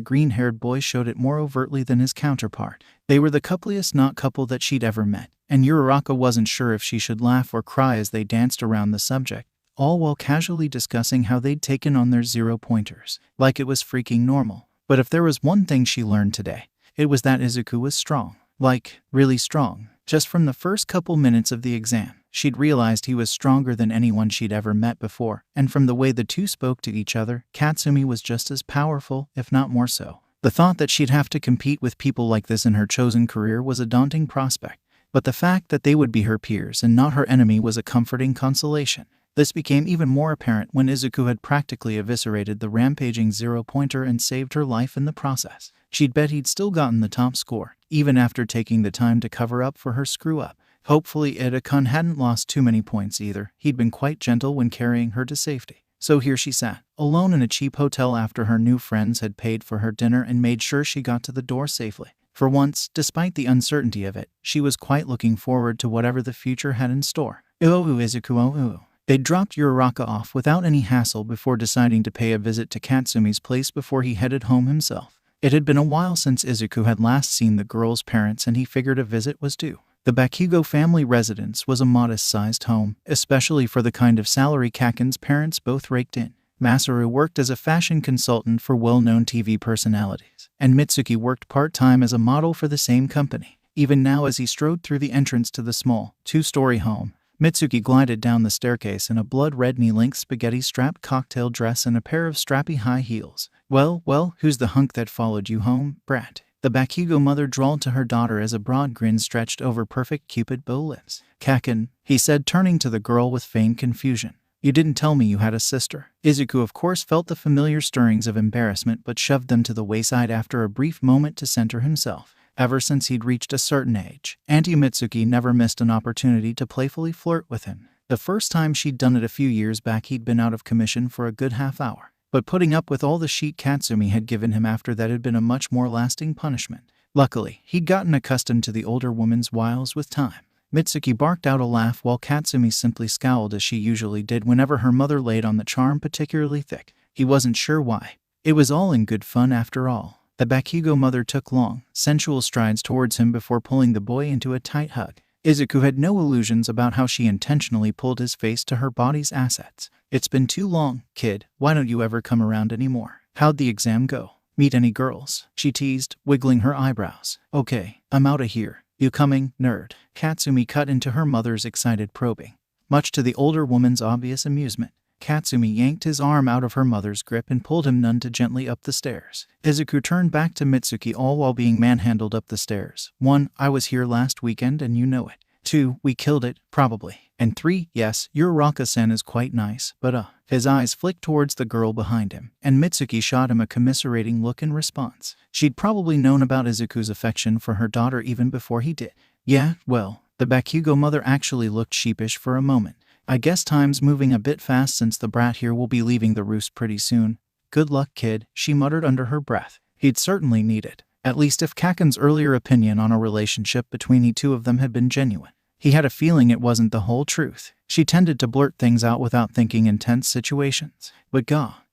green-haired boy showed it more overtly than his counterpart. They were the coupliest not couple that she'd ever met, and Uraraka wasn't sure if she should laugh or cry as they danced around the subject, all while casually discussing how they'd taken on their 0-pointers, like it was freaking normal. But if there was one thing she learned today, it was that Izuku was strong. Like, really strong. Just from the first couple minutes of the exam, she'd realized he was stronger than anyone she'd ever met before, and from the way the two spoke to each other, Katsumi was just as powerful, if not more so. The thought that she'd have to compete with people like this in her chosen career was a daunting prospect, but the fact that they would be her peers and not her enemy was a comforting consolation. This became even more apparent when Izuku had practically eviscerated the rampaging 0-pointer and saved her life in the process. She'd bet he'd still gotten the top score, even after taking the time to cover up for her screw-up. Hopefully Ida-kun hadn't lost too many points either. He'd been quite gentle when carrying her to safety. So here she sat, alone in a cheap hotel after her new friends had paid for her dinner and made sure she got to the door safely. For once, despite the uncertainty of it, she was quite looking forward to whatever the future had in store. Izuku. They'd dropped Uraraka off without any hassle before deciding to pay a visit to Katsumi's place before he headed home himself. It had been a while since Izuku had last seen the girl's parents, and he figured a visit was due. The Bakugo family residence was a modest-sized home, especially for the kind of salary Kaken's parents both raked in. Masaru worked as a fashion consultant for well-known TV personalities, and Mitsuki worked part-time as a model for the same company. Even now, as he strode through the entrance to the small, two-story home, Mitsuki glided down the staircase in a blood-red knee-length spaghetti-strapped cocktail dress and a pair of strappy high heels. Well, who's the hunk that followed you home, brat? The Bakugo mother drawled to her daughter as a broad grin stretched over perfect cupid bow lips. Kaken, he said, turning to the girl with feigned confusion. You didn't tell me you had a sister. Izuku of course felt the familiar stirrings of embarrassment but shoved them to the wayside after a brief moment to center himself. Ever since he'd reached a certain age, Auntie Mitsuki never missed an opportunity to playfully flirt with him. The first time she'd done it a few years back, he'd been out of commission for a good half hour. But putting up with all the shit Katsumi had given him after that had been a much more lasting punishment. Luckily, he'd gotten accustomed to the older woman's wiles with time. Mitsuki barked out a laugh while Katsumi simply scowled as she usually did whenever her mother laid on the charm particularly thick. He wasn't sure why. It was all in good fun after all. The Bakugo mother took long, sensual strides towards him before pulling the boy into a tight hug. Izuku had no illusions about how she intentionally pulled his face to her body's assets. "It's been too long, kid. Why don't you ever come around anymore? How'd the exam go? Meet any girls?" she teased, wiggling her eyebrows. "Okay, I'm outta here. You coming, nerd?" Katsumi cut into her mother's excited probing. Much to the older woman's obvious amusement, Katsumi yanked his arm out of her mother's grip and pulled him none too gently up the stairs. Izuku turned back to Mitsuki, all while being manhandled up the stairs. 1. I was here last weekend and you know it. 2. We killed it, probably. And 3. Yes, your Raka-san is quite nice, but His eyes flicked towards the girl behind him, and Mitsuki shot him a commiserating look in response. She'd probably known about Izuku's affection for her daughter even before he did. Yeah, well, the Bakugo mother actually looked sheepish for a moment. "I guess time's moving a bit fast since the brat here will be leaving the roost pretty soon. Good luck, kid," she muttered under her breath. He'd certainly need it. At least if Kaken's earlier opinion on a relationship between the two of them had been genuine. He had a feeling it wasn't the whole truth. She tended to blurt things out without thinking in tense situations. But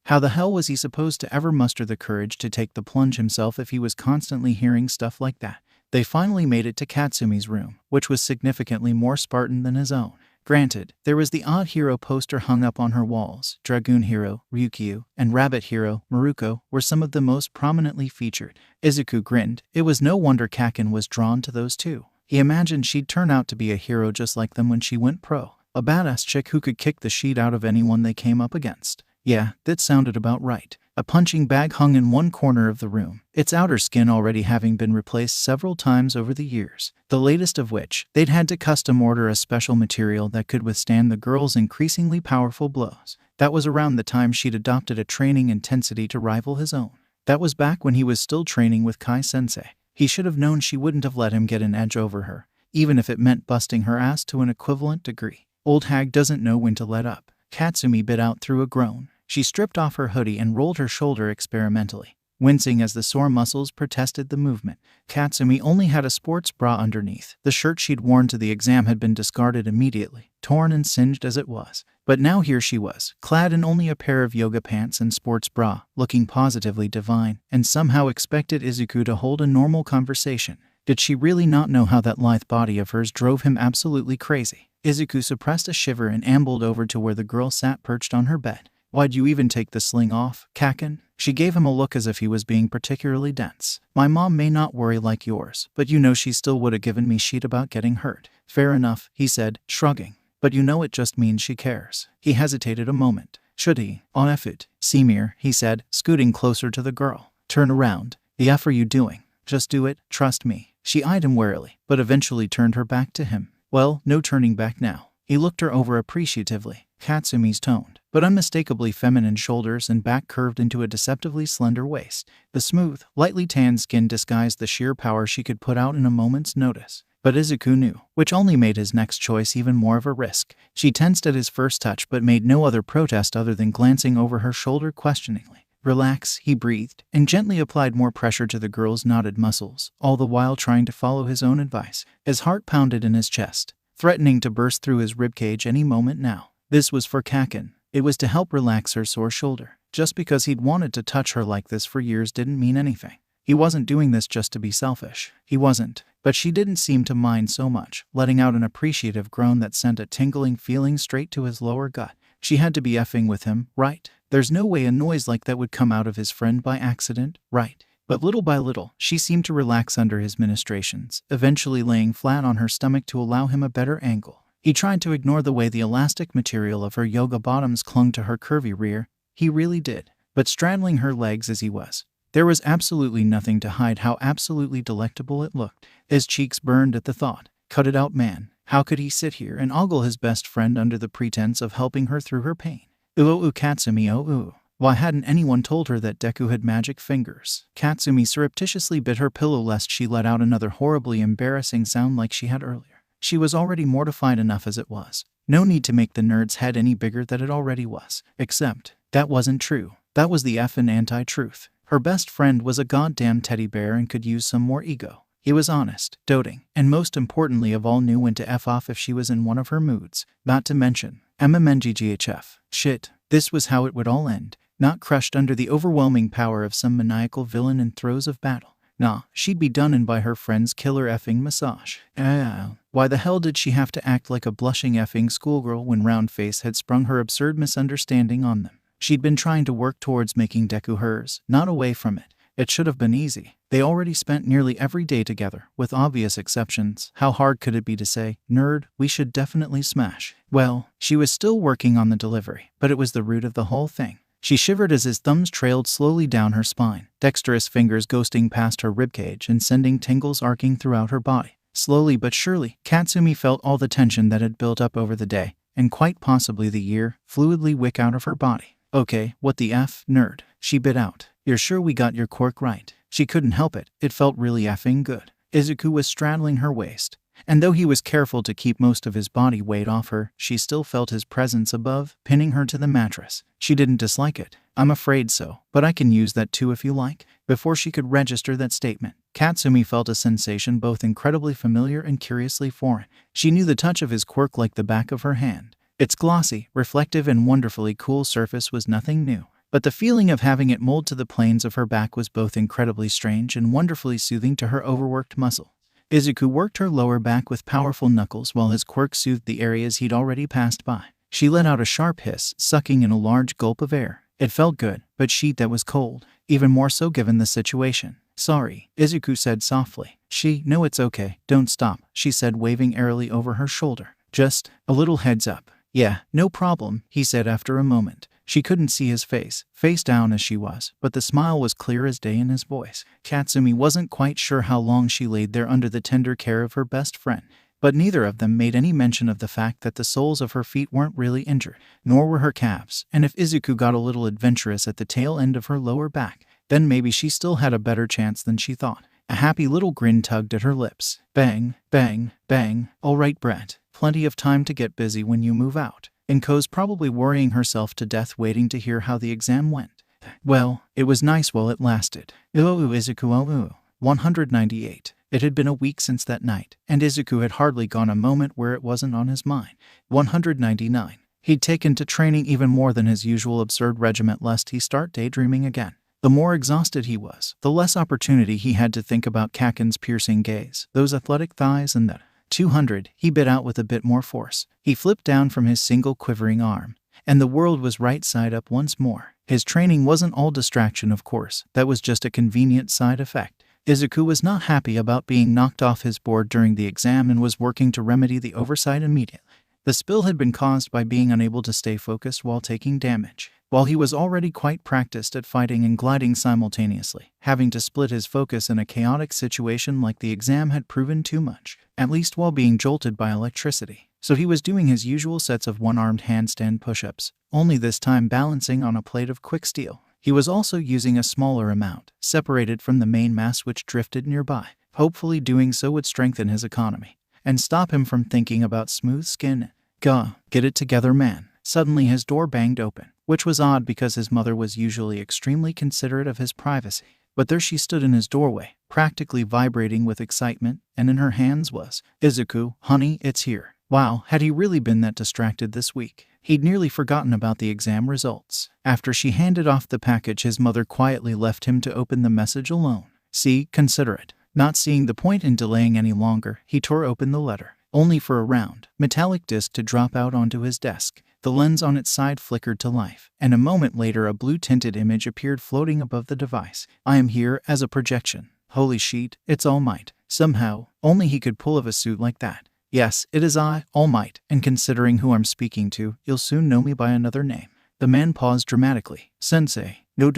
how the hell was he supposed to ever muster the courage to take the plunge himself if he was constantly hearing stuff like that? They finally made it to Katsumi's room, which was significantly more Spartan than his own. Granted, there was the odd hero poster hung up on her walls. Dragoon hero, Ryukyu, and Rabbit hero, Maruko, were some of the most prominently featured. Izuku grinned. It was no wonder Kaken was drawn to those two. He imagined she'd turn out to be a hero just like them when she went pro. A badass chick who could kick the sheet out of anyone they came up against. Yeah, that sounded about right. A punching bag hung in one corner of the room, its outer skin already having been replaced several times over the years, the latest of which, they'd had to custom order a special material that could withstand the girl's increasingly powerful blows. That was around the time she'd adopted a training intensity to rival his own. That was back when he was still training with Kai Sensei. He should have known she wouldn't have let him get an edge over her, even if it meant busting her ass to an equivalent degree. Old hag doesn't know when to let up. Katsumi bit out through a groan. She stripped off her hoodie and rolled her shoulder experimentally, wincing as the sore muscles protested the movement. Katsumi only had a sports bra underneath. The shirt she'd worn to the exam had been discarded immediately, torn and singed as it was. But now here she was, clad in only a pair of yoga pants and sports bra, looking positively divine, and somehow expected Izuku to hold a normal conversation. Did she really not know how that lithe body of hers drove him absolutely crazy? Izuku suppressed a shiver and ambled over to where the girl sat perched on her bed. "Why'd you even take the sling off, Kaken?" She gave him a look as if he was being particularly dense. "My mom may not worry like yours, but you know she still would have given me shit about getting hurt." "Fair enough," he said, shrugging. "But you know it just means she cares." He hesitated a moment. "Should he?" "On effort, Semir," he said, scooting closer to the girl. "Turn around. The F are you doing? Just do it, trust me." She eyed him warily, but eventually turned her back to him. "Well, no turning back now." He looked her over appreciatively. Katsumi's toned, but unmistakably feminine shoulders and back curved into a deceptively slender waist. The smooth, lightly tanned skin disguised the sheer power she could put out in a moment's notice. But Izuku knew, which only made his next choice even more of a risk. She tensed at his first touch but made no other protest other than glancing over her shoulder questioningly. "Relax," he breathed, and gently applied more pressure to the girl's knotted muscles, all the while trying to follow his own advice. His heart pounded in his chest, threatening to burst through his ribcage any moment now. This was for Kaken. It was to help relax her sore shoulder. Just because he'd wanted to touch her like this for years didn't mean anything. He wasn't doing this just to be selfish. He wasn't. But she didn't seem to mind so much, letting out an appreciative groan that sent a tingling feeling straight to his lower gut. She had to be effing with him, right? There's no way a noise like that would come out of his friend by accident, right? But little by little, she seemed to relax under his ministrations, eventually laying flat on her stomach to allow him a better angle. He tried to ignore the way the elastic material of her yoga bottoms clung to her curvy rear. He really did. But straddling her legs as he was, there was absolutely nothing to hide how absolutely delectable it looked. His cheeks burned at the thought. Cut it out, man. How could he sit here and ogle his best friend under the pretense of helping her through her pain? Ooh, Katsumi, ooh. Why hadn't anyone told her that Deku had magic fingers? Katsumi surreptitiously bit her pillow lest she let out another horribly embarrassing sound like she had earlier. She was already mortified enough as it was. No need to make the nerd's head any bigger than it already was. Except, that wasn't true. That was the effing anti-truth. Her best friend was a goddamn teddy bear and could use some more ego. He was honest, doting, and most importantly of all knew when to F off if she was in one of her moods. Not to mention, MMNGGHF. Shit, this was how it would all end. not crushed under the overwhelming power of some maniacal villain in throes of battle. Nah, she'd be done in by her friend's killer effing massage. Why the hell did she have to act like a blushing effing schoolgirl when Roundface had sprung her absurd misunderstanding on them? She'd been trying to work towards making Deku hers, not away from it. It should have been easy. They already spent nearly every day together, with obvious exceptions. How hard could it be to say, "Nerd, we should definitely smash"? Well, she was still working on the delivery, but it was the root of the whole thing. She shivered as his thumbs trailed slowly down her spine, dexterous fingers ghosting past her ribcage and sending tingles arcing throughout her body. Slowly but surely, Katsumi felt all the tension that had built up over the day, and quite possibly the year, fluidly wick out of her body. "Okay, what the F, nerd?" she bit out. "You're sure we got your quirk right?" She couldn't help it. It felt really effing good. Izuku was straddling her waist, and though he was careful to keep most of his body weight off her, she still felt his presence above, pinning her to the mattress. She didn't dislike it. "I'm afraid so, but I can use that too if you like." Before she could register that statement, Katsumi felt a sensation both incredibly familiar and curiously foreign. She knew the touch of his quirk like the back of her hand. Its glossy, reflective, and wonderfully cool surface was nothing new. But the feeling of having it mold to the planes of her back was both incredibly strange and wonderfully soothing to her overworked muscle. Izuku worked her lower back with powerful knuckles while his quirk soothed the areas he'd already passed by. She let out a sharp hiss, sucking in a large gulp of air. It felt good, but sheet that was cold, even more so given the situation. "Sorry," Izuku said softly. "No, it's okay, don't stop," she said, waving airily over her shoulder. "Just a little heads up." "Yeah, no problem," he said after a moment. She couldn't see his face down as she was, but the smile was clear as day in his voice. Katsumi wasn't quite sure how long she laid there under the tender care of her best friend, but neither of them made any mention of the fact that the soles of her feet weren't really injured, nor were her calves, and if Izuku got a little adventurous at the tail end of her lower back, then maybe she still had a better chance than she thought. A happy little grin tugged at her lips. Bang, bang, bang. "All right, Brett, plenty of time to get busy when you move out." Inko's probably worrying herself to death waiting to hear how the exam went. Well, it was nice while it lasted. Izuku 198. It had been a week since that night, and Izuku had hardly gone a moment where it wasn't on his mind. 199. He'd taken to training even more than his usual absurd regiment lest he start daydreaming again. The more exhausted he was, the less opportunity he had to think about Kaken's piercing gaze, those athletic thighs, and that 200, he bit out with a bit more force. He flipped down from his single quivering arm, and the world was right side up once more. His training wasn't all distraction, of course. That was just a convenient side effect. Izuku was not happy about being knocked off his board during the exam and was working to remedy the oversight immediately. The spill had been caused by being unable to stay focused while taking damage. While he was already quite practiced at fighting and gliding simultaneously, having to split his focus in a chaotic situation like the exam had proven too much, at least while being jolted by electricity. So he was doing his usual sets of one-armed handstand push-ups, only this time balancing on a plate of quick steel. He was also using a smaller amount, separated from the main mass which drifted nearby. Hopefully doing so would strengthen his economy, and stop him from thinking about smooth skin. "Gah, get it together, man." Suddenly his door banged open, which was odd because his mother was usually extremely considerate of his privacy. But there she stood in his doorway, practically vibrating with excitement, and in her hands was, "Izuku, honey, it's here." Wow, had he really been that distracted this week? He'd nearly forgotten about the exam results. After she handed off the package, his mother quietly left him to open the message alone. "See, consider it." Not seeing the point in delaying any longer, he tore open the letter, only for a round, metallic disc to drop out onto his desk. The lens on its side flickered to life, and a moment later a blue-tinted image appeared floating above the device. "I am here as a projection." Holy shit, it's All Might. Somehow, only he could pull off a suit like that. "Yes, it is I, All Might, and considering who I'm speaking to, you'll soon know me by another name." The man paused dramatically. "Sensei, no ...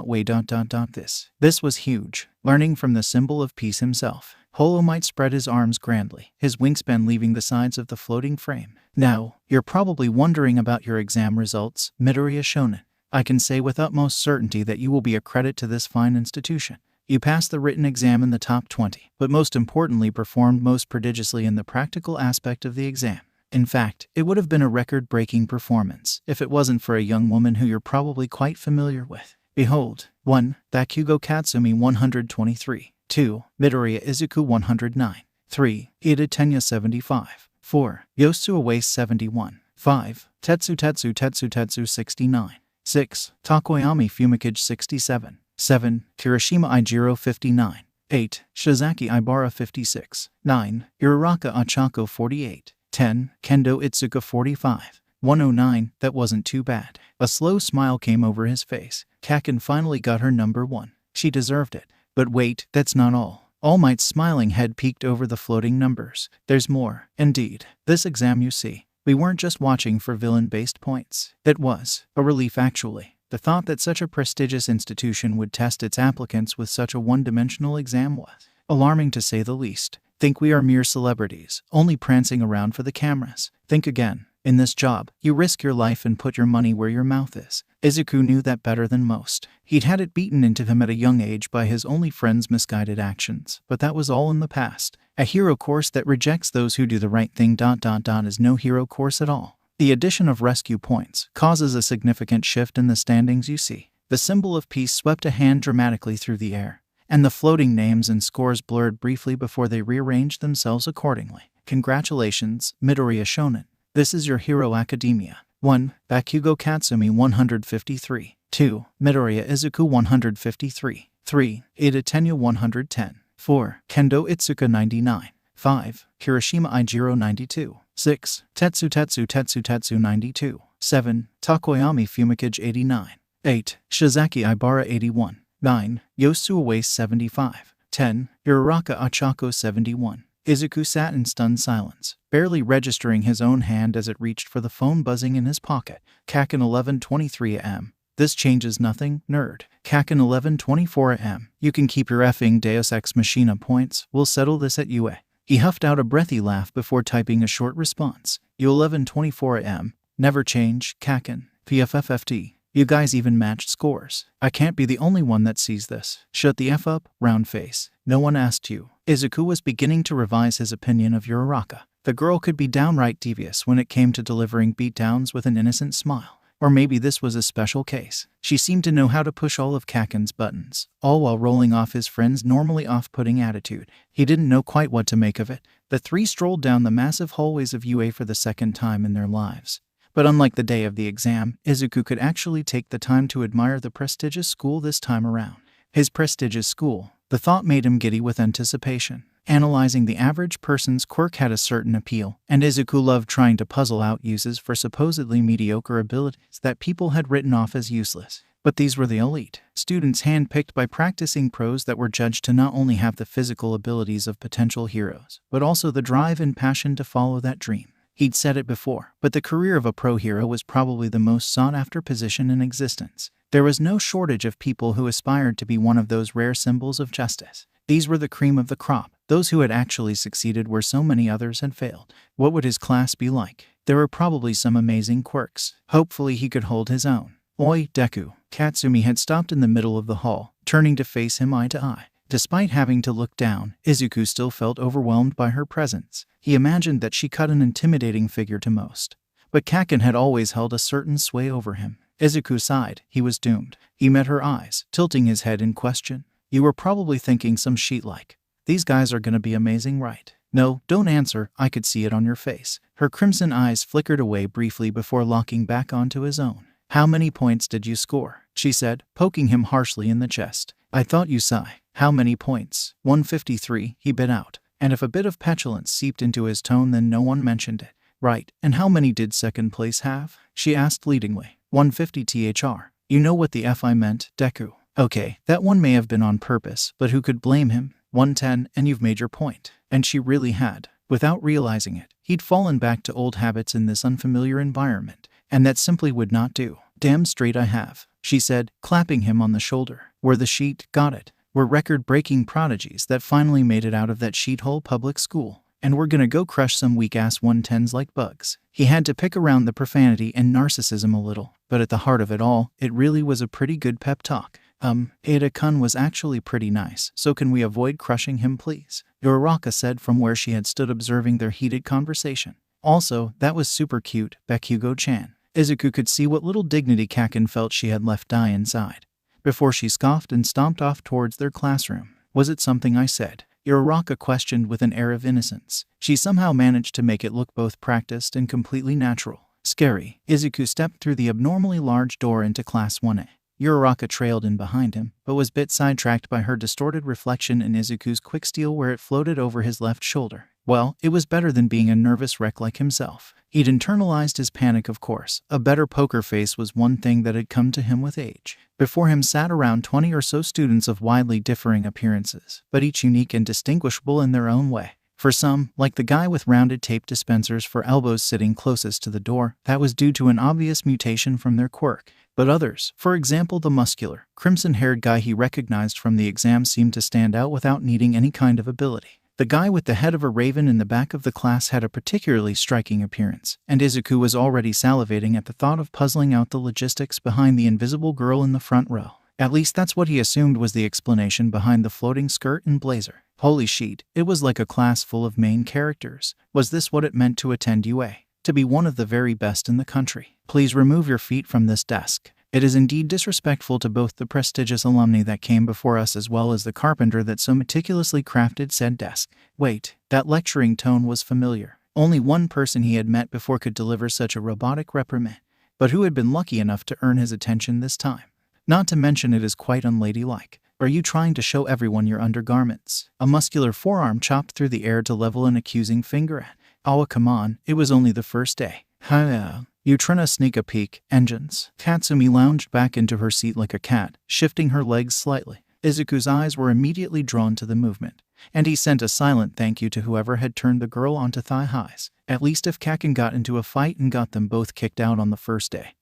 wait ... This was huge. Learning from the symbol of peace himself, All Might spread his arms grandly, his wingspan leaving the sides of the floating frame. "Now, you're probably wondering about your exam results, Midoriya Shonen. I can say with utmost certainty that you will be a credit to this fine institution. You passed the written exam in the top 20, but most importantly performed most prodigiously in the practical aspect of the exam. In fact, it would have been a record-breaking performance if it wasn't for a young woman who you're probably quite familiar with. Behold, 1. Bakugo Katsumi 123. 2. Midoriya Izuku 109. 3. Ida Tenya 75. 4. Yosuwa Waste 71. 5. Tetsu 69. 6. Takoyami Fumikage 67. 7. Kirishima Ijiro 59. 8. Shizaki Ibara 56. 9. Uraraka Achako 48. 10. Kendo Itsuka 45. 109. That wasn't too bad. A slow smile came over his face. Kaken finally got her number 1. She deserved it. But wait, that's not all. All Might's smiling head peeked over the floating numbers. There's more. Indeed. This exam, you see, we weren't just watching for villain-based points. It was a relief, actually. The thought that such a prestigious institution would test its applicants with such a one-dimensional exam was alarming, to say the least. Think we are mere celebrities, only prancing around for the cameras. Think again. In this job, you risk your life and put your money where your mouth is. Izuku knew that better than most. He'd had it beaten into him at a young age by his only friend's misguided actions, but that was all in the past. A hero course that rejects those who do the right thing ... is no hero course at all. The addition of rescue points causes a significant shift in the standings, you see. The symbol of peace swept a hand dramatically through the air, and the floating names and scores blurred briefly before they rearranged themselves accordingly. Congratulations, Midoriya Shonen. This is your Hero Academia. 1. Bakugo Katsumi 153. 2. Midoriya Izuku 153. 3. Ida Tenya 110. 4. Kendo Itsuka 99. 5. Kirishima Ijiro 92. 6. Tetsu 92. 7. Takoyami Fumikage 89. 8. Shizaki Ibara 81. 9. Yosuke 75. 10. Uraraka Achako 71. Izuku sat in stunned silence, barely registering his own hand as it reached for the phone buzzing in his pocket. Kaken 11:23 am. This changes nothing, nerd. Kaken 11:24 am. You can keep your effing Deus Ex Machina points. We'll settle this at UA. He huffed out a breathy laugh before typing a short response. You 11:24 am. Never change, Kaken. PFFFT. You guys even matched scores. I can't be the only one that sees this. Shut the F up, round face. No one asked you. Izuku was beginning to revise his opinion of Uraraka. The girl could be downright devious when it came to delivering beatdowns with an innocent smile. Or maybe this was a special case. She seemed to know how to push all of Kaken's buttons, all while rolling off his friend's normally off-putting attitude. He didn't know quite what to make of it. The three strolled down the massive hallways of UA for the second time in their lives. But unlike the day of the exam, Izuku could actually take the time to admire the prestigious school this time around. His prestigious school. The thought made him giddy with anticipation. Analyzing the average person's quirk had a certain appeal, and Izuku loved trying to puzzle out uses for supposedly mediocre abilities that people had written off as useless. But these were the elite, students handpicked by practicing pros that were judged to not only have the physical abilities of potential heroes, but also the drive and passion to follow that dream. He'd said it before, but the career of a pro hero was probably the most sought-after position in existence. There was no shortage of people who aspired to be one of those rare symbols of justice. These were the cream of the crop, those who had actually succeeded where so many others had failed. What would his class be like? There were probably some amazing quirks. Hopefully he could hold his own. Oi, Deku. Katsumi had stopped in the middle of the hall, turning to face him eye to eye. Despite having to look down, Izuku still felt overwhelmed by her presence. He imagined that she cut an intimidating figure to most. But Kaken had always held a certain sway over him. Izuku sighed. He was doomed. He met her eyes, tilting his head in question. You were probably thinking some sheet like, these guys are gonna be amazing, right? No, don't answer, I could see it on your face. Her crimson eyes flickered away briefly before locking back onto his own. How many points did you score? She said, poking him harshly in the chest. I thought you sigh. How many points? 153, he bit out. And if a bit of petulance seeped into his tone, then no one mentioned it. Right, and how many did second place have? She asked leadingly. 150 thr. You know what the F I meant, Deku. Okay, that one may have been on purpose, but who could blame him? 110, and you've made your point. And she really had. Without realizing it, he'd fallen back to old habits in this unfamiliar environment, and that simply would not do. Damn straight I have, she said, clapping him on the shoulder. We're the sheet, got it. We're record-breaking prodigies that finally made it out of that sheethole public school. And we're gonna go crush some weak-ass 110s like bugs. He had to pick around the profanity and narcissism a little, but at the heart of it all, it really was a pretty good pep talk. Ada-kun was actually pretty nice, so can we avoid crushing him, please? Uraraka said from where she had stood observing their heated conversation. Also, that was super cute, Bakugo-chan. Izuku could see what little dignity Kaken felt she had left die inside. Before she scoffed and stomped off towards their classroom. Was it something I said? Uraraka questioned with an air of innocence. She somehow managed to make it look both practiced and completely natural. Scary. Izuku stepped through the abnormally large door into Class 1A. Uraraka trailed in behind him, but was a bit sidetracked by her distorted reflection in Izuku's quicksteel where it floated over his left shoulder. Well, it was better than being a nervous wreck like himself. He'd internalized his panic, of course. A better poker face was one thing that had come to him with age. Before him sat around 20 or so students of widely differing appearances, but each unique and distinguishable in their own way. For some, like the guy with rounded tape dispensers for elbows sitting closest to the door, that was due to an obvious mutation from their quirk. But others, for example the muscular, crimson-haired guy he recognized from the exam, seemed to stand out without needing any kind of ability. The guy with the head of a raven in the back of the class had a particularly striking appearance, and Izuku was already salivating at the thought of puzzling out the logistics behind the invisible girl in the front row. At least that's what he assumed was the explanation behind the floating skirt and blazer. Holy shit, it was like a class full of main characters. Was this what it meant to attend UA? To be one of the very best in the country? Please remove your feet from this desk. It is indeed disrespectful to both the prestigious alumni that came before us as well as the carpenter that so meticulously crafted said desk. Wait, that lecturing tone was familiar. Only one person he had met before could deliver such a robotic reprimand, but who had been lucky enough to earn his attention this time? Not to mention it is quite unladylike. Are you trying to show everyone your undergarments? A muscular forearm chopped through the air to level an accusing finger at. Oh, come on, it was only the first day. Hiya. You trying to sneak a peek, engines? Katsumi lounged back into her seat like a cat, shifting her legs slightly. Izuku's eyes were immediately drawn to the movement, and he sent a silent thank you to whoever had turned the girl onto thigh highs. At least if Kaken got into a fight and got them both kicked out on the first day,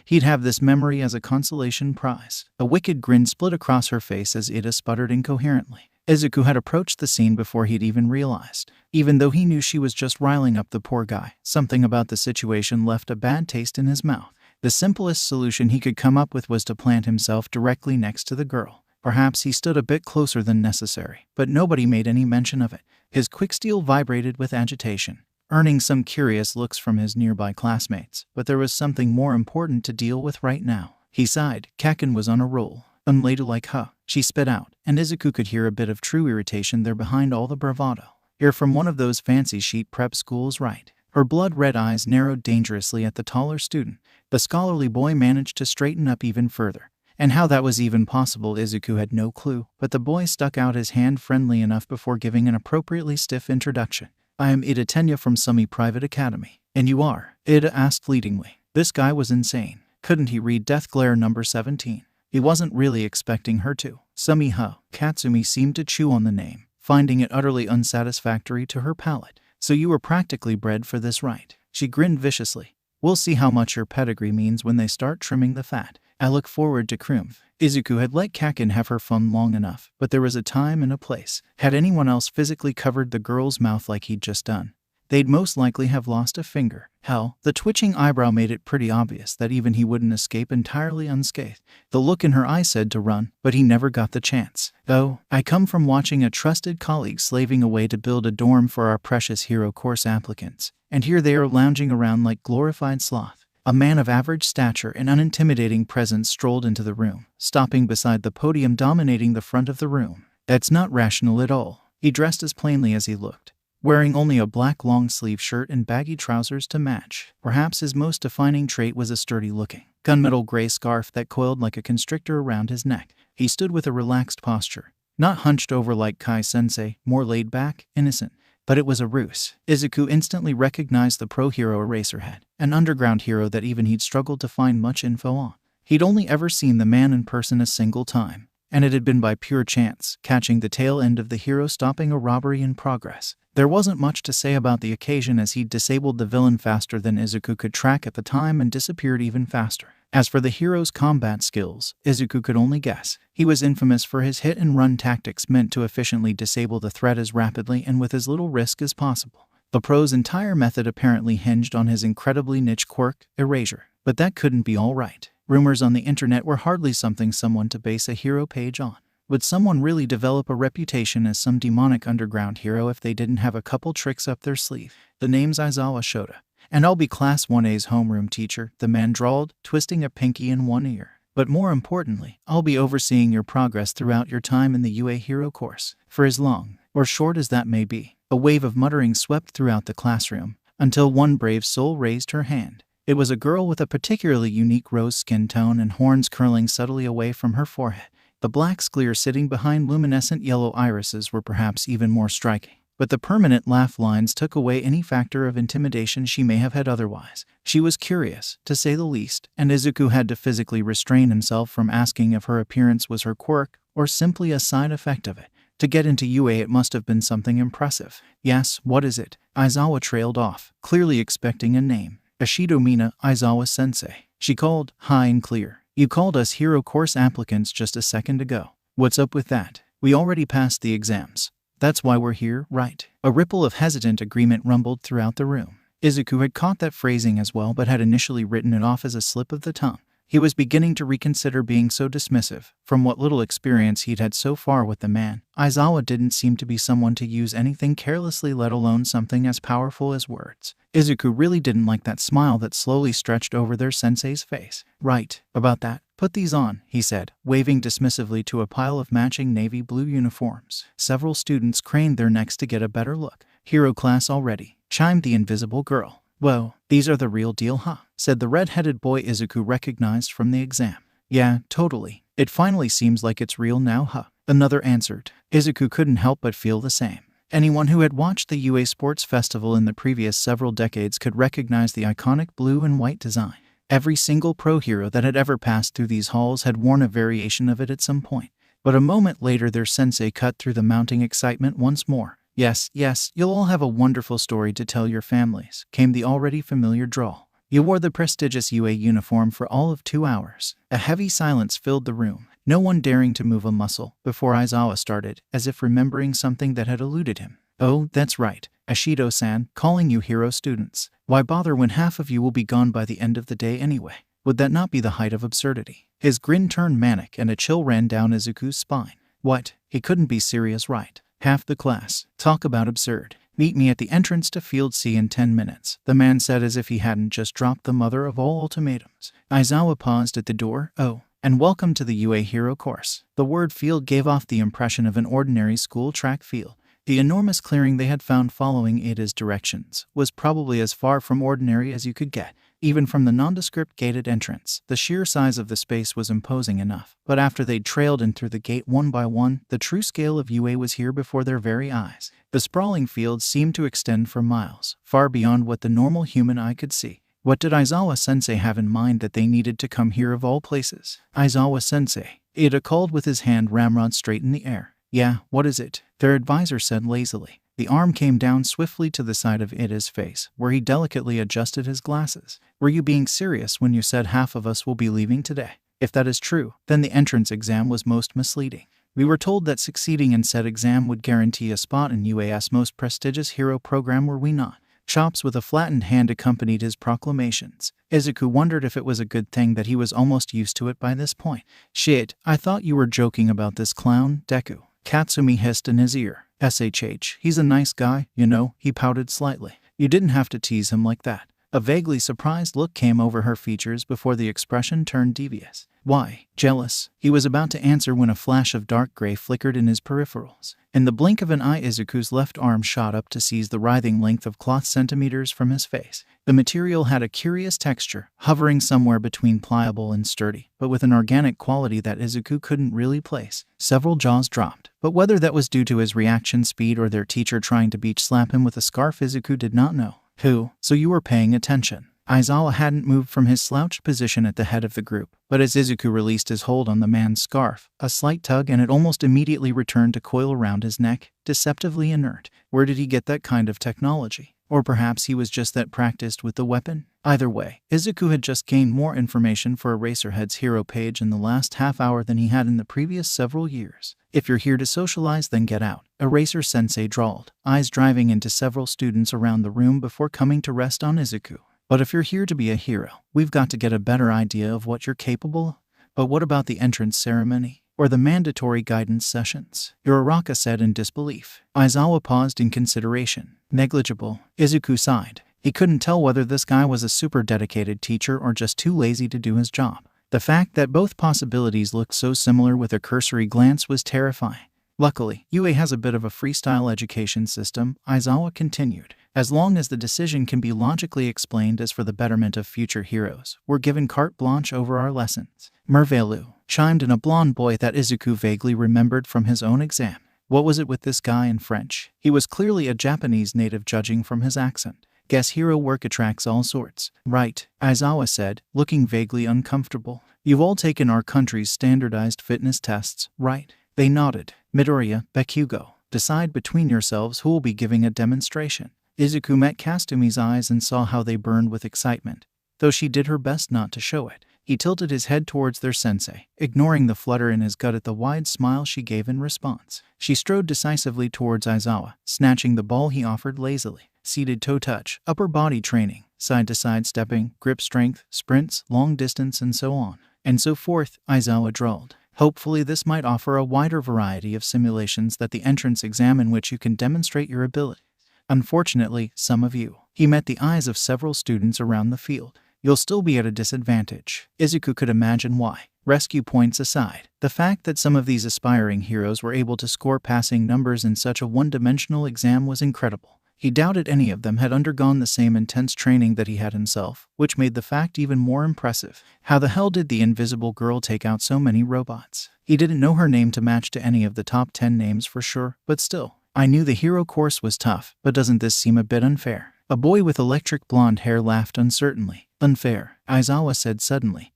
he'd have this memory as a consolation prize. A wicked grin split across her face as Ida sputtered incoherently. Izuku had approached the scene before he'd even realized. Even though he knew she was just riling up the poor guy, something about the situation left a bad taste in his mouth. The simplest solution he could come up with was to plant himself directly next to the girl. Perhaps he stood a bit closer than necessary, but nobody made any mention of it. His quicksteel vibrated with agitation, earning some curious looks from his nearby classmates, but there was something more important to deal with right now. He sighed. Kaken was on a roll. Unladylike, huh? She spit out, and Izuku could hear a bit of true irritation there behind all the bravado. You're from one of those fancy sheet prep schools, right? Her blood-red eyes narrowed dangerously at the taller student. The scholarly boy managed to straighten up even further. And how that was even possible Izuku had no clue, but the boy stuck out his hand friendly enough before giving an appropriately stiff introduction. I am Ida Tenya from Sumi Private Academy. And you are? Ida asked fleetingly. This guy was insane. Couldn't he read Death Glare number 17? He wasn't really expecting her to. Sumi, huh? Katsumi seemed to chew on the name, finding it utterly unsatisfactory to her palate. So you were practically bred for this, right? She grinned viciously. We'll see how much your pedigree means when they start trimming the fat. I look forward to Krumph. Izuku had let Kaken have her fun long enough, but there was a time and a place. Had anyone else physically covered the girl's mouth like he'd just done, they'd most likely have lost a finger. Hell, the twitching eyebrow made it pretty obvious that even he wouldn't escape entirely unscathed. The look in her eye said to run, but he never got the chance. Oh, I come from watching a trusted colleague slaving away to build a dorm for our precious hero course applicants, and here they are lounging around like glorified sloth. A man of average stature and unintimidating presence strolled into the room, stopping beside the podium dominating the front of the room. That's not rational at all. He dressed as plainly as he looked, wearing only a black long-sleeve shirt and baggy trousers to match. Perhaps his most defining trait was a sturdy-looking, gunmetal gray scarf that coiled like a constrictor around his neck. He stood with a relaxed posture, not hunched over like Kai Sensei, more laid back, innocent. But it was a ruse. Izuku instantly recognized the pro-hero Eraserhead, an underground hero that even he'd struggled to find much info on. He'd only ever seen the man in person a single time, and it had been by pure chance, catching the tail end of the hero stopping a robbery in progress. There wasn't much to say about the occasion as he'd disabled the villain faster than Izuku could track at the time and disappeared even faster. As for the hero's combat skills, Izuku could only guess. He was infamous for his hit-and-run tactics meant to efficiently disable the threat as rapidly and with as little risk as possible. The pro's entire method apparently hinged on his incredibly niche quirk, erasure. But that couldn't be all right. Rumors on the internet were hardly something someone to base a hero page on. Would someone really develop a reputation as some demonic underground hero if they didn't have a couple tricks up their sleeve? The name's Aizawa Shota, and I'll be Class 1A's homeroom teacher, the man drawled, twisting a pinky in one ear. But more importantly, I'll be overseeing your progress throughout your time in the UA Hero course. For as long, or short as that may be. A wave of muttering swept throughout the classroom, until one brave soul raised her hand. It was a girl with a particularly unique rose skin tone and horns curling subtly away from her forehead. The black sclere sitting behind luminescent yellow irises were perhaps even more striking. But the permanent laugh lines took away any factor of intimidation she may have had otherwise. She was curious, to say the least, and Izuku had to physically restrain himself from asking if her appearance was her quirk or simply a side effect of it. To get into UA it must have been something impressive. Yes, what is it? Aizawa trailed off, clearly expecting a name. Ashido Mina, Aizawa Sensei. She called, high and clear. You called us hero course applicants just a second ago. What's up with that? We already passed the exams. That's why we're here, right? A ripple of hesitant agreement rumbled throughout the room. Izuku had caught that phrasing as well but had initially written it off as a slip of the tongue. He was beginning to reconsider being so dismissive. From what little experience he'd had so far with the man, Aizawa didn't seem to be someone to use anything carelessly, let alone something as powerful as words. Izuku really didn't like that smile that slowly stretched over their sensei's face. Right, about that. Put these on, he said, waving dismissively to a pile of matching navy blue uniforms. Several students craned their necks to get a better look. Hero class already, chimed the invisible girl. Whoa, these are the real deal, huh? Said the red-headed boy Izuku recognized from the exam. Yeah, totally. It finally seems like it's real now, huh? Another answered. Izuku couldn't help but feel the same. Anyone who had watched the UA Sports Festival in the previous several decades could recognize the iconic blue and white design. Every single pro hero that had ever passed through these halls had worn a variation of it at some point. But a moment later their sensei cut through the mounting excitement once more. Yes, you'll all have a wonderful story to tell your families, came the already familiar drawl. You wore the prestigious UA uniform for all of 2 hours. A heavy silence filled the room, no one daring to move a muscle, before Aizawa started, as if remembering something that had eluded him. Oh, that's right, Ashido-san, calling you hero students. Why bother when half of you will be gone by the end of the day anyway? Would that not be the height of absurdity? His grin turned manic and a chill ran down Izuku's spine. What? He couldn't be serious, right? Half the class. Talk about absurd. Meet me at the entrance to Field C in 10 minutes, the man said as if he hadn't just dropped the mother of all ultimatums. Aizawa paused at the door. Oh, and welcome to the UA Hero course. The word field gave off the impression of an ordinary school track field. The enormous clearing they had found following Ida's directions was probably as far from ordinary as you could get. Even from the nondescript gated entrance, the sheer size of the space was imposing enough. But after they'd trailed in through the gate one by one, the true scale of UA was here before their very eyes. The sprawling fields seemed to extend for miles, far beyond what the normal human eye could see. What did Aizawa Sensei have in mind that they needed to come here of all places? Aizawa Sensei, Ida called with his hand ramrod straight in the air. Yeah, what is it? Their advisor said lazily. The arm came down swiftly to the side of Ida's face, where he delicately adjusted his glasses. Were you being serious when you said half of us will be leaving today? If that is true, then the entrance exam was most misleading. We were told that succeeding in said exam would guarantee a spot in UA's most prestigious hero program, were we not? Chops with a flattened hand accompanied his proclamations. Izuku wondered if it was a good thing that he was almost used to it by this point. Shit, I thought you were joking about this clown, Deku. Katsumi hissed in his ear. SHH, he's a nice guy, you know, he pouted slightly. You didn't have to tease him like that. A vaguely surprised look came over her features before the expression turned devious. Why? Jealous? He was about to answer when a flash of dark gray flickered in his peripherals. In the blink of an eye, Izuku's left arm shot up to seize the writhing length of cloth centimeters from his face. The material had a curious texture, hovering somewhere between pliable and sturdy, but with an organic quality that Izuku couldn't really place. Several jaws dropped, but whether that was due to his reaction speed or their teacher trying to beach slap him with a scarf, Izuku did not know. Who? So you were paying attention. Aizawa hadn't moved from his slouched position at the head of the group, but as Izuku released his hold on the man's scarf, a slight tug and it almost immediately returned to coil around his neck, deceptively inert. Where did he get that kind of technology? Or perhaps he was just that practiced with the weapon? Either way, Izuku had just gained more information for Eraserhead's hero page in the last half hour than he had in the previous several years. If you're here to socialize, then get out, Eraser Sensei drawled, eyes driving into several students around the room before coming to rest on Izuku. But if you're here to be a hero, we've got to get a better idea of what you're capable of. But what about the entrance ceremony? Or the mandatory guidance sessions? Uraraka said in disbelief. Aizawa paused in consideration. Negligible. Izuku sighed. He couldn't tell whether this guy was a super dedicated teacher or just too lazy to do his job. The fact that both possibilities looked so similar with a cursory glance was terrifying. Luckily, UA has a bit of a freestyle education system, Aizawa continued. As long as the decision can be logically explained as for the betterment of future heroes, we're given carte blanche over our lessons. Mervelu chimed in, a blonde boy that Izuku vaguely remembered from his own exam. What was it with this guy in French? He was clearly a Japanese native judging from his accent. Guess hero work attracts all sorts. Right, Aizawa said, looking vaguely uncomfortable. You've all taken our country's standardized fitness tests, right? They nodded. Midoriya, Bakugo, decide between yourselves who will be giving a demonstration. Izuku met Katsumi's eyes and saw how they burned with excitement, though she did her best not to show it. He tilted his head towards their sensei, ignoring the flutter in his gut at the wide smile she gave in response. She strode decisively towards Aizawa, snatching the ball he offered lazily. Seated toe touch, upper body training, side-to-side stepping, grip strength, sprints, long distance, and so on and so forth, Aizawa drawled. Hopefully this might offer a wider variety of simulations than the entrance exam in which you can demonstrate your ability. Unfortunately, some of you. He met the eyes of several students around the field. You'll still be at a disadvantage. Izuku could imagine why. Rescue points aside, the fact that some of these aspiring heroes were able to score passing numbers in such a one-dimensional exam was incredible. He doubted any of them had undergone the same intense training that he had himself, which made the fact even more impressive. How the hell did the invisible girl take out so many robots? He didn't know her name to match to any of the top 10 names for sure, but still. I knew the hero course was tough, but doesn't this seem a bit unfair? A boy with electric blonde hair laughed uncertainly. Unfair, Aizawa said suddenly,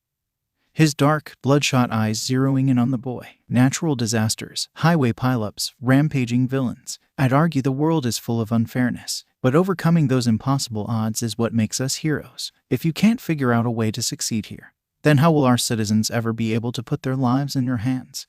his dark, bloodshot eyes zeroing in on the boy. Natural disasters, highway pileups, rampaging villains. I'd argue the world is full of unfairness, but overcoming those impossible odds is what makes us heroes. If you can't figure out a way to succeed here, then how will our citizens ever be able to put their lives in your hands?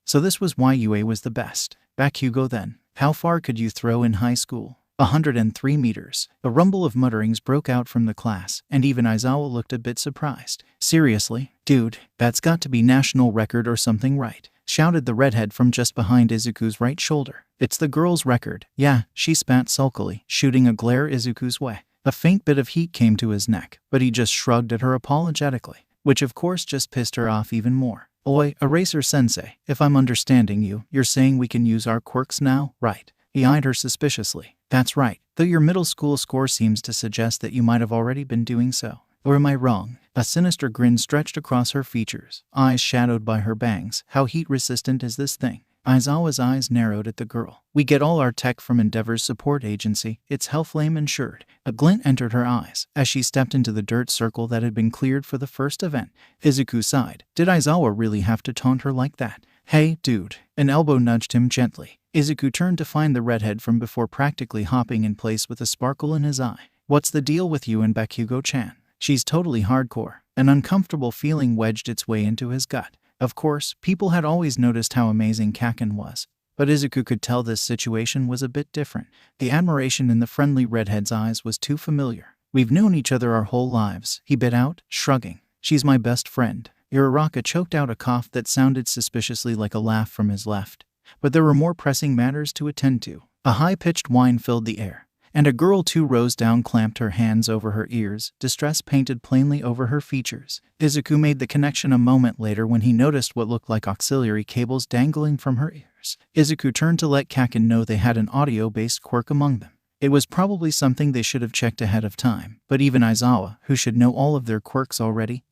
So this was why UA was the best. Bakugo then. How far could you throw in high school? 103 meters. A rumble of mutterings broke out from the class, and even Aizawa looked a bit surprised. Seriously? Dude, that's got to be national record or something, right? Shouted the redhead from just behind Izuku's right shoulder. It's the girl's record. Yeah, she spat sulkily, shooting a glare Izuku's way. A faint bit of heat came to his neck, but he just shrugged at her apologetically, which of course just pissed her off even more. Oi, Eraser Sensei, if I'm understanding you, you're saying we can use our quirks now, right? He eyed her suspiciously. That's right, though your middle school score seems to suggest that you might have already been doing so. Or am I wrong? A sinister grin stretched across her features, eyes shadowed by her bangs. How heat-resistant is this thing? Aizawa's eyes narrowed at the girl. We get all our tech from Endeavor's support agency. It's Hellflame insured. A glint entered her eyes as she stepped into the dirt circle that had been cleared for the first event. Izuku sighed. Did Aizawa really have to taunt her like that? Hey, dude. An elbow nudged him gently. Izuku turned to find the redhead from before, practically hopping in place with a sparkle in his eye. What's the deal with you and Bakugo-chan? She's totally hardcore. An uncomfortable feeling wedged its way into his gut. Of course, people had always noticed how amazing Kaken was, but Izuku could tell this situation was a bit different. The admiration in the friendly redhead's eyes was too familiar. We've known each other our whole lives, he bit out, shrugging. She's my best friend. Uraraka choked out a cough that sounded suspiciously like a laugh from his left. But there were more pressing matters to attend to. A high-pitched whine filled the air, and a girl 2 rows down clamped her hands over her ears, distress painted plainly over her features. Izuku made the connection a moment later when he noticed what looked like auxiliary cables dangling from her ears. Izuku turned to let Kaken know they had an audio-based quirk among them. It was probably something they should have checked ahead of time, but even Aizawa, who should know all of their quirks already,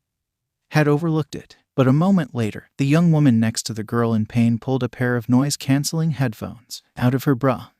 had overlooked it. But a moment later, the young woman next to the girl in pain pulled a pair of noise-canceling headphones out of her bra.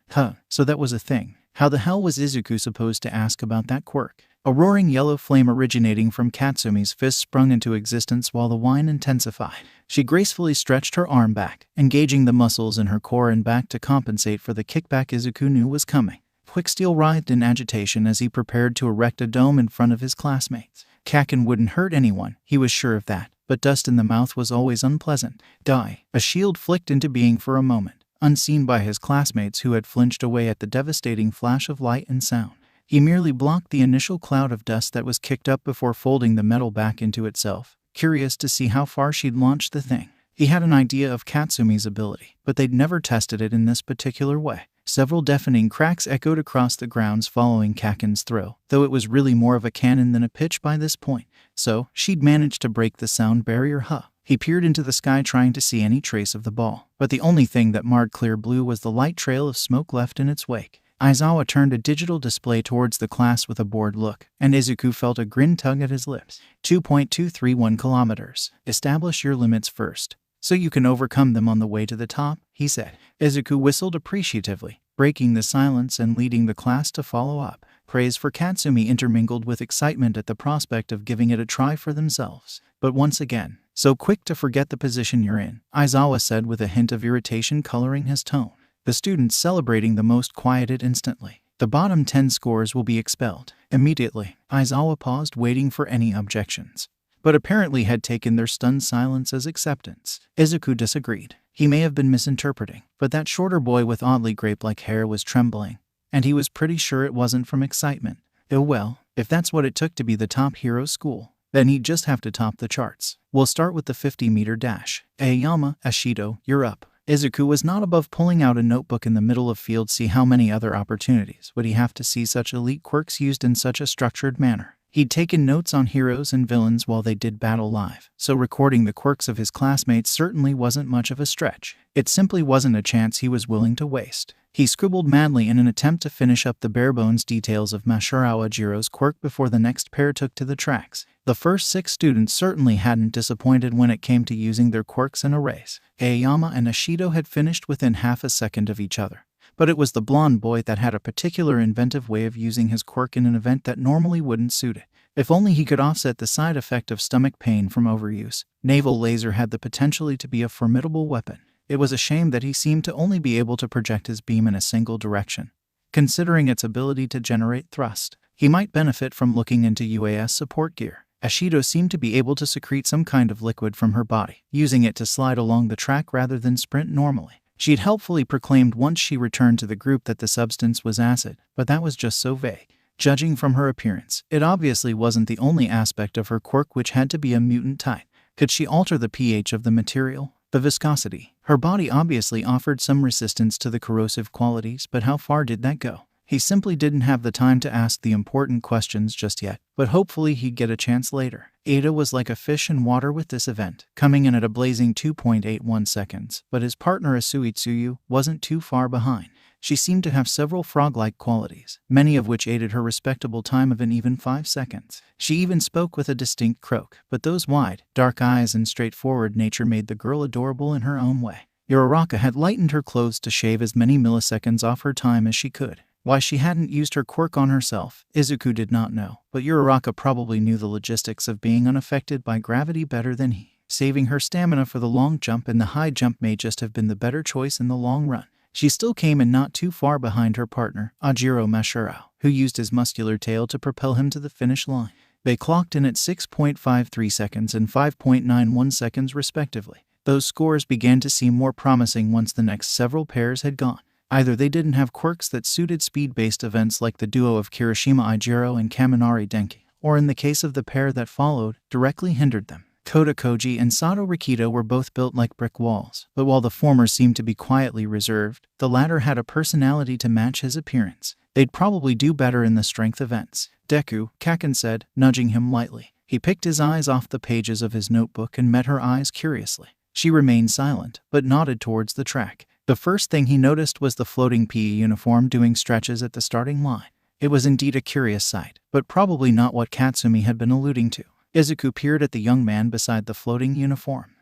So that was a thing. How the hell was Izuku supposed to ask about that quirk? A roaring yellow flame originating from Katsumi's fist sprung into existence while the whine intensified. She gracefully stretched her arm back, engaging the muscles in her core and back to compensate for the kickback Izuku knew was coming. Quicksteel writhed in agitation as he prepared to erect a dome in front of his classmates. Kaken wouldn't hurt anyone, he was sure of that, but dust in the mouth was always unpleasant. Die. A shield flicked into being for a moment, unseen by his classmates who had flinched away at the devastating flash of light and sound. He merely blocked the initial cloud of dust that was kicked up before folding the metal back into itself, curious to see how far she'd launch the thing. He had an idea of Katsumi's ability, but they'd never tested it in this particular way. Several deafening cracks echoed across the grounds following Kaken's throw, though it was really more of a cannon than a pitch by this point. So, she'd managed to break the sound barrier. He peered into the sky trying to see any trace of the ball, but the only thing that marred clear blue was the light trail of smoke left in its wake. Aizawa turned a digital display towards the class with a bored look, and Izuku felt a grin tug at his lips. 2.231 kilometers. Establish your limits first, so you can overcome them on the way to the top, he said. Izuku whistled appreciatively, breaking the silence and leading the class to follow up. Praise for Katsumi intermingled with excitement at the prospect of giving it a try for themselves. But once again, so quick to forget the position you're in, Aizawa said with a hint of irritation coloring his tone. The students celebrating the most quieted instantly. The bottom 10 scores will be expelled. Immediately, Aizawa paused, waiting for any objections, but apparently had taken their stunned silence as acceptance. Izuku disagreed. He may have been misinterpreting, but that shorter boy with oddly grape-like hair was trembling, and he was pretty sure it wasn't from excitement. Oh well, if that's what it took to be the top hero school, then he'd just have to top the charts. We'll start with the 50-meter dash. Aoyama, Ashido, you're up. Izuku was not above pulling out a notebook in the middle of field. See how many other opportunities would he have to see such elite quirks used in such a structured manner. He'd taken notes on heroes and villains while they did battle live, so recording the quirks of his classmates certainly wasn't much of a stretch. It simply wasn't a chance he was willing to waste. He scribbled madly in an attempt to finish up the bare-bones details of Masurawa Jiro's quirk before the next pair took to the tracks. The first 6 students certainly hadn't disappointed when it came to using their quirks in a race. Aoyama and Ashido had finished within half a second of each other, but it was the blonde boy that had a particular inventive way of using his quirk in an event that normally wouldn't suit it. If only he could offset the side effect of stomach pain from overuse. Naval laser had the potential to be a formidable weapon. It was a shame that he seemed to only be able to project his beam in a single direction. Considering its ability to generate thrust, he might benefit from looking into UAS support gear. Ashido seemed to be able to secrete some kind of liquid from her body, using it to slide along the track rather than sprint normally. She'd helpfully proclaimed once she returned to the group that the substance was acid, but that was just so vague. Judging from her appearance, it obviously wasn't the only aspect of her quirk which had to be a mutant type. Could she alter the pH of the material? The viscosity? Her body obviously offered some resistance to the corrosive qualities, but how far did that go? He simply didn't have the time to ask the important questions just yet, but hopefully he'd get a chance later. Ada was like a fish in water with this event, coming in at a blazing 2.81 seconds, but his partner Isuitsuyu wasn't too far behind. She seemed to have several frog-like qualities, many of which aided her respectable time of an even 5 seconds. She even spoke with a distinct croak, but those wide, dark eyes and straightforward nature made the girl adorable in her own way. Uraraka had lightened her clothes to shave as many milliseconds off her time as she could. Why she hadn't used her quirk on herself, Izuku did not know, but Uraraka probably knew the logistics of being unaffected by gravity better than he. Saving her stamina for the long jump and the high jump may just have been the better choice in the long run. She still came in not too far behind her partner, Ajiro Mashurao, who used his muscular tail to propel him to the finish line. They clocked in at 6.53 seconds and 5.91 seconds respectively. Those scores began to seem more promising once the next several pairs had gone. Either they didn't have quirks that suited speed-based events like the duo of Kirishima Ijiro and Kaminari Denki, or in the case of the pair that followed, directly hindered them. Kota Koji and Sato Rikito were both built like brick walls, but while the former seemed to be quietly reserved, the latter had a personality to match his appearance. They'd probably do better in the strength events. Deku, Kaken said, nudging him lightly. He picked his eyes off the pages of his notebook and met her eyes curiously. She remained silent, but nodded towards the track. The first thing he noticed was the floating PE uniform doing stretches at the starting line. It was indeed a curious sight, but probably not what Katsumi had been alluding to. Izuku peered at the young man beside the floating uniform.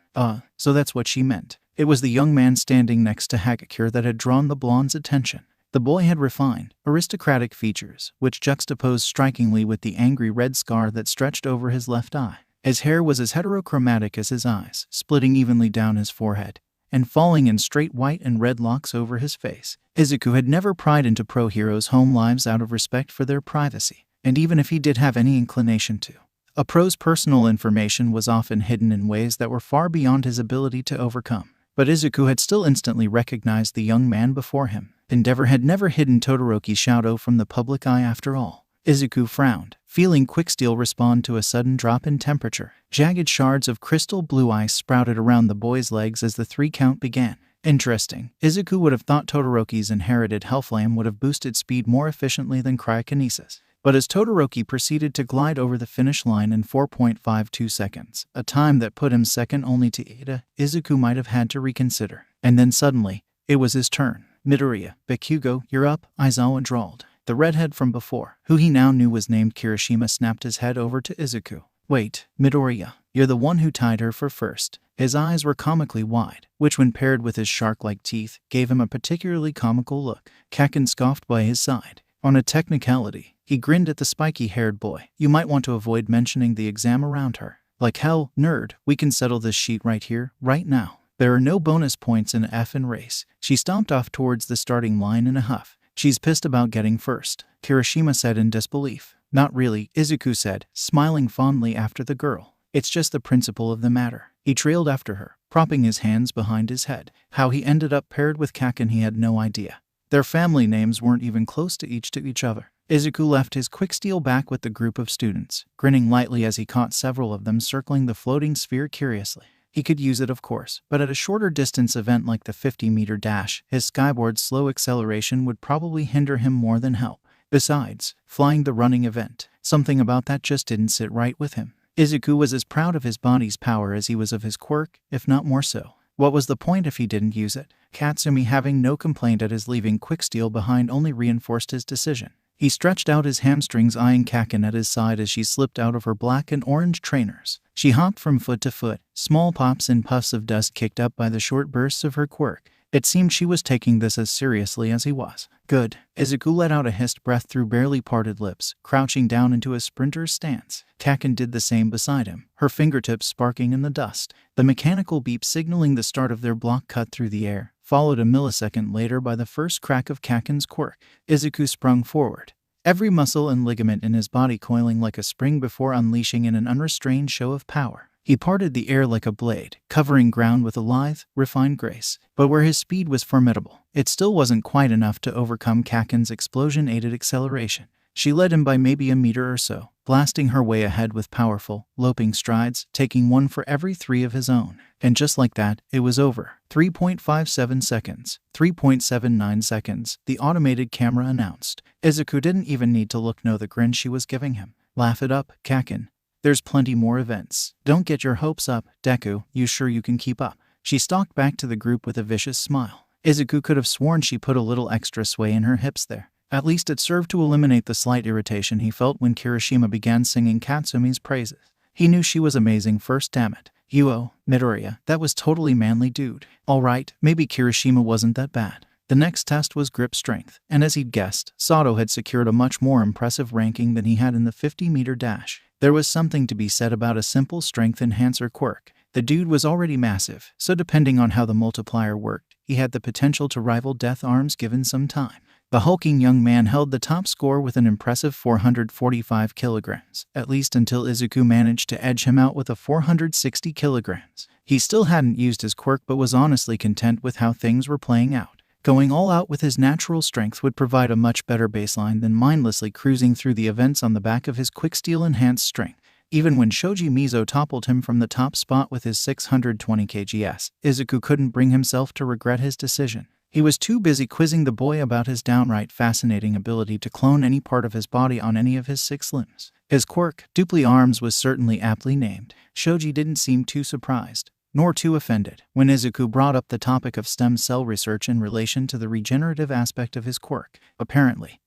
So that's what she meant. It was the young man standing next to Hagakure that had drawn the blonde's attention. The boy had refined, aristocratic features, which juxtaposed strikingly with the angry red scar that stretched over his left eye. His hair was as heterochromatic as his eyes, splitting evenly down his forehead and falling in straight white and red locks over his face. Izuku had never pried into pro heroes' home lives out of respect for their privacy, and even if he did have any inclination to. A pro's personal information was often hidden in ways that were far beyond his ability to overcome. But Izuku had still instantly recognized the young man before him. Endeavor had never hidden Todoroki's shadow from the public eye after all. Izuku frowned, feeling Quicksteel respond to a sudden drop in temperature. Jagged shards of crystal blue ice sprouted around the boy's legs as the 3 count began. Interesting. Izuku would have thought Todoroki's inherited Hellflame would have boosted speed more efficiently than cryokinesis. But as Todoroki proceeded to glide over the finish line in 4.52 seconds, a time that put him second only to Ida, Izuku might have had to reconsider. And then suddenly, it was his turn. "Midoriya, Bakugo, you're up," Aizawa drawled. The redhead from before, who he now knew was named Kirishima, snapped his head over to Izuku. "Wait, Midoriya, you're the one who tied her for first." His eyes were comically wide, which when paired with his shark-like teeth, gave him a particularly comical look. Kaken scoffed by his side. On a technicality, he grinned at the spiky-haired boy. "You might want to avoid mentioning the exam around her." "Like hell, nerd, we can settle this sheet right here, right now. There are no bonus points in a F-in race." She stomped off towards the starting line in a huff. "She's pissed about getting first," Kirishima said in disbelief. "Not really," Izuku said, smiling fondly after the girl. "It's just the principle of the matter." He trailed after her, propping his hands behind his head. How he ended up paired with Kaken he had no idea. Their family names weren't even close to each other. Izuku left his quick steel back with the group of students, grinning lightly as he caught several of them circling the floating sphere curiously. He could use it, of course, but at a shorter distance event like the 50-meter dash, his skyboard's slow acceleration would probably hinder him more than help. Besides, flying the running event, something about that just didn't sit right with him. Izuku was as proud of his body's power as he was of his quirk, if not more so. What was the point if he didn't use it? Katsumi, having no complaint at his leaving Quicksteel behind, only reinforced his decision. He stretched out his hamstrings, eyeing Kaken at his side as she slipped out of her black and orange trainers. She hopped from foot to foot, small pops and puffs of dust kicked up by the short bursts of her quirk. It seemed she was taking this as seriously as he was. "Good." Izuku let out a hissed breath through barely parted lips, crouching down into a sprinter's stance. Kaken did the same beside him, her fingertips sparking in the dust. The mechanical beep signaling the start of their block cut through the air, followed a millisecond later by the first crack of Kaken's quirk. Izuku sprung forward, every muscle and ligament in his body coiling like a spring before unleashing in an unrestrained show of power. He parted the air like a blade, covering ground with a lithe, refined grace. But where his speed was formidable, it still wasn't quite enough to overcome Kaken's explosion-aided acceleration. She led him by maybe a meter or so, blasting her way ahead with powerful, loping strides, taking one for every three of his own. And just like that, it was over. 3.57 seconds. 3.79 seconds, the automated camera announced. Izuku didn't even need to look, know the grin she was giving him. "Laugh it up, Kaken. There's plenty more events. Don't get your hopes up, Deku. You sure you can keep up?" She stalked back to the group with a vicious smile. Izuku could have sworn she put a little extra sway in her hips there. At least it served to eliminate the slight irritation he felt when Kirishima began singing Katsumi's praises. He knew she was amazing first, damn it. Midoriya, that was totally manly, dude. Alright, maybe Kirishima wasn't that bad. The next test was grip strength, and as he'd guessed, Sato had secured a much more impressive ranking than he had in the 50-meter dash. There was something to be said about a simple strength enhancer quirk. The dude was already massive, so depending on how the multiplier worked, he had the potential to rival Death Arms given some time. The hulking young man held the top score with an impressive 445 kilograms, at least until Izuku managed to edge him out with a 460 kilograms. He still hadn't used his quirk but was honestly content with how things were playing out. Going all out with his natural strength would provide a much better baseline than mindlessly cruising through the events on the back of his quicksteel-enhanced strength. Even when Shoji Mizo toppled him from the top spot with his 620 kgs, Izuku couldn't bring himself to regret his decision. He was too busy quizzing the boy about his downright fascinating ability to clone any part of his body on any of his 6 limbs. His quirk, Dupli Arms, was certainly aptly named. Shoji didn't seem too surprised, nor too offended, when Izuku brought up the topic of stem cell research in relation to the regenerative aspect of his quirk. Apparently,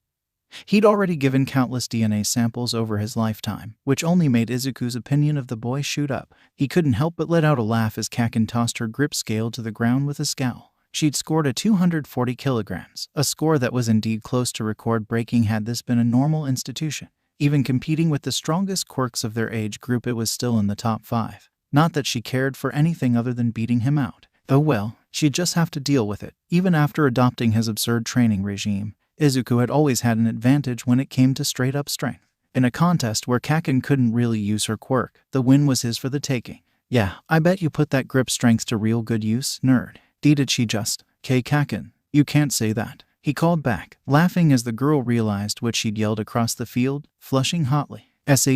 he'd already given countless DNA samples over his lifetime, which only made Izuku's opinion of the boy shoot up. He couldn't help but let out a laugh as Kaken tossed her grip scale to the ground with a scowl. She'd scored a 240 kilograms, a score that was indeed close to record-breaking had this been a normal institution. Even competing with the strongest quirks of their age group, it was still in the top 5. Not that she cared for anything other than beating him out. Oh well, she'd just have to deal with it. Even after adopting his absurd training regime, Izuku had always had an advantage when it came to straight-up strength. In a contest where Kaken couldn't really use her quirk, the win was his for the taking. "Yeah, I bet you put that grip strength to real good use, nerd." Did she just? Kaken, you can't say that. He called back, laughing as the girl realized what she'd yelled across the field, flushing hotly.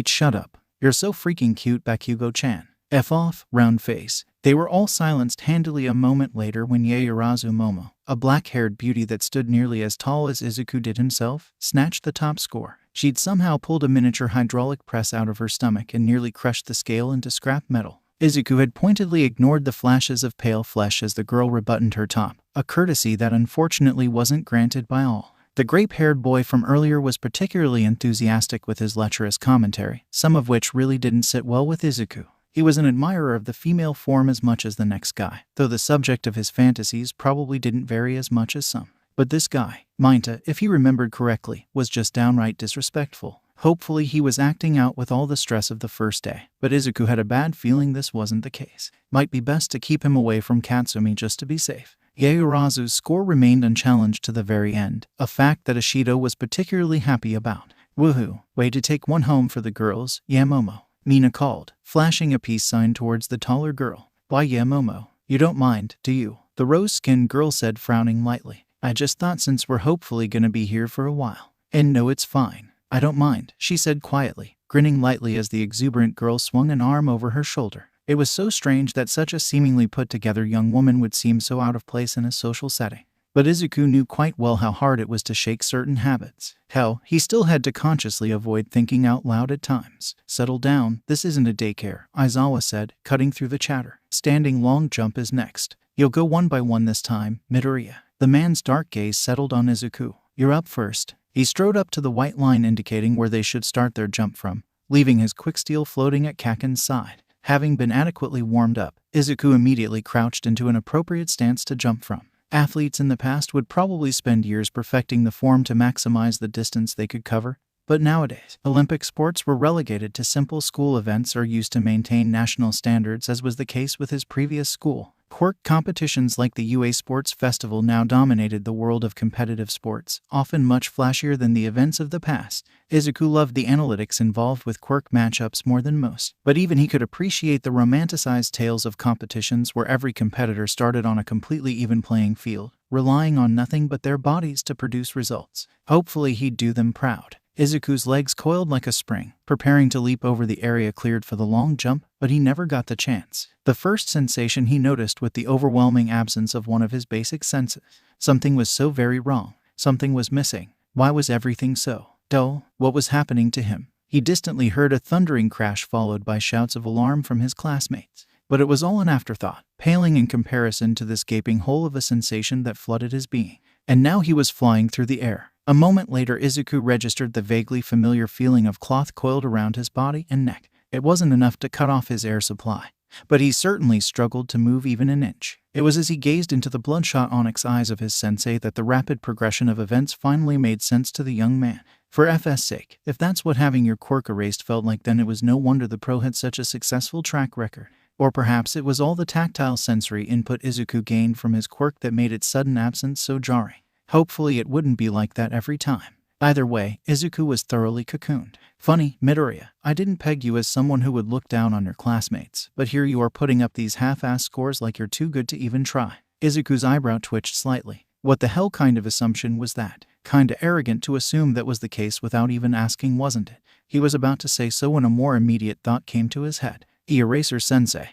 Shut up. You're so freaking cute, Bakugo-chan. F off, round face. They were all silenced handily a moment later when Yaoyorozu Momo, a black-haired beauty that stood nearly as tall as Izuku did himself, snatched the top score. She'd somehow pulled a miniature hydraulic press out of her stomach and nearly crushed the scale into scrap metal. Izuku had pointedly ignored the flashes of pale flesh as the girl rebuttoned her top, a courtesy that unfortunately wasn't granted by all. The grape-haired boy from earlier was particularly enthusiastic with his lecherous commentary, some of which really didn't sit well with Izuku. He was an admirer of the female form as much as the next guy, though the subject of his fantasies probably didn't vary as much as some. But this guy, Minta, if he remembered correctly, was just downright disrespectful. Hopefully he was acting out with all the stress of the first day, but Izuku had a bad feeling this wasn't the case. Might be best to keep him away from Katsumi just to be safe. Yaoyorozu's score remained unchallenged to the very end, a fact that Ishido was particularly happy about. Woohoo, way to take one home for the girls, Yamomo, Mina called, flashing a peace sign towards the taller girl. Why Yamomo, you don't mind, do you? The rose-skinned girl said, frowning lightly. I just thought since we're hopefully gonna be here for a while. And no, it's fine. I don't mind, she said quietly, grinning lightly as the exuberant girl swung an arm over her shoulder. It was so strange that such a seemingly put-together young woman would seem so out of place in a social setting. But Izuku knew quite well how hard it was to shake certain habits. Hell, he still had to consciously avoid thinking out loud at times. Settle down, this isn't a daycare, Aizawa said, cutting through the chatter. Standing long jump is next. You'll go one by one this time, Midoriya. The man's dark gaze settled on Izuku. You're up first. He strode up to the white line indicating where they should start their jump from, leaving his quick steel floating at Kaken's side. Having been adequately warmed up, Izuku immediately crouched into an appropriate stance to jump from. Athletes in the past would probably spend years perfecting the form to maximize the distance they could cover, but nowadays, Olympic sports were relegated to simple school events or used to maintain national standards, as was the case with his previous school. Quirk competitions like the UA Sports Festival now dominated the world of competitive sports, often much flashier than the events of the past. Izuku loved the analytics involved with Quirk matchups more than most, but even he could appreciate the romanticized tales of competitions where every competitor started on a completely even playing field, relying on nothing but their bodies to produce results. Hopefully he'd do them proud. Izuku's legs coiled like a spring, preparing to leap over the area cleared for the long jump, but he never got the chance. The first sensation he noticed with the overwhelming absence of one of his basic senses. Something was so very wrong. Something was missing. Why was everything so dull? What was happening to him? He distantly heard a thundering crash followed by shouts of alarm from his classmates. But it was all an afterthought, paling in comparison to this gaping hole of a sensation that flooded his being. And now he was flying through the air. A moment later, Izuku registered the vaguely familiar feeling of cloth coiled around his body and neck. It wasn't enough to cut off his air supply, but he certainly struggled to move even an inch. It was as he gazed into the bloodshot onyx eyes of his sensei that the rapid progression of events finally made sense to the young man. For FS sake, if that's what having your quirk erased felt like, then it was no wonder the pro had such a successful track record. Or perhaps it was all the tactile sensory input Izuku gained from his quirk that made its sudden absence so jarring. Hopefully it wouldn't be like that every time. Either way, Izuku was thoroughly cocooned. Funny, Midoriya, I didn't peg you as someone who would look down on your classmates, but here you are putting up these half-ass scores like you're too good to even try. Izuku's eyebrow twitched slightly. What the hell kind of assumption was that? Kinda arrogant to assume that was the case without even asking, wasn't it? He was about to say so when a more immediate thought came to his head. Eraser-sensei.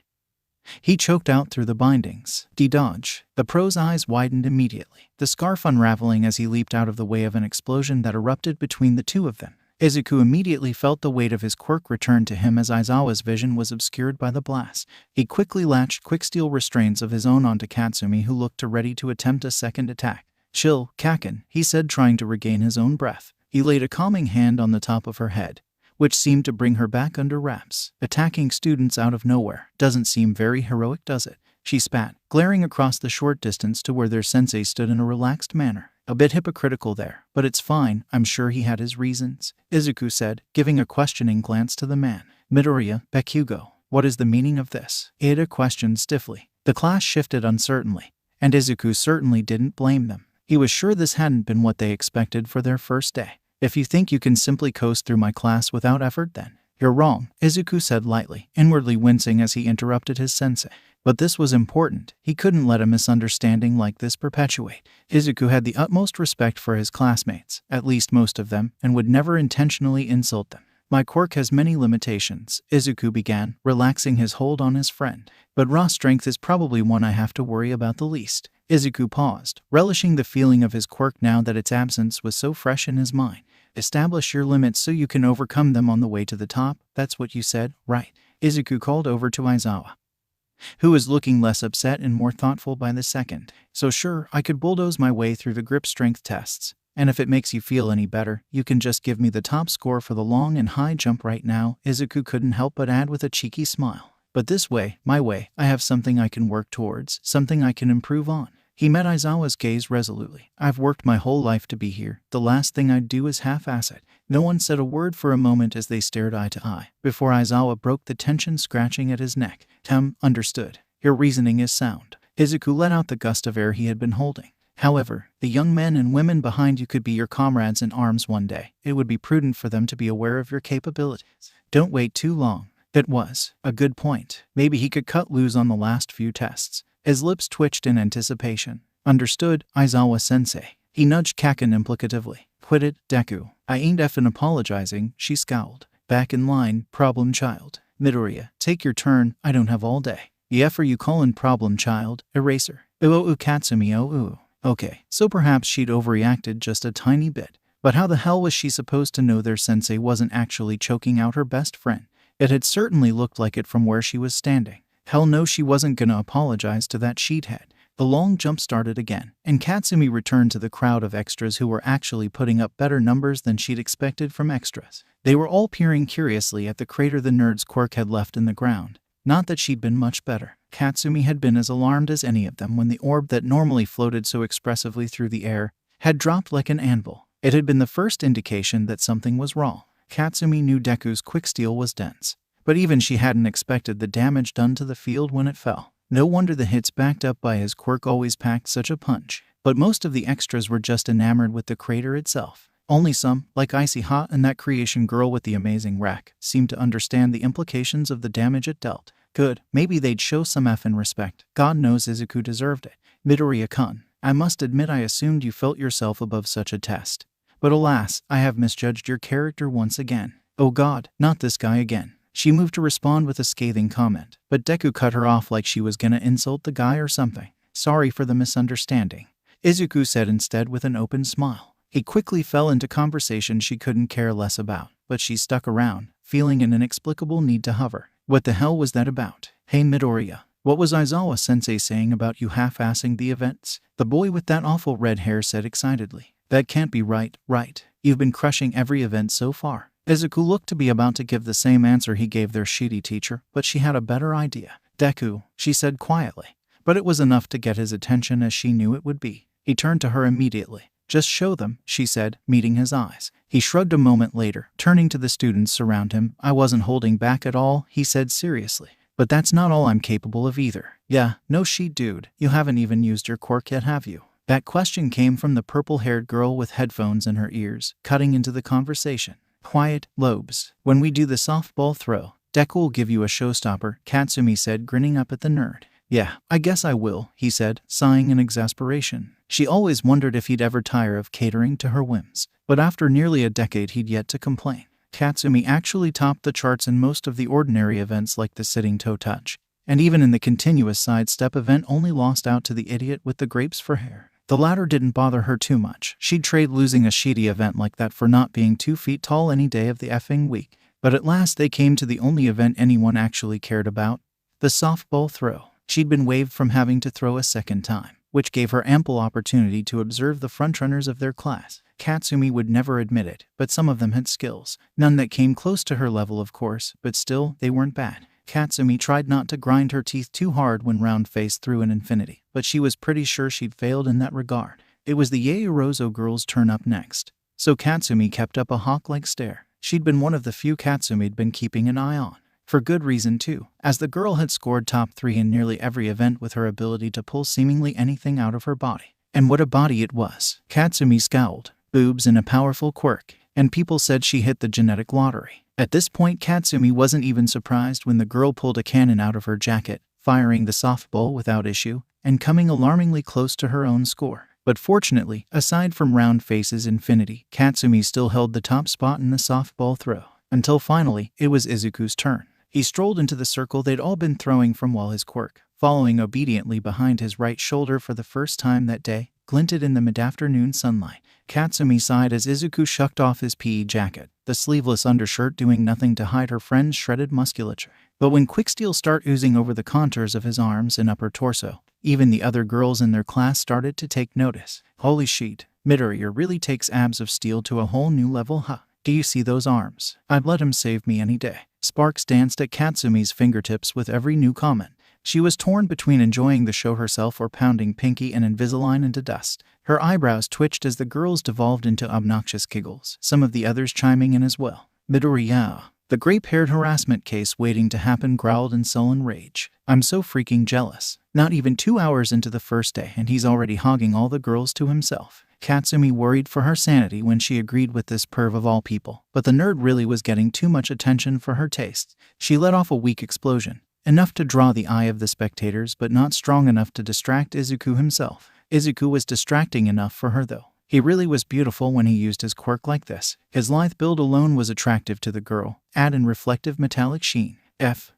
He choked out through the bindings. D-dodge. The pro's eyes widened immediately, the scarf unraveling as he leaped out of the way of an explosion that erupted between the two of them. Izuku immediately felt the weight of his quirk return to him as Aizawa's vision was obscured by the blast. He quickly latched quick steel restraints of his own onto Katsumi, who looked ready to attempt a second attack. Chill, Kaken, he said, trying to regain his own breath. He laid a calming hand on the top of her head, which seemed to bring her back under wraps. Attacking students out of nowhere doesn't seem very heroic, does it? She spat, glaring across the short distance to where their sensei stood in a relaxed manner. A bit hypocritical there, but it's fine, I'm sure he had his reasons, Izuku said, giving a questioning glance to the man. Midoriya, Bakugo, what is the meaning of this? Ida questioned stiffly. The class shifted uncertainly, and Izuku certainly didn't blame them. He was sure this hadn't been what they expected for their first day. If you think you can simply coast through my class without effort, then you're wrong, Izuku said lightly, inwardly wincing as he interrupted his sensei. But this was important. He couldn't let a misunderstanding like this perpetuate. Izuku had the utmost respect for his classmates, at least most of them, and would never intentionally insult them. My quirk has many limitations, Izuku began, relaxing his hold on his friend. But raw strength is probably one I have to worry about the least. Izuku paused, relishing the feeling of his quirk now that its absence was so fresh in his mind. Establish your limits so you can overcome them on the way to the top. That's what you said, right? Izuku called over to Aizawa, who was looking less upset and more thoughtful by the second. So sure, I could bulldoze my way through the grip strength tests. And if it makes you feel any better, you can just give me the top score for the long and high jump right now, Izuku couldn't help but add with a cheeky smile. But this way, my way, I have something I can work towards, something I can improve on. He met Aizawa's gaze resolutely. I've worked my whole life to be here. The last thing I'd do is half-ass it. No one said a word for a moment as they stared eye to eye, before Aizawa broke the tension scratching at his neck. Understood. Your reasoning is sound. Izuku let out the gust of air he had been holding. However, the young men and women behind you could be your comrades in arms one day. It would be prudent for them to be aware of your capabilities. Don't wait too long. That was a good point. Maybe he could cut loose on the last few tests. His lips twitched in anticipation. Understood, Aizawa Sensei. He nudged Kaken implicatively. Quit it, Deku. I ain't effing apologizing, she scowled. Back in line, problem child. Midoriya, take your turn, I don't have all day. The F are you callin' problem child? Eraser. Ooh Katsumi ooh. Okay, so perhaps she'd overreacted just a tiny bit. But how the hell was she supposed to know their sensei wasn't actually choking out her best friend? It had certainly looked like it from where she was standing. Hell no, she wasn't gonna apologize to that sheethead. The long jump started again, and Katsumi returned to the crowd of extras who were actually putting up better numbers than she'd expected from extras. They were all peering curiously at the crater the nerd's Quirk had left in the ground. Not that she'd been much better. Katsumi had been as alarmed as any of them when the orb that normally floated so expressively through the air had dropped like an anvil. It had been the first indication that something was wrong. Katsumi knew Deku's quick steel was dense, but even she hadn't expected the damage done to the field when it fell. No wonder the hits backed up by his Quirk always packed such a punch. But most of the extras were just enamored with the crater itself. Only some, like Icy Hot and that creation girl with the amazing rack, seemed to understand the implications of the damage it dealt. Good, maybe they'd show some effing respect. God knows Izuku deserved it. Midoriya-kun, I must admit I assumed you felt yourself above such a test. But alas, I have misjudged your character once again. Oh God, not this guy again. She moved to respond with a scathing comment, but Deku cut her off like she was gonna insult the guy or something. Sorry for the misunderstanding, Izuku said instead with an open smile. He quickly fell into conversation she couldn't care less about, but she stuck around, feeling an inexplicable need to hover. What the hell was that about? Hey Midoriya, what was Aizawa Sensei saying about you half-assing the events? The boy with that awful red hair said excitedly. That can't be right. You've been crushing every event so far. Izuku looked to be about to give the same answer he gave their shitty teacher, but she had a better idea. Deku, she said quietly. But it was enough to get his attention as she knew it would be. He turned to her immediately. Just show them, she said, meeting his eyes. He shrugged a moment later, turning to the students around him. I wasn't holding back at all, he said seriously. But that's not all I'm capable of either. Yeah, no shit dude, you haven't even used your Quirk yet, have you? That question came from the purple-haired girl with headphones in her ears, cutting into the conversation. Quiet, Lobes. When we do the softball throw, Deku will give you a showstopper, Katsumi said, grinning up at the nerd. Yeah, I guess I will, he said, sighing in exasperation. She always wondered if he'd ever tire of catering to her whims. But after nearly a decade he'd yet to complain. Katsumi actually topped the charts in most of the ordinary events like the sitting toe touch, and even in the continuous sidestep event only lost out to the idiot with the grapes for hair. The latter didn't bother her too much. She'd trade losing a shitty event like that for not being 2 feet tall any day of the effing week. But at last they came to the only event anyone actually cared about, the softball throw. She'd been waived from having to throw a second time, which gave her ample opportunity to observe the frontrunners of their class. Katsumi would never admit it, but some of them had skills. None that came close to her level, of course, but still, they weren't bad. Katsumi tried not to grind her teeth too hard when round-faced through an infinity, but she was pretty sure she'd failed in that regard. It was the Yaoyorozu girl's turn up next, so Katsumi kept up a hawk-like stare. She'd been one of the few Katsumi'd been keeping an eye on. For good reason, too, as the girl had scored top 3 in nearly every event with her ability to pull seemingly anything out of her body. And what a body it was. Katsumi scowled. Boobs and a powerful Quirk, and people said she hit the genetic lottery. At this point, Katsumi wasn't even surprised when the girl pulled a cannon out of her jacket, firing the softball without issue, and coming alarmingly close to her own score. But fortunately, aside from Round Face's infinity, Katsumi still held the top spot in the softball throw. Until finally, it was Izuku's turn. He strolled into the circle they'd all been throwing from while his Quirk, following obediently behind his right shoulder for the first time that day, glinted in the mid-afternoon sunlight. Katsumi sighed as Izuku shucked off his PE jacket, the sleeveless undershirt doing nothing to hide her friend's shredded musculature. But when quicksteel started oozing over the contours of his arms and upper torso, even the other girls in their class started to take notice. Holy shit, Midoriya really takes abs of steel to a whole new level, huh? Do you see those arms? I'd let him save me any day. Sparks danced at Katsumi's fingertips with every new comment. She was torn between enjoying the show herself or pounding Pinky and Invisalign into dust. Her eyebrows twitched as the girls devolved into obnoxious giggles, some of the others chiming in as well. Midoriya, the grape-haired harassment case waiting to happen, growled in sullen rage. I'm so freaking jealous. Not even 2 hours into the first day and he's already hogging all the girls to himself. Katsumi worried for her sanity when she agreed with this perv of all people, but the nerd really was getting too much attention for her tastes. She let off a weak explosion, enough to draw the eye of the spectators but not strong enough to distract Izuku himself. Izuku was distracting enough for her though. He really was beautiful when he used his quirk like this. His lithe build alone was attractive to the girl, add in reflective metallic sheen.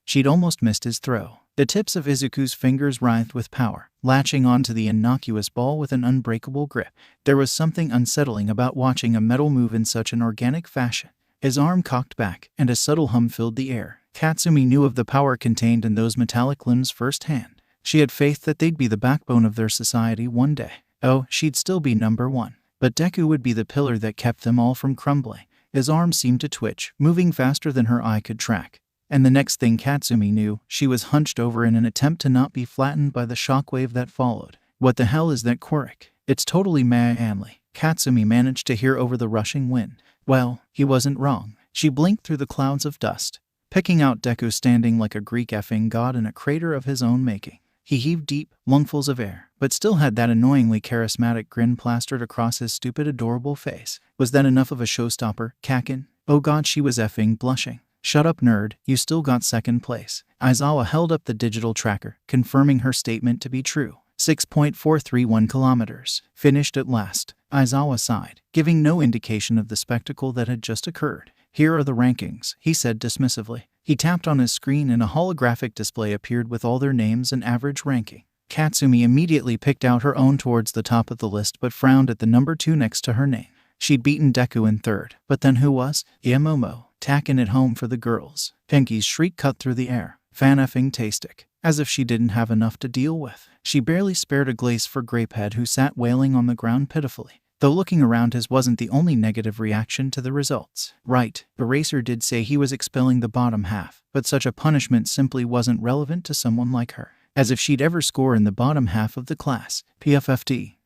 She'd almost missed his throw. The tips of Izuku's fingers writhed with power, latching onto the innocuous ball with an unbreakable grip. There was something unsettling about watching a metal move in such an organic fashion. His arm cocked back, and a subtle hum filled the air. Katsumi knew of the power contained in those metallic limbs firsthand. She had faith that they'd be the backbone of their society one day. Oh, she'd still be number one. But Deku would be the pillar that kept them all from crumbling. His arm seemed to twitch, moving faster than her eye could track. And the next thing Katsumi knew, she was hunched over in an attempt to not be flattened by the shockwave that followed. What the hell is that Quirk? It's totally manly, Katsumi managed to hear over the rushing wind. Well, he wasn't wrong. She blinked through the clouds of dust, picking out Deku standing like a Greek effing god in a crater of his own making. He heaved deep, lungfuls of air, but still had that annoyingly charismatic grin plastered across his stupid, adorable face. Was that enough of a showstopper, Kakin? Oh god, she was effing blushing. Shut up, nerd, you still got second place. Aizawa held up the digital tracker, confirming her statement to be true. 6.431 kilometers. Finished at last. Aizawa sighed, giving no indication of the spectacle that had just occurred. Here are the rankings, he said dismissively. He tapped on his screen and a holographic display appeared with all their names and average ranking. Katsumi immediately picked out her own towards the top of the list but frowned at the number 2 next to her name. She'd beaten Deku in third, but then who was? Momo. Tacking it home for the girls. Pinky's shriek cut through the air. Fan-effing-tastic. As if she didn't have enough to deal with. She barely spared a glace for Grapehead, who sat wailing on the ground pitifully. Though looking around his wasn't the only negative reaction to the results. Right, Eraser did say he was expelling the bottom half, but such a punishment simply wasn't relevant to someone like her. As if she'd ever score in the bottom half of the class. PFFD.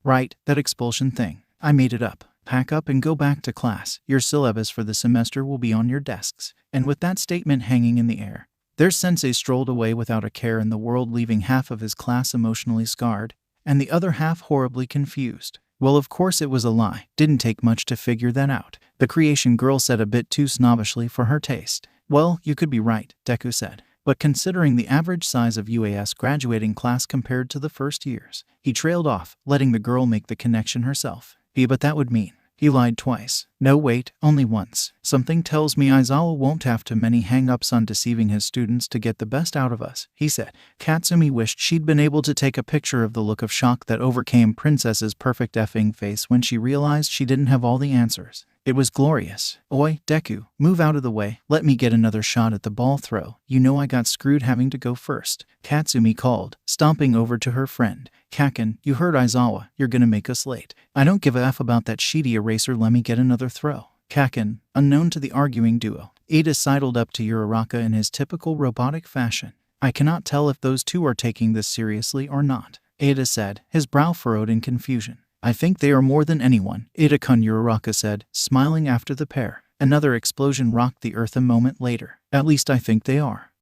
Right, that expulsion thing. I made it up. Pack up and go back to class. Your syllabus for the semester will be on your desks. And with that statement hanging in the air, their sensei strolled away without a care in the world, leaving half of his class emotionally scarred, and the other half horribly confused. Well, of course it was a lie. Didn't take much to figure that out. The creation girl said a bit too snobbishly for her taste. Well, you could be right, Deku said. But considering the average size of UAS graduating class compared to the first years, he trailed off, letting the girl make the connection herself. But that would mean he lied twice. No, wait, only once. Something tells me Aizawa won't have too many hang-ups on deceiving his students to get the best out of us, he said. Katsumi wished she'd been able to take a picture of the look of shock that overcame Princess's perfect effing face when she realized she didn't have all the answers. It was glorious. Oi, Deku, move out of the way. Let me get another shot at the ball throw. You know I got screwed having to go first. Katsumi called, stomping over to her friend. Kakin, you heard Aizawa. You're gonna make us late. I don't give a f about that sheety eraser. Let me get another throw. Kakin, unknown to the arguing duo, Ada sidled up to Uraraka in his typical robotic fashion. I cannot tell if those two are taking this seriously or not, Ada said, his brow furrowed in confusion. I think they are more than anyone, Ada-kun, Uraraka said, smiling after the pair. Another explosion rocked the earth a moment later. At least I think they are.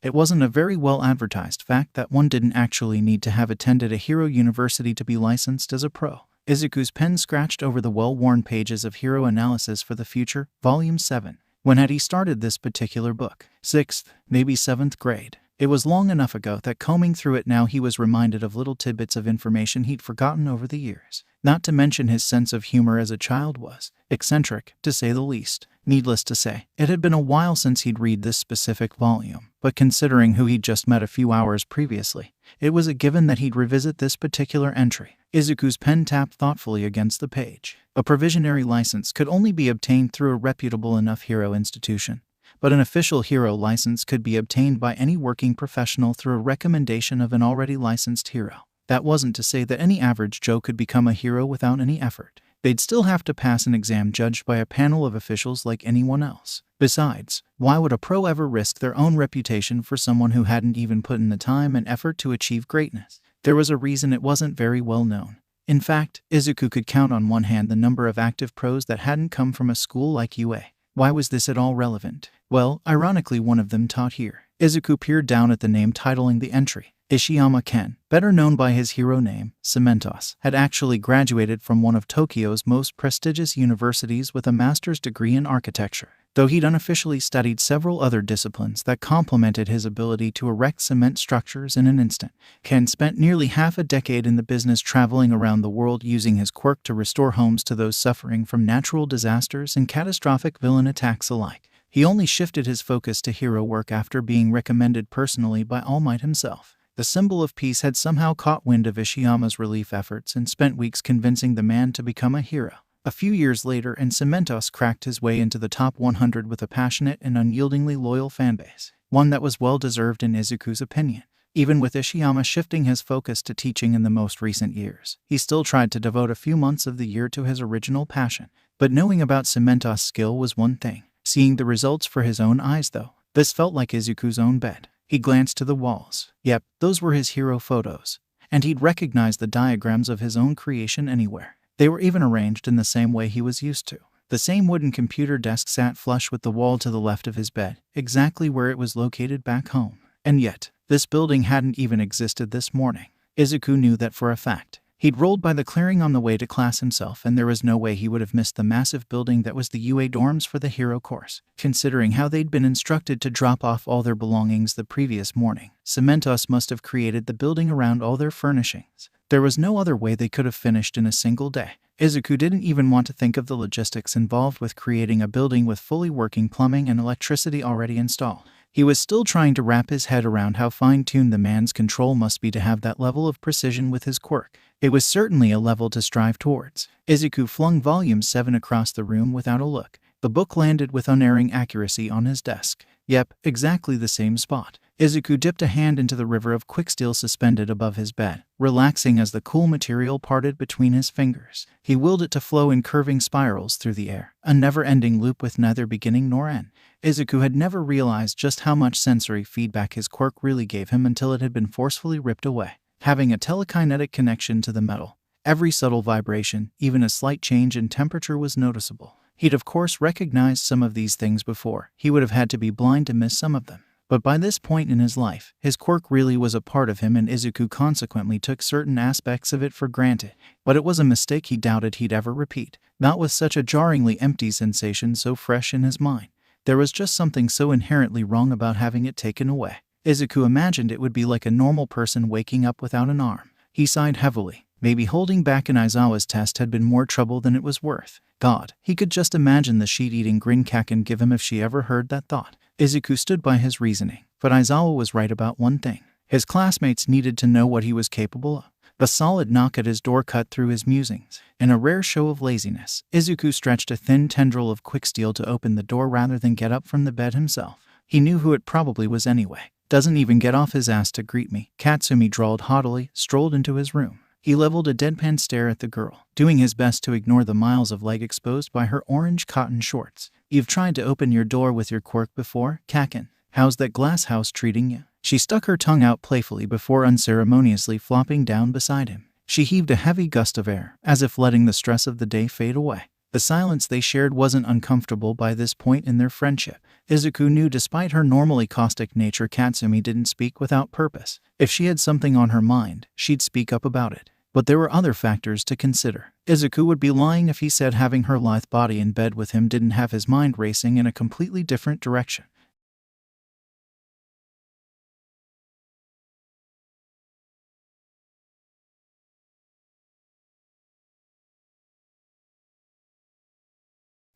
It wasn't a very well advertised fact that one didn't actually need to have attended a hero university to be licensed as a pro. Izuku's pen scratched over the well-worn pages of Hero Analysis for the Future, Volume 7. When had he started this particular book? 6th, maybe 7th grade. It was long enough ago that combing through it now he was reminded of little tidbits of information he'd forgotten over the years. Not to mention his sense of humor as a child was eccentric, to say the least. Needless to say, it had been a while since he'd read this specific volume, but considering who he'd just met a few hours previously, it was a given that he'd revisit this particular entry. Izuku's pen tapped thoughtfully against the page. A provisionary license could only be obtained through a reputable enough hero institution, but an official hero license could be obtained by any working professional through a recommendation of an already licensed hero. That wasn't to say that any average Joe could become a hero without any effort. They'd still have to pass an exam judged by a panel of officials like anyone else. Besides, why would a pro ever risk their own reputation for someone who hadn't even put in the time and effort to achieve greatness? There was a reason it wasn't very well known. In fact, Izuku could count on one hand the number of active pros that hadn't come from a school like UA. Why was this at all relevant? Well, ironically one of them taught here. Izuku peered down at the name titling the entry. Ishiyama Ken, better known by his hero name, Cementos, had actually graduated from one of Tokyo's most prestigious universities with a master's degree in architecture, though he'd unofficially studied several other disciplines that complemented his ability to erect cement structures in an instant. Ken spent nearly half a decade in the business, traveling around the world using his quirk to restore homes to those suffering from natural disasters and catastrophic villain attacks alike. He only shifted his focus to hero work after being recommended personally by All Might himself. The symbol of peace had somehow caught wind of Ishiyama's relief efforts and spent weeks convincing the man to become a hero. A few years later, and Cementos cracked his way into the top 100 with a passionate and unyieldingly loyal fanbase, one that was well-deserved in Izuku's opinion. Even with Ishiyama shifting his focus to teaching in the most recent years, he still tried to devote a few months of the year to his original passion. But knowing about Cementos' skill was one thing. Seeing the results for his own eyes, though, this felt like Izuku's own bet. He glanced to the walls. Yep, those were his hero photos, and he'd recognize the diagrams of his own creation anywhere. They were even arranged in the same way he was used to. The same wooden computer desk sat flush with the wall to the left of his bed, exactly where it was located back home. And yet, this building hadn't even existed this morning. Izuku knew that for a fact. He'd rolled by the clearing on the way to class himself, and there was no way he would have missed the massive building that was the UA dorms for the hero course. Considering how they'd been instructed to drop off all their belongings the previous morning, Cementos must have created the building around all their furnishings. There was no other way they could have finished in a single day. Izuku didn't even want to think of the logistics involved with creating a building with fully working plumbing and electricity already installed. He was still trying to wrap his head around how fine-tuned the man's control must be to have that level of precision with his quirk. It was certainly a level to strive towards. Izuku flung volume 7 across the room without a look. The book landed with unerring accuracy on his desk. Yep, exactly the same spot. Izuku dipped a hand into the river of quicksteel suspended above his bed, relaxing as the cool material parted between his fingers. He willed it to flow in curving spirals through the air, a never-ending loop with neither beginning nor end. Izuku had never realized just how much sensory feedback his quirk really gave him until it had been forcefully ripped away. Having a telekinetic connection to the metal, every subtle vibration, even a slight change in temperature, was noticeable. He'd of course recognized some of these things before. He would have had to be blind to miss some of them. But by this point in his life, his quirk really was a part of him, and Izuku consequently took certain aspects of it for granted. But it was a mistake he doubted he'd ever repeat, not with such a jarringly empty sensation so fresh in his mind. There was just something so inherently wrong about having it taken away. Izuku imagined it would be like a normal person waking up without an arm. He sighed heavily. Maybe holding back in Aizawa's test had been more trouble than it was worth. God, he could just imagine the sheet-eating grin Kaken give him if she ever heard that thought. Izuku stood by his reasoning, but Aizawa was right about one thing. His classmates needed to know what he was capable of. The solid knock at his door cut through his musings. In a rare show of laziness, Izuku stretched a thin tendril of quicksteel to open the door rather than get up from the bed himself. He knew who it probably was anyway. Doesn't even get off his ass to greet me, Katsumi drawled haughtily, strolled into his room. He leveled a deadpan stare at the girl, doing his best to ignore the miles of leg exposed by her orange cotton shorts. You've tried to open your door with your quirk before, Kaken? How's that glass house treating you? She stuck her tongue out playfully before unceremoniously flopping down beside him. She heaved a heavy gust of air, as if letting the stress of the day fade away. The silence they shared wasn't uncomfortable by this point in their friendship. Izuku knew despite her normally caustic nature, Katsumi didn't speak without purpose. If she had something on her mind, she'd speak up about it. But there were other factors to consider. Izuku would be lying if he said having her lithe body in bed with him didn't have his mind racing in a completely different direction.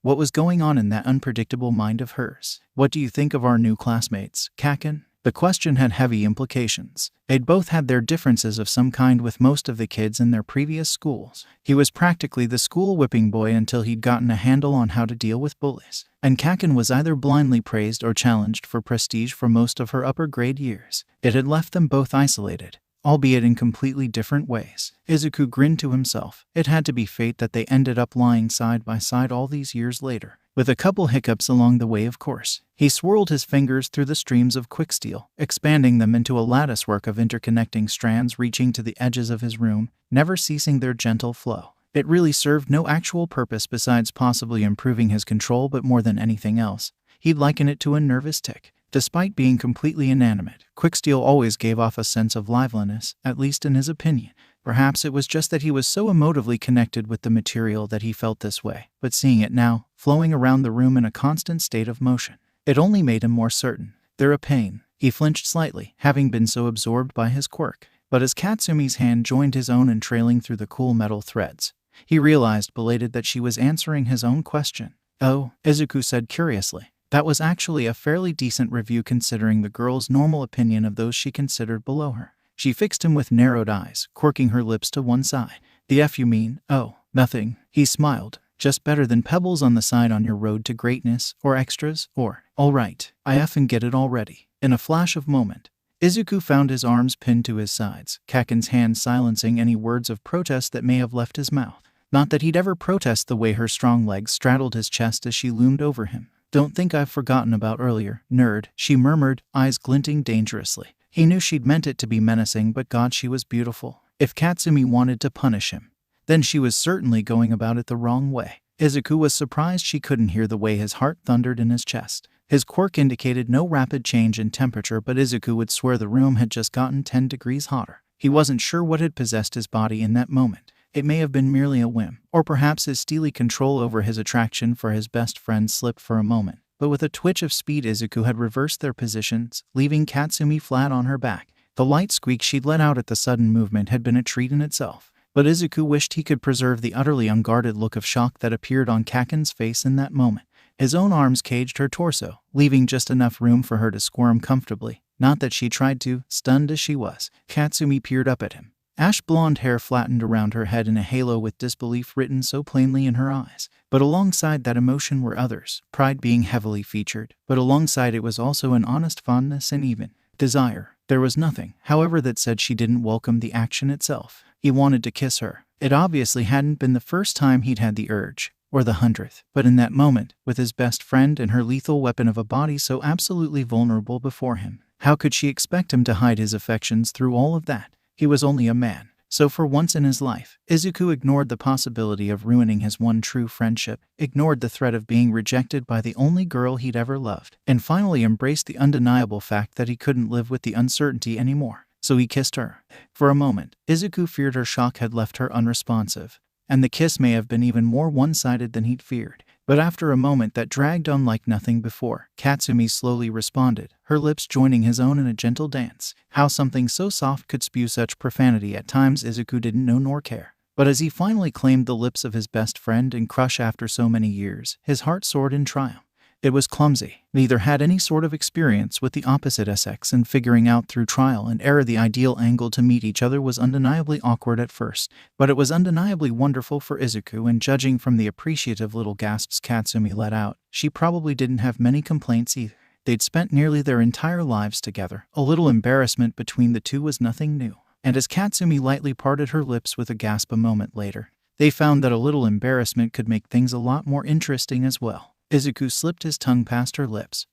What was going on in that unpredictable mind of hers? What do you think of our new classmates, Kaken? The question had heavy implications. They'd both had their differences of some kind with most of the kids in their previous schools. He was practically the school whipping boy until he'd gotten a handle on how to deal with bullies. And Kaken was either blindly praised or challenged for prestige for most of her upper grade years. It had left them both isolated, albeit in completely different ways. Izuku grinned to himself. It had to be fate that they ended up lying side by side all these years later, with a couple hiccups along the way, of course. He swirled his fingers through the streams of quicksteel, expanding them into a latticework of interconnecting strands reaching to the edges of his room, never ceasing their gentle flow. It really served no actual purpose besides possibly improving his control, but more than anything else, he'd liken it to a nervous tick. Despite being completely inanimate, quicksteel always gave off a sense of liveliness, at least in his opinion. Perhaps it was just that he was so emotively connected with the material that he felt this way, but seeing it now, flowing around the room in a constant state of motion, it only made him more certain. They're a pain. He flinched slightly, having been so absorbed by his quirk. But as Katsumi's hand joined his own and trailing through the cool metal threads, he realized, belated, that she was answering his own question. "Oh," Izuku said curiously. That was actually a fairly decent review considering the girl's normal opinion of those she considered below her. She fixed him with narrowed eyes, quirking her lips to one side. "The F you mean?" "Oh, nothing." He smiled. "Just better than pebbles on the side on your road to greatness, or extras, or, all right, I effing get it already." In a flash of moment, Izuku found his arms pinned to his sides, Kaken's hand silencing any words of protest that may have left his mouth. Not that he'd ever protest the way her strong legs straddled his chest as she loomed over him. "Don't think I've forgotten about earlier, nerd," she murmured, eyes glinting dangerously. He knew she'd meant it to be menacing, but God, she was beautiful. If Katsumi wanted to punish him, then she was certainly going about it the wrong way. Izuku was surprised she couldn't hear the way his heart thundered in his chest. His quirk indicated no rapid change in temperature, but Izuku would swear the room had just gotten 10 degrees hotter. He wasn't sure what had possessed his body in that moment. It may have been merely a whim, or perhaps his steely control over his attraction for his best friend slipped for a moment. But with a twitch of speed, Izuku had reversed their positions, leaving Katsumi flat on her back. The light squeak she'd let out at the sudden movement had been a treat in itself. But Izuku wished he could preserve the utterly unguarded look of shock that appeared on Kaken's face in that moment. His own arms caged her torso, leaving just enough room for her to squirm comfortably. Not that she tried to, stunned as she was. Katsumi peered up at him. Ash blonde hair flattened around her head in a halo with disbelief written so plainly in her eyes. But alongside that emotion were others, pride being heavily featured. But alongside it was also an honest fondness and even desire. There was nothing, however, that said she didn't welcome the action itself. He wanted to kiss her. It obviously hadn't been the first time he'd had the urge, or the 100th. But in that moment, with his best friend and her lethal weapon of a body so absolutely vulnerable before him, how could she expect him to hide his affections through all of that? He was only a man. So for once in his life, Izuku ignored the possibility of ruining his one true friendship, ignored the threat of being rejected by the only girl he'd ever loved, and finally embraced the undeniable fact that he couldn't live with the uncertainty anymore. So he kissed her. For a moment, Izuku feared her shock had left her unresponsive, and the kiss may have been even more one-sided than he'd feared. But after a moment that dragged on like nothing before, Katsumi slowly responded, her lips joining his own in a gentle dance. How something so soft could spew such profanity at times Izuku didn't know nor care. But as he finally claimed the lips of his best friend and crush after so many years, his heart soared in triumph. It was clumsy. Neither had any sort of experience with the opposite sex, and figuring out through trial and error the ideal angle to meet each other was undeniably awkward at first. But it was undeniably wonderful for Izuku, and judging from the appreciative little gasps Katsumi let out, she probably didn't have many complaints either. They'd spent nearly their entire lives together. A little embarrassment between the two was nothing new. And as Katsumi lightly parted her lips with a gasp a moment later, they found that a little embarrassment could make things a lot more interesting as well. Izuku slipped his tongue past her lips,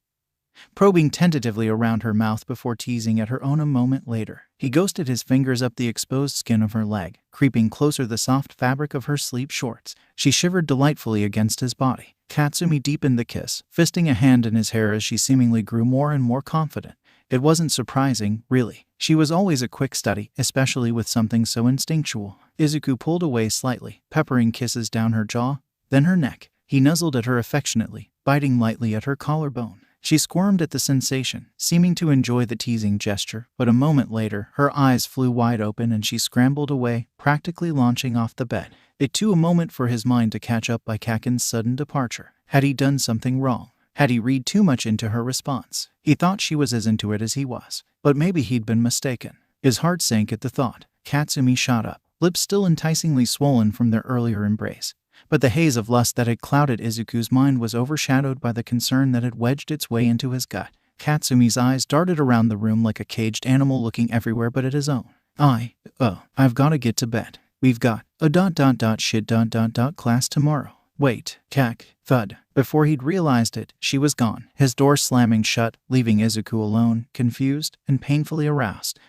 probing tentatively around her mouth before teasing at her own a moment later. He ghosted his fingers up the exposed skin of her leg, creeping closer the soft fabric of her sleep shorts. She shivered delightfully against his body. Katsumi deepened the kiss, fisting a hand in his hair as she seemingly grew more and more confident. It wasn't surprising, really. She was always a quick study, especially with something so instinctual. Izuku pulled away slightly, peppering kisses down her jaw, then her neck. He nuzzled at her affectionately, biting lightly at her collarbone. She squirmed at the sensation, seeming to enjoy the teasing gesture, but a moment later, her eyes flew wide open and she scrambled away, practically launching off the bed. It took a moment for his mind to catch up by Kaken's sudden departure. Had he done something wrong? Had he read too much into her response? He thought she was as into it as he was, but maybe he'd been mistaken. His heart sank at the thought. Katsumi shot up, lips still enticingly swollen from their earlier embrace. But the haze of lust that had clouded Izuku's mind was overshadowed by the concern that had wedged its way into his gut. Katsumi's eyes darted around the room like a caged animal looking everywhere but at his own. I've gotta get to bed. We've got a class tomorrow. Wait, thud. Before he'd realized it, she was gone, his door slamming shut, leaving Izuku alone, confused, and painfully aroused.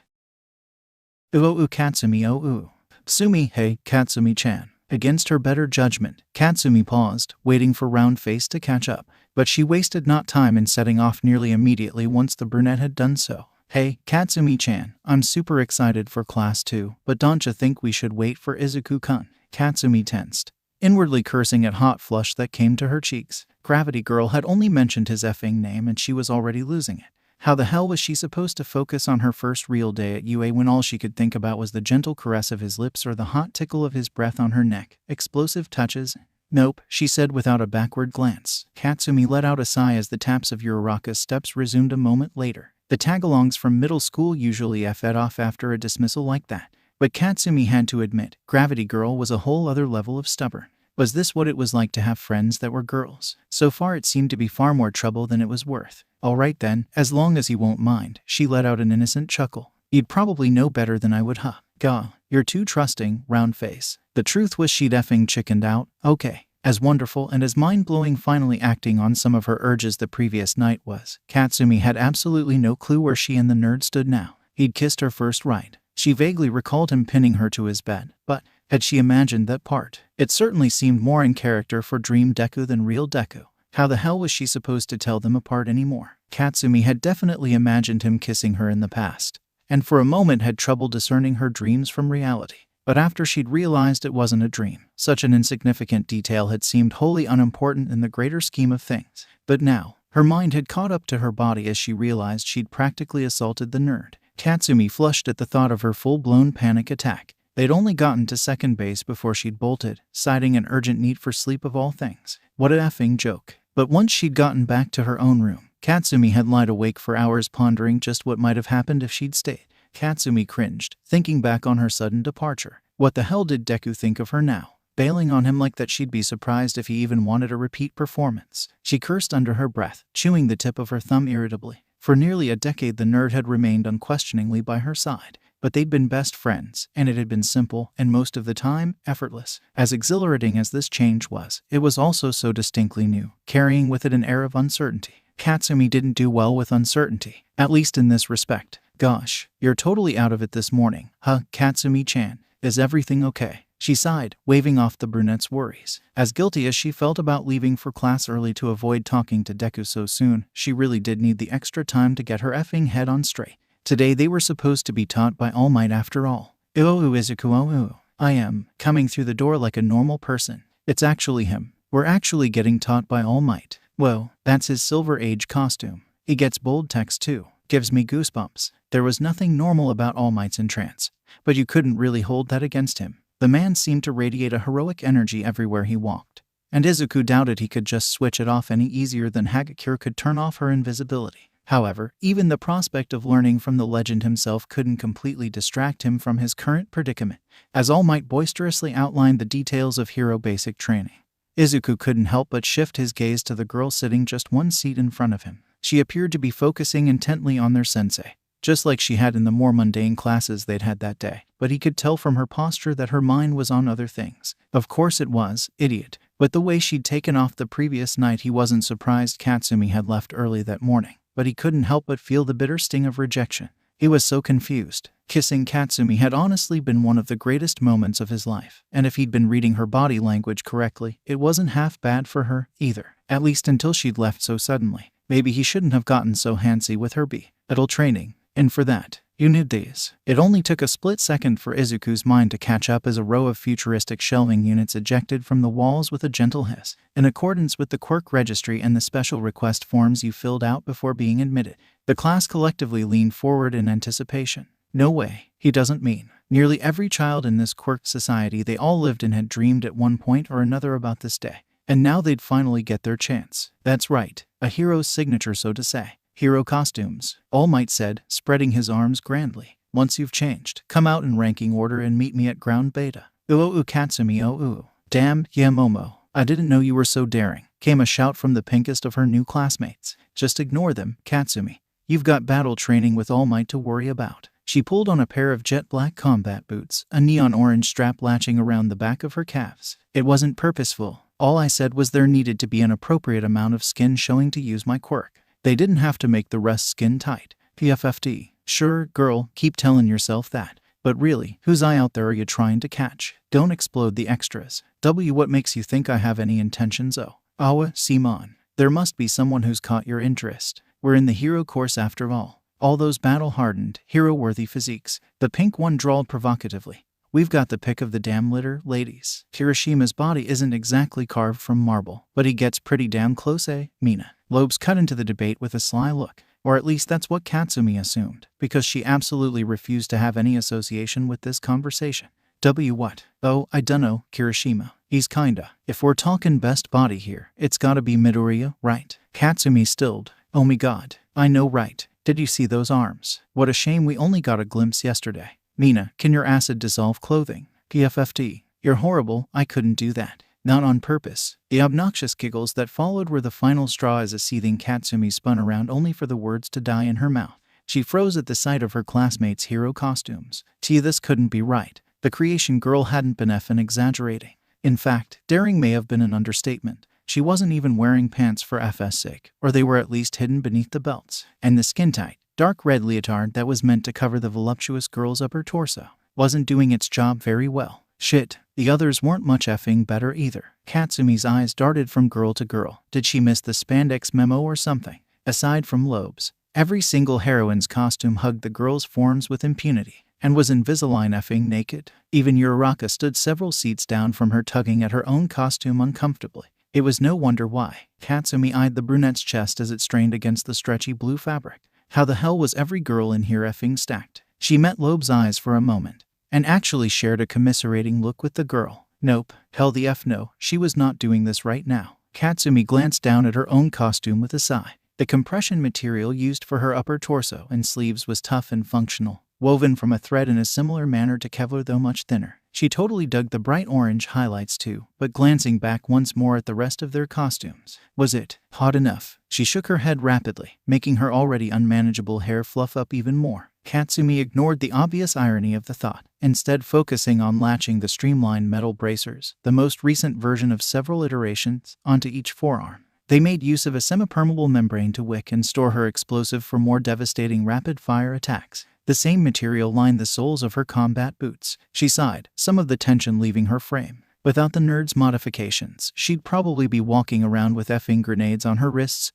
Katsumi, Sumi, hey, Katsumi-chan. Against her better judgment, Katsumi paused, waiting for Round Face to catch up, but she wasted not time in setting off nearly immediately once the brunette had done so. Hey, Katsumi-chan, I'm super excited for class 2, but don't you think we should wait for Izuku-kun? Katsumi tensed, inwardly cursing at hot flush that came to her cheeks. Gravity Girl had only mentioned his effing name and she was already losing it. How the hell was she supposed to focus on her first real day at UA when all she could think about was the gentle caress of his lips or the hot tickle of his breath on her neck? Explosive touches? Nope, she said without a backward glance. Katsumi let out a sigh as the taps of Uraraka's steps resumed a moment later. The tagalongs from middle school usually effed off after a dismissal like that. But Katsumi had to admit, Gravity Girl was a whole other level of stubborn. Was this what it was like to have friends that were girls? So far it seemed to be far more trouble than it was worth. Alright then, as long as he won't mind, she let out an innocent chuckle. You'd probably know better than I would, huh? Gah, you're too trusting, Round Face. The truth was she'd effing chickened out. Okay. As wonderful and as mind-blowing finally acting on some of her urges the previous night was, Katsumi had absolutely no clue where she and the nerd stood now. He'd kissed her first right. She vaguely recalled him pinning her to his bed, but had she imagined that part? It certainly seemed more in character for Dream Deku than real Deku. How the hell was she supposed to tell them apart anymore? Katsumi had definitely imagined him kissing her in the past, and for a moment had trouble discerning her dreams from reality. But after she'd realized it wasn't a dream, such an insignificant detail had seemed wholly unimportant in the greater scheme of things. But now, her mind had caught up to her body as she realized she'd practically assaulted the nerd. Katsumi flushed at the thought of her full-blown panic attack. They'd only gotten to second base before she'd bolted, citing an urgent need for sleep of all things. What a effing joke. But once she'd gotten back to her own room, Katsumi had lied awake for hours pondering just what might have happened if she'd stayed. Katsumi cringed, thinking back on her sudden departure. What the hell did Deku think of her now? Bailing on him like that she'd be surprised if he even wanted a repeat performance. She cursed under her breath, chewing the tip of her thumb irritably. For nearly a decade the nerd had remained unquestioningly by her side. But they'd been best friends, and it had been simple, and most of the time, effortless. As exhilarating as this change was, it was also so distinctly new, carrying with it an air of uncertainty. Katsumi didn't do well with uncertainty, at least in this respect. Gosh, you're totally out of it this morning, huh, Katsumi-chan? Is everything okay? She sighed, waving off the brunette's worries. As guilty as she felt about leaving for class early to avoid talking to Deku so soon, she really did need the extra time to get her effing head on straight. Today they were supposed to be taught by All Might after all. Izuku, I am coming through the door like a normal person. It's actually him. We're actually getting taught by All Might. Whoa, that's his Silver Age costume. He gets bold text too. Gives me goosebumps. There was nothing normal about All Might's entrance, but you couldn't really hold that against him. The man seemed to radiate a heroic energy everywhere he walked, and Izuku doubted he could just switch it off any easier than Hagakure could turn off her invisibility. However, even the prospect of learning from the legend himself couldn't completely distract him from his current predicament, as All Might boisterously outlined the details of hero basic training. Izuku couldn't help but shift his gaze to the girl sitting just one seat in front of him. She appeared to be focusing intently on their sensei, just like she had in the more mundane classes they'd had that day, but he could tell from her posture that her mind was on other things. Of course it was, idiot, but the way she'd taken off the previous night he wasn't surprised Katsumi had left early that morning. But he couldn't help but feel the bitter sting of rejection. He was so confused. Kissing Katsumi had honestly been one of the greatest moments of his life, and if he'd been reading her body language correctly, it wasn't half bad for her, either. At least until she'd left so suddenly. Maybe he shouldn't have gotten so handsy with her Beeeteee training, and for that, You knew these. It only took a split second for Izuku's mind to catch up as a row of futuristic shelving units ejected from the walls with a gentle hiss, in accordance with the Quirk registry and the special request forms you filled out before being admitted. The class collectively leaned forward in anticipation. No way, he doesn't mean. Nearly every child in this Quirk society they all lived in had dreamed at one point or another about this day. And now they'd finally get their chance. That's right, a hero's signature, so to say. Hero costumes, All Might said, spreading his arms grandly. Once you've changed, come out in ranking order and meet me at ground beta. Ooh Katsumi, ooh. Damn, yeah Momo, I didn't know you were so daring, came a shout from the pinkest of her new classmates. Just ignore them, Katsumi. You've got battle training with All Might to worry about. She pulled on a pair of jet black combat boots, a neon orange strap latching around the back of her calves. It wasn't purposeful. All I said was there needed to be an appropriate amount of skin showing to use my quirk. They didn't have to make the rest skin tight. PFFD. Sure, girl, keep telling yourself that. But really, whose eye out there are you trying to catch? Don't explode the extras. What makes you think I have any intentions? Oh. Awa, Simon. There must be someone who's caught your interest. We're in the hero course after all. All those battle-hardened, hero-worthy physiques. The pink one drawled provocatively. We've got the pick of the damn litter, ladies. Hiroshima's body isn't exactly carved from marble, but he gets pretty damn close, eh, Mina? Lobes cut into the debate with a sly look. Or at least that's what Katsumi assumed, because she absolutely refused to have any association with this conversation. What? Oh, I dunno, Kirishima. He's kinda. If we're talking best body here, it's gotta be Midoriya, right? Katsumi stilled. Oh me god. I know, right? Did you see those arms? What a shame we only got a glimpse yesterday. Mina, can your acid dissolve clothing? PFFD. You're horrible, I couldn't do that. Not on purpose. The obnoxious giggles that followed were the final straw as a seething Katsumi spun around only for the words to die in her mouth. She froze at the sight of her classmates' hero costumes. This couldn't be right. The creation girl hadn't been effing exaggerating. In fact, daring may have been an understatement. She wasn't even wearing pants for FS sake, or they were at least hidden beneath the belts. And the skin-tight, dark red leotard that was meant to cover the voluptuous girl's upper torso wasn't doing its job very well. Shit, the others weren't much effing better either. Katsumi's eyes darted from girl to girl. Did she miss the spandex memo or something? Aside from Lobes, every single heroine's costume hugged the girls' forms with impunity, and was Invisalign effing naked. Even Uraraka stood several seats down from her, tugging at her own costume uncomfortably. It was no wonder why. Katsumi eyed the brunette's chest as it strained against the stretchy blue fabric. How the hell was every girl in here effing stacked? She met Loeb's eyes for a moment, and actually shared a commiserating look with the girl. Nope, hell the F no, she was not doing this right now. Katsumi glanced down at her own costume with a sigh. The compression material used for her upper torso and sleeves was tough and functional, woven from a thread in a similar manner to Kevlar, though much thinner. She totally dug the bright orange highlights too, but glancing back once more at the rest of their costumes, was it hot enough? She shook her head rapidly, making her already unmanageable hair fluff up even more. Katsumi ignored the obvious irony of the thought, instead focusing on latching the streamlined metal bracers, the most recent version of several iterations, onto each forearm. They made use of a semi-permeable membrane to wick and store her explosive for more devastating rapid-fire attacks. The same material lined the soles of her combat boots. She sighed, some of the tension leaving her frame. Without the nerd's modifications, she'd probably be walking around with effing grenades on her wrists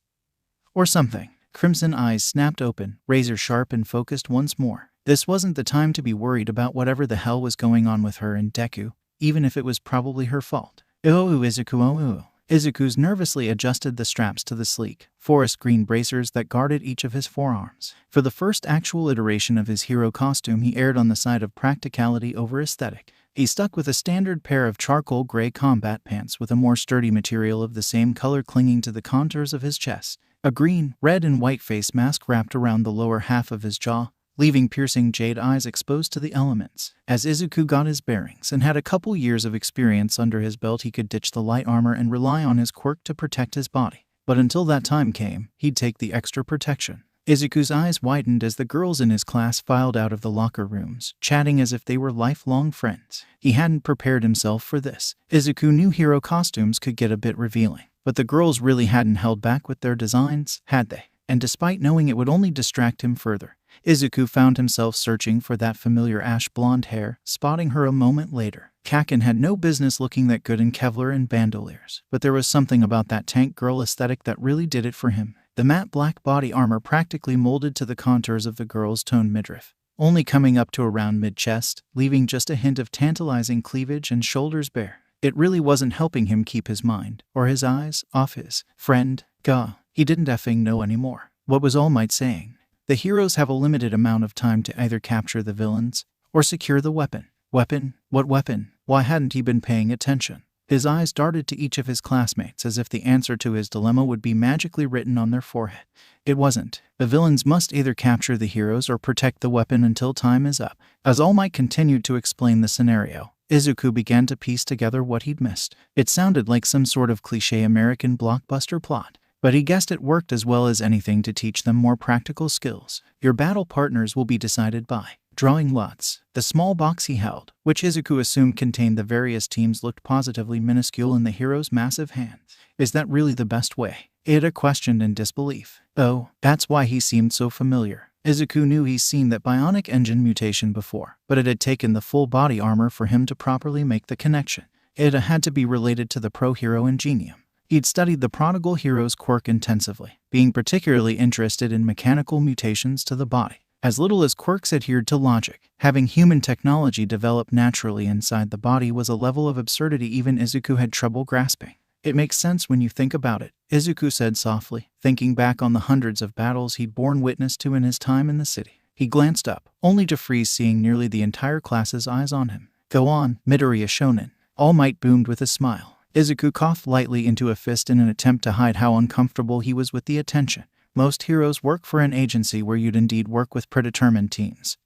or something. Crimson eyes snapped open, razor sharp and focused once more. This wasn't the time to be worried about whatever the hell was going on with her and Deku, even if it was probably her fault. Oh, Izuku, oh. Izuku's nervously adjusted the straps to the sleek, forest green bracers that guarded each of his forearms. For the first actual iteration of his hero costume, he erred on the side of practicality over aesthetic. He stuck with a standard pair of charcoal gray combat pants with a more sturdy material of the same color clinging to the contours of his chest. A green, red, and white face mask wrapped around the lower half of his jaw, leaving piercing jade eyes exposed to the elements. As Izuku got his bearings and had a couple years of experience under his belt, he could ditch the light armor and rely on his quirk to protect his body. But until that time came, he'd take the extra protection. Izuku's eyes widened as the girls in his class filed out of the locker rooms, chatting as if they were lifelong friends. He hadn't prepared himself for this. Izuku knew hero costumes could get a bit revealing, but the girls really hadn't held back with their designs, had they? And despite knowing it would only distract him further, Izuku found himself searching for that familiar ash blonde hair, spotting her a moment later. Kakin had no business looking that good in Kevlar and bandoliers, but there was something about that tank girl aesthetic that really did it for him. The matte black body armor practically molded to the contours of the girl's toned midriff, only coming up to around mid-chest, leaving just a hint of tantalizing cleavage and shoulders bare. It really wasn't helping him keep his mind, or his eyes, off his friend. Gah, he didn't effing know anymore. What was All Might saying? The heroes have a limited amount of time to either capture the villains, or secure the weapon. Weapon? What weapon? Why hadn't he been paying attention? His eyes darted to each of his classmates as if the answer to his dilemma would be magically written on their forehead. It wasn't. The villains must either capture the heroes or protect the weapon until time is up. As All Might continued to explain the scenario, Izuku began to piece together what he'd missed. It sounded like some sort of cliché American blockbuster plot, but he guessed it worked as well as anything to teach them more practical skills. Your battle partners will be decided by drawing lots. The small box he held, which Izuku assumed contained the various teams, looked positively minuscule in the hero's massive hands. Is that really the best way? Ada questioned in disbelief. Oh, that's why he seemed so familiar. Izuku knew he's seen that bionic engine mutation before, but it had taken the full body armor for him to properly make the connection. Ada had to be related to the pro-hero Ingenium. He'd studied the prodigal hero's Quirk intensively, being particularly interested in mechanical mutations to the body. As little as Quirks adhered to logic, having human technology develop naturally inside the body was a level of absurdity even Izuku had trouble grasping. It makes sense when you think about it, Izuku said softly, thinking back on the hundreds of battles he'd borne witness to in his time in the city. He glanced up, only to freeze seeing nearly the entire class's eyes on him. Go on, Midoriya Shonen. All Might boomed with a smile. Izuku coughed lightly into a fist in an attempt to hide how uncomfortable he was with the attention. Most heroes work for an agency where you'd indeed work with predetermined teams,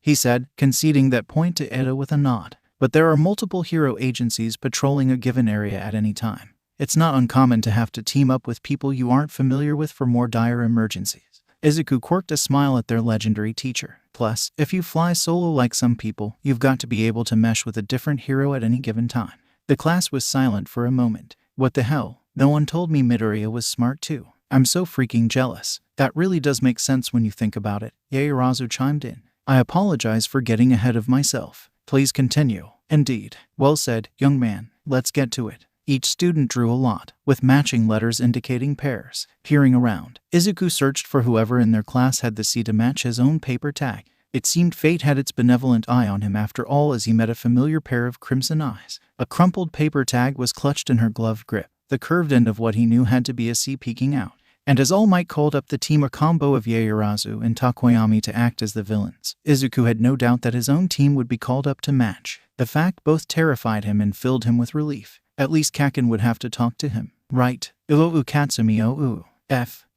he said, conceding that point to Edo with a nod. But there are multiple hero agencies patrolling a given area at any time. It's not uncommon to have to team up with people you aren't familiar with for more dire emergencies. Izuku quirked a smile at their legendary teacher. Plus, if you fly solo like some people, you've got to be able to mesh with a different hero at any given time. The class was silent for a moment. What the hell? No one told me Midoriya was smart too. I'm so freaking jealous. That really does make sense when you think about it, Yaoyorozu chimed in. I apologize for getting ahead of myself. Please continue. Indeed. Well said, young man. Let's get to it. Each student drew a lot, with matching letters indicating pairs. Peering around, Izuku searched for whoever in their class had the C to match his own paper tag. It seemed fate had its benevolent eye on him after all, as he met a familiar pair of crimson eyes. A crumpled paper tag was clutched in her gloved grip, the curved end of what he knew had to be a C peeking out. And as All Might called up the team, a combo of Yaoyorozu and Takoyami, to act as the villains, Izuku had no doubt that his own team would be called up to match. The fact both terrified him and filled him with relief. At least Kaken would have to talk to him. Right. Ooh, Katsumi, ooh.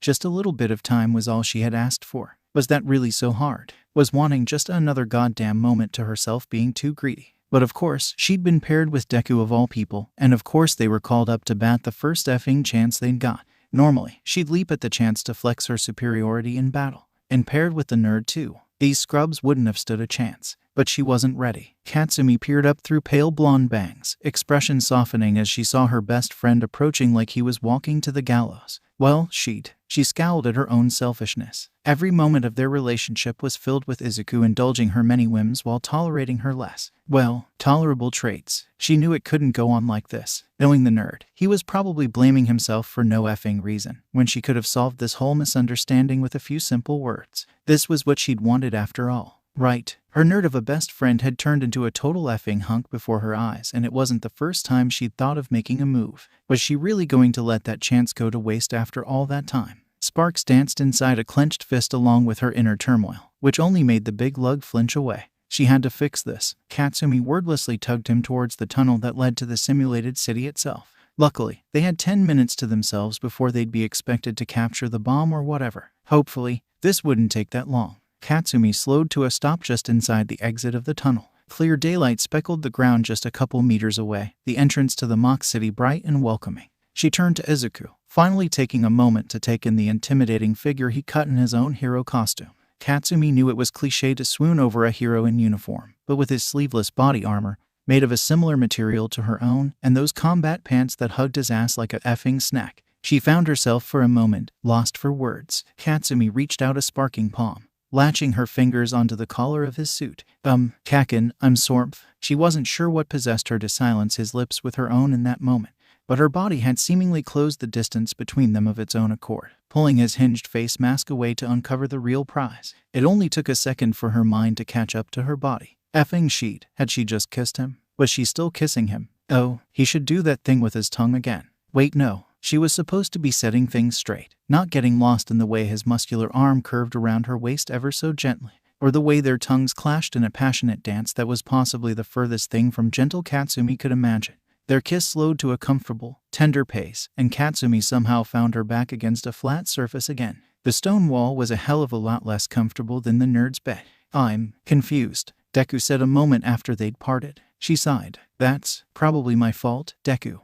Just a little bit of time was all she had asked for. Was that really so hard? Was wanting just another goddamn moment to herself being too greedy? But of course, she'd been paired with Deku of all people, and of course they were called up to bat the first effing chance they'd got. Normally, she'd leap at the chance to flex her superiority in battle. And paired with the nerd too. These scrubs wouldn't have stood a chance. But she wasn't ready. Katsumi peered up through pale blonde bangs, expression softening as she saw her best friend approaching like he was walking to the gallows. Well, she scowled at her own selfishness. Every moment of their relationship was filled with Izuku indulging her many whims while tolerating her less, well, tolerable traits. She knew it couldn't go on like this. Knowing the nerd, he was probably blaming himself for no effing reason, when she could have solved this whole misunderstanding with a few simple words. This was what she'd wanted after all. Right. Her nerd of a best friend had turned into a total effing hunk before her eyes, and it wasn't the first time she'd thought of making a move. Was she really going to let that chance go to waste after all that time? Sparks danced inside a clenched fist along with her inner turmoil, which only made the big lug flinch away. She had to fix this. Katsumi wordlessly tugged him towards the tunnel that led to the simulated city itself. Luckily, they had 10 minutes to themselves before they'd be expected to capture the bomb or whatever. Hopefully, this wouldn't take that long. Katsumi slowed to a stop just inside the exit of the tunnel. Clear daylight speckled the ground just a couple meters away, the entrance to the mock city bright and welcoming. She turned to Izuku, finally taking a moment to take in the intimidating figure he cut in his own hero costume. Katsumi knew it was cliché to swoon over a hero in uniform, but with his sleeveless body armor, made of a similar material to her own, and those combat pants that hugged his ass like a effing snack, she found herself for a moment lost for words. Katsumi reached out a sparking palm, latching her fingers onto the collar of his suit. Kaken, I'm sorry. She wasn't sure what possessed her to silence his lips with her own in that moment, but her body had seemingly closed the distance between them of its own accord, pulling his hinged face mask away to uncover the real prize. It only took a second for her mind to catch up to her body. Effing sheet, had she just kissed him? Was she still kissing him? Oh, he should do that thing with his tongue again. Wait, no. She was supposed to be setting things straight, not getting lost in the way his muscular arm curved around her waist ever so gently, or the way their tongues clashed in a passionate dance that was possibly the furthest thing from gentle Katsumi could imagine. Their kiss slowed to a comfortable, tender pace, and Katsumi somehow found her back against a flat surface again. The stone wall was a hell of a lot less comfortable than the nerd's bed. I'm confused, Deku said a moment after they'd parted. She sighed. That's probably my fault, Deku.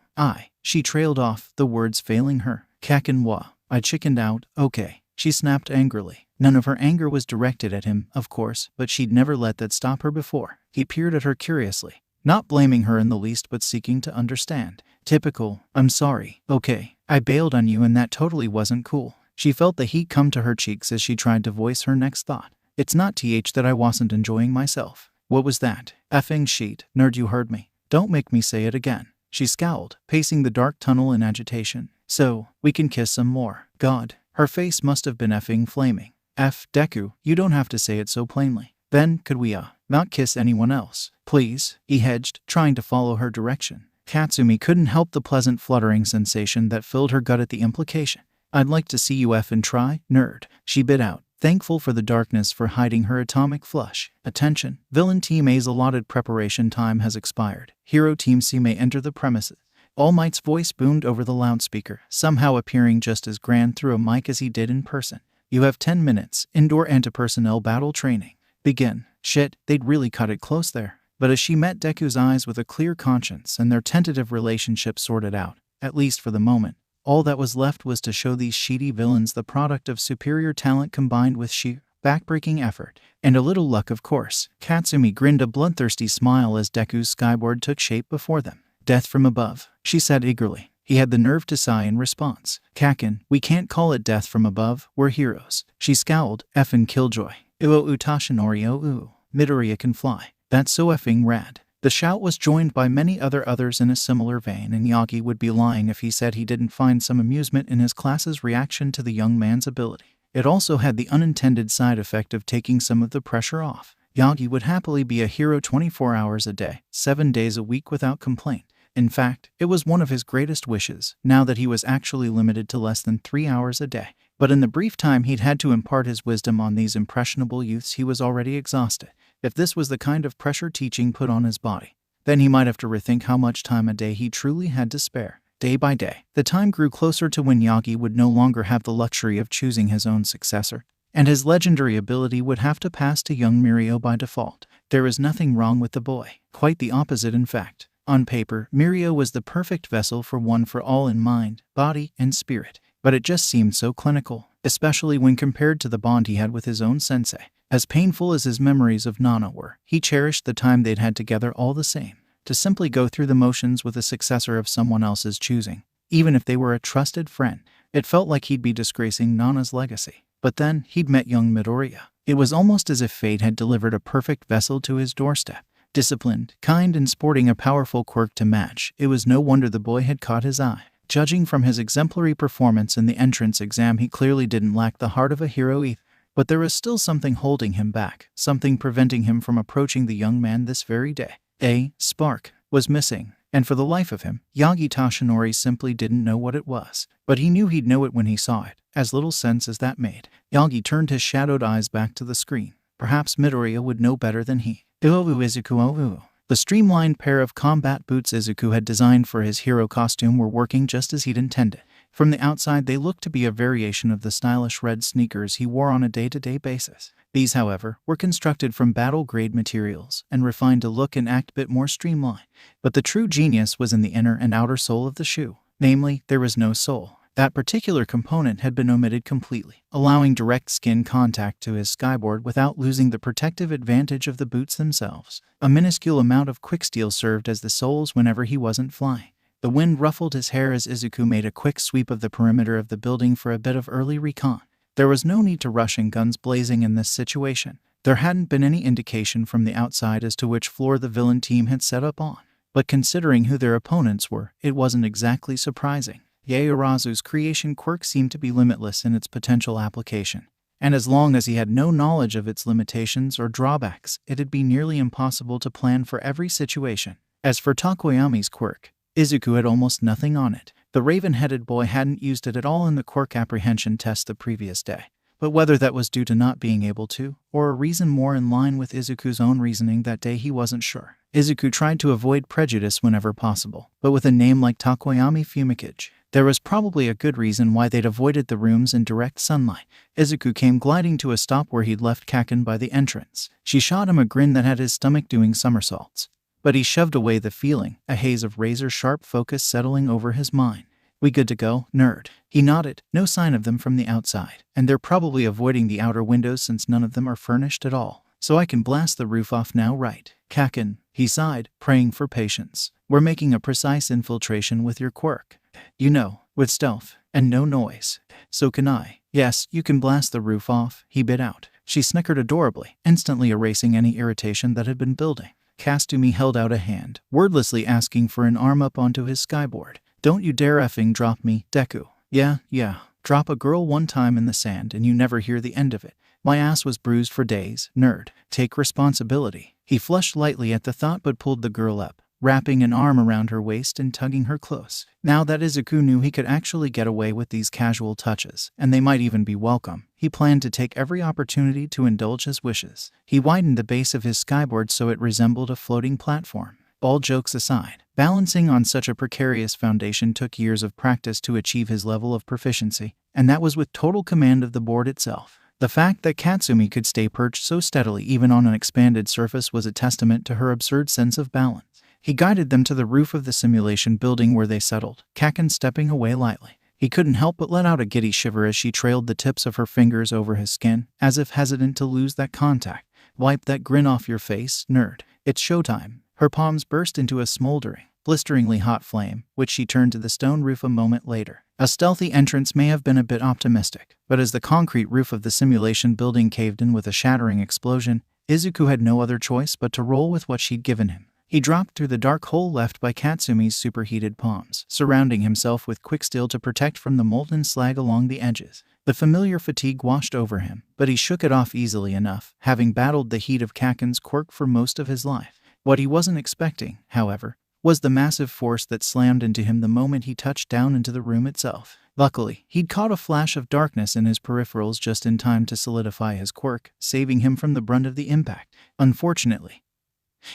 She trailed off, the words failing her. Kakenwa. I chickened out, okay, she snapped angrily. None of her anger was directed at him, of course, but she'd never let that stop her before. He peered at her curiously, not blaming her in the least but seeking to understand. Typical. I'm sorry. Okay, I bailed on you and that totally wasn't cool. She felt the heat come to her cheeks as she tried to voice her next thought. It's not that I wasn't enjoying myself. What was that? Effing sheet. Nerd, you heard me. Don't make me say it again. She scowled, pacing the dark tunnel in agitation. So, we can kiss some more. God, her face must have been effing flaming. Deku, you don't have to say it so plainly. Then, could we, not kiss anyone else? Please? He hedged, trying to follow her direction. Katsumi couldn't help the pleasant fluttering sensation that filled her gut at the implication. I'd like to see you effing try, nerd, she bit out, thankful for the darkness for hiding her atomic flush. Attention, Villain Team A's allotted preparation time has expired. Hero Team C may enter the premises. All Might's voice boomed over the loudspeaker, somehow appearing just as grand through a mic as he did in person. You have 10 minutes, indoor anti-personnel battle training. Begin. Shit, they'd really cut it close there. But as she met Deku's eyes with a clear conscience and their tentative relationship sorted out, at least for the moment, all that was left was to show these sheedy villains the product of superior talent combined with sheer, backbreaking effort. And a little luck, of course. Katsumi grinned a bloodthirsty smile as Deku's skyboard took shape before them. Death from above, she said eagerly. He had the nerve to sigh in response. Kaken, we can't call it death from above, we're heroes. She scowled, effing killjoy. Uo utashinori o Midoriya can fly. That's so effing rad. The shout was joined by many others in a similar vein, and Yagi would be lying if he said he didn't find some amusement in his class's reaction to the young man's ability. It also had the unintended side effect of taking some of the pressure off. Yagi would happily be a hero 24 hours a day, 7 days a week without complaint. In fact, it was one of his greatest wishes, now that he was actually limited to less than 3 hours a day. But in the brief time he'd had to impart his wisdom on these impressionable youths, he was already exhausted. If this was the kind of pressure teaching put on his body, then he might have to rethink how much time a day he truly had to spare. Day by day, the time grew closer to when Yagi would no longer have the luxury of choosing his own successor, and his legendary ability would have to pass to young Mirio by default. There was nothing wrong with the boy. Quite the opposite, in fact. On paper, Mirio was the perfect vessel for one for all in mind, body, and spirit. But it just seemed so clinical, especially when compared to the bond he had with his own sensei. As painful as his memories of Nana were, he cherished the time they'd had together all the same. To simply go through the motions with a successor of someone else's choosing, even if they were a trusted friend, it felt like he'd be disgracing Nana's legacy. But then, he'd met young Midoriya. It was almost as if fate had delivered a perfect vessel to his doorstep. Disciplined, kind, and sporting a powerful quirk to match, it was no wonder the boy had caught his eye. Judging from his exemplary performance in the entrance exam, he clearly didn't lack the heart of a hero either. But there was still something holding him back, something preventing him from approaching the young man this very day. A spark was missing, and for the life of him, Yagi Tashinori simply didn't know what it was. But he knew he'd know it when he saw it, as little sense as that made. Yagi turned his shadowed eyes back to the screen. Perhaps Midoriya would know better than he. Isuku. The streamlined pair of combat boots Izuku had designed for his hero costume were working just as he'd intended. From the outside, they looked to be a variation of the stylish red sneakers he wore on a day-to-day basis. These, however, were constructed from battle-grade materials and refined to look and act a bit more streamlined. But the true genius was in the inner and outer sole of the shoe. Namely, there was no sole. That particular component had been omitted completely, allowing direct skin contact to his skyboard without losing the protective advantage of the boots themselves. A minuscule amount of quicksteel served as the soles whenever he wasn't flying. The wind ruffled his hair as Izuku made a quick sweep of the perimeter of the building for a bit of early recon. There was no need to rush and guns blazing in this situation. There hadn't been any indication from the outside as to which floor the villain team had set up on. but considering who their opponents were, it wasn't exactly surprising. Yaoyorozu's creation quirk seemed to be limitless in its potential application, and as long as he had no knowledge of its limitations or drawbacks, it'd be nearly impossible to plan for every situation. As for Tokoyami's quirk, Izuku had almost nothing on it. The raven-headed boy hadn't used it at all in the quirk apprehension test the previous day, but whether that was due to not being able to, or a reason more in line with Izuku's own reasoning that day, he wasn't sure. Izuku tried to avoid prejudice whenever possible, but with a name like Tokoyami Fumikage, there was probably a good reason why they'd avoided the rooms in direct sunlight. Izuku came gliding to a stop where he'd left Kaken by the entrance. She shot him a grin that had his stomach doing somersaults, but he shoved away the feeling, a haze of razor-sharp focus settling over his mind. "We good to go, nerd?" He nodded. No sign of them from the outside, and they're probably avoiding the outer windows since none of them are furnished at all. "So I can blast the roof off now, right?" Kaken, he sighed, praying for patience. "We're making a precise infiltration with your quirk. You know, with stealth, and no noise. So can I." "Yes, you can blast the roof off," he bit out. She snickered adorably, instantly erasing any irritation that had been building. Katsumi held out a hand, wordlessly asking for an arm up onto his skyboard. "Don't you dare effing drop me, Deku." Yeah. Drop a girl one time in the sand and you never hear the end of it. My ass was bruised for days, nerd. Take responsibility." He flushed lightly at the thought but pulled the girl up, wrapping an arm around her waist and tugging her close. Now that Izuku knew he could actually get away with these casual touches, and they might even be welcome, he planned to take every opportunity to indulge his wishes. He widened the base of his skyboard so it resembled a floating platform. All jokes aside, balancing on such a precarious foundation took years of practice to achieve his level of proficiency, and that was with total command of the board itself. The fact that Katsumi could stay perched so steadily even on an expanded surface was a testament to her absurd sense of balance. He guided them to the roof of the simulation building where they settled, Kaken stepping away lightly. He couldn't help but let out a giddy shiver as she trailed the tips of her fingers over his skin, as if hesitant to lose that contact. "Wipe that grin off your face, nerd. It's showtime." Her palms burst into a smoldering, blisteringly hot flame, which she turned to the stone roof a moment later. A stealthy entrance may have been a bit optimistic, but as the concrete roof of the simulation building caved in with a shattering explosion, Izuku had no other choice but to roll with what she'd given him. He dropped through the dark hole left by Katsumi's superheated palms, surrounding himself with quicksteel to protect from the molten slag along the edges. The familiar fatigue washed over him, but he shook it off easily enough, having battled the heat of Kaken's quirk for most of his life. What he wasn't expecting, however, was the massive force that slammed into him the moment he touched down into the room itself. Luckily, he'd caught a flash of darkness in his peripherals just in time to solidify his quirk, saving him from the brunt of the impact. Unfortunately,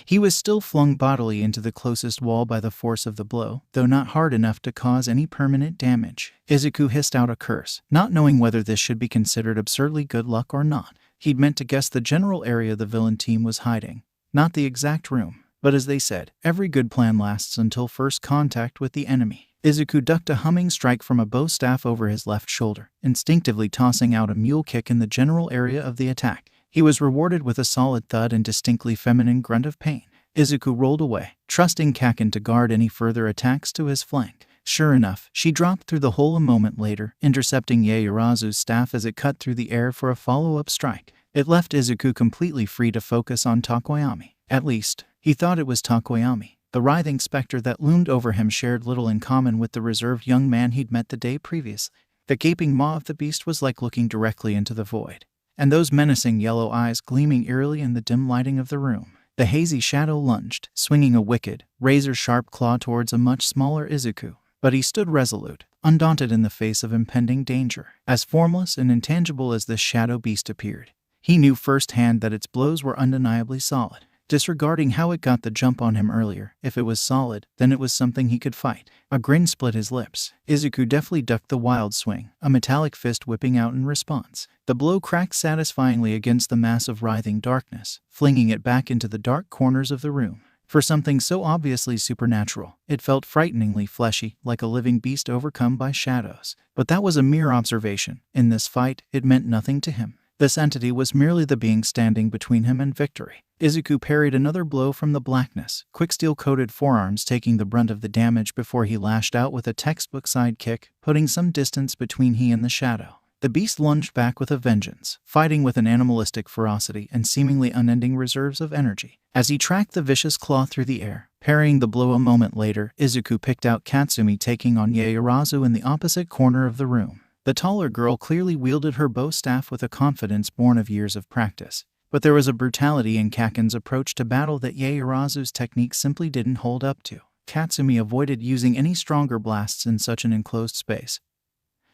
he was still flung bodily into the closest wall by the force of the blow, though not hard enough to cause any permanent damage. Izuku hissed out a curse, not knowing whether this should be considered absurdly good luck or not. He'd meant to guess the general area the villain team was hiding, not the exact room. But as they said, every good plan lasts until first contact with the enemy. Izuku ducked a humming strike from a bow staff over his left shoulder, instinctively tossing out a mule kick in the general area of the attack. He was rewarded with a solid thud and distinctly feminine grunt of pain. Izuku rolled away, trusting Kaken to guard any further attacks to his flank. Sure enough, she dropped through the hole a moment later, intercepting Yaoyorozu's staff as it cut through the air for a follow-up strike. It left Izuku completely free to focus on Tokoyami. At least, he thought it was Tokoyami. The writhing specter that loomed over him shared little in common with the reserved young man he'd met the day previously. The gaping maw of the beast was like looking directly into the void, and those menacing yellow eyes gleaming eerily in the dim lighting of the room. The hazy shadow lunged, swinging a wicked, razor-sharp claw towards a much smaller Izuku. But he stood resolute, undaunted in the face of impending danger. As formless and intangible as this shadow beast appeared, he knew firsthand that its blows were undeniably solid. Disregarding how it got the jump on him earlier, if it was solid, then it was something he could fight. A grin split his lips. Izuku deftly ducked the wild swing, a metallic fist whipping out in response. The blow cracked satisfyingly against the mass of writhing darkness, flinging it back into the dark corners of the room. For something so obviously supernatural, it felt frighteningly fleshy, like a living beast overcome by shadows. But that was a mere observation. In this fight, it meant nothing to him. This entity was merely the being standing between him and victory. Izuku parried another blow from the blackness, quicksteel-coated forearms taking the brunt of the damage before he lashed out with a textbook sidekick, putting some distance between he and the shadow. The beast lunged back with a vengeance, fighting with an animalistic ferocity and seemingly unending reserves of energy. As he tracked the vicious claw through the air, parrying the blow a moment later, Izuku picked out Katsumi taking on Yaoyorozu in the opposite corner of the room. The taller girl clearly wielded her bow staff with a confidence born of years of practice. But there was a brutality in Kaken's approach to battle that Yaoyorozu's technique simply didn't hold up to. Katsumi avoided using any stronger blasts in such an enclosed space,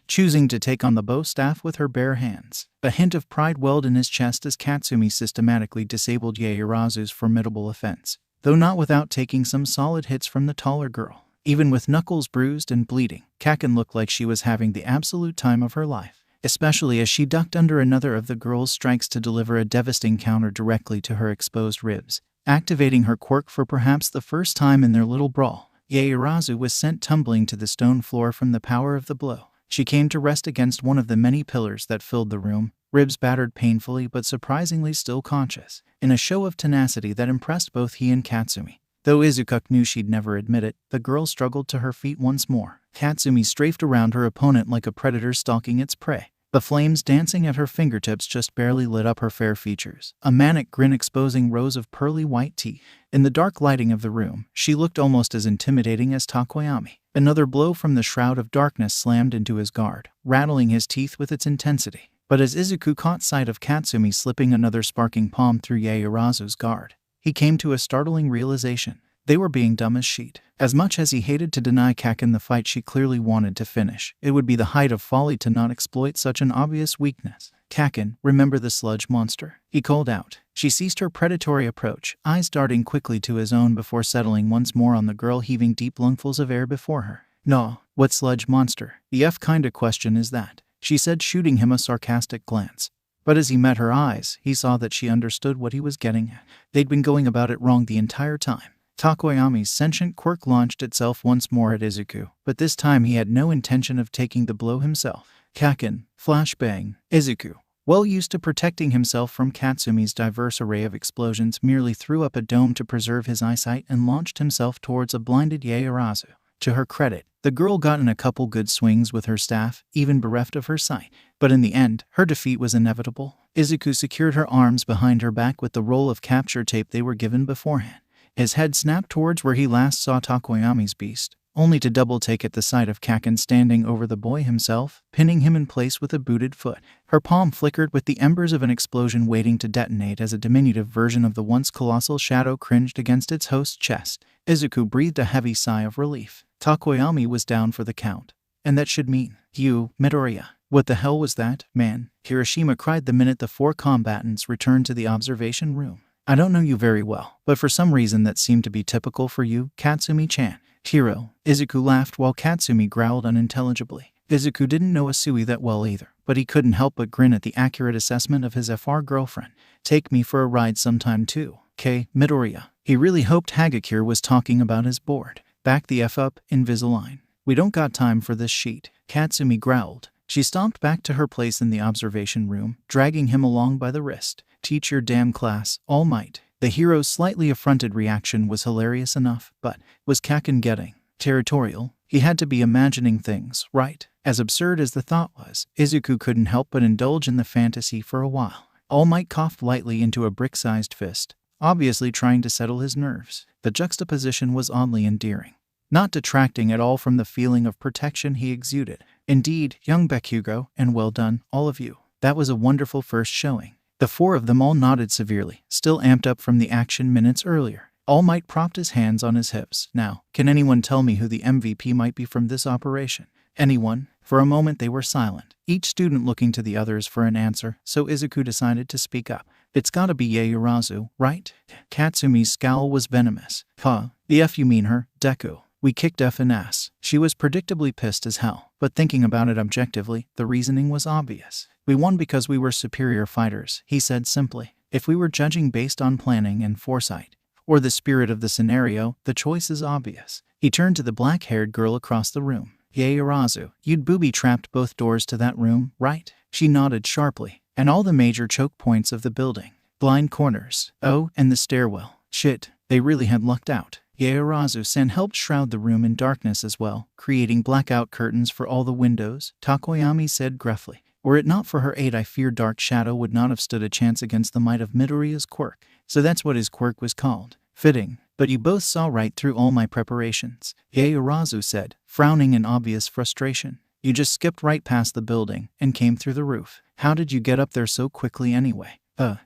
choosing to take on the bow staff with her bare hands. A hint of pride welled in his chest as Katsumi systematically disabled Yaoyorozu's formidable offense, though not without taking some solid hits from the taller girl. Even with knuckles bruised and bleeding, Kaken looked like she was having the absolute time of her life, especially as she ducked under another of the girl's strikes to deliver a devastating counter directly to her exposed ribs, activating her quirk for perhaps the first time in their little brawl. Yaoyorozu was sent tumbling to the stone floor from the power of the blow. She came to rest against one of the many pillars that filled the room, ribs battered painfully but surprisingly still conscious, in a show of tenacity that impressed both he and Katsumi. Though Izuku knew she'd never admit it, the girl struggled to her feet once more. Katsumi strafed around her opponent like a predator stalking its prey. The flames dancing at her fingertips just barely lit up her fair features, a manic grin exposing rows of pearly white teeth. In the dark lighting of the room, she looked almost as intimidating as Takoyami. Another blow from the shroud of darkness slammed into his guard, rattling his teeth with its intensity. But as Izuku caught sight of Katsumi slipping another sparking palm through Yaoyorozu's guard, he came to a startling realization. They were being dumb as sheet. As much as he hated to deny Kaken the fight she clearly wanted to finish, it would be the height of folly to not exploit such an obvious weakness. "Kaken, remember the sludge monster?" he called out. She ceased her predatory approach, eyes darting quickly to his own before settling once more on the girl heaving deep lungfuls of air before her. "No, what sludge monster? The F kinda question is that?" she said, shooting him a sarcastic glance. But as he met her eyes, he saw that she understood what he was getting at. They'd been going about it wrong the entire time. Takoyami's sentient quirk launched itself once more at Izuku, but this time he had no intention of taking the blow himself. Kaken, flashbang. Izuku, well used to protecting himself from Katsumi's diverse array of explosions, merely threw up a dome to preserve his eyesight and launched himself towards a blinded Yaoyorozu. To her credit, the girl got in a couple good swings with her staff, even bereft of her sight. But in the end, her defeat was inevitable. Izuku secured her arms behind her back with the roll of capture tape they were given beforehand. His head snapped towards where he last saw Takoyami's beast, only to double-take at the sight of Kaken standing over the boy himself, pinning him in place with a booted foot. Her palm flickered with the embers of an explosion waiting to detonate as a diminutive version of the once colossal shadow cringed against its host's chest. Izuku breathed a heavy sigh of relief. Takoyami was down for the count. And that should mean, you, Midoriya. What the hell was that, man? Kirishima cried the minute the four combatants returned to the observation room. I don't know you very well, but for some reason that seemed to be typical for you, Katsumi-chan. Hero. Izuku laughed while Katsumi growled unintelligibly. Izuku didn't know Asui that well either, but he couldn't help but grin at the accurate assessment of his FR girlfriend. Take me for a ride sometime too, Midoriya. He really hoped Hagakure was talking about his board. Back the F up, Invisalign. We don't got time for this sheet, Katsumi growled. She stomped back to her place in the observation room, dragging him along by the wrist. Teach your damn class, All Might. The hero's slightly affronted reaction was hilarious enough, but was Kaken getting territorial? He had to be imagining things, right? As absurd as the thought was, Izuku couldn't help but indulge in the fantasy for a while. All Might coughed lightly into a brick-sized fist, obviously trying to settle his nerves. The juxtaposition was oddly endearing, not detracting at all from the feeling of protection he exuded. Indeed, young Bakugo, and well done, all of you. That was a wonderful first showing. The four of them all nodded severely, still amped up from the action minutes earlier. All Might propped his hands on his hips. Now, can anyone tell me who the MVP might be from this operation? Anyone? For a moment they were silent, each student looking to the others for an answer, so Izuku decided to speak up. It's gotta be Yaoyorozu, right? Katsumi's scowl was venomous. Huh? The F you mean her, Deku. We kicked F in ass. She was predictably pissed as hell, but thinking about it objectively, the reasoning was obvious. We won because we were superior fighters, he said simply. If we were judging based on planning and foresight, or the spirit of the scenario, the choice is obvious. He turned to the black-haired girl across the room. Yaoyorozu, you'd booby-trapped both doors to that room, right? She nodded sharply. And all the major choke points of the building. Blind corners. Oh, and the stairwell. Shit, they really had lucked out. Yaoyorozu-san helped shroud the room in darkness as well, creating blackout curtains for all the windows, Takoyami said gruffly. Were it not for her aid, I fear Dark Shadow would not have stood a chance against the might of Midoriya's quirk. So that's what his quirk was called. Fitting. But you both saw right through all my preparations, Yaoyorozu said, frowning in obvious frustration. You just skipped right past the building and came through the roof. How did you get up there so quickly anyway?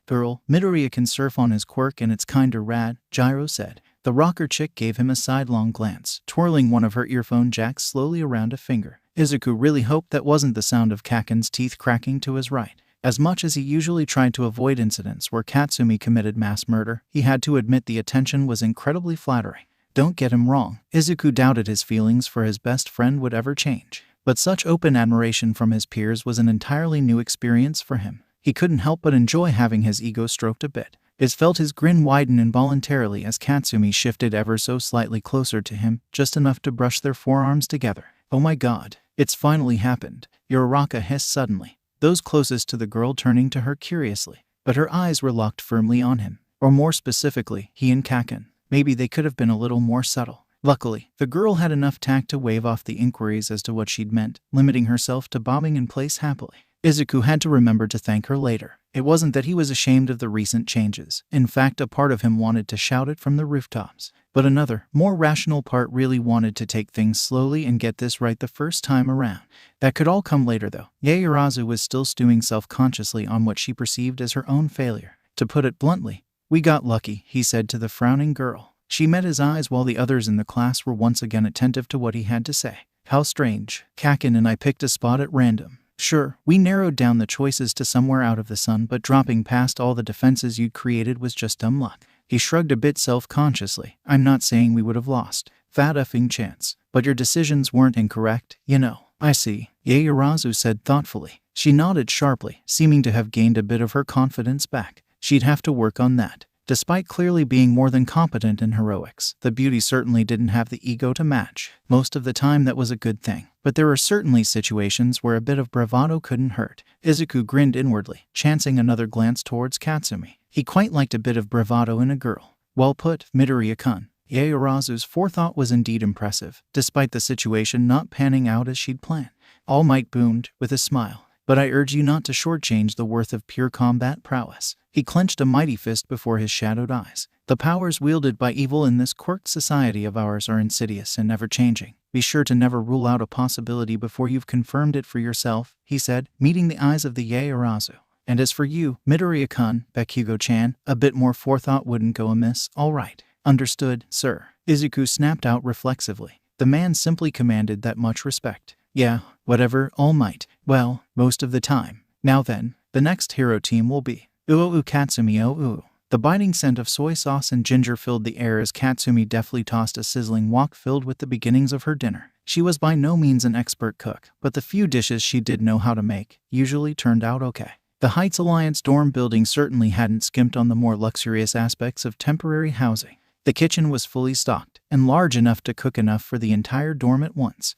Girl, Midoriya can surf on his quirk and it's kinda rad, Gyro said. The rocker chick gave him a sidelong glance, twirling one of her earphone jacks slowly around a finger. Izuku really hoped that wasn't the sound of Kaken's teeth cracking to his right. As much as he usually tried to avoid incidents where Katsumi committed mass murder, he had to admit the attention was incredibly flattering. Don't get him wrong, Izuku doubted his feelings for his best friend would ever change. But such open admiration from his peers was an entirely new experience for him. He couldn't help but enjoy having his ego stroked a bit. It felt his grin widen involuntarily as Katsumi shifted ever so slightly closer to him, just enough to brush their forearms together. Oh my god, it's finally happened, Uraraka hissed suddenly, those closest to the girl turning to her curiously. But her eyes were locked firmly on him. Or more specifically, he and Kaken. Maybe they could have been a little more subtle. Luckily, the girl had enough tact to wave off the inquiries as to what she'd meant, limiting herself to bobbing in place happily. Izuku had to remember to thank her later. It wasn't that he was ashamed of the recent changes. In fact, a part of him wanted to shout it from the rooftops. But another, more rational part really wanted to take things slowly and get this right the first time around. That could all come later though. Yaoyorozu was still stewing self-consciously on what she perceived as her own failure. To put it bluntly, we got lucky, he said to the frowning girl. She met his eyes while the others in the class were once again attentive to what he had to say. How strange. Kaken and I picked a spot at random. Sure, we narrowed down the choices to somewhere out of the sun, but dropping past all the defenses you'd created was just dumb luck. He shrugged a bit self-consciously. I'm not saying we would have lost. Fat effing chance. But your decisions weren't incorrect, you know. I see, Yaoyorozu said thoughtfully. She nodded sharply, seeming to have gained a bit of her confidence back. She'd have to work on that. Despite clearly being more than competent in heroics, the beauty certainly didn't have the ego to match. Most of the time that was a good thing. But there were certainly situations where a bit of bravado couldn't hurt. Izuku grinned inwardly, chancing another glance towards Katsumi. He quite liked a bit of bravado in a girl. Well put, Midoriya-kun. Yaoyorozu's forethought was indeed impressive, despite the situation not panning out as she'd planned. All Might boomed, with a smile. But I urge you not to shortchange the worth of pure combat prowess. He clenched a mighty fist before his shadowed eyes. The powers wielded by evil in this quirked society of ours are insidious and ever-changing. Be sure to never rule out a possibility before you've confirmed it for yourself, he said, meeting the eyes of the Yaoyorozu. And as for you, Midoriya-kun, Bakugo-chan, a bit more forethought wouldn't go amiss, all right. Understood, sir. Izuku snapped out reflexively. The man simply commanded that much respect. Yeah, whatever, All Might. Well, most of the time. Now then, the next hero team will be Katsumi Ooh. The biting scent of soy sauce and ginger filled the air as Katsumi deftly tossed a sizzling wok filled with the beginnings of her dinner. She was by no means an expert cook, but the few dishes she did know how to make usually turned out okay. The Heights Alliance dorm building certainly hadn't skimped on the more luxurious aspects of temporary housing. The kitchen was fully stocked, and large enough to cook enough for the entire dorm at once.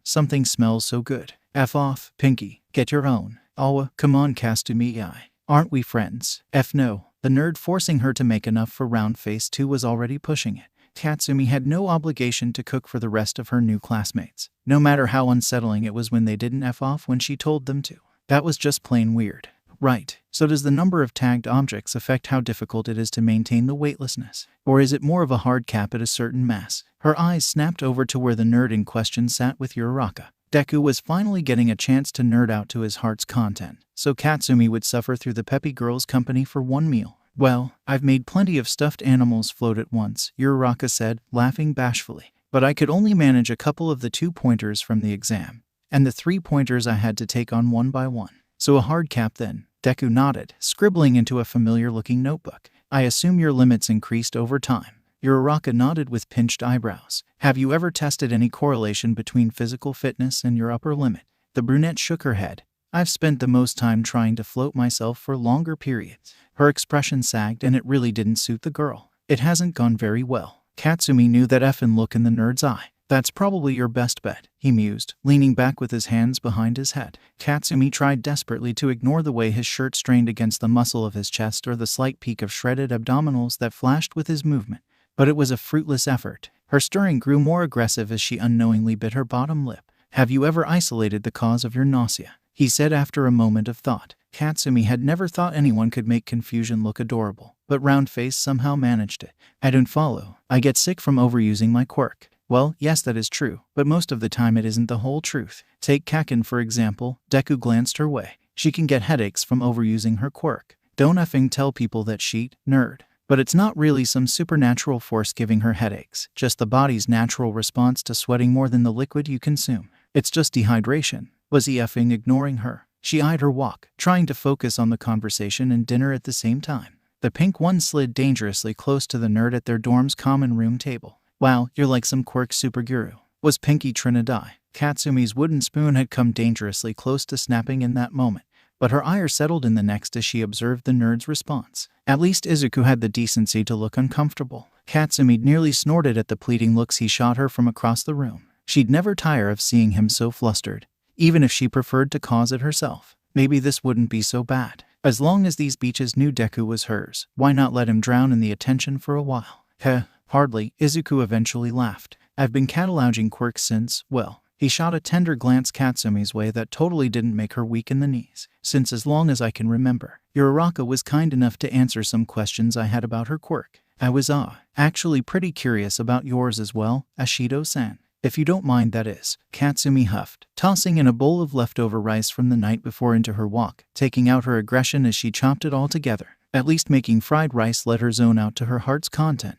Something smells so good. F off, Pinky. Get your own. Awa, come on Katsumi. Aren't we friends? F no. The nerd forcing her to make enough for round face 2 was already pushing it. Katsumi had no obligation to cook for the rest of her new classmates, no matter how unsettling it was when they didn't F off when she told them to. That was just plain weird. Right, so does the number of tagged objects affect how difficult it is to maintain the weightlessness? Or is it more of a hard cap at a certain mass? Her eyes snapped over to where the nerd in question sat with Uraraka. Deku was finally getting a chance to nerd out to his heart's content, so Katsumi would suffer through the peppy girl's company for one meal. Well, I've made plenty of stuffed animals float at once, Uraraka said, laughing bashfully. But I could only manage a couple of the 2-pointers from the exam, and the 3-pointers I had to take on one by one. So a hard cap then. Deku nodded, scribbling into a familiar-looking notebook. I assume your limits increased over time. Uraraka nodded with pinched eyebrows. Have you ever tested any correlation between physical fitness and your upper limit? The brunette shook her head. I've spent the most time trying to float myself for longer periods. Her expression sagged and it really didn't suit the girl. It hasn't gone very well. Katsumi knew that effin' look in the nerd's eye. That's probably your best bet, he mused, leaning back with his hands behind his head. Katsumi tried desperately to ignore the way his shirt strained against the muscle of his chest or the slight peak of shredded abdominals that flashed with his movement. But it was a fruitless effort. Her stirring grew more aggressive as she unknowingly bit her bottom lip. Have you ever isolated the cause of your nausea? he said after a moment of thought. Katsumi had never thought anyone could make confusion look adorable, but Round Face somehow managed it. I don't follow. I get sick from overusing my quirk. Well, yes, that is true, but most of the time it isn't the whole truth. Take Kaken for example. Deku glanced her way. She can get headaches from overusing her quirk. Don't effing tell people that sheet, nerd. But it's not really some supernatural force giving her headaches, just the body's natural response to sweating more than the liquid you consume. It's just dehydration. Was he effing ignoring her? She eyed her walk, trying to focus on the conversation and dinner at the same time. The pink one slid dangerously close to the nerd at their dorm's common room table. Wow, you're like some Quirk superguru. Was Pinky Trinidad? Katsumi's wooden spoon had come dangerously close to snapping in that moment, but her ire settled in the next as she observed the nerd's response. At least Izuku had the decency to look uncomfortable. Katsumi nearly snorted at the pleading looks he shot her from across the room. She'd never tire of seeing him so flustered, even if she preferred to cause it herself. Maybe this wouldn't be so bad. As long as these beaches knew Deku was hers, why not let him drown in the attention for a while? Heh, hardly. Izuku eventually laughed. I've been cataloging quirks since, well, he shot a tender glance Katsumi's way that totally didn't make her weak in the knees. Since as long as I can remember, Uraraka was kind enough to answer some questions I had about her quirk. I was actually pretty curious about yours as well, Ashido-san. If you don't mind, that is. Katsumi huffed, tossing in a bowl of leftover rice from the night before into her walk, taking out her aggression as she chopped it all together. At least making fried rice let her zone out to her heart's content.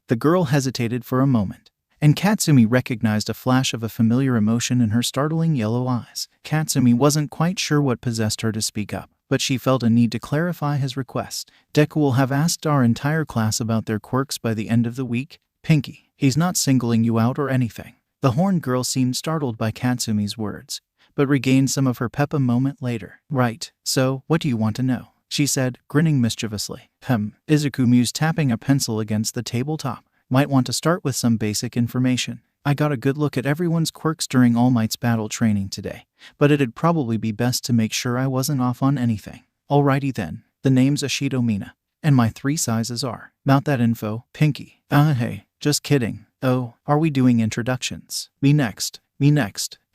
The girl hesitated for a moment, and Katsumi recognized a flash of a familiar emotion in her startling yellow eyes. Katsumi wasn't quite sure what possessed her to speak up, but she felt a need to clarify his request. Deku will have asked our entire class about their quirks by the end of the week. Pinky, he's not singling you out or anything. The horned girl seemed startled by Katsumi's words, but regained some of her pep a moment later. Right, so, what do you want to know? She said, grinning mischievously. Izuku mused, tapping a pencil against the tabletop. Might want to start with some basic information. I got a good look at everyone's quirks during All Might's battle training today, but it'd probably be best to make sure I wasn't off on anything. Alrighty then. The name's Ashido Mina, and my 3 sizes are. About that info, Pinky. Hey, just kidding. Oh, are we doing introductions? Me next.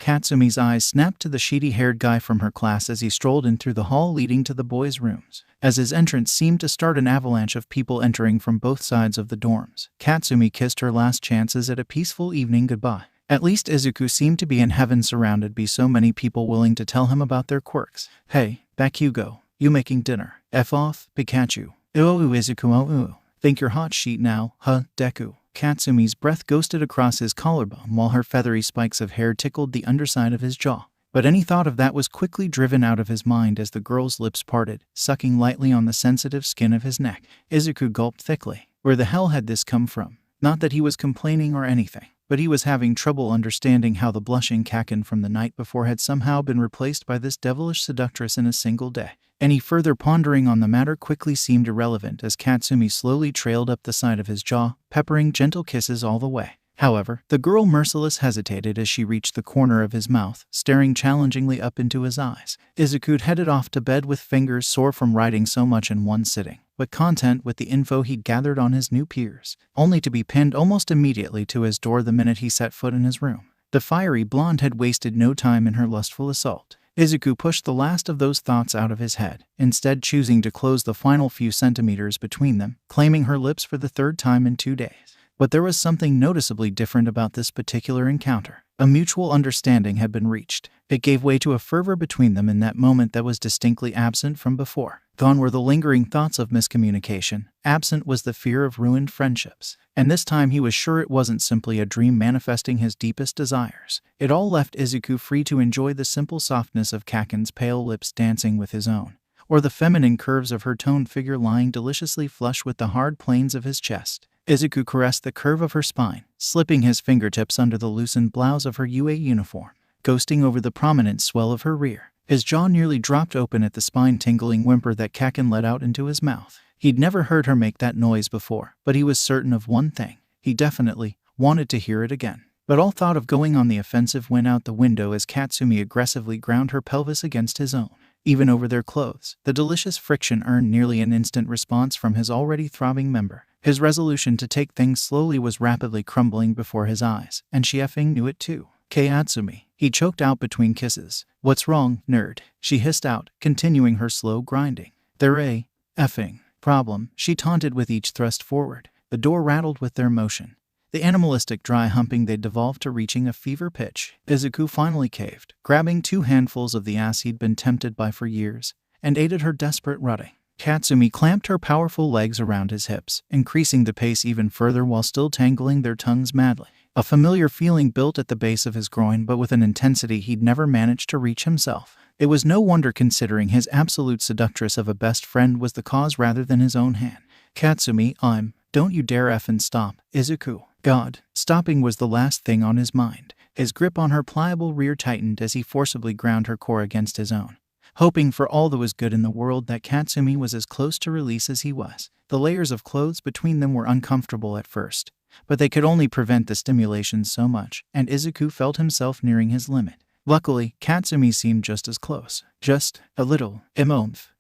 Katsumi's eyes snapped to the sheety-haired guy from her class as he strolled in through the hall leading to the boys' rooms. As his entrance seemed to start an avalanche of people entering from both sides of the dorms, Katsumi kissed her last chances at a peaceful evening goodbye. At least Izuku seemed to be in heaven surrounded by so many people willing to tell him about their quirks. Hey, back you go. You making dinner. F off, Pikachu. Ooh, Izuku, Think you're hot sheet now, huh, Deku? Katsumi's breath ghosted across his collarbone while her feathery spikes of hair tickled the underside of his jaw. But any thought of that was quickly driven out of his mind as the girl's lips parted, sucking lightly on the sensitive skin of his neck. Izuku gulped thickly. Where the hell had this come from? Not that he was complaining or anything, but he was having trouble understanding how the blushing Kaken from the night before had somehow been replaced by this devilish seductress in a single day. Any further pondering on the matter quickly seemed irrelevant as Katsumi slowly trailed up the side of his jaw, peppering gentle kisses all the way. However, the girl merciless hesitated as she reached the corner of his mouth, staring challengingly up into his eyes. Izuku headed off to bed with fingers sore from writing so much in one sitting, but content with the info he'd gathered on his new peers, only to be pinned almost immediately to his door the minute he set foot in his room. The fiery blonde had wasted no time in her lustful assault. Izuku pushed the last of those thoughts out of his head, instead choosing to close the final few centimeters between them, claiming her lips for the 3rd time in 2 days. But there was something noticeably different about this particular encounter. A mutual understanding had been reached. It gave way to a fervor between them in that moment that was distinctly absent from before. Gone were the lingering thoughts of miscommunication. Absent was the fear of ruined friendships. And this time he was sure it wasn't simply a dream manifesting his deepest desires. It all left Izuku free to enjoy the simple softness of Kaken's pale lips dancing with his own, or the feminine curves of her toned figure lying deliciously flush with the hard planes of his chest. Izuku caressed the curve of her spine, slipping his fingertips under the loosened blouse of her UA uniform, ghosting over the prominent swell of her rear. His jaw nearly dropped open at the spine-tingling whimper that Kaken let out into his mouth. He'd never heard her make that noise before, but he was certain of one thing. He definitely wanted to hear it again. But all thought of going on the offensive went out the window as Katsumi aggressively ground her pelvis against his own. Even over their clothes, the delicious friction earned nearly an instant response from his already throbbing member. His resolution to take things slowly was rapidly crumbling before his eyes, and she effing knew it too. Katsumi, He choked out between kisses. "What's wrong, nerd?" she hissed out, continuing her slow grinding. "They're a effing problem," she taunted with each thrust forward. The door rattled with their motion. The animalistic dry humping they'd devolved to reaching a fever pitch. Izuku finally caved, grabbing 2 handfuls of the ass he'd been tempted by for years, and aided her desperate rutting. Katsumi clamped her powerful legs around his hips, increasing the pace even further while still tangling their tongues madly. A familiar feeling built at the base of his groin, but with an intensity he'd never managed to reach himself. It was no wonder, considering his absolute seductress of a best friend was the cause rather than his own hand. "Katsumi, don't you dare effing stop, Izuku." God, stopping was the last thing on his mind. His grip on her pliable rear tightened as he forcibly ground her core against his own, hoping for all that was good in the world that Katsumi was as close to release as he was. The layers of clothes between them were uncomfortable at first, but they could only prevent the stimulation so much, and Izuku felt himself nearing his limit. Luckily, Katsumi seemed just as close. Just a little.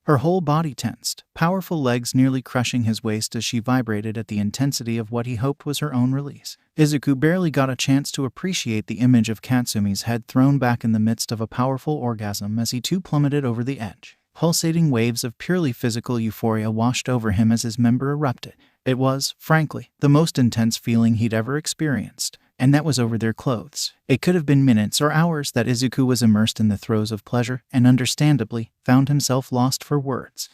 Her whole body tensed, powerful legs nearly crushing his waist as she vibrated at the intensity of what he hoped was her own release. Izuku barely got a chance to appreciate the image of Katsumi's head thrown back in the midst of a powerful orgasm as he too plummeted over the edge. Pulsating waves of purely physical euphoria washed over him as his member erupted. It was, frankly, the most intense feeling he'd ever experienced, and that was over their clothes. It could have been minutes or hours that Izuku was immersed in the throes of pleasure, and understandably, found himself lost for words.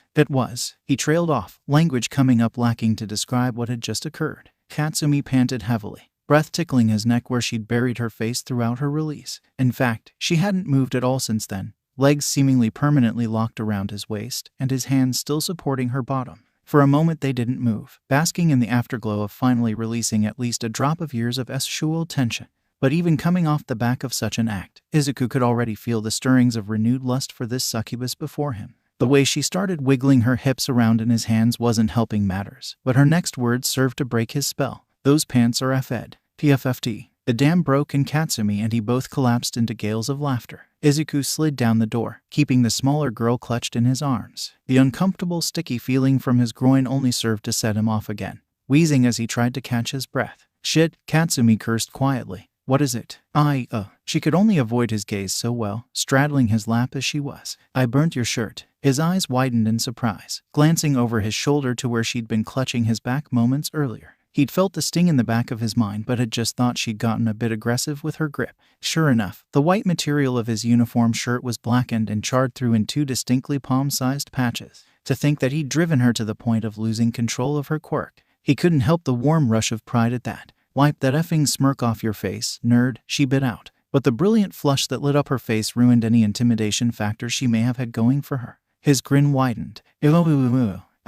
He trailed off, language coming up lacking to describe what had just occurred. Katsumi panted heavily, breath tickling his neck where she'd buried her face throughout her release. In fact, she hadn't moved at all since then, legs seemingly permanently locked around his waist, and his hands still supporting her bottom. For a moment they didn't move, basking in the afterglow of finally releasing at least a drop of years of sexual tension. But even coming off the back of such an act, Izuku could already feel the stirrings of renewed lust for this succubus before him. The way she started wiggling her hips around in his hands wasn't helping matters, but her next words served to break his spell. "Those pants are F-ed. PFFT. The dam broke and Katsumi and he both collapsed into gales of laughter. Izuku slid down the door, keeping the smaller girl clutched in his arms. The uncomfortable, sticky feeling from his groin only served to set him off again, wheezing as he tried to catch his breath. "Shit," Katsumi cursed quietly. "What is it?" She could only avoid his gaze so well, straddling his lap as she was. "I burnt your shirt." His eyes widened in surprise, glancing over his shoulder to where she'd been clutching his back moments earlier. He'd felt the sting in the back of his mind, but had just thought she'd gotten a bit aggressive with her grip. Sure enough, the white material of his uniform shirt was blackened and charred through in 2 distinctly palm-sized patches. To think that he'd driven her to the point of losing control of her quirk. He couldn't help the warm rush of pride at that. "Wipe that effing smirk off your face, nerd," she bit out. But the brilliant flush that lit up her face ruined any intimidation factor she may have had going for her. His grin widened.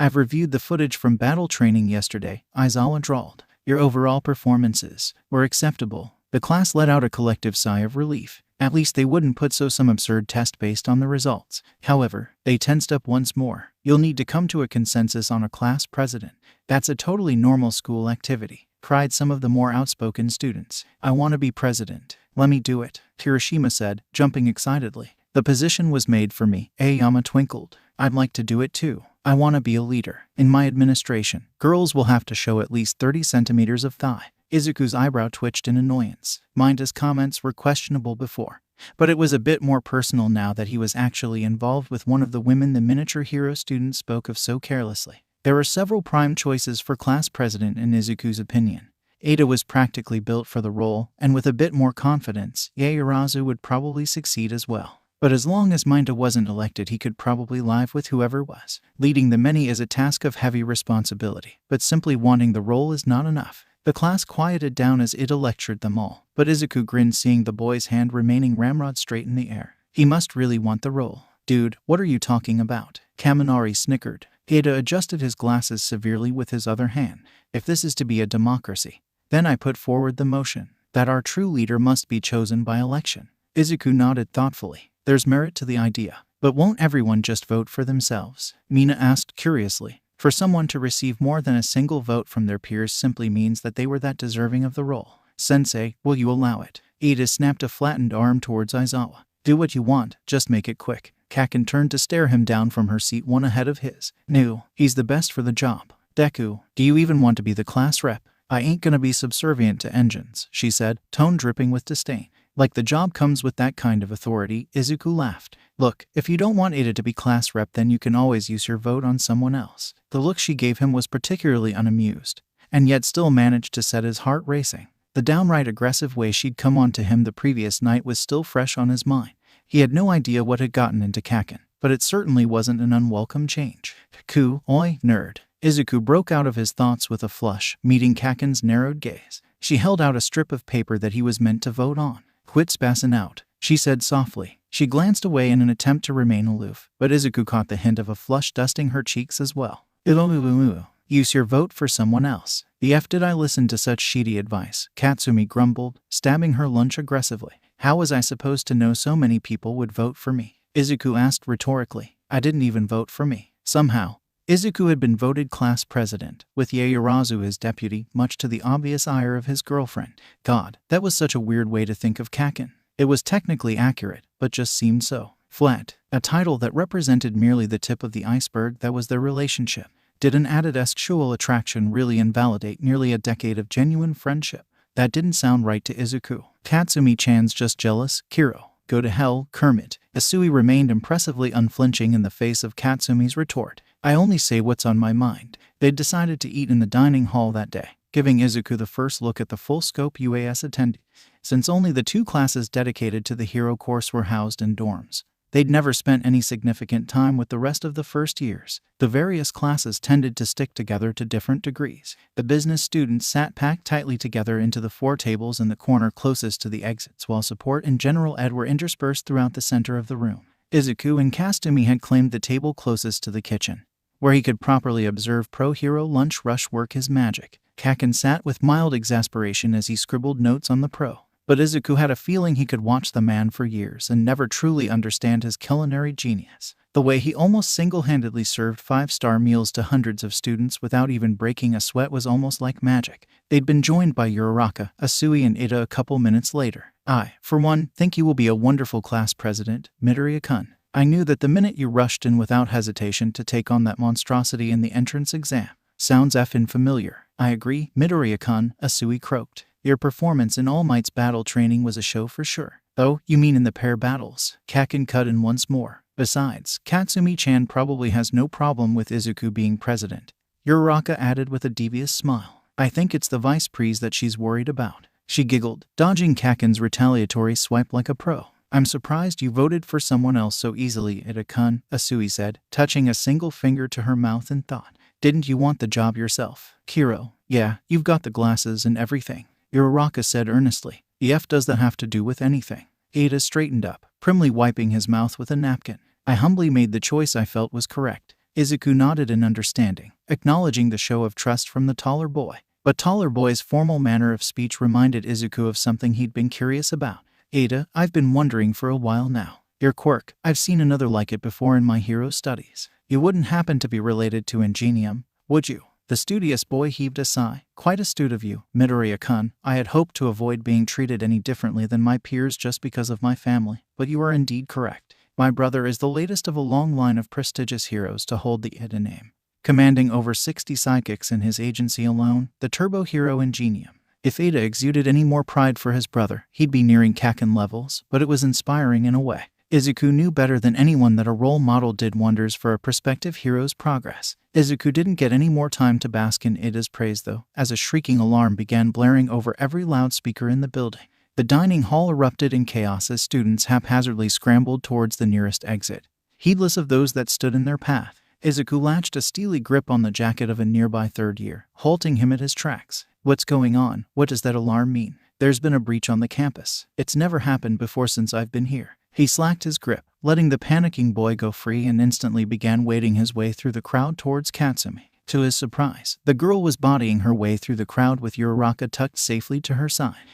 "I've reviewed the footage from battle training yesterday," Aizawa drawled. "Your overall performances were acceptable." The class let out a collective sigh of relief. At least they wouldn't put some absurd test based on the results. However, they tensed up once more. "You'll need to come to a consensus on a class president." "That's a totally normal school activity," cried some of the more outspoken students. "I want to be president. Let me do it," Hiroshima said, jumping excitedly. "The position was made for me." Aoyama twinkled. "I'd like to do it too. I want to be a leader. In my administration, girls will have to show at least 30 centimeters of thigh." Izuku's eyebrow twitched in annoyance. His comments were questionable before, but it was a bit more personal now that he was actually involved with one of the women the miniature hero student spoke of so carelessly. There were several prime choices for class president in Izuku's opinion. Ada was practically built for the role, and with a bit more confidence, Yaoyorozu would probably succeed as well. But as long as Minda wasn't elected, he could probably live with whoever was. Leading the many is a task of heavy responsibility, but simply wanting the role is not enough. The class quieted down as Ida lectured them all, but Izuku grinned seeing the boy's hand remaining ramrod straight in the air. He must really want the role. "Dude, what are you talking about?" Kaminari snickered. Ida adjusted his glasses severely with his other hand. "If this is to be a democracy, then I put forward the motion that our true leader must be chosen by election." Izuku nodded thoughtfully. "There's merit to the idea. But won't everyone just vote for themselves?" Mina asked curiously. "For someone to receive more than a single vote from their peers simply means that they were that deserving of the role. Sensei, will you allow it?" Ida snapped a flattened arm towards Aizawa. "Do what you want, just make it quick." Kaken turned to stare him down from her seat, one ahead of his. "No, he's the best for the job." "Deku, do you even want to be the class rep?" "I ain't gonna be subservient to engines," she said, tone dripping with disdain. Like the job comes with that kind of authority, Izuku laughed. Look, if you don't want Ada to be class rep, then you can always use your vote on someone else. The look she gave him was particularly unamused, and yet still managed to set his heart racing. The downright aggressive way she'd come on to him the previous night was still fresh on his mind. He had no idea what had gotten into Kaken, but it certainly wasn't an unwelcome change. Oi, nerd. Izuku broke out of his thoughts with a flush, meeting Kaken's narrowed gaze. She held out a strip of paper that he was meant to vote on. Quit spassing out, she said softly. She glanced away in an attempt to remain aloof, but Izuku caught the hint of a flush dusting her cheeks as well. Use your vote for someone else. The F did I listen to such sheedy advice, Katsumi grumbled, stabbing her lunch aggressively. How was I supposed to know so many people would vote for me? Izuku asked rhetorically. I didn't even vote for me. Somehow, Izuku had been voted class president, with Yaoyorozu his deputy, much to the obvious ire of his girlfriend. God, that was such a weird way to think of Kaken. It was technically accurate, but just seemed so flat. A title that represented merely the tip of the iceberg that was their relationship. Did an added sexual attraction really invalidate nearly a decade of genuine friendship? That didn't sound right to Izuku. Katsumi-chan's just jealous. Kiro, go to hell, Kermit. Asui remained impressively unflinching in the face of Katsumi's retort. I only say what's on my mind. They'd decided to eat in the dining hall that day, giving Izuku the first look at the full-scope UAS attendees. Since only the 2 classes dedicated to the hero course were housed in dorms, they'd never spent any significant time with the rest of the first years. The various classes tended to stick together to different degrees. The business students sat packed tightly together into the 4 tables in the corner closest to the exits, while support and general ed were interspersed throughout the center of the room. Izuku and Katsumi had claimed the table closest to the kitchen, where he could properly observe pro-hero lunch rush work his magic. Kaken sat with mild exasperation as he scribbled notes on the pro. But Izuku had a feeling he could watch the man for years and never truly understand his culinary genius. The way he almost single-handedly served 5-star meals to hundreds of students without even breaking a sweat was almost like magic. They'd been joined by Uraraka, Asui, and Ida a couple minutes later. I, for one, think you will be a wonderful class president, Midoriya-kun. I knew that the minute you rushed in without hesitation to take on that monstrosity in the entrance exam. Sounds effing familiar. I agree, Midoriya-kun, Asui croaked. Your performance in All Might's battle training was a show for sure. Oh, you mean in the pair battles? Kaken cut in once more. Besides, Katsumi-chan probably has no problem with Izuku being president. Uraraka added with a devious smile. I think it's the vice pres that she's worried about. She giggled, dodging Kaken's retaliatory swipe like a pro. I'm surprised you voted for someone else so easily, Ida-kun, Asui said, touching a single finger to her mouth in thought. Didn't you want the job yourself? Kiro, yeah, you've got the glasses and everything. Uraraka said earnestly. The F does that have to do with anything? Ada straightened up, primly wiping his mouth with a napkin. I humbly made the choice I felt was correct. Izuku nodded in understanding, acknowledging the show of trust from the taller boy. But taller boy's formal manner of speech reminded Izuku of something he'd been curious about. Ada, I've been wondering for a while now. Your quirk, I've seen another like it before in my hero studies. You wouldn't happen to be related to Ingenium, would you? The studious boy heaved a sigh. Quite astute of you, Midoriya-kun. I had hoped to avoid being treated any differently than my peers just because of my family, but you are indeed correct. My brother is the latest of a long line of prestigious heroes to hold the Ida name, commanding over 60 sidekicks in his agency alone, the turbo hero Ingenium. If Ada exuded any more pride for his brother, he'd be nearing Kaken levels, but it was inspiring in a way. Izuku knew better than anyone that a role model did wonders for a prospective hero's progress. Izuku didn't get any more time to bask in Ida's praise though, as a shrieking alarm began blaring over every loudspeaker in the building. The dining hall erupted in chaos as students haphazardly scrambled towards the nearest exit, heedless of those that stood in their path. Izuku latched a steely grip on the jacket of a nearby third year, halting him at his tracks. What's going on? What does that alarm mean? There's been a breach on the campus. It's never happened before since I've been here. He slacked his grip, letting the panicking boy go free, and instantly began wading his way through the crowd towards Katsumi. To his surprise, the girl was bodying her way through the crowd with Uraraka tucked safely to her side.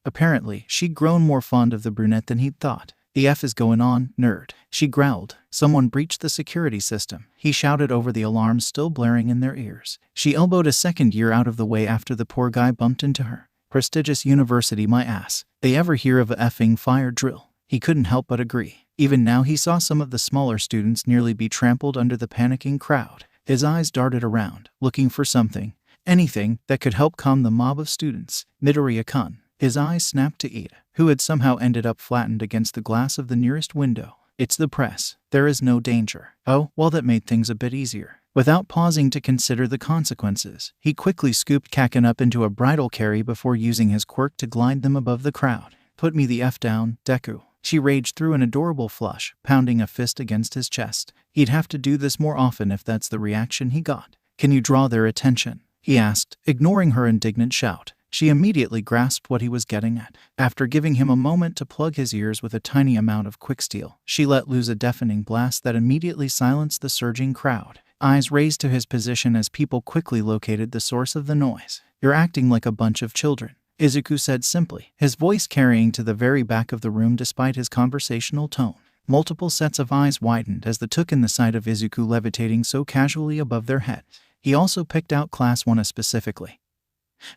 Apparently, she'd grown more fond of the brunette than he'd thought. The F is going on, nerd, she growled. Someone breached the security system, he shouted over the alarms still blaring in their ears. She elbowed a second year out of the way after the poor guy bumped into her. Prestigious university, my ass. They ever hear of a effing fire drill? He couldn't help but agree. Even now he saw some of the smaller students nearly be trampled under the panicking crowd. His eyes darted around, looking for something, anything, that could help calm the mob of students. Midoriya-kun. His eyes snapped to Ida, who had somehow ended up flattened against the glass of the nearest window. It's the press. There is no danger. Oh, well, that made things a bit easier. Without pausing to consider the consequences, he quickly scooped Kaken up into a bridal carry before using his quirk to glide them above the crowd. Put me the F down, Deku. She raged through an adorable flush, pounding a fist against his chest. He'd have to do this more often if that's the reaction he got. Can you draw their attention? He asked, ignoring her indignant shout. She immediately grasped what he was getting at. After giving him a moment to plug his ears with a tiny amount of quicksteel, she let loose a deafening blast that immediately silenced the surging crowd. Eyes raised to his position as people quickly located the source of the noise. You're acting like a bunch of children, Izuku said simply, his voice carrying to the very back of the room despite his conversational tone. Multiple sets of eyes widened as they took in the sight of Izuku levitating so casually above their heads. He also picked out Class 1 specifically,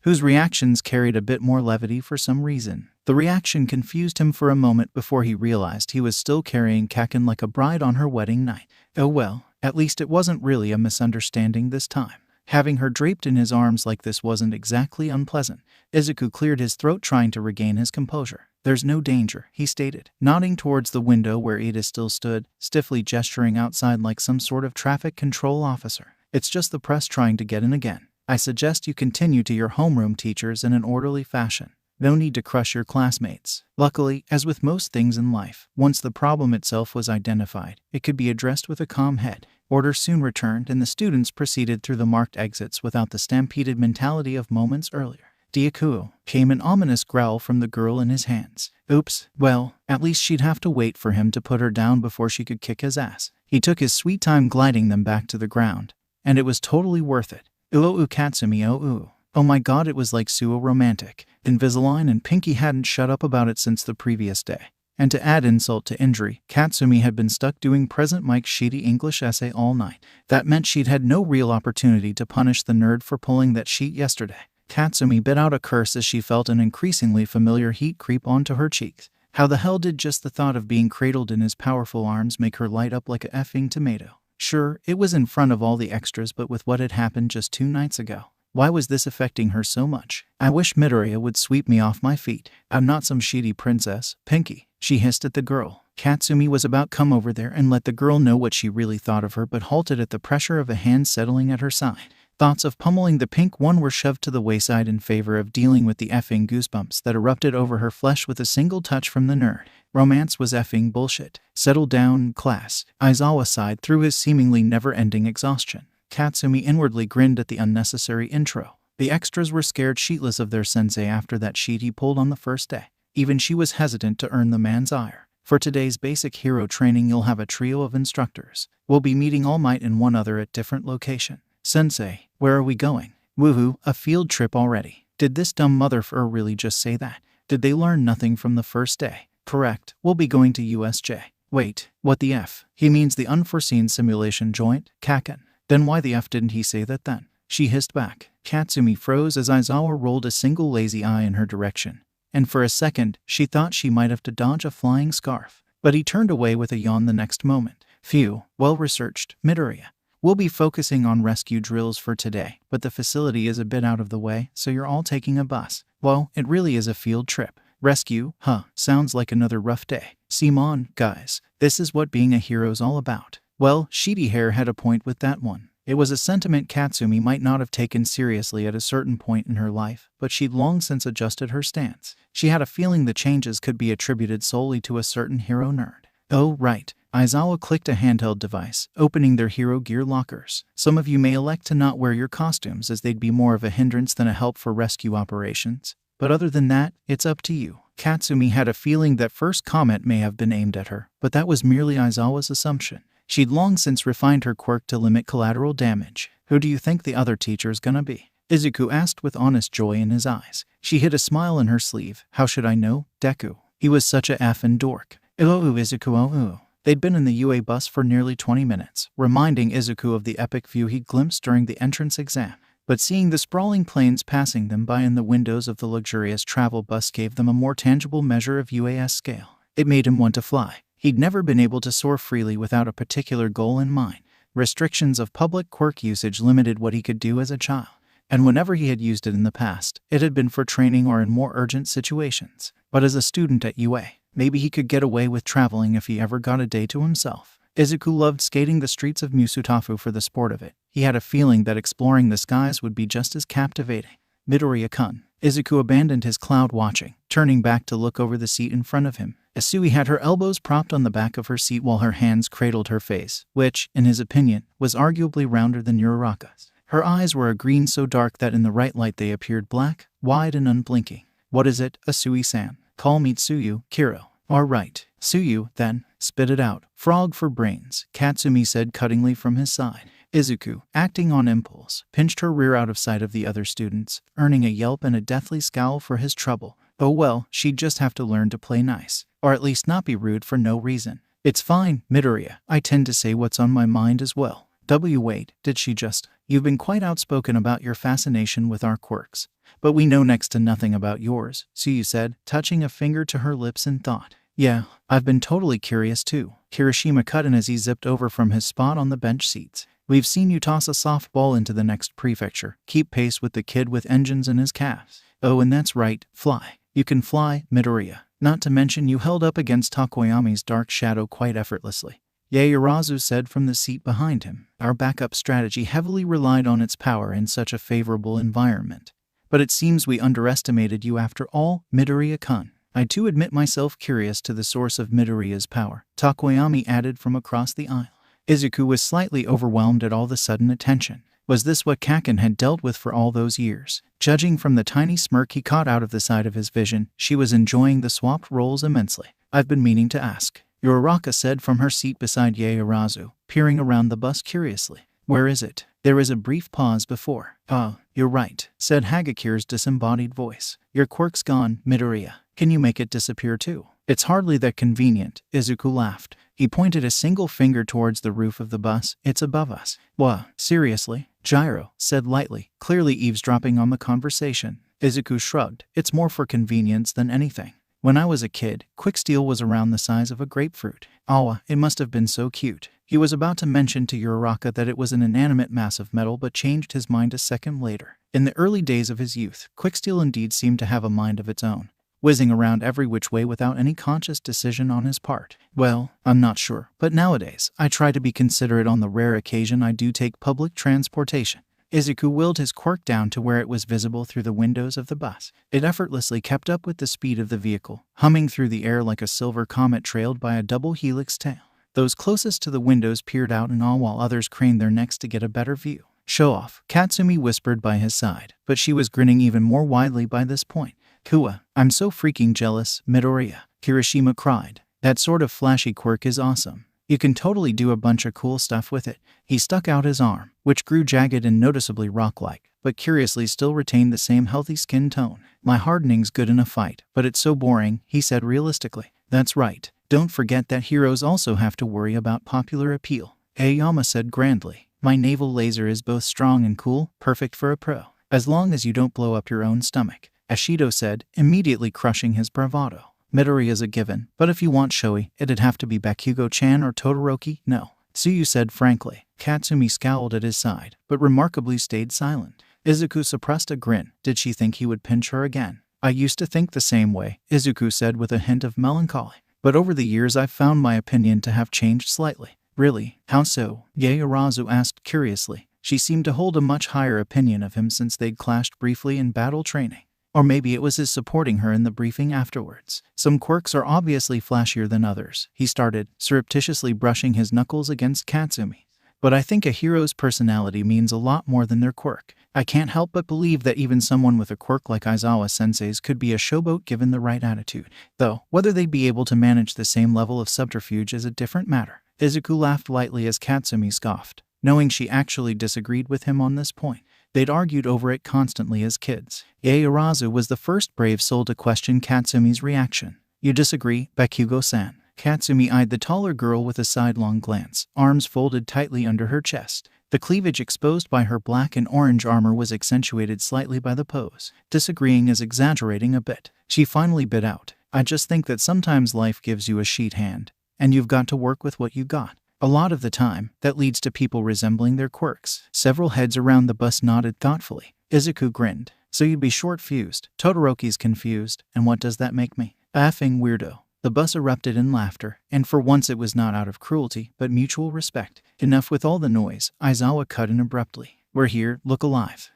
whose reactions carried a bit more levity for some reason. The reaction confused him for a moment before he realized he was still carrying Kaken like a bride on her wedding night. Oh well, at least it wasn't really a misunderstanding this time. Having her draped in his arms like this wasn't exactly unpleasant. Izuku cleared his throat trying to regain his composure. There's no danger, he stated, nodding towards the window where Ida still stood, stiffly gesturing outside like some sort of traffic control officer. It's just the press trying to get in again. I suggest you continue to your homeroom, teachers, in an orderly fashion. No need to crush your classmates. Luckily, as with most things in life, once the problem itself was identified, it could be addressed with a calm head. Order soon returned and the students proceeded through the marked exits without the stampeded mentality of moments earlier. Deku, came an ominous growl from the girl in his hands. Oops, well, at least she'd have to wait for him to put her down before she could kick his ass. He took his sweet time gliding them back to the ground, and it was totally worth it. Ooh, Katsumi, ooh. Oh my god, it was like suo romantic. Invisalign and Pinky hadn't shut up about it since the previous day. And to add insult to injury, Katsumi had been stuck doing Present Mike's sheety English essay all night. That meant she'd had no real opportunity to punish the nerd for pulling that sheet yesterday. Katsumi bit out a curse as she felt an increasingly familiar heat creep onto her cheeks. How the hell did just the thought of being cradled in his powerful arms make her light up like a effing tomato? Sure, it was in front of all the extras, but with what had happened just 2 nights ago, why was this affecting her so much? I wish Midoriya would sweep me off my feet. I'm not some sheety princess, Pinky, she hissed at the girl. Katsumi was about to come over there and let the girl know what she really thought of her, but halted at the pressure of a hand settling at her side. Thoughts of pummeling the pink one were shoved to the wayside in favor of dealing with the effing goosebumps that erupted over her flesh with a single touch from the nerd. Romance was effing bullshit. Settle down, class, Aizawa sighed through his seemingly never-ending exhaustion. Katsumi inwardly grinned at the unnecessary intro. The extras were scared shitless of their sensei after that sheet he pulled on the first day. Even she was hesitant to earn the man's ire. For today's basic hero training, you'll have a trio of instructors. We'll be meeting All Might and one other at different location. Sensei, where are we going? Woohoo, a field trip already. Did this dumb motherfucker really just say that? Did they learn nothing from the first day? Correct, we'll be going to USJ. Wait, what the F? He means the unforeseen simulation joint, Kaken. Then why the F didn't he say that then? She hissed back. Katsumi froze as Aizawa rolled a single lazy eye in her direction, and for a second, she thought she might have to dodge a flying scarf. But he turned away with a yawn the next moment. Phew, well researched, Midoriya. We'll be focusing on rescue drills for today, but the facility is a bit out of the way, so you're all taking a bus. Well, it really is a field trip. Rescue, huh, sounds like another rough day. Simon, guys, this is what being a hero's all about. Well, Sheety Hair had a point with that one. It was a sentiment Katsumi might not have taken seriously at a certain point in her life, but she'd long since adjusted her stance. She had a feeling the changes could be attributed solely to a certain hero nerd. Oh, right. Aizawa clicked a handheld device, opening their hero gear lockers. Some of you may elect to not wear your costumes as they'd be more of a hindrance than a help for rescue operations. But other than that, it's up to you. Katsumi had a feeling that first comment may have been aimed at her, but that was merely Aizawa's assumption. She'd long since refined her quirk to limit collateral damage. Who do you think the other teacher's gonna be? Izuku asked with honest joy in his eyes. She hid a smile in her sleeve. How should I know? Deku. He was such a effing dork. Ooh, Izuku, ooh. They'd been in the UA bus for nearly 20 minutes, reminding Izuku of the epic view he'd glimpsed during the entrance exam. But seeing the sprawling planes passing them by in the windows of the luxurious travel bus gave them a more tangible measure of UAS scale. It made him want to fly. He'd never been able to soar freely without a particular goal in mind. Restrictions of public quirk usage limited what he could do as a child. and whenever he had used it in the past, it had been for training or in more urgent situations. But as a student at UA, maybe he could get away with traveling if he ever got a day to himself. Izuku loved skating the streets of Musutafu for the sport of it. He had a feeling that exploring the skies would be just as captivating. Midoriya-kun. Izuku abandoned his cloud watching, turning back to look over the seat in front of him. Isui had her elbows propped on the back of her seat while her hands cradled her face, which, in his opinion, was arguably rounder than Uraraka's. Her eyes were a green so dark that in the right light they appeared black, wide and unblinking. "What is it, Asui-san?" "Call me Tsuyu, Kiro." "All right, Tsuyu, then. Spit it out." "Frog for brains," Katsumi said cuttingly from his side. Izuku, acting on impulse, pinched her rear out of sight of the other students, earning a yelp and a deathly scowl for his trouble. Oh well, she'd just have to learn to play nice. Or at least not be rude for no reason. "It's fine, Midoriya. I tend to say what's on my mind as well." Wait, did she just? "You've been quite outspoken about your fascination with our quirks. But we know next to nothing about yours," Tsuyu said, touching a finger to her lips in thought. "Yeah, I've been totally curious too." Kirishima cut in as he zipped over from his spot on the bench seats. "We've seen you toss a softball into the next prefecture, keep pace with the kid with engines in his calves. Oh, and that's right, fly. You can fly, Midoriya. Not to mention you held up against Takoyami's dark shadow quite effortlessly." Yaoyorozu said from the seat behind him. "Our backup strategy heavily relied on its power in such a favorable environment. But it seems we underestimated you after all, Midoriya-kun." "I too admit myself curious to the source of Midoriya's power," Takoyami added from across the aisle. Izuku was slightly overwhelmed at all the sudden attention. Was this what Kaken had dealt with for all those years? Judging from the tiny smirk he caught out of the side of his vision, she was enjoying the swapped roles immensely. "I've been meaning to ask," Uraraka said from her seat beside Yaoyorozu, peering around the bus curiously. "Where is it?" There was a brief pause before. "Oh, you're right," said Hagakir's disembodied voice. "Your quirk's gone, Midoriya. Can you make it disappear too?" "It's hardly that convenient," Izuku laughed. He pointed a single finger towards the roof of the bus. "It's above us." "What? Seriously?" Gyro said lightly, clearly eavesdropping on the conversation. Izuku shrugged. "It's more for convenience than anything. When I was a kid, Quicksteel was around the size of a grapefruit. Awa, it must have been so cute." He was about to mention to Uraraka that it was an inanimate mass of metal but changed his mind a second later. In the early days of his youth, Quicksteel indeed seemed to have a mind of its own, whizzing around every which way without any conscious decision on his part. "Well, I'm not sure, but nowadays, I try to be considerate on the rare occasion I do take public transportation." Izuku willed his quirk down to where it was visible through the windows of the bus. It effortlessly kept up with the speed of the vehicle, humming through the air like a silver comet trailed by a double helix tail. Those closest to the windows peered out in awe while others craned their necks to get a better view. "Show off," Katsumi whispered by his side, but she was grinning even more widely by this point. "Kua, I'm so freaking jealous, Midoriya," Kirishima cried. "That sort of flashy quirk is awesome. You can totally do a bunch of cool stuff with it." He stuck out his arm, which grew jagged and noticeably rock-like, but curiously still retained the same healthy skin tone. "My hardening's good in a fight, but it's so boring," he said realistically. "That's right. Don't forget that heroes also have to worry about popular appeal," Aoyama said grandly. "My naval laser is both strong and cool, perfect for a pro. As long as you don't blow up your own stomach," Ashido said, immediately crushing his bravado. "Midoriya's a given, but if you want showy, it'd have to be Bakugo-chan or Todoroki." "No," Tsuyu said frankly. Katsumi scowled at his side, but remarkably stayed silent. Izuku suppressed a grin. Did she think he would pinch her again? "I used to think the same way," Izuku said with a hint of melancholy. "But over the years I've found my opinion to have changed slightly." "Really? How so?" Yaoyorozu asked curiously. She seemed to hold a much higher opinion of him since they'd clashed briefly in battle training. Or maybe it was his supporting her in the briefing afterwards. "Some quirks are obviously flashier than others," he started, surreptitiously brushing his knuckles against Katsumi. "But I think a hero's personality means a lot more than their quirk. I can't help but believe that even someone with a quirk like Aizawa Sensei's could be a showboat given the right attitude. Though, whether they'd be able to manage the same level of subterfuge is a different matter." Izuku laughed lightly as Katsumi scoffed, knowing she actually disagreed with him on this point. They'd argued over it constantly as kids. Yaoyorozu was the first brave soul to question Katsumi's reaction. "You disagree, Bakugo-san?" Katsumi eyed the taller girl with a sidelong glance, arms folded tightly under her chest. The cleavage exposed by her black and orange armor was accentuated slightly by the pose. "Disagreeing is exaggerating a bit." She finally bit out. "I just think that sometimes life gives you a sheet hand, and you've got to work with what you got. A lot of the time, that leads to people resembling their quirks." Several heads around the bus nodded thoughtfully. Izuku grinned. So you'd be short-fused, Todoroki's confused, and what does that make me? A effing weirdo. The bus erupted in laughter, and for once it was not out of cruelty, but mutual respect. Enough with all the noise, Aizawa cut in abruptly. We're here, look alive.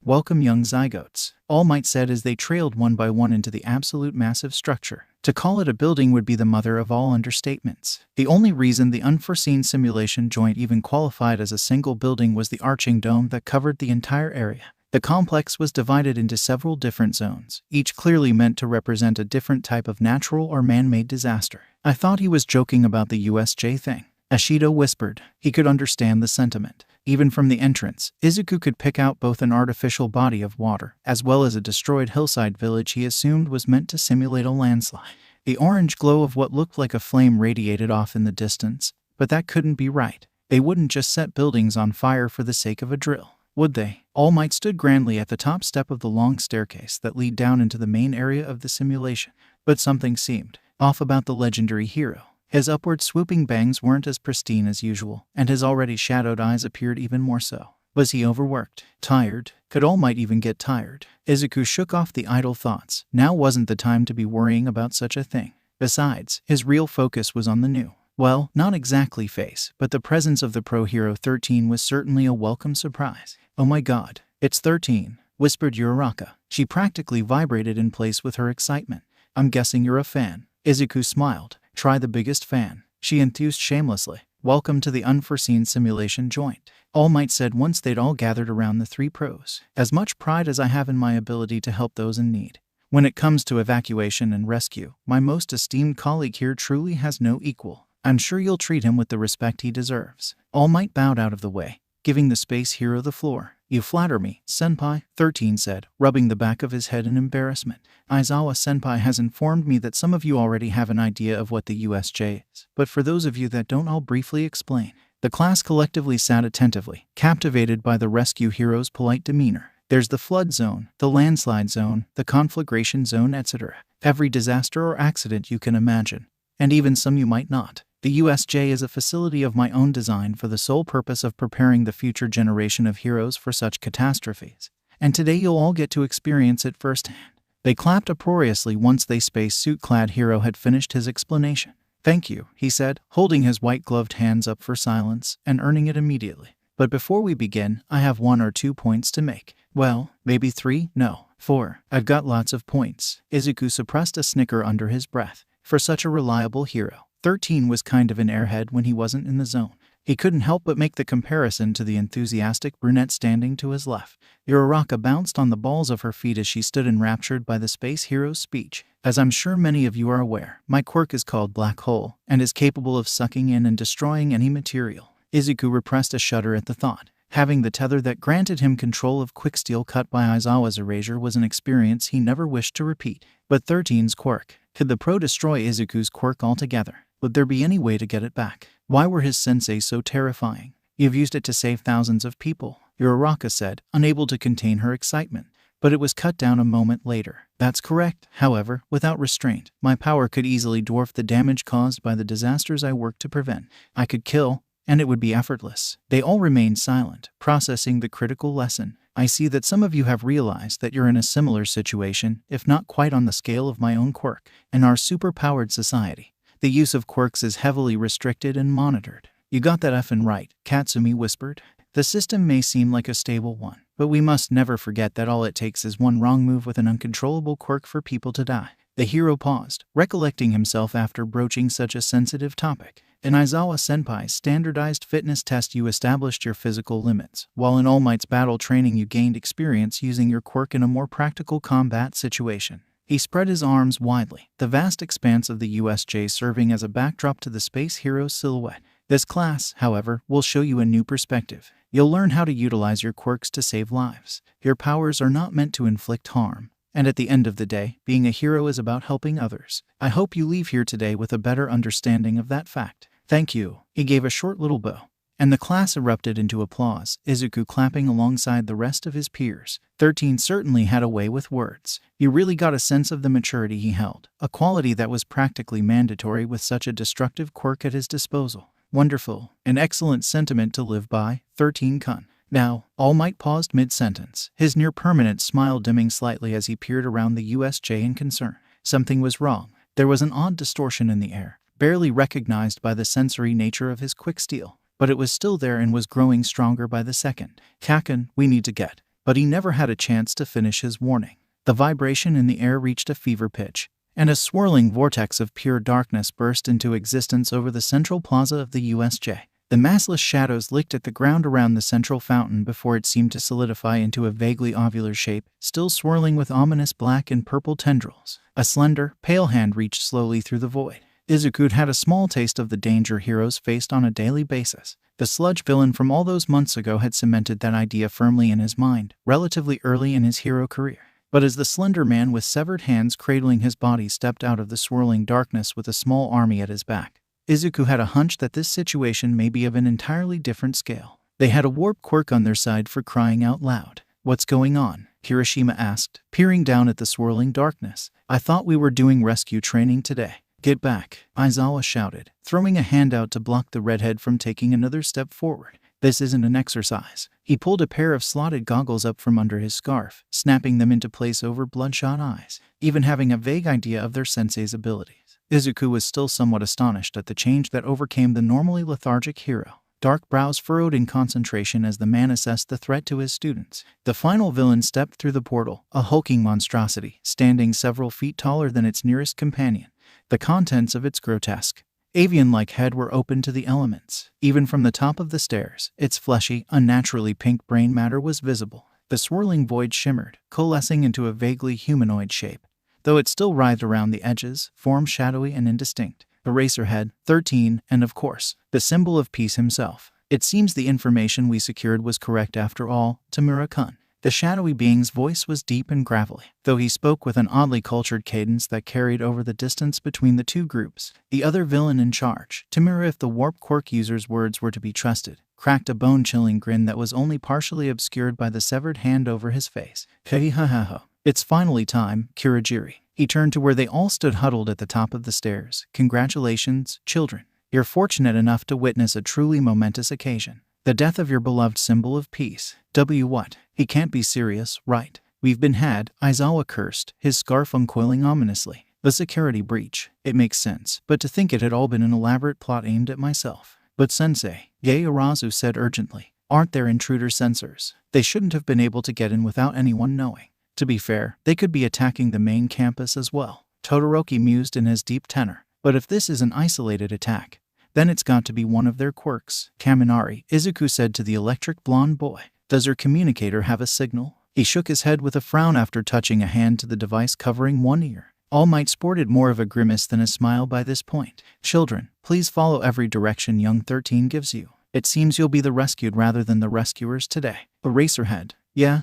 Welcome, young zygotes, All Might said as they trailed one by one into the absolute massive structure. To call it a building would be the mother of all understatements. The only reason the unforeseen simulation joint even qualified as a single building was the arching dome that covered the entire area. The complex was divided into several different zones, each clearly meant to represent a different type of natural or man-made disaster. I thought he was joking about the USJ thing. Ashido whispered. He could understand the sentiment. Even from the entrance, Izuku could pick out both an artificial body of water, as well as a destroyed hillside village he assumed was meant to simulate a landslide. The orange glow of what looked like a flame radiated off in the distance, but that couldn't be right. They wouldn't just set buildings on fire for the sake of a drill, would they? All Might stood grandly at the top step of the long staircase that led down into the main area of the simulation. But something seemed off about the legendary hero. His upward swooping bangs weren't as pristine as usual, and his already shadowed eyes appeared even more so. Was he overworked? Tired? Could All Might even get tired? Izuku shook off the idle thoughts. Now wasn't the time to be worrying about such a thing. Besides, his real focus was on the new. Well, not exactly face, but the presence of the Pro Hero 13 was certainly a welcome surprise. Oh my god, it's 13, whispered Uraraka. She practically vibrated in place with her excitement. I'm guessing you're a fan. Izuku smiled. Try the biggest fan. She enthused shamelessly. Welcome to the unforeseen simulation joint, All Might said once they'd all gathered around the three pros. As much pride as I have in my ability to help those in need. When it comes to evacuation and rescue, my most esteemed colleague here truly has no equal. I'm sure you'll treat him with the respect he deserves. All Might bowed out of the way, giving the space hero the floor. You flatter me, Senpai, 13 said, rubbing the back of his head in embarrassment. Aizawa Senpai has informed me that some of you already have an idea of what the USJ is, but for those of you that don't, I'll briefly explain. The class collectively sat attentively, captivated by the rescue hero's polite demeanor. There's the flood zone, the landslide zone, the conflagration zone, etc. Every disaster or accident you can imagine, and even some you might not. The USJ is a facility of my own design for the sole purpose of preparing the future generation of heroes for such catastrophes. And today you'll all get to experience it firsthand. They clapped uproariously once the spacesuit-clad hero had finished his explanation. Thank you, he said, holding his white-gloved hands up for silence and earning it immediately. But before we begin, I have 1 or 2 points to make. Well, maybe 3? No, 4. I've got lots of points. Izuku suppressed a snicker under his breath. For such a reliable hero, 13 was kind of an airhead when he wasn't in the zone. He couldn't help but make the comparison to the enthusiastic brunette standing to his left. Uraraka bounced on the balls of her feet as she stood enraptured by the space hero's speech. As I'm sure many of you are aware, my quirk is called Black Hole, and is capable of sucking in and destroying any material. Izuku repressed a shudder at the thought. Having the tether that granted him control of Quicksteel cut by Aizawa's erasure was an experience he never wished to repeat. But 13's quirk. Could the pro destroy Izuku's quirk altogether? Would there be any way to get it back? Why were his sensei so terrifying? You've used it to save thousands of people, Uraraka said, unable to contain her excitement. But it was cut down a moment later. That's correct. However, without restraint, my power could easily dwarf the damage caused by the disasters I work to prevent. I could kill, and it would be effortless. They all remained silent, processing the critical lesson. I see that some of you have realized that you're in a similar situation, if not quite on the scale of my own quirk. In our super-powered society, the use of quirks is heavily restricted and monitored. You got that effing right, Katsumi whispered. The system may seem like a stable one, but we must never forget that all it takes is one wrong move with an uncontrollable quirk for people to die. The hero paused, recollecting himself after broaching such a sensitive topic. In Aizawa Senpai's standardized fitness test you established your physical limits, while in All Might's battle training you gained experience using your quirk in a more practical combat situation. He spread his arms widely, the vast expanse of the USJ serving as a backdrop to the space hero's silhouette. This class, however, will show you a new perspective. You'll learn how to utilize your quirks to save lives. Your powers are not meant to inflict harm. And at the end of the day, being a hero is about helping others. I hope you leave here today with a better understanding of that fact. Thank you. He gave a short little bow, and the class erupted into applause, Izuku clapping alongside the rest of his peers. 13 certainly had a way with words. You really got a sense of the maturity he held, a quality that was practically mandatory with such a destructive quirk at his disposal. Wonderful. An excellent sentiment to live by, 13-kun. Now, All Might paused mid-sentence, his near-permanent smile dimming slightly as he peered around the USJ in concern. Something was wrong. There was an odd distortion in the air, barely recognized by the sensory nature of his quick steel. But it was still there and was growing stronger by the second. Kaken, we need to get. But he never had a chance to finish his warning. The vibration in the air reached a fever pitch, and a swirling vortex of pure darkness burst into existence over the central plaza of the USJ. The massless shadows licked at the ground around the central fountain before it seemed to solidify into a vaguely ovular shape, still swirling with ominous black and purple tendrils. A slender, pale hand reached slowly through the void. Izuku had a small taste of the danger heroes faced on a daily basis. The sludge villain from all those months ago had cemented that idea firmly in his mind, relatively early in his hero career. But as the slender man with severed hands cradling his body stepped out of the swirling darkness with a small army at his back, Izuku had a hunch that this situation may be of an entirely different scale. They had a warp quirk on their side for crying out loud. What's going on? Kirishima asked, peering down at the swirling darkness. I thought we were doing rescue training today. Get back, Aizawa shouted, throwing a hand out to block the redhead from taking another step forward. This isn't an exercise. He pulled a pair of slotted goggles up from under his scarf, snapping them into place over bloodshot eyes, even having a vague idea of their sensei's abilities. Izuku was still somewhat astonished at the change that overcame the normally lethargic hero. Dark brows furrowed in concentration as the man assessed the threat to his students. The final villain stepped through the portal, a hulking monstrosity, standing several feet taller than its nearest companion. The contents of its grotesque, avian-like head were open to the elements. Even from the top of the stairs, its fleshy, unnaturally pink brain matter was visible. The swirling void shimmered, coalescing into a vaguely humanoid shape, though it still writhed around the edges, form shadowy and indistinct. Eraserhead, 13, and of course, the symbol of peace himself. It seems the information we secured was correct after all, Tamura-kun. The shadowy being's voice was deep and gravelly, though he spoke with an oddly cultured cadence that carried over the distance between the two groups. The other villain in charge, Tamura, if the warp quirk user's words were to be trusted, cracked a bone-chilling grin that was only partially obscured by the severed hand over his face. Hey ha ha ha. It's finally time, Kurogiri. He turned to where they all stood huddled at the top of the stairs. Congratulations, children. You're fortunate enough to witness a truly momentous occasion. The death of your beloved symbol of peace. What? He can't be serious, right? We've been had, Aizawa cursed, his scarf uncoiling ominously. The security breach. It makes sense, but to think it had all been an elaborate plot aimed at myself. But Sensei, Yaoyorozu said urgently, aren't there intruder sensors? They shouldn't have been able to get in without anyone knowing. To be fair, they could be attacking the main campus as well. Todoroki mused in his deep tenor. But if this is an isolated attack, then it's got to be one of their quirks. Kaminari, Izuku said to the electric blonde boy. Does her communicator have a signal? He shook his head with a frown after touching a hand to the device covering one ear. All Might sported more of a grimace than a smile by this point. Children, please follow every direction young 13 gives you. It seems you'll be the rescued rather than the rescuers today. Eraserhead. Yeah.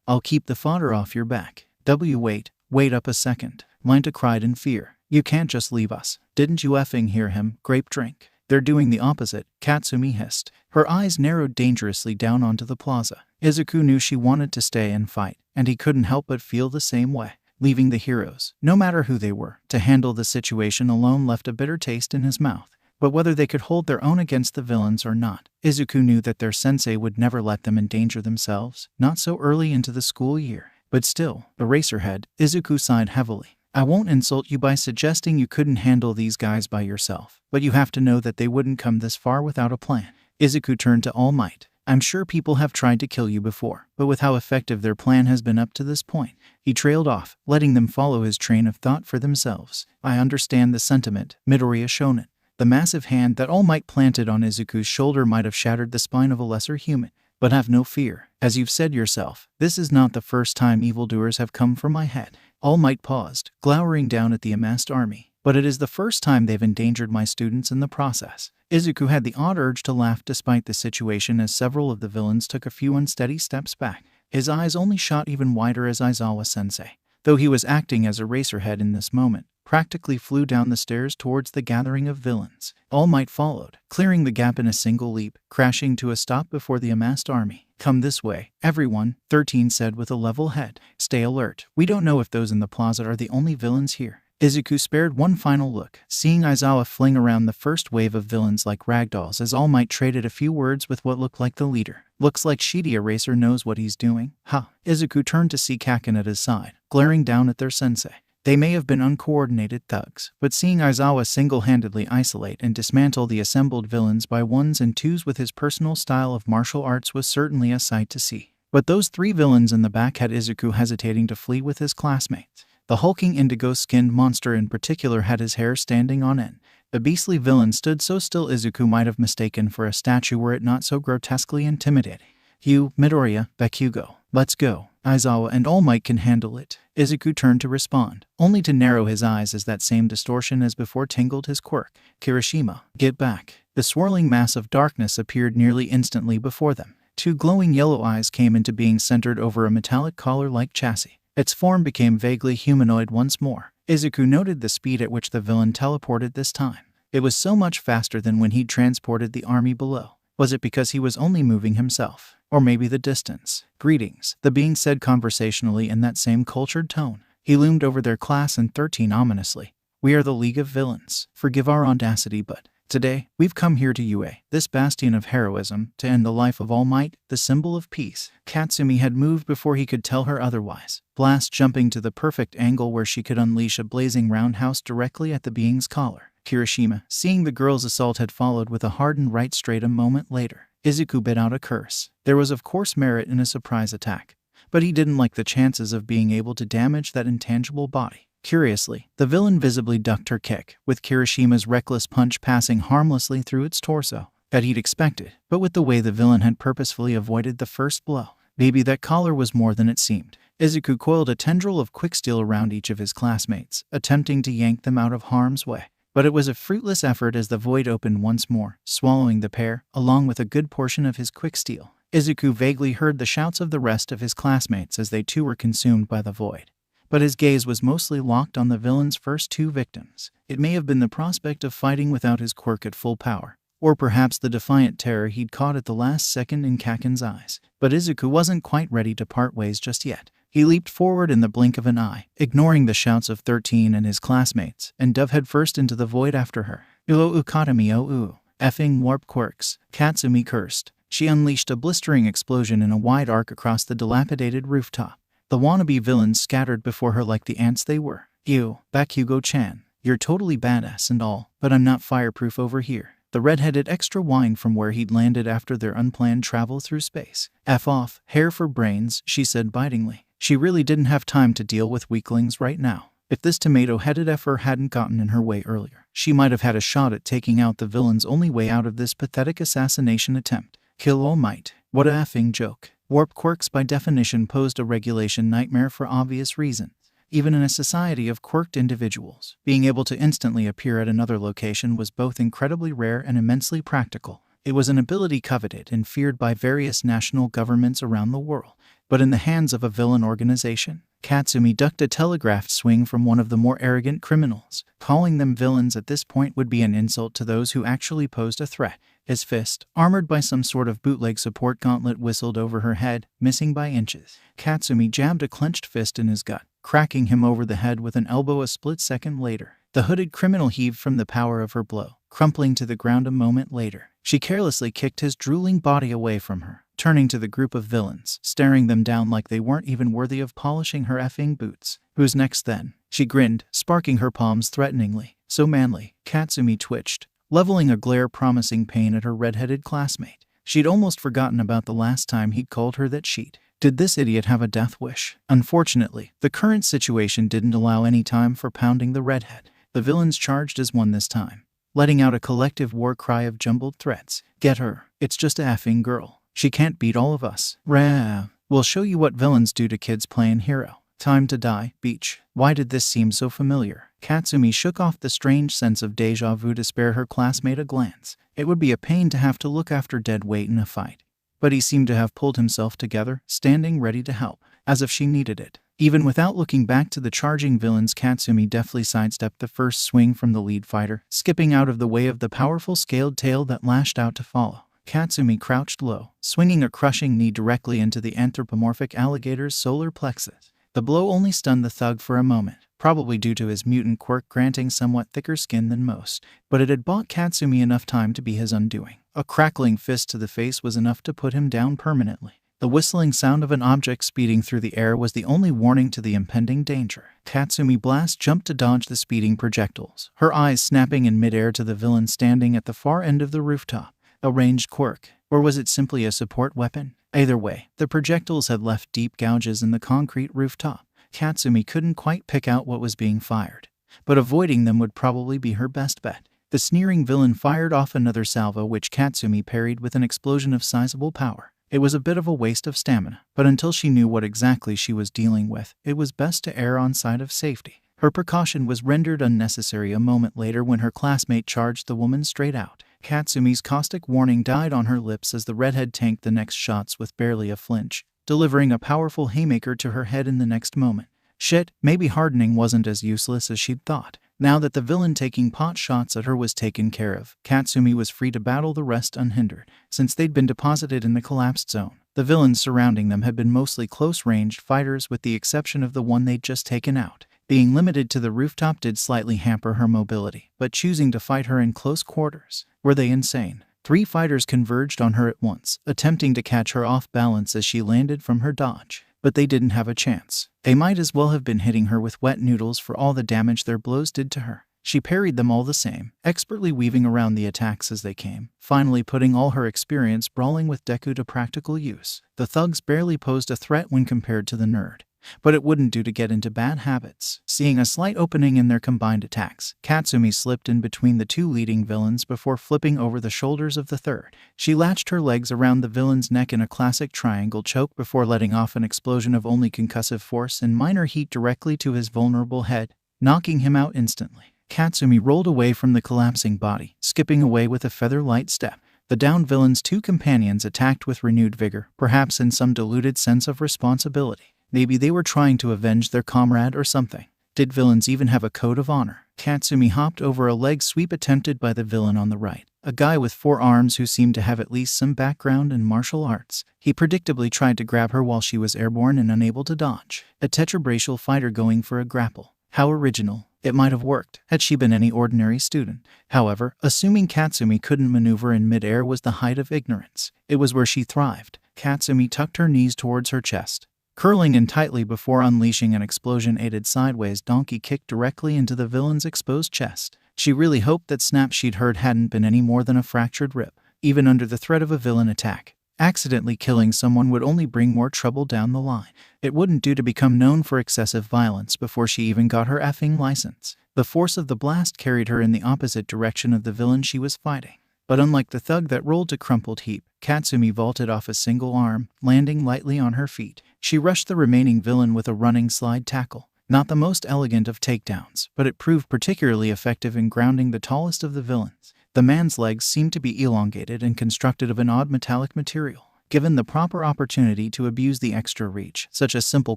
I'll keep the fodder off your back. Wait up a second. Linta cried in fear. You can't just leave us. Didn't you effing hear him? Grape drink. They're doing the opposite, Katsumi hissed. Her eyes narrowed dangerously down onto the plaza. Izuku knew she wanted to stay and fight, and he couldn't help but feel the same way. Leaving the heroes, no matter who they were, to handle the situation alone left a bitter taste in his mouth. But whether they could hold their own against the villains or not, Izuku knew that their sensei would never let them endanger themselves, not so early into the school year. But still, Eraserhead, Izuku sighed heavily. I won't insult you by suggesting you couldn't handle these guys by yourself, but you have to know that they wouldn't come this far without a plan. Izuku turned to All Might. I'm sure people have tried to kill you before, but with how effective their plan has been up to this point. He trailed off, letting them follow his train of thought for themselves. I understand the sentiment, Midoriya Shonen. The massive hand that All Might planted on Izuku's shoulder might have shattered the spine of a lesser human. But have no fear. As you've said yourself, this is not the first time evildoers have come for my head. All Might paused, glowering down at the amassed army. But it is the first time they've endangered my students in the process. Izuku had the odd urge to laugh despite the situation as several of the villains took a few unsteady steps back. His eyes only shot even wider as Aizawa-sensei, though he was acting as Eraserhead in this moment, practically flew down the stairs towards the gathering of villains. All Might followed, clearing the gap in a single leap, crashing to a stop before the amassed army. Come this way, everyone, 13 said with a level head. Stay alert. We don't know if those in the plaza are the only villains here. Izuku spared one final look, seeing Aizawa fling around the first wave of villains like ragdolls as All Might traded a few words with what looked like the leader. Looks like Shitty Eraser knows what he's doing. Ha! Izuku turned to see Kaken at his side, glaring down at their sensei. They may have been uncoordinated thugs, but seeing Aizawa single-handedly isolate and dismantle the assembled villains by ones and twos with his personal style of martial arts was certainly a sight to see. But those three villains in the back had Izuku hesitating to flee with his classmates. The hulking indigo-skinned monster in particular had his hair standing on end. The beastly villain stood so still Izuku might have mistaken for a statue were it not so grotesquely intimidating. "You, Midoriya, Bakugo. Let's go. Aizawa and All Might can handle it." Izuku turned to respond, only to narrow his eyes as that same distortion as before tingled his quirk. "Kirishima, get back." The swirling mass of darkness appeared nearly instantly before them. Two glowing yellow eyes came into being centered over a metallic collar-like chassis. Its form became vaguely humanoid once more. Izuku noted the speed at which the villain teleported this time. It was so much faster than when he'd transported the army below. Was it because he was only moving himself? Or maybe the distance? "Greetings," the being said conversationally in that same cultured tone. He loomed over their class and 13 ominously. "We are the League of Villains. Forgive our audacity, but today, we've come here to Yue, this bastion of heroism, to end the life of All Might, the symbol of peace." Katsumi had moved before he could tell her otherwise, blast jumping to the perfect angle where she could unleash a blazing roundhouse directly at the being's collar. Kirishima, seeing the girl's assault, had followed with a hardened right straight a moment later. Izuku bit out a curse. There was of course merit in a surprise attack, but he didn't like the chances of being able to damage that intangible body. Curiously, the villain visibly ducked her kick, with Kirishima's reckless punch passing harmlessly through its torso. That he'd expected, but with the way the villain had purposefully avoided the first blow. Maybe that collar was more than it seemed. Izuku coiled a tendril of quicksteel around each of his classmates, attempting to yank them out of harm's way. But it was a fruitless effort as the void opened once more, swallowing the pair, along with a good portion of his quicksteel. Izuku vaguely heard the shouts of the rest of his classmates as they too were consumed by the void. But his gaze was mostly locked on the villain's first two victims. It may have been the prospect of fighting without his quirk at full power, or perhaps the defiant terror he'd caught at the last second in Kaken's eyes. But Izuku wasn't quite ready to part ways just yet. He leaped forward in the blink of an eye, ignoring the shouts of 13 and his classmates, and dove headfirst into the void after her. "Uo ukatami o u. Effing warp quirks," Katsumi cursed. She unleashed a blistering explosion in a wide arc across the dilapidated rooftop. The wannabe villains scattered before her like the ants they were. "You, Bakugo-chan, you're totally badass and all, but I'm not fireproof over here." The red-headed extra whined from where he'd landed after their unplanned travel through space. "F off, hair for brains," she said bitingly. She really didn't have time to deal with weaklings right now. If this tomato-headed effer hadn't gotten in her way earlier, she might have had a shot at taking out the villain's only way out of this pathetic assassination attempt. Kill All Might. What a effing joke. Warp quirks by definition posed a regulation nightmare for obvious reasons. Even in a society of quirked individuals, being able to instantly appear at another location was both incredibly rare and immensely practical. It was an ability coveted and feared by various national governments around the world. But in the hands of a villain organization, Katsumi ducked a telegraphed swing from one of the more arrogant criminals. Calling them villains at this point would be an insult to those who actually posed a threat. His fist, armored by some sort of bootleg support gauntlet, whistled over her head, missing by inches. Katsumi jabbed a clenched fist in his gut, cracking him over the head with an elbow a split second later. The hooded criminal heaved from the power of her blow, crumpling to the ground a moment later. She carelessly kicked his drooling body away from her, turning to the group of villains, staring them down like they weren't even worthy of polishing her effing boots. "Who's next then?" She grinned, sparking her palms threateningly. "So manly." Katsumi twitched, leveling a glare promising pain at her red-headed classmate. She'd almost forgotten about the last time he'd called her that sheet. Did this idiot have a death wish? Unfortunately, the current situation didn't allow any time for pounding the redhead. The villains charged as one this time, letting out a collective war cry of jumbled threats. "Get her. It's just a effing girl. She can't beat all of us. Rah. We'll show you what villains do to kids playing hero. Time to die, beach." Why did this seem so familiar? Katsumi shook off the strange sense of deja vu to spare her classmate a glance. It would be a pain to have to look after dead weight in a fight. But he seemed to have pulled himself together, standing ready to help, as if she needed it. Even without looking back to the charging villains, Katsumi deftly sidestepped the first swing from the lead fighter, skipping out of the way of the powerful scaled tail that lashed out to follow. Katsumi crouched low, swinging a crushing knee directly into the anthropomorphic alligator's solar plexus. The blow only stunned the thug for a moment, probably due to his mutant quirk granting somewhat thicker skin than most, but it had bought Katsumi enough time to be his undoing. A crackling fist to the face was enough to put him down permanently. The whistling sound of an object speeding through the air was the only warning to the impending danger. Katsumi Blast jumped to dodge the speeding projectiles, her eyes snapping in midair to the villain standing at the far end of the rooftop. A ranged quirk, or was it simply a support weapon? Either way, the projectiles had left deep gouges in the concrete rooftop. Katsumi couldn't quite pick out what was being fired, but avoiding them would probably be her best bet. The sneering villain fired off another salvo which Katsumi parried with an explosion of sizable power. It was a bit of a waste of stamina, but until she knew what exactly she was dealing with, it was best to err on side of safety. Her precaution was rendered unnecessary a moment later when her classmate charged the woman straight out. Katsumi's caustic warning died on her lips as the redhead tanked the next shots with barely a flinch, delivering a powerful haymaker to her head in the next moment. Shit, maybe hardening wasn't as useless as she'd thought. Now that the villain taking pot shots at her was taken care of, Katsumi was free to battle the rest unhindered. Since they'd been deposited in the collapsed zone, the villains surrounding them had been mostly close-ranged fighters with the exception of the one they'd just taken out. Being limited to the rooftop did slightly hamper her mobility, but choosing to fight her in close quarters, were they insane? 3 fighters converged on her at once, attempting to catch her off balance as she landed from her dodge. But they didn't have a chance. They might as well have been hitting her with wet noodles for all the damage their blows did to her. She parried them all the same, expertly weaving around the attacks as they came, finally putting all her experience brawling with Deku to practical use. The thugs barely posed a threat when compared to the nerd, but it wouldn't do to get into bad habits. Seeing a slight opening in their combined attacks, Katsumi slipped in between the 2 leading villains before flipping over the shoulders of the third. She latched her legs around the villain's neck in a classic triangle choke before letting off an explosion of only concussive force and minor heat directly to his vulnerable head, knocking him out instantly. Katsumi rolled away from the collapsing body, skipping away with a feather-light step. The downed villain's 2 companions attacked with renewed vigor, perhaps in some diluted sense of responsibility. Maybe they were trying to avenge their comrade or something. Did villains even have a code of honor? Katsumi hopped over a leg sweep attempted by the villain on the right, a guy with 4 arms who seemed to have at least some background in martial arts. He predictably tried to grab her while she was airborne and unable to dodge. A tetrabracial fighter going for a grapple. How original. It might have worked, had she been any ordinary student. However, assuming Katsumi couldn't maneuver in mid-air was the height of ignorance. It was where she thrived. Katsumi tucked her knees towards her chest, curling in tightly before unleashing an explosion-aided sideways donkey kick directly into the villain's exposed chest. She really hoped that snap she'd heard hadn't been any more than a fractured rib. Even under the threat of a villain attack, accidentally killing someone would only bring more trouble down the line. It wouldn't do to become known for excessive violence before she even got her effing license. The force of the blast carried her in the opposite direction of the villain she was fighting. But unlike the thug that rolled to crumpled heap, Katsumi vaulted off a single arm, landing lightly on her feet. She rushed the remaining villain with a running slide tackle. Not the most elegant of takedowns, but it proved particularly effective in grounding the tallest of the villains. The man's legs seemed to be elongated and constructed of an odd metallic material. Given the proper opportunity to abuse the extra reach, such a simple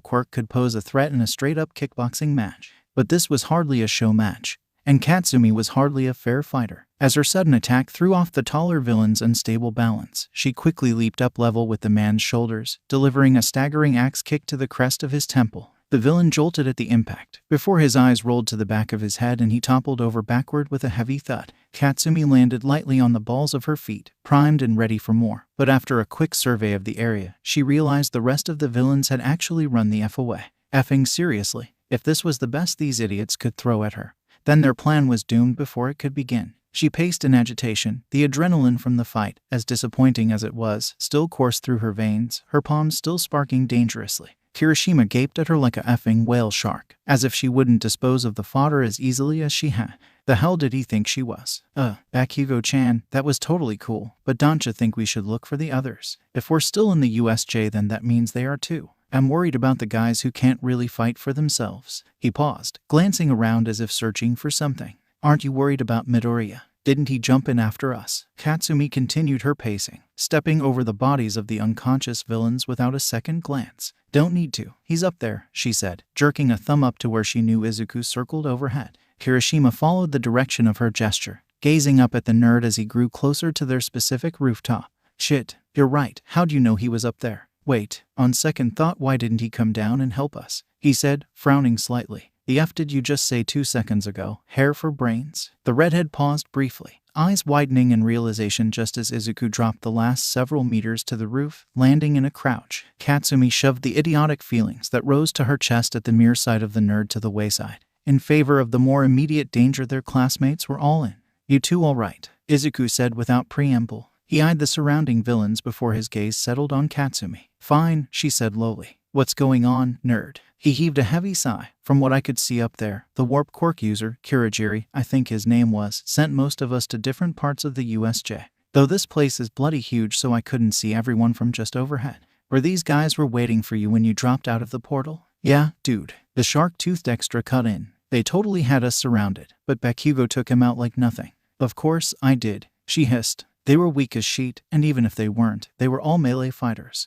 quirk could pose a threat in a straight-up kickboxing match. But this was hardly a show match, and Katsumi was hardly a fair fighter. As her sudden attack threw off the taller villain's unstable balance, she quickly leaped up level with the man's shoulders, delivering a staggering axe kick to the crest of his temple. The villain jolted at the impact, before his eyes rolled to the back of his head and he toppled over backward with a heavy thud. Katsumi landed lightly on the balls of her feet, primed and ready for more. But after a quick survey of the area, she realized the rest of the villains had actually run the F away. Effing seriously, if this was the best these idiots could throw at her, then their plan was doomed before it could begin. She paced in agitation, the adrenaline from the fight, as disappointing as it was, still coursed through her veins, her palms still sparking dangerously. Kirishima gaped at her like a effing whale shark, as if she wouldn't dispose of the fodder as easily as she had. The hell did he think she was? Bakugo-chan, that was totally cool, but don't you think we should look for the others? If we're still in the USJ then that means they are too. I'm worried about the guys who can't really fight for themselves. He paused, glancing around as if searching for something. Aren't you worried about Midoriya? Didn't he jump in after us? Katsumi continued her pacing, stepping over the bodies of the unconscious villains without a second glance. Don't need to. He's up there, she said, jerking a thumb up to where she knew Izuku circled overhead. Kirishima followed the direction of her gesture, gazing up at the nerd as he grew closer to their specific rooftop. Shit, you're right. How'd you know he was up there? Wait, on second thought why didn't he come down and help us? He said, frowning slightly. The F did you just say 2 seconds ago? Hair for brains? The redhead paused briefly, eyes widening in realization just as Izuku dropped the last several meters to the roof, landing in a crouch. Katsumi shoved the idiotic feelings that rose to her chest at the mere sight of the nerd to the wayside, in favor of the more immediate danger their classmates were all in. You two all right? Izuku said without preamble. He eyed the surrounding villains before his gaze settled on Katsumi. Fine, she said lowly. What's going on, nerd? He heaved a heavy sigh. From what I could see up there, the warp quirk user, Kirigiri, I think his name was, sent most of us to different parts of the USJ. Though this place is bloody huge, so I couldn't see everyone from just overhead. Where these guys were waiting for you when you dropped out of the portal? Yeah, dude. The shark-toothed extra cut in. They totally had us surrounded, but Bakugo took him out like nothing. Of course I did, she hissed. They were weak as sheet, and even if they weren't, they were all melee fighters.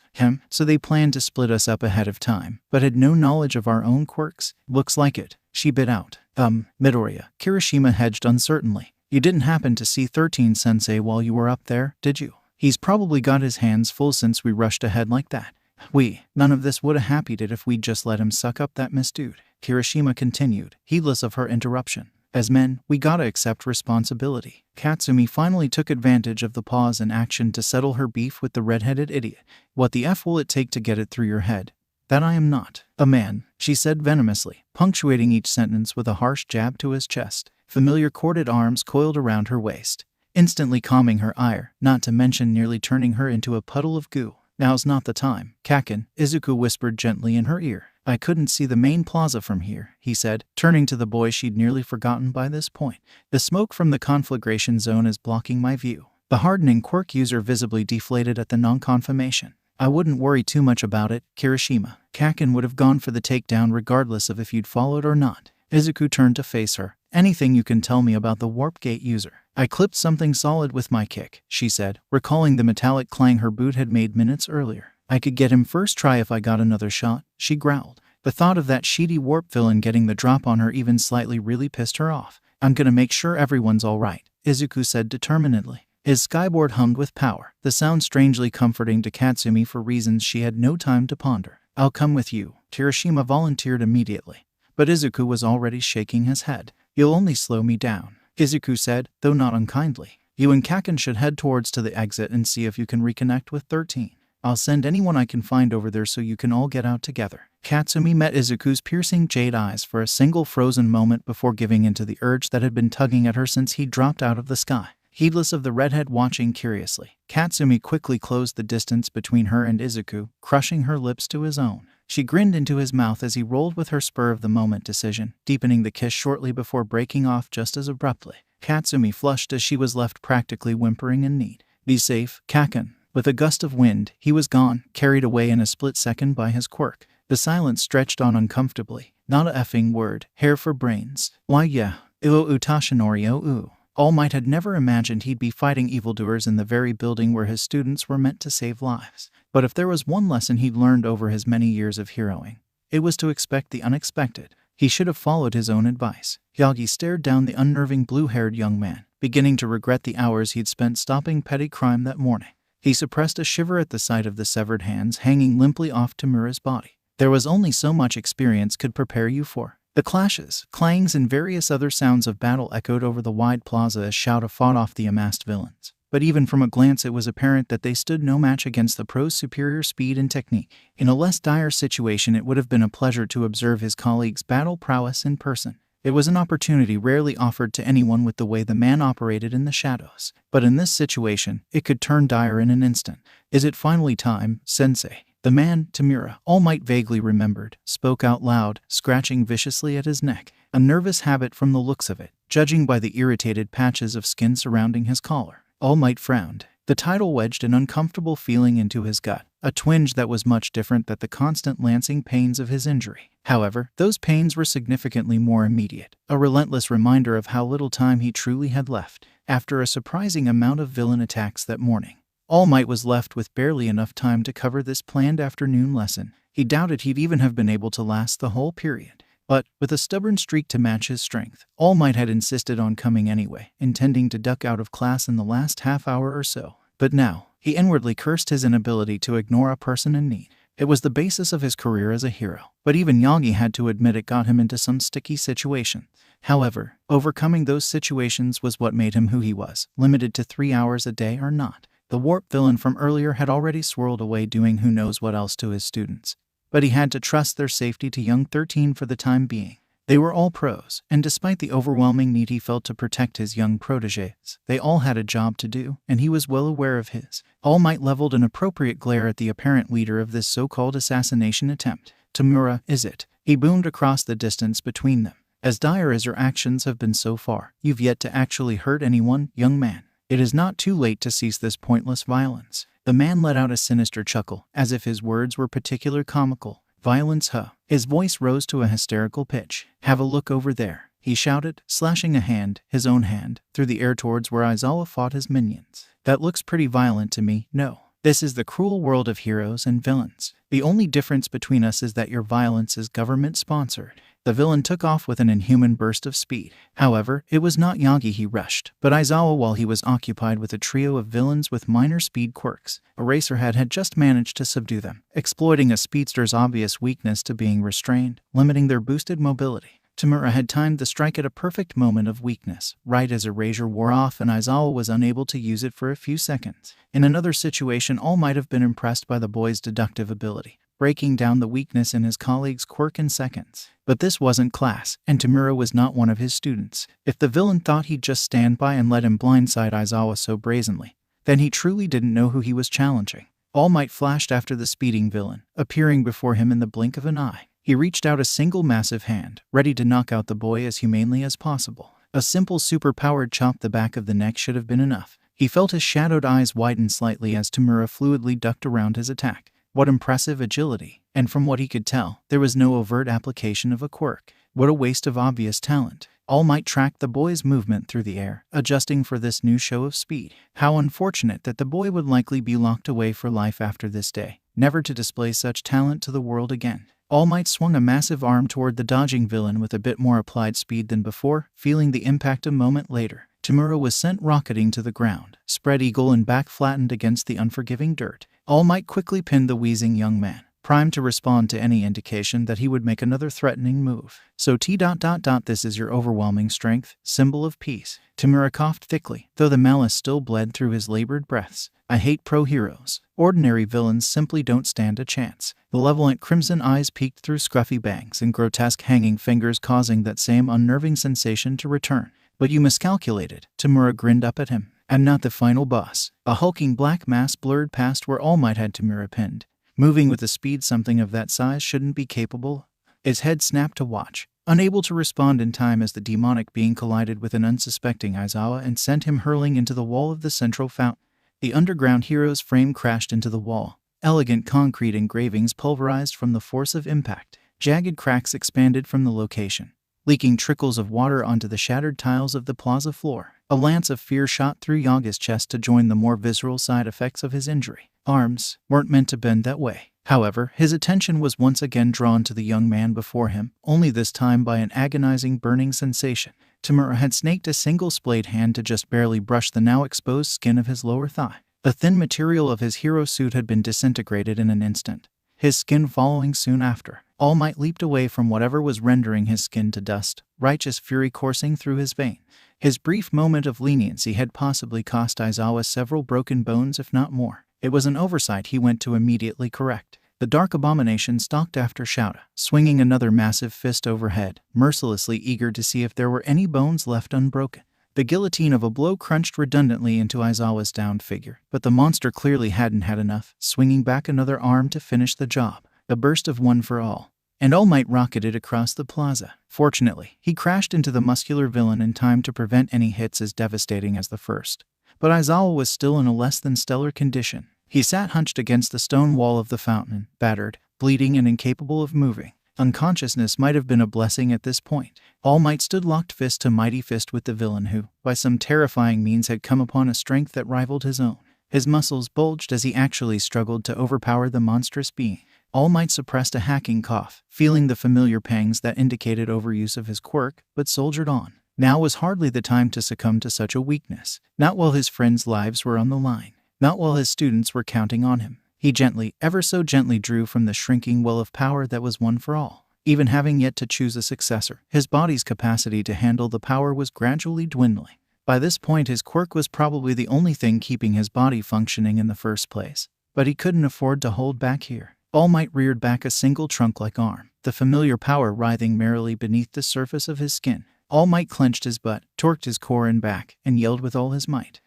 So they planned to split us up ahead of time, but had no knowledge of our own quirks? Looks like it, she bit out. Midoriya, Kirishima hedged uncertainly. You didn't happen to see 13 Sensei while you were up there, did you? He's probably got his hands full since we rushed ahead like that. None of this would have happened if we'd just let him suck up that dude. Kirishima continued, heedless of her interruption. As men, we gotta accept responsibility. Katsumi finally took advantage of the pause in action to settle her beef with the red-headed idiot. What the F will it take to get it through your head? That I am not a man, she said venomously, punctuating each sentence with a harsh jab to his chest. Familiar corded arms coiled around her waist, instantly calming her ire, not to mention nearly turning her into a puddle of goo. Now's not the time, Kaken, Izuku whispered gently in her ear. I couldn't see the main plaza from here, he said, turning to the boy she'd nearly forgotten by this point. The smoke from the conflagration zone is blocking my view. The hardening quirk user visibly deflated at the non-confirmation. I wouldn't worry too much about it, Kirishima. Kaken would have gone for the takedown regardless of if you'd followed or not. Izuku turned to face her. Anything you can tell me about the warp gate user? I clipped something solid with my kick, she said, recalling the metallic clang her boot had made minutes earlier. I could get him first try if I got another shot, she growled. The thought of that sheety warp villain getting the drop on her even slightly really pissed her off. I'm gonna make sure everyone's alright, Izuku said determinedly. His skyboard hummed with power, the sound strangely comforting to Katsumi for reasons she had no time to ponder. I'll come with you, Kirishima volunteered immediately. But Izuku was already shaking his head. You'll only slow me down, Izuku said, though not unkindly. You and Kaken should head towards to the exit and see if you can reconnect with 13. I'll send anyone I can find over there so you can all get out together. Katsumi met Izuku's piercing jade eyes for a single frozen moment before giving in to the urge that had been tugging at her since he dropped out of the sky. Heedless of the redhead watching curiously, Katsumi quickly closed the distance between her and Izuku, crushing her lips to his own. She grinned into his mouth as he rolled with her spur-of-the-moment decision, deepening the kiss shortly before breaking off just as abruptly. Katsumi flushed as she was left practically whimpering in need. Be safe, Kaken. With a gust of wind, he was gone, carried away in a split second by his quirk. The silence stretched on uncomfortably. Not a effing word. Hair for brains. Why yeah. Uo Utashinori o. All Might had never imagined he'd be fighting evildoers in the very building where his students were meant to save lives. But if there was one lesson he'd learned over his many years of heroing, it was to expect the unexpected. He should have followed his own advice. Yagi stared down the unnerving blue-haired young man, beginning to regret the hours he'd spent stopping petty crime that morning. He suppressed a shiver at the sight of the severed hands hanging limply off Tamura's body. There was only so much experience could prepare you for. The clashes, clangs, and various other sounds of battle echoed over the wide plaza as Shouta fought off the amassed villains. But even from a glance it was apparent that they stood no match against the pro's superior speed and technique. In a less dire situation it would have been a pleasure to observe his colleagues' battle prowess in person. It was an opportunity rarely offered to anyone with the way the man operated in the shadows. But in this situation, it could turn dire in an instant. Is it finally time, Sensei? The man, Tamura, All Might vaguely remembered, spoke out loud, scratching viciously at his neck. A nervous habit from the looks of it, judging by the irritated patches of skin surrounding his collar. All Might frowned. The title wedged an uncomfortable feeling into his gut, a twinge that was much different than the constant lancing pains of his injury. However, those pains were significantly more immediate, a relentless reminder of how little time he truly had left. After a surprising amount of villain attacks that morning, All Might was left with barely enough time to cover this planned afternoon lesson. He doubted he'd even have been able to last the whole period. But, with a stubborn streak to match his strength, All Might had insisted on coming anyway, intending to duck out of class in the last half hour or so. But now, he inwardly cursed his inability to ignore a person in need. It was the basis of his career as a hero, but even Yagi had to admit it got him into some sticky situations. However, overcoming those situations was what made him who he was, limited to 3 hours a day or not. The warp villain from earlier had already swirled away doing who knows what else to his students. But he had to trust their safety to young 13 for the time being. They were all pros, and despite the overwhelming need he felt to protect his young protégés, they all had a job to do, and he was well aware of his. All Might leveled an appropriate glare at the apparent leader of this so-called assassination attempt. Tamura, is it? He boomed across the distance between them. As dire as your actions have been so far, you've yet to actually hurt anyone, young man. It is not too late to cease this pointless violence. The man let out a sinister chuckle, as if his words were particularly comical. Violence, huh? His voice rose to a hysterical pitch. Have a look over there, he shouted, slashing a hand, his own hand, through the air towards where Aizawa fought his minions. That looks pretty violent to me. No. This is the cruel world of heroes and villains. The only difference between us is that your violence is government-sponsored. The villain took off with an inhuman burst of speed. However, it was not Yagi he rushed, but Aizawa while he was occupied with a trio of villains with minor speed quirks. Eraserhead had just managed to subdue them, exploiting a speedster's obvious weakness to being restrained, limiting their boosted mobility. Tamura had timed the strike at a perfect moment of weakness, right as Erasure wore off and Aizawa was unable to use it for a few seconds. In another situation, all might have been impressed by the boy's deductive ability, breaking down the weakness in his colleague's quirk in seconds. But this wasn't class, and Tamura was not one of his students. If the villain thought he'd just stand by and let him blindside Aizawa so brazenly, then he truly didn't know who he was challenging. All Might flashed after the speeding villain, appearing before him in the blink of an eye. He reached out a single massive hand, ready to knock out the boy as humanely as possible. A simple super-powered chop the back of the neck should have been enough. He felt his shadowed eyes widen slightly as Tamura fluidly ducked around his attack. What impressive agility, and from what he could tell, there was no overt application of a quirk. What a waste of obvious talent. All Might tracked the boy's movement through the air, adjusting for this new show of speed. How unfortunate that the boy would likely be locked away for life after this day, never to display such talent to the world again. All Might swung a massive arm toward the dodging villain with a bit more applied speed than before, feeling the impact a moment later. Tamura was sent rocketing to the ground, spread eagle and back flattened against the unforgiving dirt. All Might quickly pinned the wheezing young man, primed to respond to any indication that he would make another threatening move. So this is your overwhelming strength, symbol of peace. Tamura coughed thickly, though the malice still bled through his labored breaths. I hate pro-heroes. Ordinary villains simply don't stand a chance. The malevolent crimson eyes peeked through scruffy bangs and grotesque hanging fingers, causing that same unnerving sensation to return. But you miscalculated, Tamura grinned up at him. And not the final boss. A hulking black mass blurred past where All Might had Tamura pinned. Moving with a speed something of that size shouldn't be capable. His head snapped to watch, unable to respond in time as the demonic being collided with an unsuspecting Aizawa and sent him hurling into the wall of the central fountain. The underground hero's frame crashed into the wall. Elegant concrete engravings pulverized from the force of impact. Jagged cracks expanded from the location, leaking trickles of water onto the shattered tiles of the plaza floor. A lance of fear shot through Yaga's chest to join the more visceral side effects of his injury. Arms weren't meant to bend that way. However, his attention was once again drawn to the young man before him, only this time by an agonizing burning sensation. Tamura had snaked a single splayed hand to just barely brush the now exposed skin of his lower thigh. The thin material of his hero suit had been disintegrated in an instant, his skin following soon after. All Might leaped away from whatever was rendering his skin to dust, righteous fury coursing through his veins. His brief moment of leniency had possibly cost Aizawa several broken bones, if not more. It was an oversight he went to immediately correct. The dark abomination stalked after Shouda, swinging another massive fist overhead, mercilessly eager to see if there were any bones left unbroken. The guillotine of a blow crunched redundantly into Aizawa's downed figure, but the monster clearly hadn't had enough, swinging back another arm to finish the job. A burst of one for all. And All Might rocketed across the plaza. Fortunately, he crashed into the muscular villain in time to prevent any hits as devastating as the first. But Aizawa was still in a less than stellar condition. He sat hunched against the stone wall of the fountain, battered, bleeding and incapable of moving. Unconsciousness might have been a blessing at this point. All Might stood locked fist to mighty fist with the villain who, by some terrifying means, had come upon a strength that rivaled his own. His muscles bulged as he actually struggled to overpower the monstrous being. All Might suppressed a hacking cough, feeling the familiar pangs that indicated overuse of his quirk, but soldiered on. Now was hardly the time to succumb to such a weakness. Not while his friends' lives were on the line. Not while his students were counting on him. He gently, ever so gently drew from the shrinking well of power that was one for all. Even having yet to choose a successor, his body's capacity to handle the power was gradually dwindling. By this point, his quirk was probably the only thing keeping his body functioning in the first place. But he couldn't afford to hold back here. All Might reared back a single trunk-like arm, the familiar power writhing merrily beneath the surface of his skin. All Might clenched his butt, torqued his core and back, and yelled with all his might.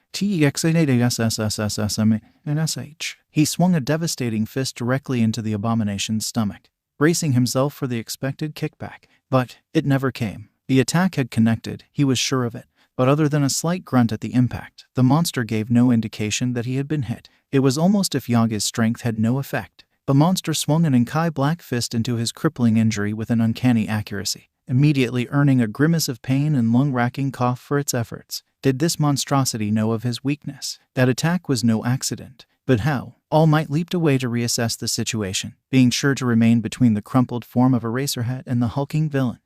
He swung a devastating fist directly into the abomination's stomach, bracing himself for the expected kickback. But it never came. The attack had connected, he was sure of it. But other than a slight grunt at the impact, the monster gave no indication that he had been hit. It was almost as if Yaga's strength had no effect. The monster swung an Inkai black fist into his crippling injury with an uncanny accuracy, immediately earning a grimace of pain and lung-racking cough for its efforts. Did this monstrosity know of his weakness? That attack was no accident. But how? All Might leaped away to reassess the situation, being sure to remain between the crumpled form of Eraserhead and the hulking villain.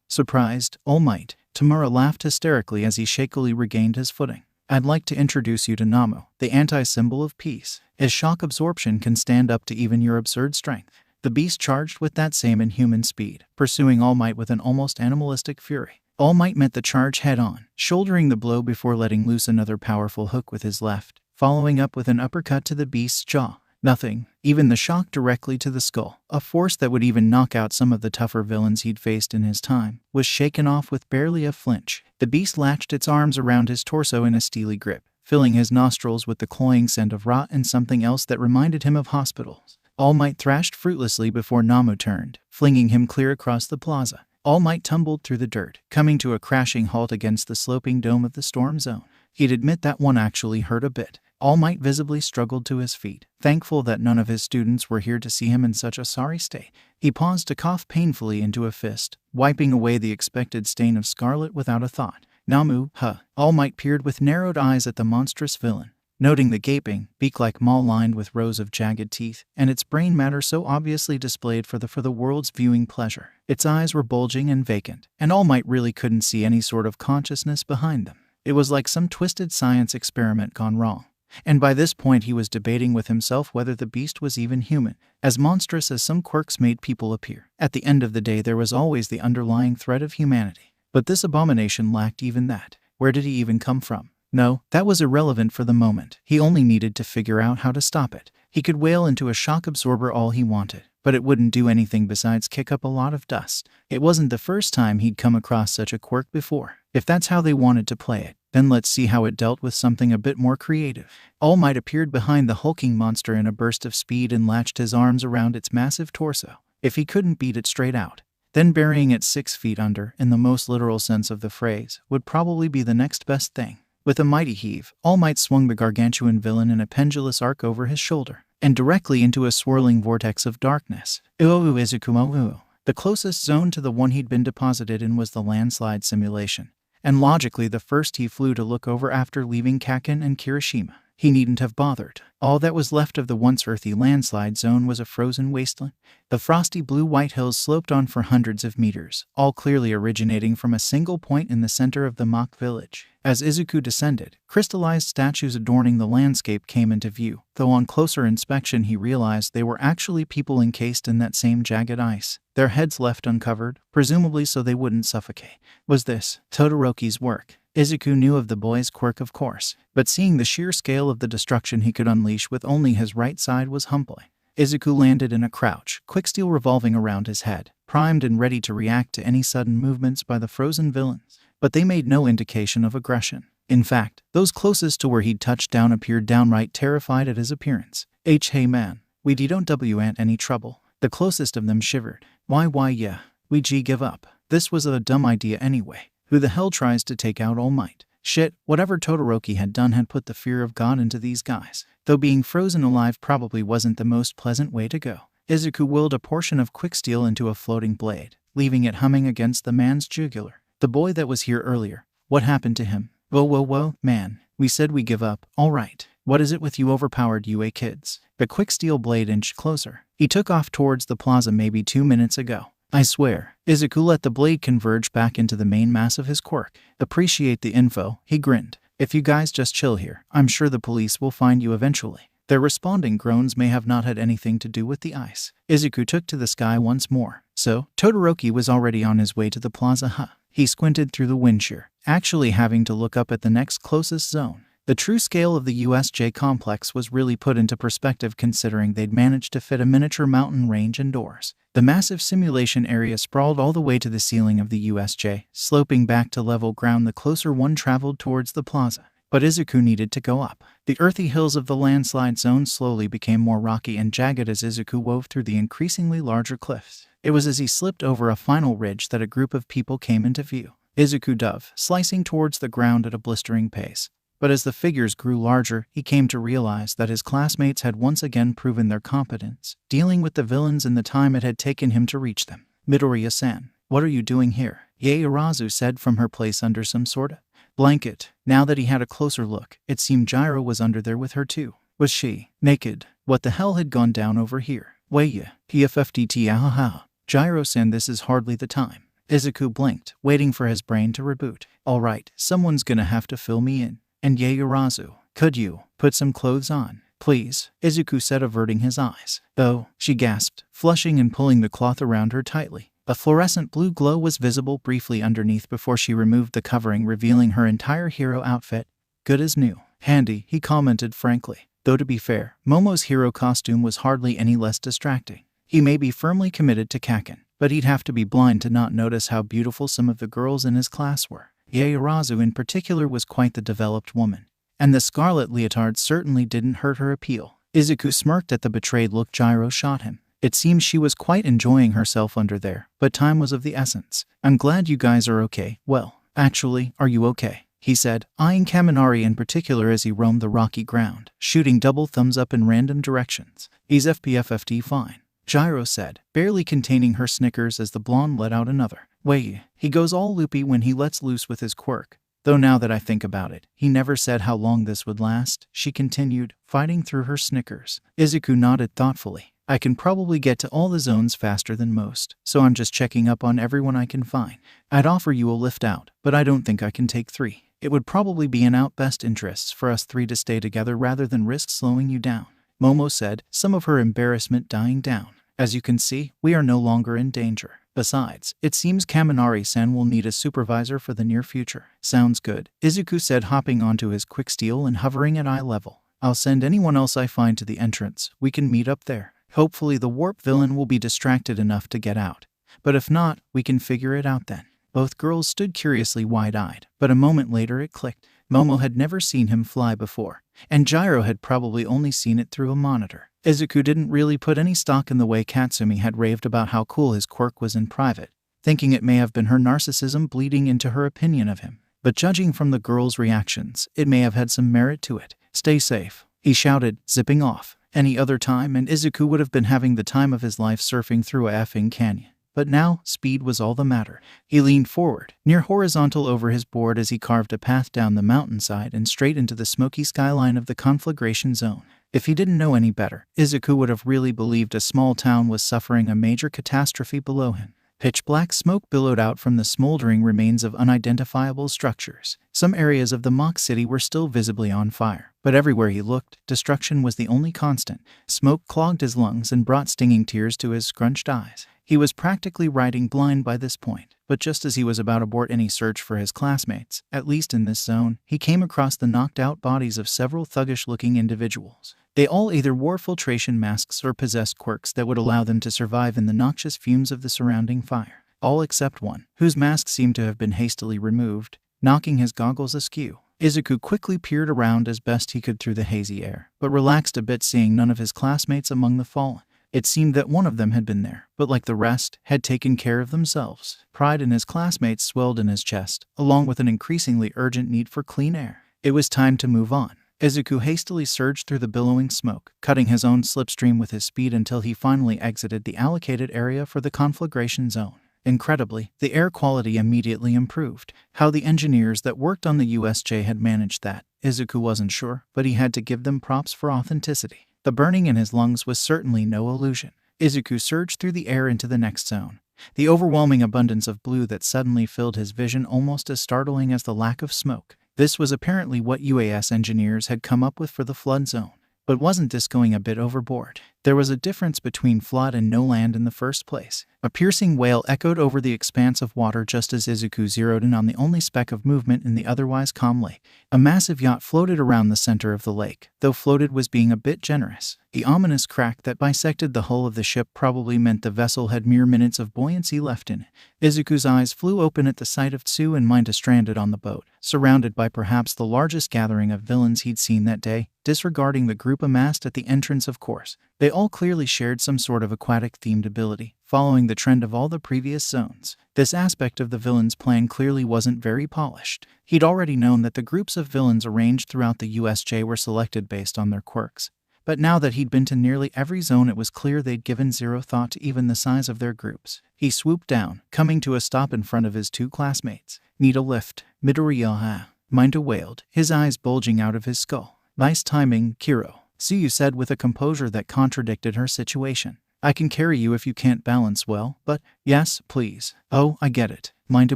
Surprised, All Might, Tamura laughed hysterically as he shakily regained his footing. I'd like to introduce you to Nomu, the anti-symbol of peace. His shock absorption can stand up to even your absurd strength. The beast charged with that same inhuman speed, pursuing All Might with an almost animalistic fury. All Might met the charge head-on, shouldering the blow before letting loose another powerful hook with his left, following up with an uppercut to the beast's jaw. Nothing, even the shock directly to the skull, a force that would even knock out some of the tougher villains he'd faced in his time, was shaken off with barely a flinch. The beast latched its arms around his torso in a steely grip, filling his nostrils with the cloying scent of rot and something else that reminded him of hospitals. All Might thrashed fruitlessly before Nomu turned, flinging him clear across the plaza. All Might tumbled through the dirt, coming to a crashing halt against the sloping dome of the storm zone. He'd admit that one actually hurt a bit. All Might visibly struggled to his feet, thankful that none of his students were here to see him in such a sorry state. He paused to cough painfully into a fist, wiping away the expected stain of scarlet without a thought. Nomu, All Might peered with narrowed eyes at the monstrous villain, noting the gaping, beak-like maw lined with rows of jagged teeth, and its brain matter so obviously displayed for the world's viewing pleasure. Its eyes were bulging and vacant, and All Might really couldn't see any sort of consciousness behind them. It was like some twisted science experiment gone wrong. And by this point he was debating with himself whether the beast was even human, as monstrous as some quirks made people appear. At the end of the day there was always the underlying threat of humanity. But this abomination lacked even that. Where did he even come from? No, that was irrelevant for the moment. He only needed to figure out how to stop it. He could wail into a shock absorber all he wanted, but it wouldn't do anything besides kick up a lot of dust. It wasn't the first time he'd come across such a quirk before. If that's how they wanted to play it, then let's see how it dealt with something a bit more creative. All Might appeared behind the hulking monster in a burst of speed and latched his arms around its massive torso. If he couldn't beat it straight out, then burying it 6 feet under, in the most literal sense of the phrase, would probably be the next best thing. With a mighty heave, All Might swung the gargantuan villain in a pendulous arc over his shoulder, and directly into a swirling vortex of darkness. Izuku. The closest zone to the one he'd been deposited in was the landslide simulation, and logically the first he flew to look over after leaving Kaken and Kirishima. He needn't have bothered. All that was left of the once earthy landslide zone was a frozen wasteland. The frosty blue-white hills sloped on for hundreds of meters, all clearly originating from a single point in the center of the mock village. As Izuku descended, crystallized statues adorning the landscape came into view, though on closer inspection he realized they were actually people encased in that same jagged ice, their heads left uncovered, presumably so they wouldn't suffocate. Was this Todoroki's work? Izuku knew of the boy's quirk, of course, but seeing the sheer scale of the destruction he could unleash with only his right side was humbling. Izuku landed in a crouch, quicksteel revolving around his head, primed and ready to react to any sudden movements by the frozen villains. But they made no indication of aggression. In fact, those closest to where he'd touched down appeared downright terrified at his appearance. Hey man, we don't want any trouble. The closest of them shivered. Why yeah, we give up. This was a dumb idea anyway. Who the hell tries to take out All Might? Shit, whatever Todoroki had done had put the fear of God into these guys. Though being frozen alive probably wasn't the most pleasant way to go. Izuku willed a portion of quicksteel into a floating blade, leaving it humming against the man's jugular. The boy that was here earlier, what happened to him? Whoa, man, we said we give up, alright. What is it with you overpowered UA kids? The quicksteel blade inched closer. He took off towards the plaza maybe 2 minutes ago. I swear. Izuku let the blade converge back into the main mass of his quirk. Appreciate the info, he grinned. If you guys just chill here, I'm sure the police will find you eventually. Their responding groans may have not had anything to do with the ice. Izuku took to the sky once more. So, Todoroki was already on his way to the plaza. He squinted through the wind shear, actually having to look up at the next closest zone. The true scale of the USJ complex was really put into perspective considering they'd managed to fit a miniature mountain range indoors. The massive simulation area sprawled all the way to the ceiling of the USJ, sloping back to level ground the closer one traveled towards the plaza. But Izuku needed to go up. The earthy hills of the landslide zone slowly became more rocky and jagged as Izuku wove through the increasingly larger cliffs. It was as he slipped over a final ridge that a group of people came into view. Izuku dove, slicing towards the ground at a blistering pace. But as the figures grew larger, he came to realize that his classmates had once again proven their competence, dealing with the villains in the time it had taken him to reach them. "Midoriya-san, what are you doing here?" Yaoyorozu said from her place under some sort of blanket. Now that he had a closer look, it seemed Gyro was under there with her too. Was she naked? What the hell had gone down over here? Weiya, PFFDT ahaha. Gyro-san, this is hardly the time. Izuku blinked, waiting for his brain to reboot. Alright, someone's gonna have to fill me in. And Yaoyorozu, could you put some clothes on, please? Izuku said, averting his eyes. Oh, she gasped, flushing and pulling the cloth around her tightly. A fluorescent blue glow was visible briefly underneath before she removed the covering, revealing her entire hero outfit. Good as new. Handy, he commented frankly. Though to be fair, Momo's hero costume was hardly any less distracting. He may be firmly committed to Kaken, but he'd have to be blind to not notice how beautiful some of the girls in his class were. Yaoyorozu in particular was quite the developed woman, and the scarlet leotard certainly didn't hurt her appeal. Izuku smirked at the betrayed look Gyro shot him. It seems she was quite enjoying herself under there, but time was of the essence. I'm glad you guys are okay. Well, actually, are you okay? He said, eyeing Kaminari in particular as he roamed the rocky ground, shooting double thumbs up in random directions. He's FPFFD fine, Gyro said, barely containing her snickers as the blonde let out another. Wait, he goes all loopy when he lets loose with his quirk. Though now that I think about it, he never said how long this would last, she continued, fighting through her snickers. Izuku nodded thoughtfully. I can probably get to all the zones faster than most, so I'm just checking up on everyone I can find. I'd offer you a lift out, but I don't think I can take 3. It would probably be in our best interests for us 3 to stay together rather than risk slowing you down, Momo said, some of her embarrassment dying down. As you can see, we are no longer in danger. Besides, it seems Kaminari-san will need a supervisor for the near future. Sounds good, Izuku said, hopping onto his quick steel and hovering at eye level. I'll send anyone else I find to the entrance. We can meet up there. Hopefully the warp villain will be distracted enough to get out. But if not, we can figure it out then. Both girls stood curiously wide-eyed, but a moment later it clicked. Momo had never seen him fly before, and Gyro had probably only seen it through a monitor. Izuku didn't really put any stock in the way Katsumi had raved about how cool his quirk was in private, thinking it may have been her narcissism bleeding into her opinion of him. But judging from the girl's reactions, it may have had some merit to it. Stay safe, he shouted, zipping off. Any other time and Izuku would have been having the time of his life surfing through a effing canyon. But now, speed was all the matter. He leaned forward, near horizontal over his board as he carved a path down the mountainside and straight into the smoky skyline of the conflagration zone. If he didn't know any better, Izuku would have really believed a small town was suffering a major catastrophe below him. Pitch black smoke billowed out from the smoldering remains of unidentifiable structures. Some areas of the mock city were still visibly on fire, but everywhere he looked, destruction was the only constant. Smoke clogged his lungs and brought stinging tears to his scrunched eyes. He was practically riding blind by this point, but just as he was about to abort any search for his classmates, at least in this zone, he came across the knocked-out bodies of several thuggish-looking individuals. They all either wore filtration masks or possessed quirks that would allow them to survive in the noxious fumes of the surrounding fire. All except one, whose mask seemed to have been hastily removed, knocking his goggles askew. Izuku quickly peered around as best he could through the hazy air, but relaxed a bit seeing none of his classmates among the fallen. It seemed that one of them had been there, but like the rest, had taken care of themselves. Pride in his classmates swelled in his chest, along with an increasingly urgent need for clean air. It was time to move on. Izuku hastily surged through the billowing smoke, cutting his own slipstream with his speed until he finally exited the allocated area for the conflagration zone. Incredibly, the air quality immediately improved. How the engineers that worked on the USJ had managed that, Izuku wasn't sure, but he had to give them props for authenticity. The burning in his lungs was certainly no illusion. Izuku surged through the air into the next zone, the overwhelming abundance of blue that suddenly filled his vision almost as startling as the lack of smoke. This was apparently what UAS engineers had come up with for the flood zone. But wasn't this going a bit overboard? There was a difference between flood and no land in the first place. A piercing wail echoed over the expanse of water just as Izuku zeroed in on the only speck of movement in the otherwise calm lake. A massive yacht floated around the center of the lake, though floated was being a bit generous. The ominous crack that bisected the hull of the ship probably meant the vessel had mere minutes of buoyancy left in it. Izuku's eyes flew open at the sight of Tsu and Minta stranded on the boat, surrounded by perhaps the largest gathering of villains he'd seen that day, disregarding the group amassed at the entrance of course. They all clearly shared some sort of aquatic-themed ability, following the trend of all the previous zones. This aspect of the villain's plan clearly wasn't very polished. He'd already known that the groups of villains arranged throughout the USJ were selected based on their quirks. But now that he'd been to nearly every zone, it was clear they'd given zero thought to even the size of their groups. He swooped down, coming to a stop in front of his two classmates. "Need a lift?" Midoriya Minta wailed, his eyes bulging out of his skull. "Nice timing, Kiro," Tsuyu said with a composure that contradicted her situation. "I can carry you if you can't balance well, but..." "Yes, please." "Oh, I get it," Minta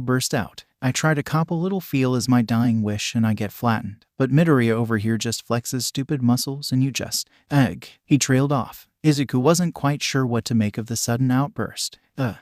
burst out. "I try to cop a little feel as my dying wish and I get flattened. But Midoriya over here just flexes stupid muscles and you just... egg." He trailed off. Izuku wasn't quite sure what to make of the sudden outburst.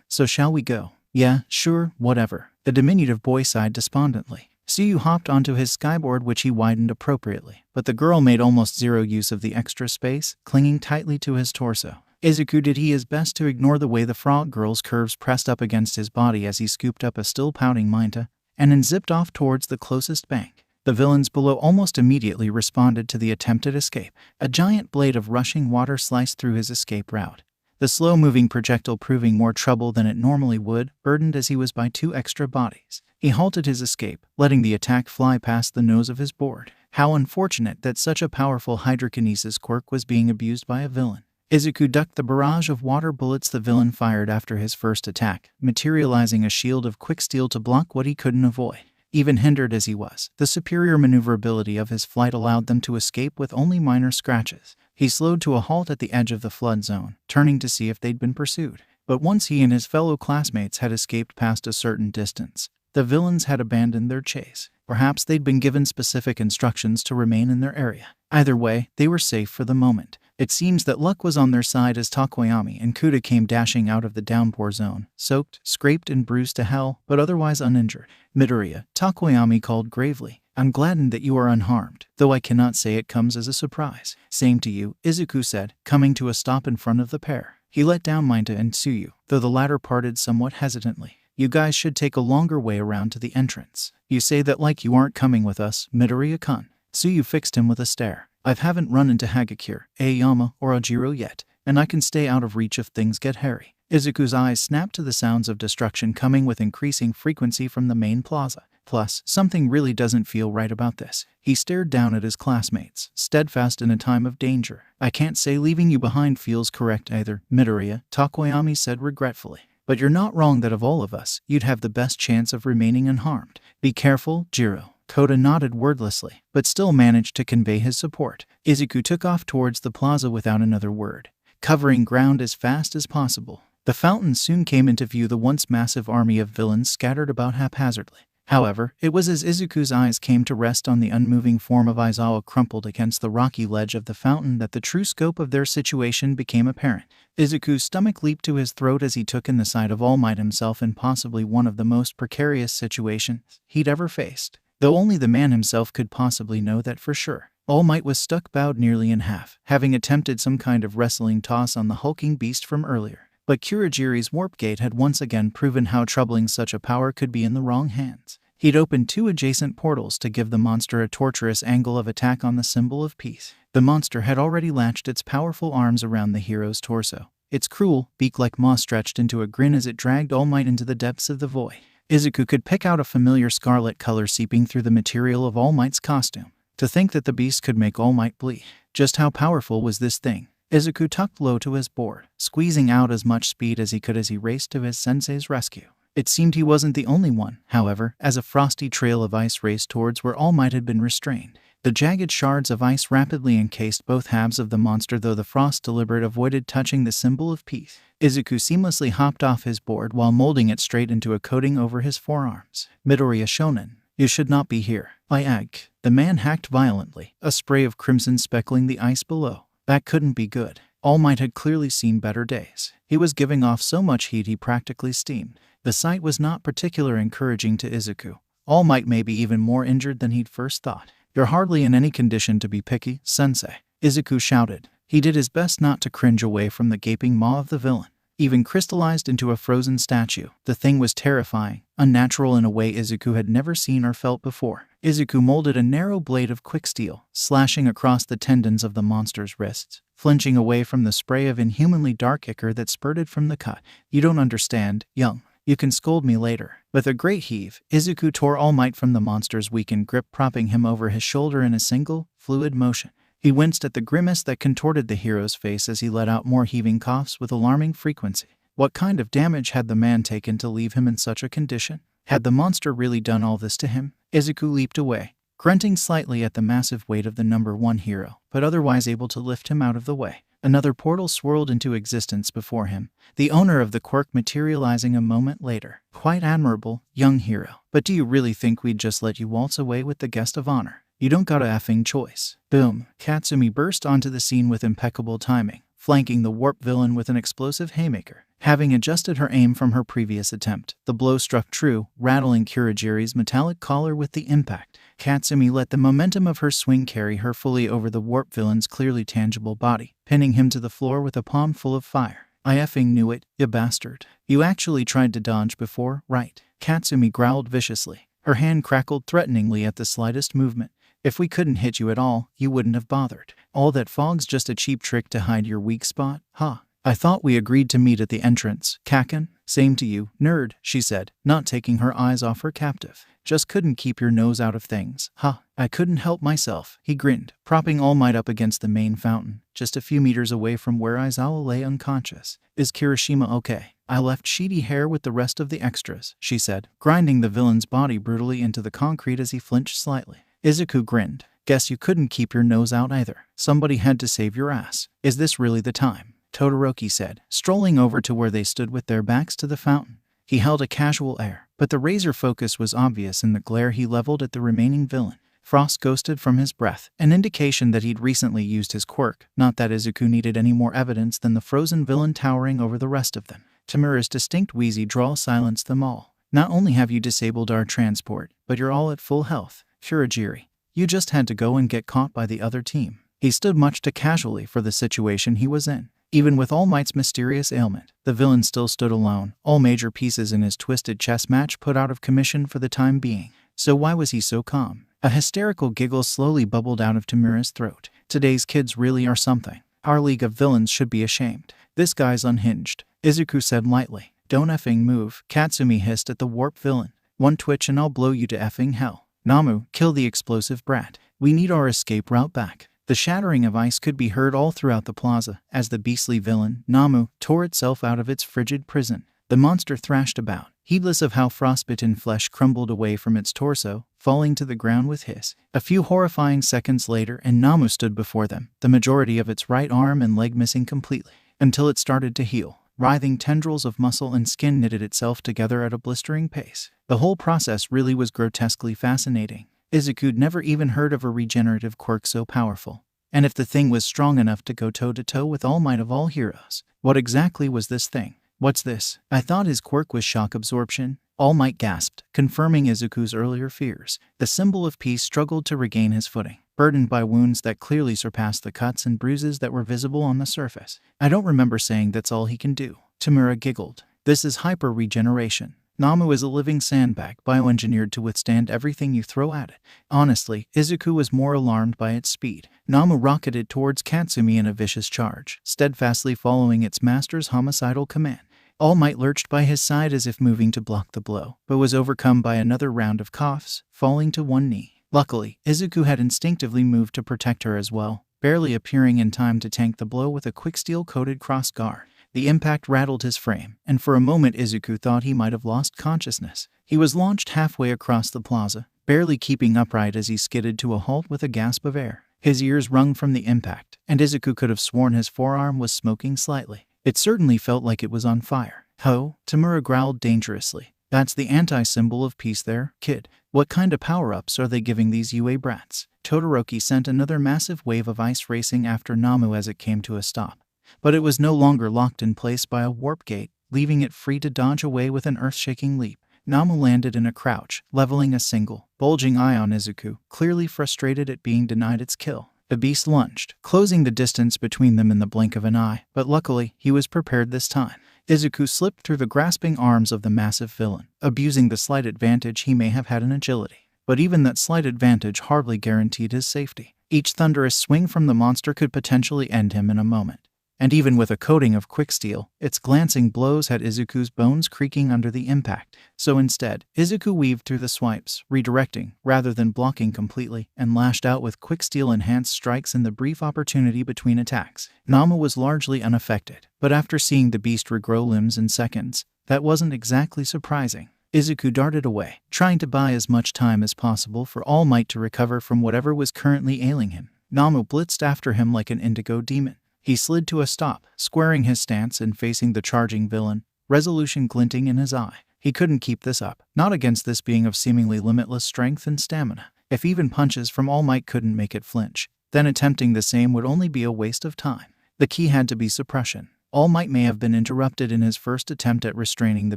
So shall we go?" "Yeah, sure, whatever." The diminutive boy sighed despondently. Tsuyu hopped onto his skyboard, which he widened appropriately, but the girl made almost zero use of the extra space, clinging tightly to his torso. Izuku did his best to ignore the way the frog girl's curves pressed up against his body as he scooped up a still pouting Minta, and then zipped off towards the closest bank. The villains below almost immediately responded to the attempted escape. A giant blade of rushing water sliced through his escape route, the slow-moving projectile proving more trouble than it normally would, burdened as he was by two extra bodies. He halted his escape, letting the attack fly past the nose of his board. How unfortunate that such a powerful hydrokinesis quirk was being abused by a villain. Izuku ducked the barrage of water bullets the villain fired after his first attack, materializing a shield of quick steel to block what he couldn't avoid. Even hindered as he was, the superior maneuverability of his flight allowed them to escape with only minor scratches. He slowed to a halt at the edge of the flood zone, turning to see if they'd been pursued. But once he and his fellow classmates had escaped past a certain distance, the villains had abandoned their chase. Perhaps they'd been given specific instructions to remain in their area. Either way, they were safe for the moment. It seems that luck was on their side as Takoyami and Kuda came dashing out of the downpour zone, soaked, scraped, and bruised to hell, but otherwise uninjured. "Midoriya," Takoyami called gravely, "I'm gladdened that you are unharmed, though I cannot say it comes as a surprise." "Same to you," Izuku said, coming to a stop in front of the pair. He let down Minta and Tsuyu, though the latter parted somewhat hesitantly. "You guys should take a longer way around to the entrance." "You say that like you aren't coming with us, Midoriya-kun." Tsuyu fixed him with a stare. "I haven't run into Hagakure, Aoyama, or Ojiro yet, and I can stay out of reach if things get hairy." Izuku's eyes snapped to the sounds of destruction coming with increasing frequency from the main plaza. Plus, something really doesn't feel right about this. He stared down at his classmates, steadfast in a time of danger. "I can't say leaving you behind feels correct either, Midoriya," Takoyami said regretfully. "But you're not wrong that of all of us, you'd have the best chance of remaining unharmed. Be careful, Jiro." Koda nodded wordlessly, but still managed to convey his support. Izuku took off towards the plaza without another word, covering ground as fast as possible. The fountain soon came into view, the once massive army of villains scattered about haphazardly. However, it was as Izuku's eyes came to rest on the unmoving form of Aizawa crumpled against the rocky ledge of the fountain that the true scope of their situation became apparent. Izuku's stomach leaped to his throat as he took in the sight of All Might himself in possibly one of the most precarious situations he'd ever faced. Though only the man himself could possibly know that for sure. All Might was stuck bowed nearly in half, having attempted some kind of wrestling toss on the hulking beast from earlier. But Kurogiri's warp gate had once again proven how troubling such a power could be in the wrong hands. He'd opened two adjacent portals to give the monster a torturous angle of attack on the symbol of peace. The monster had already latched its powerful arms around the hero's torso, its cruel, beak-like maw stretched into a grin as it dragged All Might into the depths of the void. Izuku could pick out a familiar scarlet color seeping through the material of All Might's costume. To think that the beast could make All Might bleed. Just how powerful was this thing? Izuku tucked low to his board, squeezing out as much speed as he could as he raced to his sensei's rescue. It seemed he wasn't the only one, however, as a frosty trail of ice raced towards where All Might had been restrained. The jagged shards of ice rapidly encased both halves of the monster, though the frost deliberate avoided touching the symbol of peace. Izuku seamlessly hopped off his board while molding it straight into a coating over his forearms. "Midoriya Shonen, you should not be here." By egg. The man hacked violently, a spray of crimson speckling the ice below. That couldn't be good. All Might had clearly seen better days. He was giving off so much heat he practically steamed. The sight was not particularly encouraging to Izuku. All Might may be even more injured than he'd first thought. You're hardly in any condition to be picky, Sensei, Izuku shouted. He did his best not to cringe away from the gaping maw of the villain. Even crystallized into a frozen statue, the thing was terrifying, unnatural in a way Izuku had never seen or felt before. Izuku molded a narrow blade of quick steel, slashing across the tendons of the monster's wrists, flinching away from the spray of inhumanly dark ichor that spurted from the cut. You don't understand, young. You can scold me later. With a great heave, Izuku tore All Might from the monster's weakened grip, propping him over his shoulder in a single, fluid motion. He winced at the grimace that contorted the hero's face as he let out more heaving coughs with alarming frequency. What kind of damage had the man taken to leave him in such a condition? Had the monster really done all this to him? Izuku leaped away, grunting slightly at the massive weight of the number 1 hero, but otherwise able to lift him out of the way. Another portal swirled into existence before him, the owner of the quirk materializing a moment later. Quite admirable, young hero. But do you really think we'd just let you waltz away with the guest of honor? You don't got a effing choice. Boom. Katsumi burst onto the scene with impeccable timing, flanking the warp villain with an explosive haymaker. Having adjusted her aim from her previous attempt, the blow struck true, rattling Kurogiri's metallic collar with the impact. Katsumi let the momentum of her swing carry her fully over the warp villain's clearly tangible body, pinning him to the floor with a palm full of fire. I effing knew it, you bastard. You actually tried to dodge before, right? Katsumi growled viciously. Her hand crackled threateningly at the slightest movement. If we couldn't hit you at all, you wouldn't have bothered. All that fog's just a cheap trick to hide your weak spot, huh? I thought we agreed to meet at the entrance, Kaken. Same to you, nerd, she said, not taking her eyes off her captive. Just couldn't keep your nose out of things, huh? I couldn't help myself, he grinned, propping All Might up against the main fountain, just a few meters away from where Aizawa lay unconscious. Is Kirishima okay? I left sheety hair with the rest of the extras, she said, grinding the villain's body brutally into the concrete as he flinched slightly. Izuku grinned. Guess you couldn't keep your nose out either. Somebody had to save your ass. Is this really the time? Todoroki said, strolling over to where they stood with their backs to the fountain. He held a casual air, but the razor focus was obvious in the glare he leveled at the remaining villain. Frost ghosted from his breath, an indication that he'd recently used his quirk, not that Izuku needed any more evidence than the frozen villain towering over the rest of them. Tamura's distinct wheezy drawl silenced them all. Not only have you disabled our transport, but you're all at full health. Kurogiri, you just had to go and get caught by the other team. He stood much too casually for the situation he was in. Even with All Might's mysterious ailment, the villain still stood alone, all major pieces in his twisted chess match put out of commission for the time being. So why was he so calm? A hysterical giggle slowly bubbled out of Tamura's throat. Today's kids really are something. Our league of villains should be ashamed. This guy's unhinged, Izuku said lightly. Don't effing move, Katsumi hissed at the warp villain. One twitch and I'll blow you to effing hell. Nomu, kill the explosive brat. We need our escape route back. The shattering of ice could be heard all throughout the plaza as the beastly villain, Nomu, tore itself out of its frigid prison. The monster thrashed about, heedless of how frostbitten flesh crumbled away from its torso, falling to the ground with hiss. A few horrifying seconds later and Nomu stood before them, the majority of its right arm and leg missing completely, until it started to heal. Writhing tendrils of muscle and skin knitted itself together at a blistering pace. The whole process really was grotesquely fascinating. Izuku'd never even heard of a regenerative quirk so powerful. And if the thing was strong enough to go toe-to-toe with All Might of all heroes, what exactly was this thing? What's this? I thought his quirk was shock absorption. All Might gasped, confirming Izuku's earlier fears. The symbol of peace struggled to regain his footing, burdened by wounds that clearly surpassed the cuts and bruises that were visible on the surface. I don't remember saying that's all he can do. Tamura giggled. This is hyper-regeneration. Nomu is a living sandbag, bioengineered to withstand everything you throw at it. Honestly, Izuku was more alarmed by its speed. Nomu rocketed towards Katsumi in a vicious charge, steadfastly following its master's homicidal command. All Might lurched by his side as if moving to block the blow, but was overcome by another round of coughs, falling to one knee. Luckily, Izuku had instinctively moved to protect her as well, barely appearing in time to tank the blow with a quick steel-coated cross-guard. The impact rattled his frame, and for a moment Izuku thought he might have lost consciousness. He was launched halfway across the plaza, barely keeping upright as he skidded to a halt with a gasp of air. His ears rung from the impact, and Izuku could have sworn his forearm was smoking slightly. It certainly felt like it was on fire. Ho, Tamura growled dangerously. That's the anti-symbol of peace there, kid. What kind of power-ups are they giving these UA brats? Todoroki sent another massive wave of ice racing after Nomu as it came to a stop. But it was no longer locked in place by a warp gate, leaving it free to dodge away with an earth-shaking leap. Nomu landed in a crouch, leveling a single, bulging eye on Izuku, clearly frustrated at being denied its kill. The beast lunged, closing the distance between them in the blink of an eye, but luckily, he was prepared this time. Izuku slipped through the grasping arms of the massive villain, abusing the slight advantage he may have had in agility. But even that slight advantage hardly guaranteed his safety. Each thunderous swing from the monster could potentially end him in a moment. And even with a coating of quick steel, its glancing blows had Izuku's bones creaking under the impact. So instead, Izuku weaved through the swipes, redirecting, rather than blocking completely, and lashed out with quick steel-enhanced strikes in the brief opportunity between attacks. Nomu was largely unaffected, but after seeing the beast regrow limbs in seconds, that wasn't exactly surprising. Izuku darted away, trying to buy as much time as possible for All Might to recover from whatever was currently ailing him. Nomu blitzed after him like an indigo demon. He slid to a stop, squaring his stance and facing the charging villain, resolution glinting in his eye. He couldn't keep this up, not against this being of seemingly limitless strength and stamina. If even punches from All Might couldn't make it flinch, then attempting the same would only be a waste of time. The key had to be suppression. All Might may have been interrupted in his first attempt at restraining the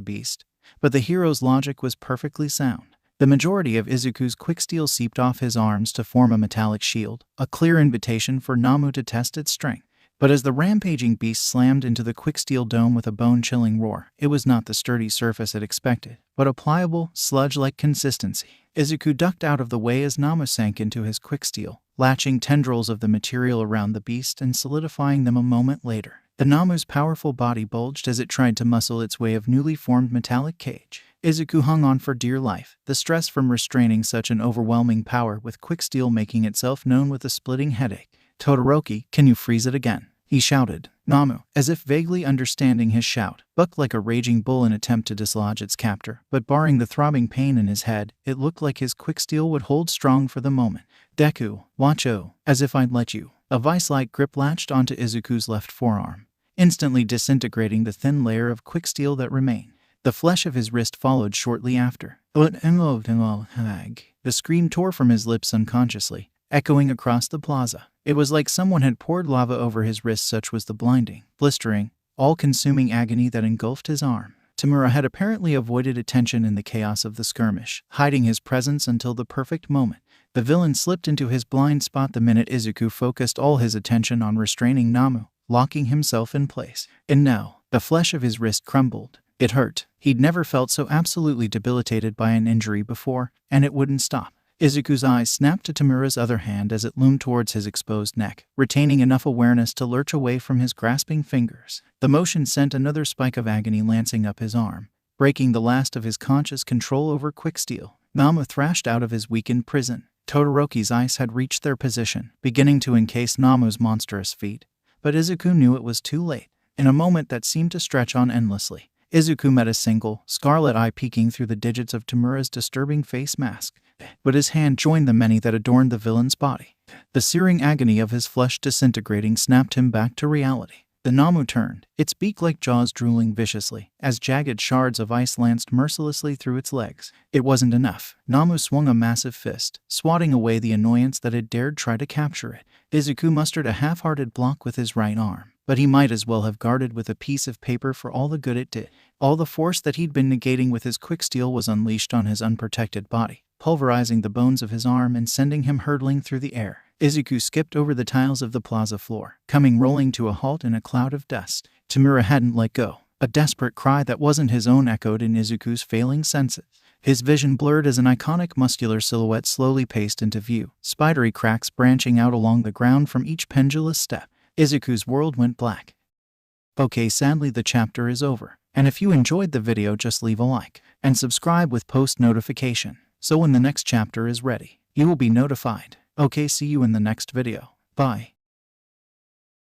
beast, but the hero's logic was perfectly sound. The majority of Izuku's quick steel seeped off his arms to form a metallic shield, a clear invitation for Nomu to test its strength. But as the rampaging beast slammed into the quick steel dome with a bone-chilling roar, it was not the sturdy surface it expected, but a pliable, sludge-like consistency. Izuku ducked out of the way as Nomu sank into his quick steel, latching tendrils of the material around the beast and solidifying them a moment later. The Nomu's powerful body bulged as it tried to muscle its way of newly formed metallic cage. Izuku hung on for dear life, the stress from restraining such an overwhelming power with quick steel making itself known with a splitting headache. "Todoroki, can you freeze it again?" he shouted. Nomu, as if vaguely understanding his shout, bucked like a raging bull in attempt to dislodge its captor, but barring the throbbing pain in his head, it looked like his quick steel would hold strong for the moment. "Deku, watch o, as if I'd let you." A vice-like grip latched onto Izuku's left forearm, instantly disintegrating the thin layer of quick steel that remained. The flesh of his wrist followed shortly after. The scream tore from his lips unconsciously, echoing across the plaza. It was like someone had poured lava over his wrist, such was the blinding, blistering, all-consuming agony that engulfed his arm. Tamura had apparently avoided attention in the chaos of the skirmish, hiding his presence until the perfect moment. The villain slipped into his blind spot the minute Izuku focused all his attention on restraining Nomu, locking himself in place. And now, the flesh of his wrist crumbled. It hurt. He'd never felt so absolutely debilitated by an injury before, and it wouldn't stop. Izuku's eyes snapped to Tamura's other hand as it loomed towards his exposed neck, retaining enough awareness to lurch away from his grasping fingers. The motion sent another spike of agony lancing up his arm, breaking the last of his conscious control over quick steel. Nomu thrashed out of his weakened prison. Todoroki's ice had reached their position, beginning to encase Nomu's monstrous feet, but Izuku knew it was too late. In a moment that seemed to stretch on endlessly, Izuku met a single, scarlet eye peeking through the digits of Tamura's disturbing face mask. But his hand joined the many that adorned the villain's body. The searing agony of his flesh disintegrating snapped him back to reality. The Nomu turned, its beak-like jaws drooling viciously, as jagged shards of ice lanced mercilessly through its legs. It wasn't enough. Nomu swung a massive fist, swatting away the annoyance that had dared try to capture it. Izuku mustered a half-hearted block with his right arm, but he might as well have guarded with a piece of paper for all the good it did. All the force that he'd been negating with his quick steel was unleashed on his unprotected body, pulverizing the bones of his arm and sending him hurtling through the air. Izuku skipped over the tiles of the plaza floor, coming rolling to a halt in a cloud of dust. Tamura hadn't let go. A desperate cry that wasn't his own echoed in Izuku's failing senses. His vision blurred as an iconic muscular silhouette slowly paced into view, spidery cracks branching out along the ground from each pendulous step. Izuku's world went black. Okay, sadly the chapter is over, and if you enjoyed the video, just leave a like and subscribe with post notification, so when the next chapter is ready, you will be notified. Okay, see you in the next video. Bye.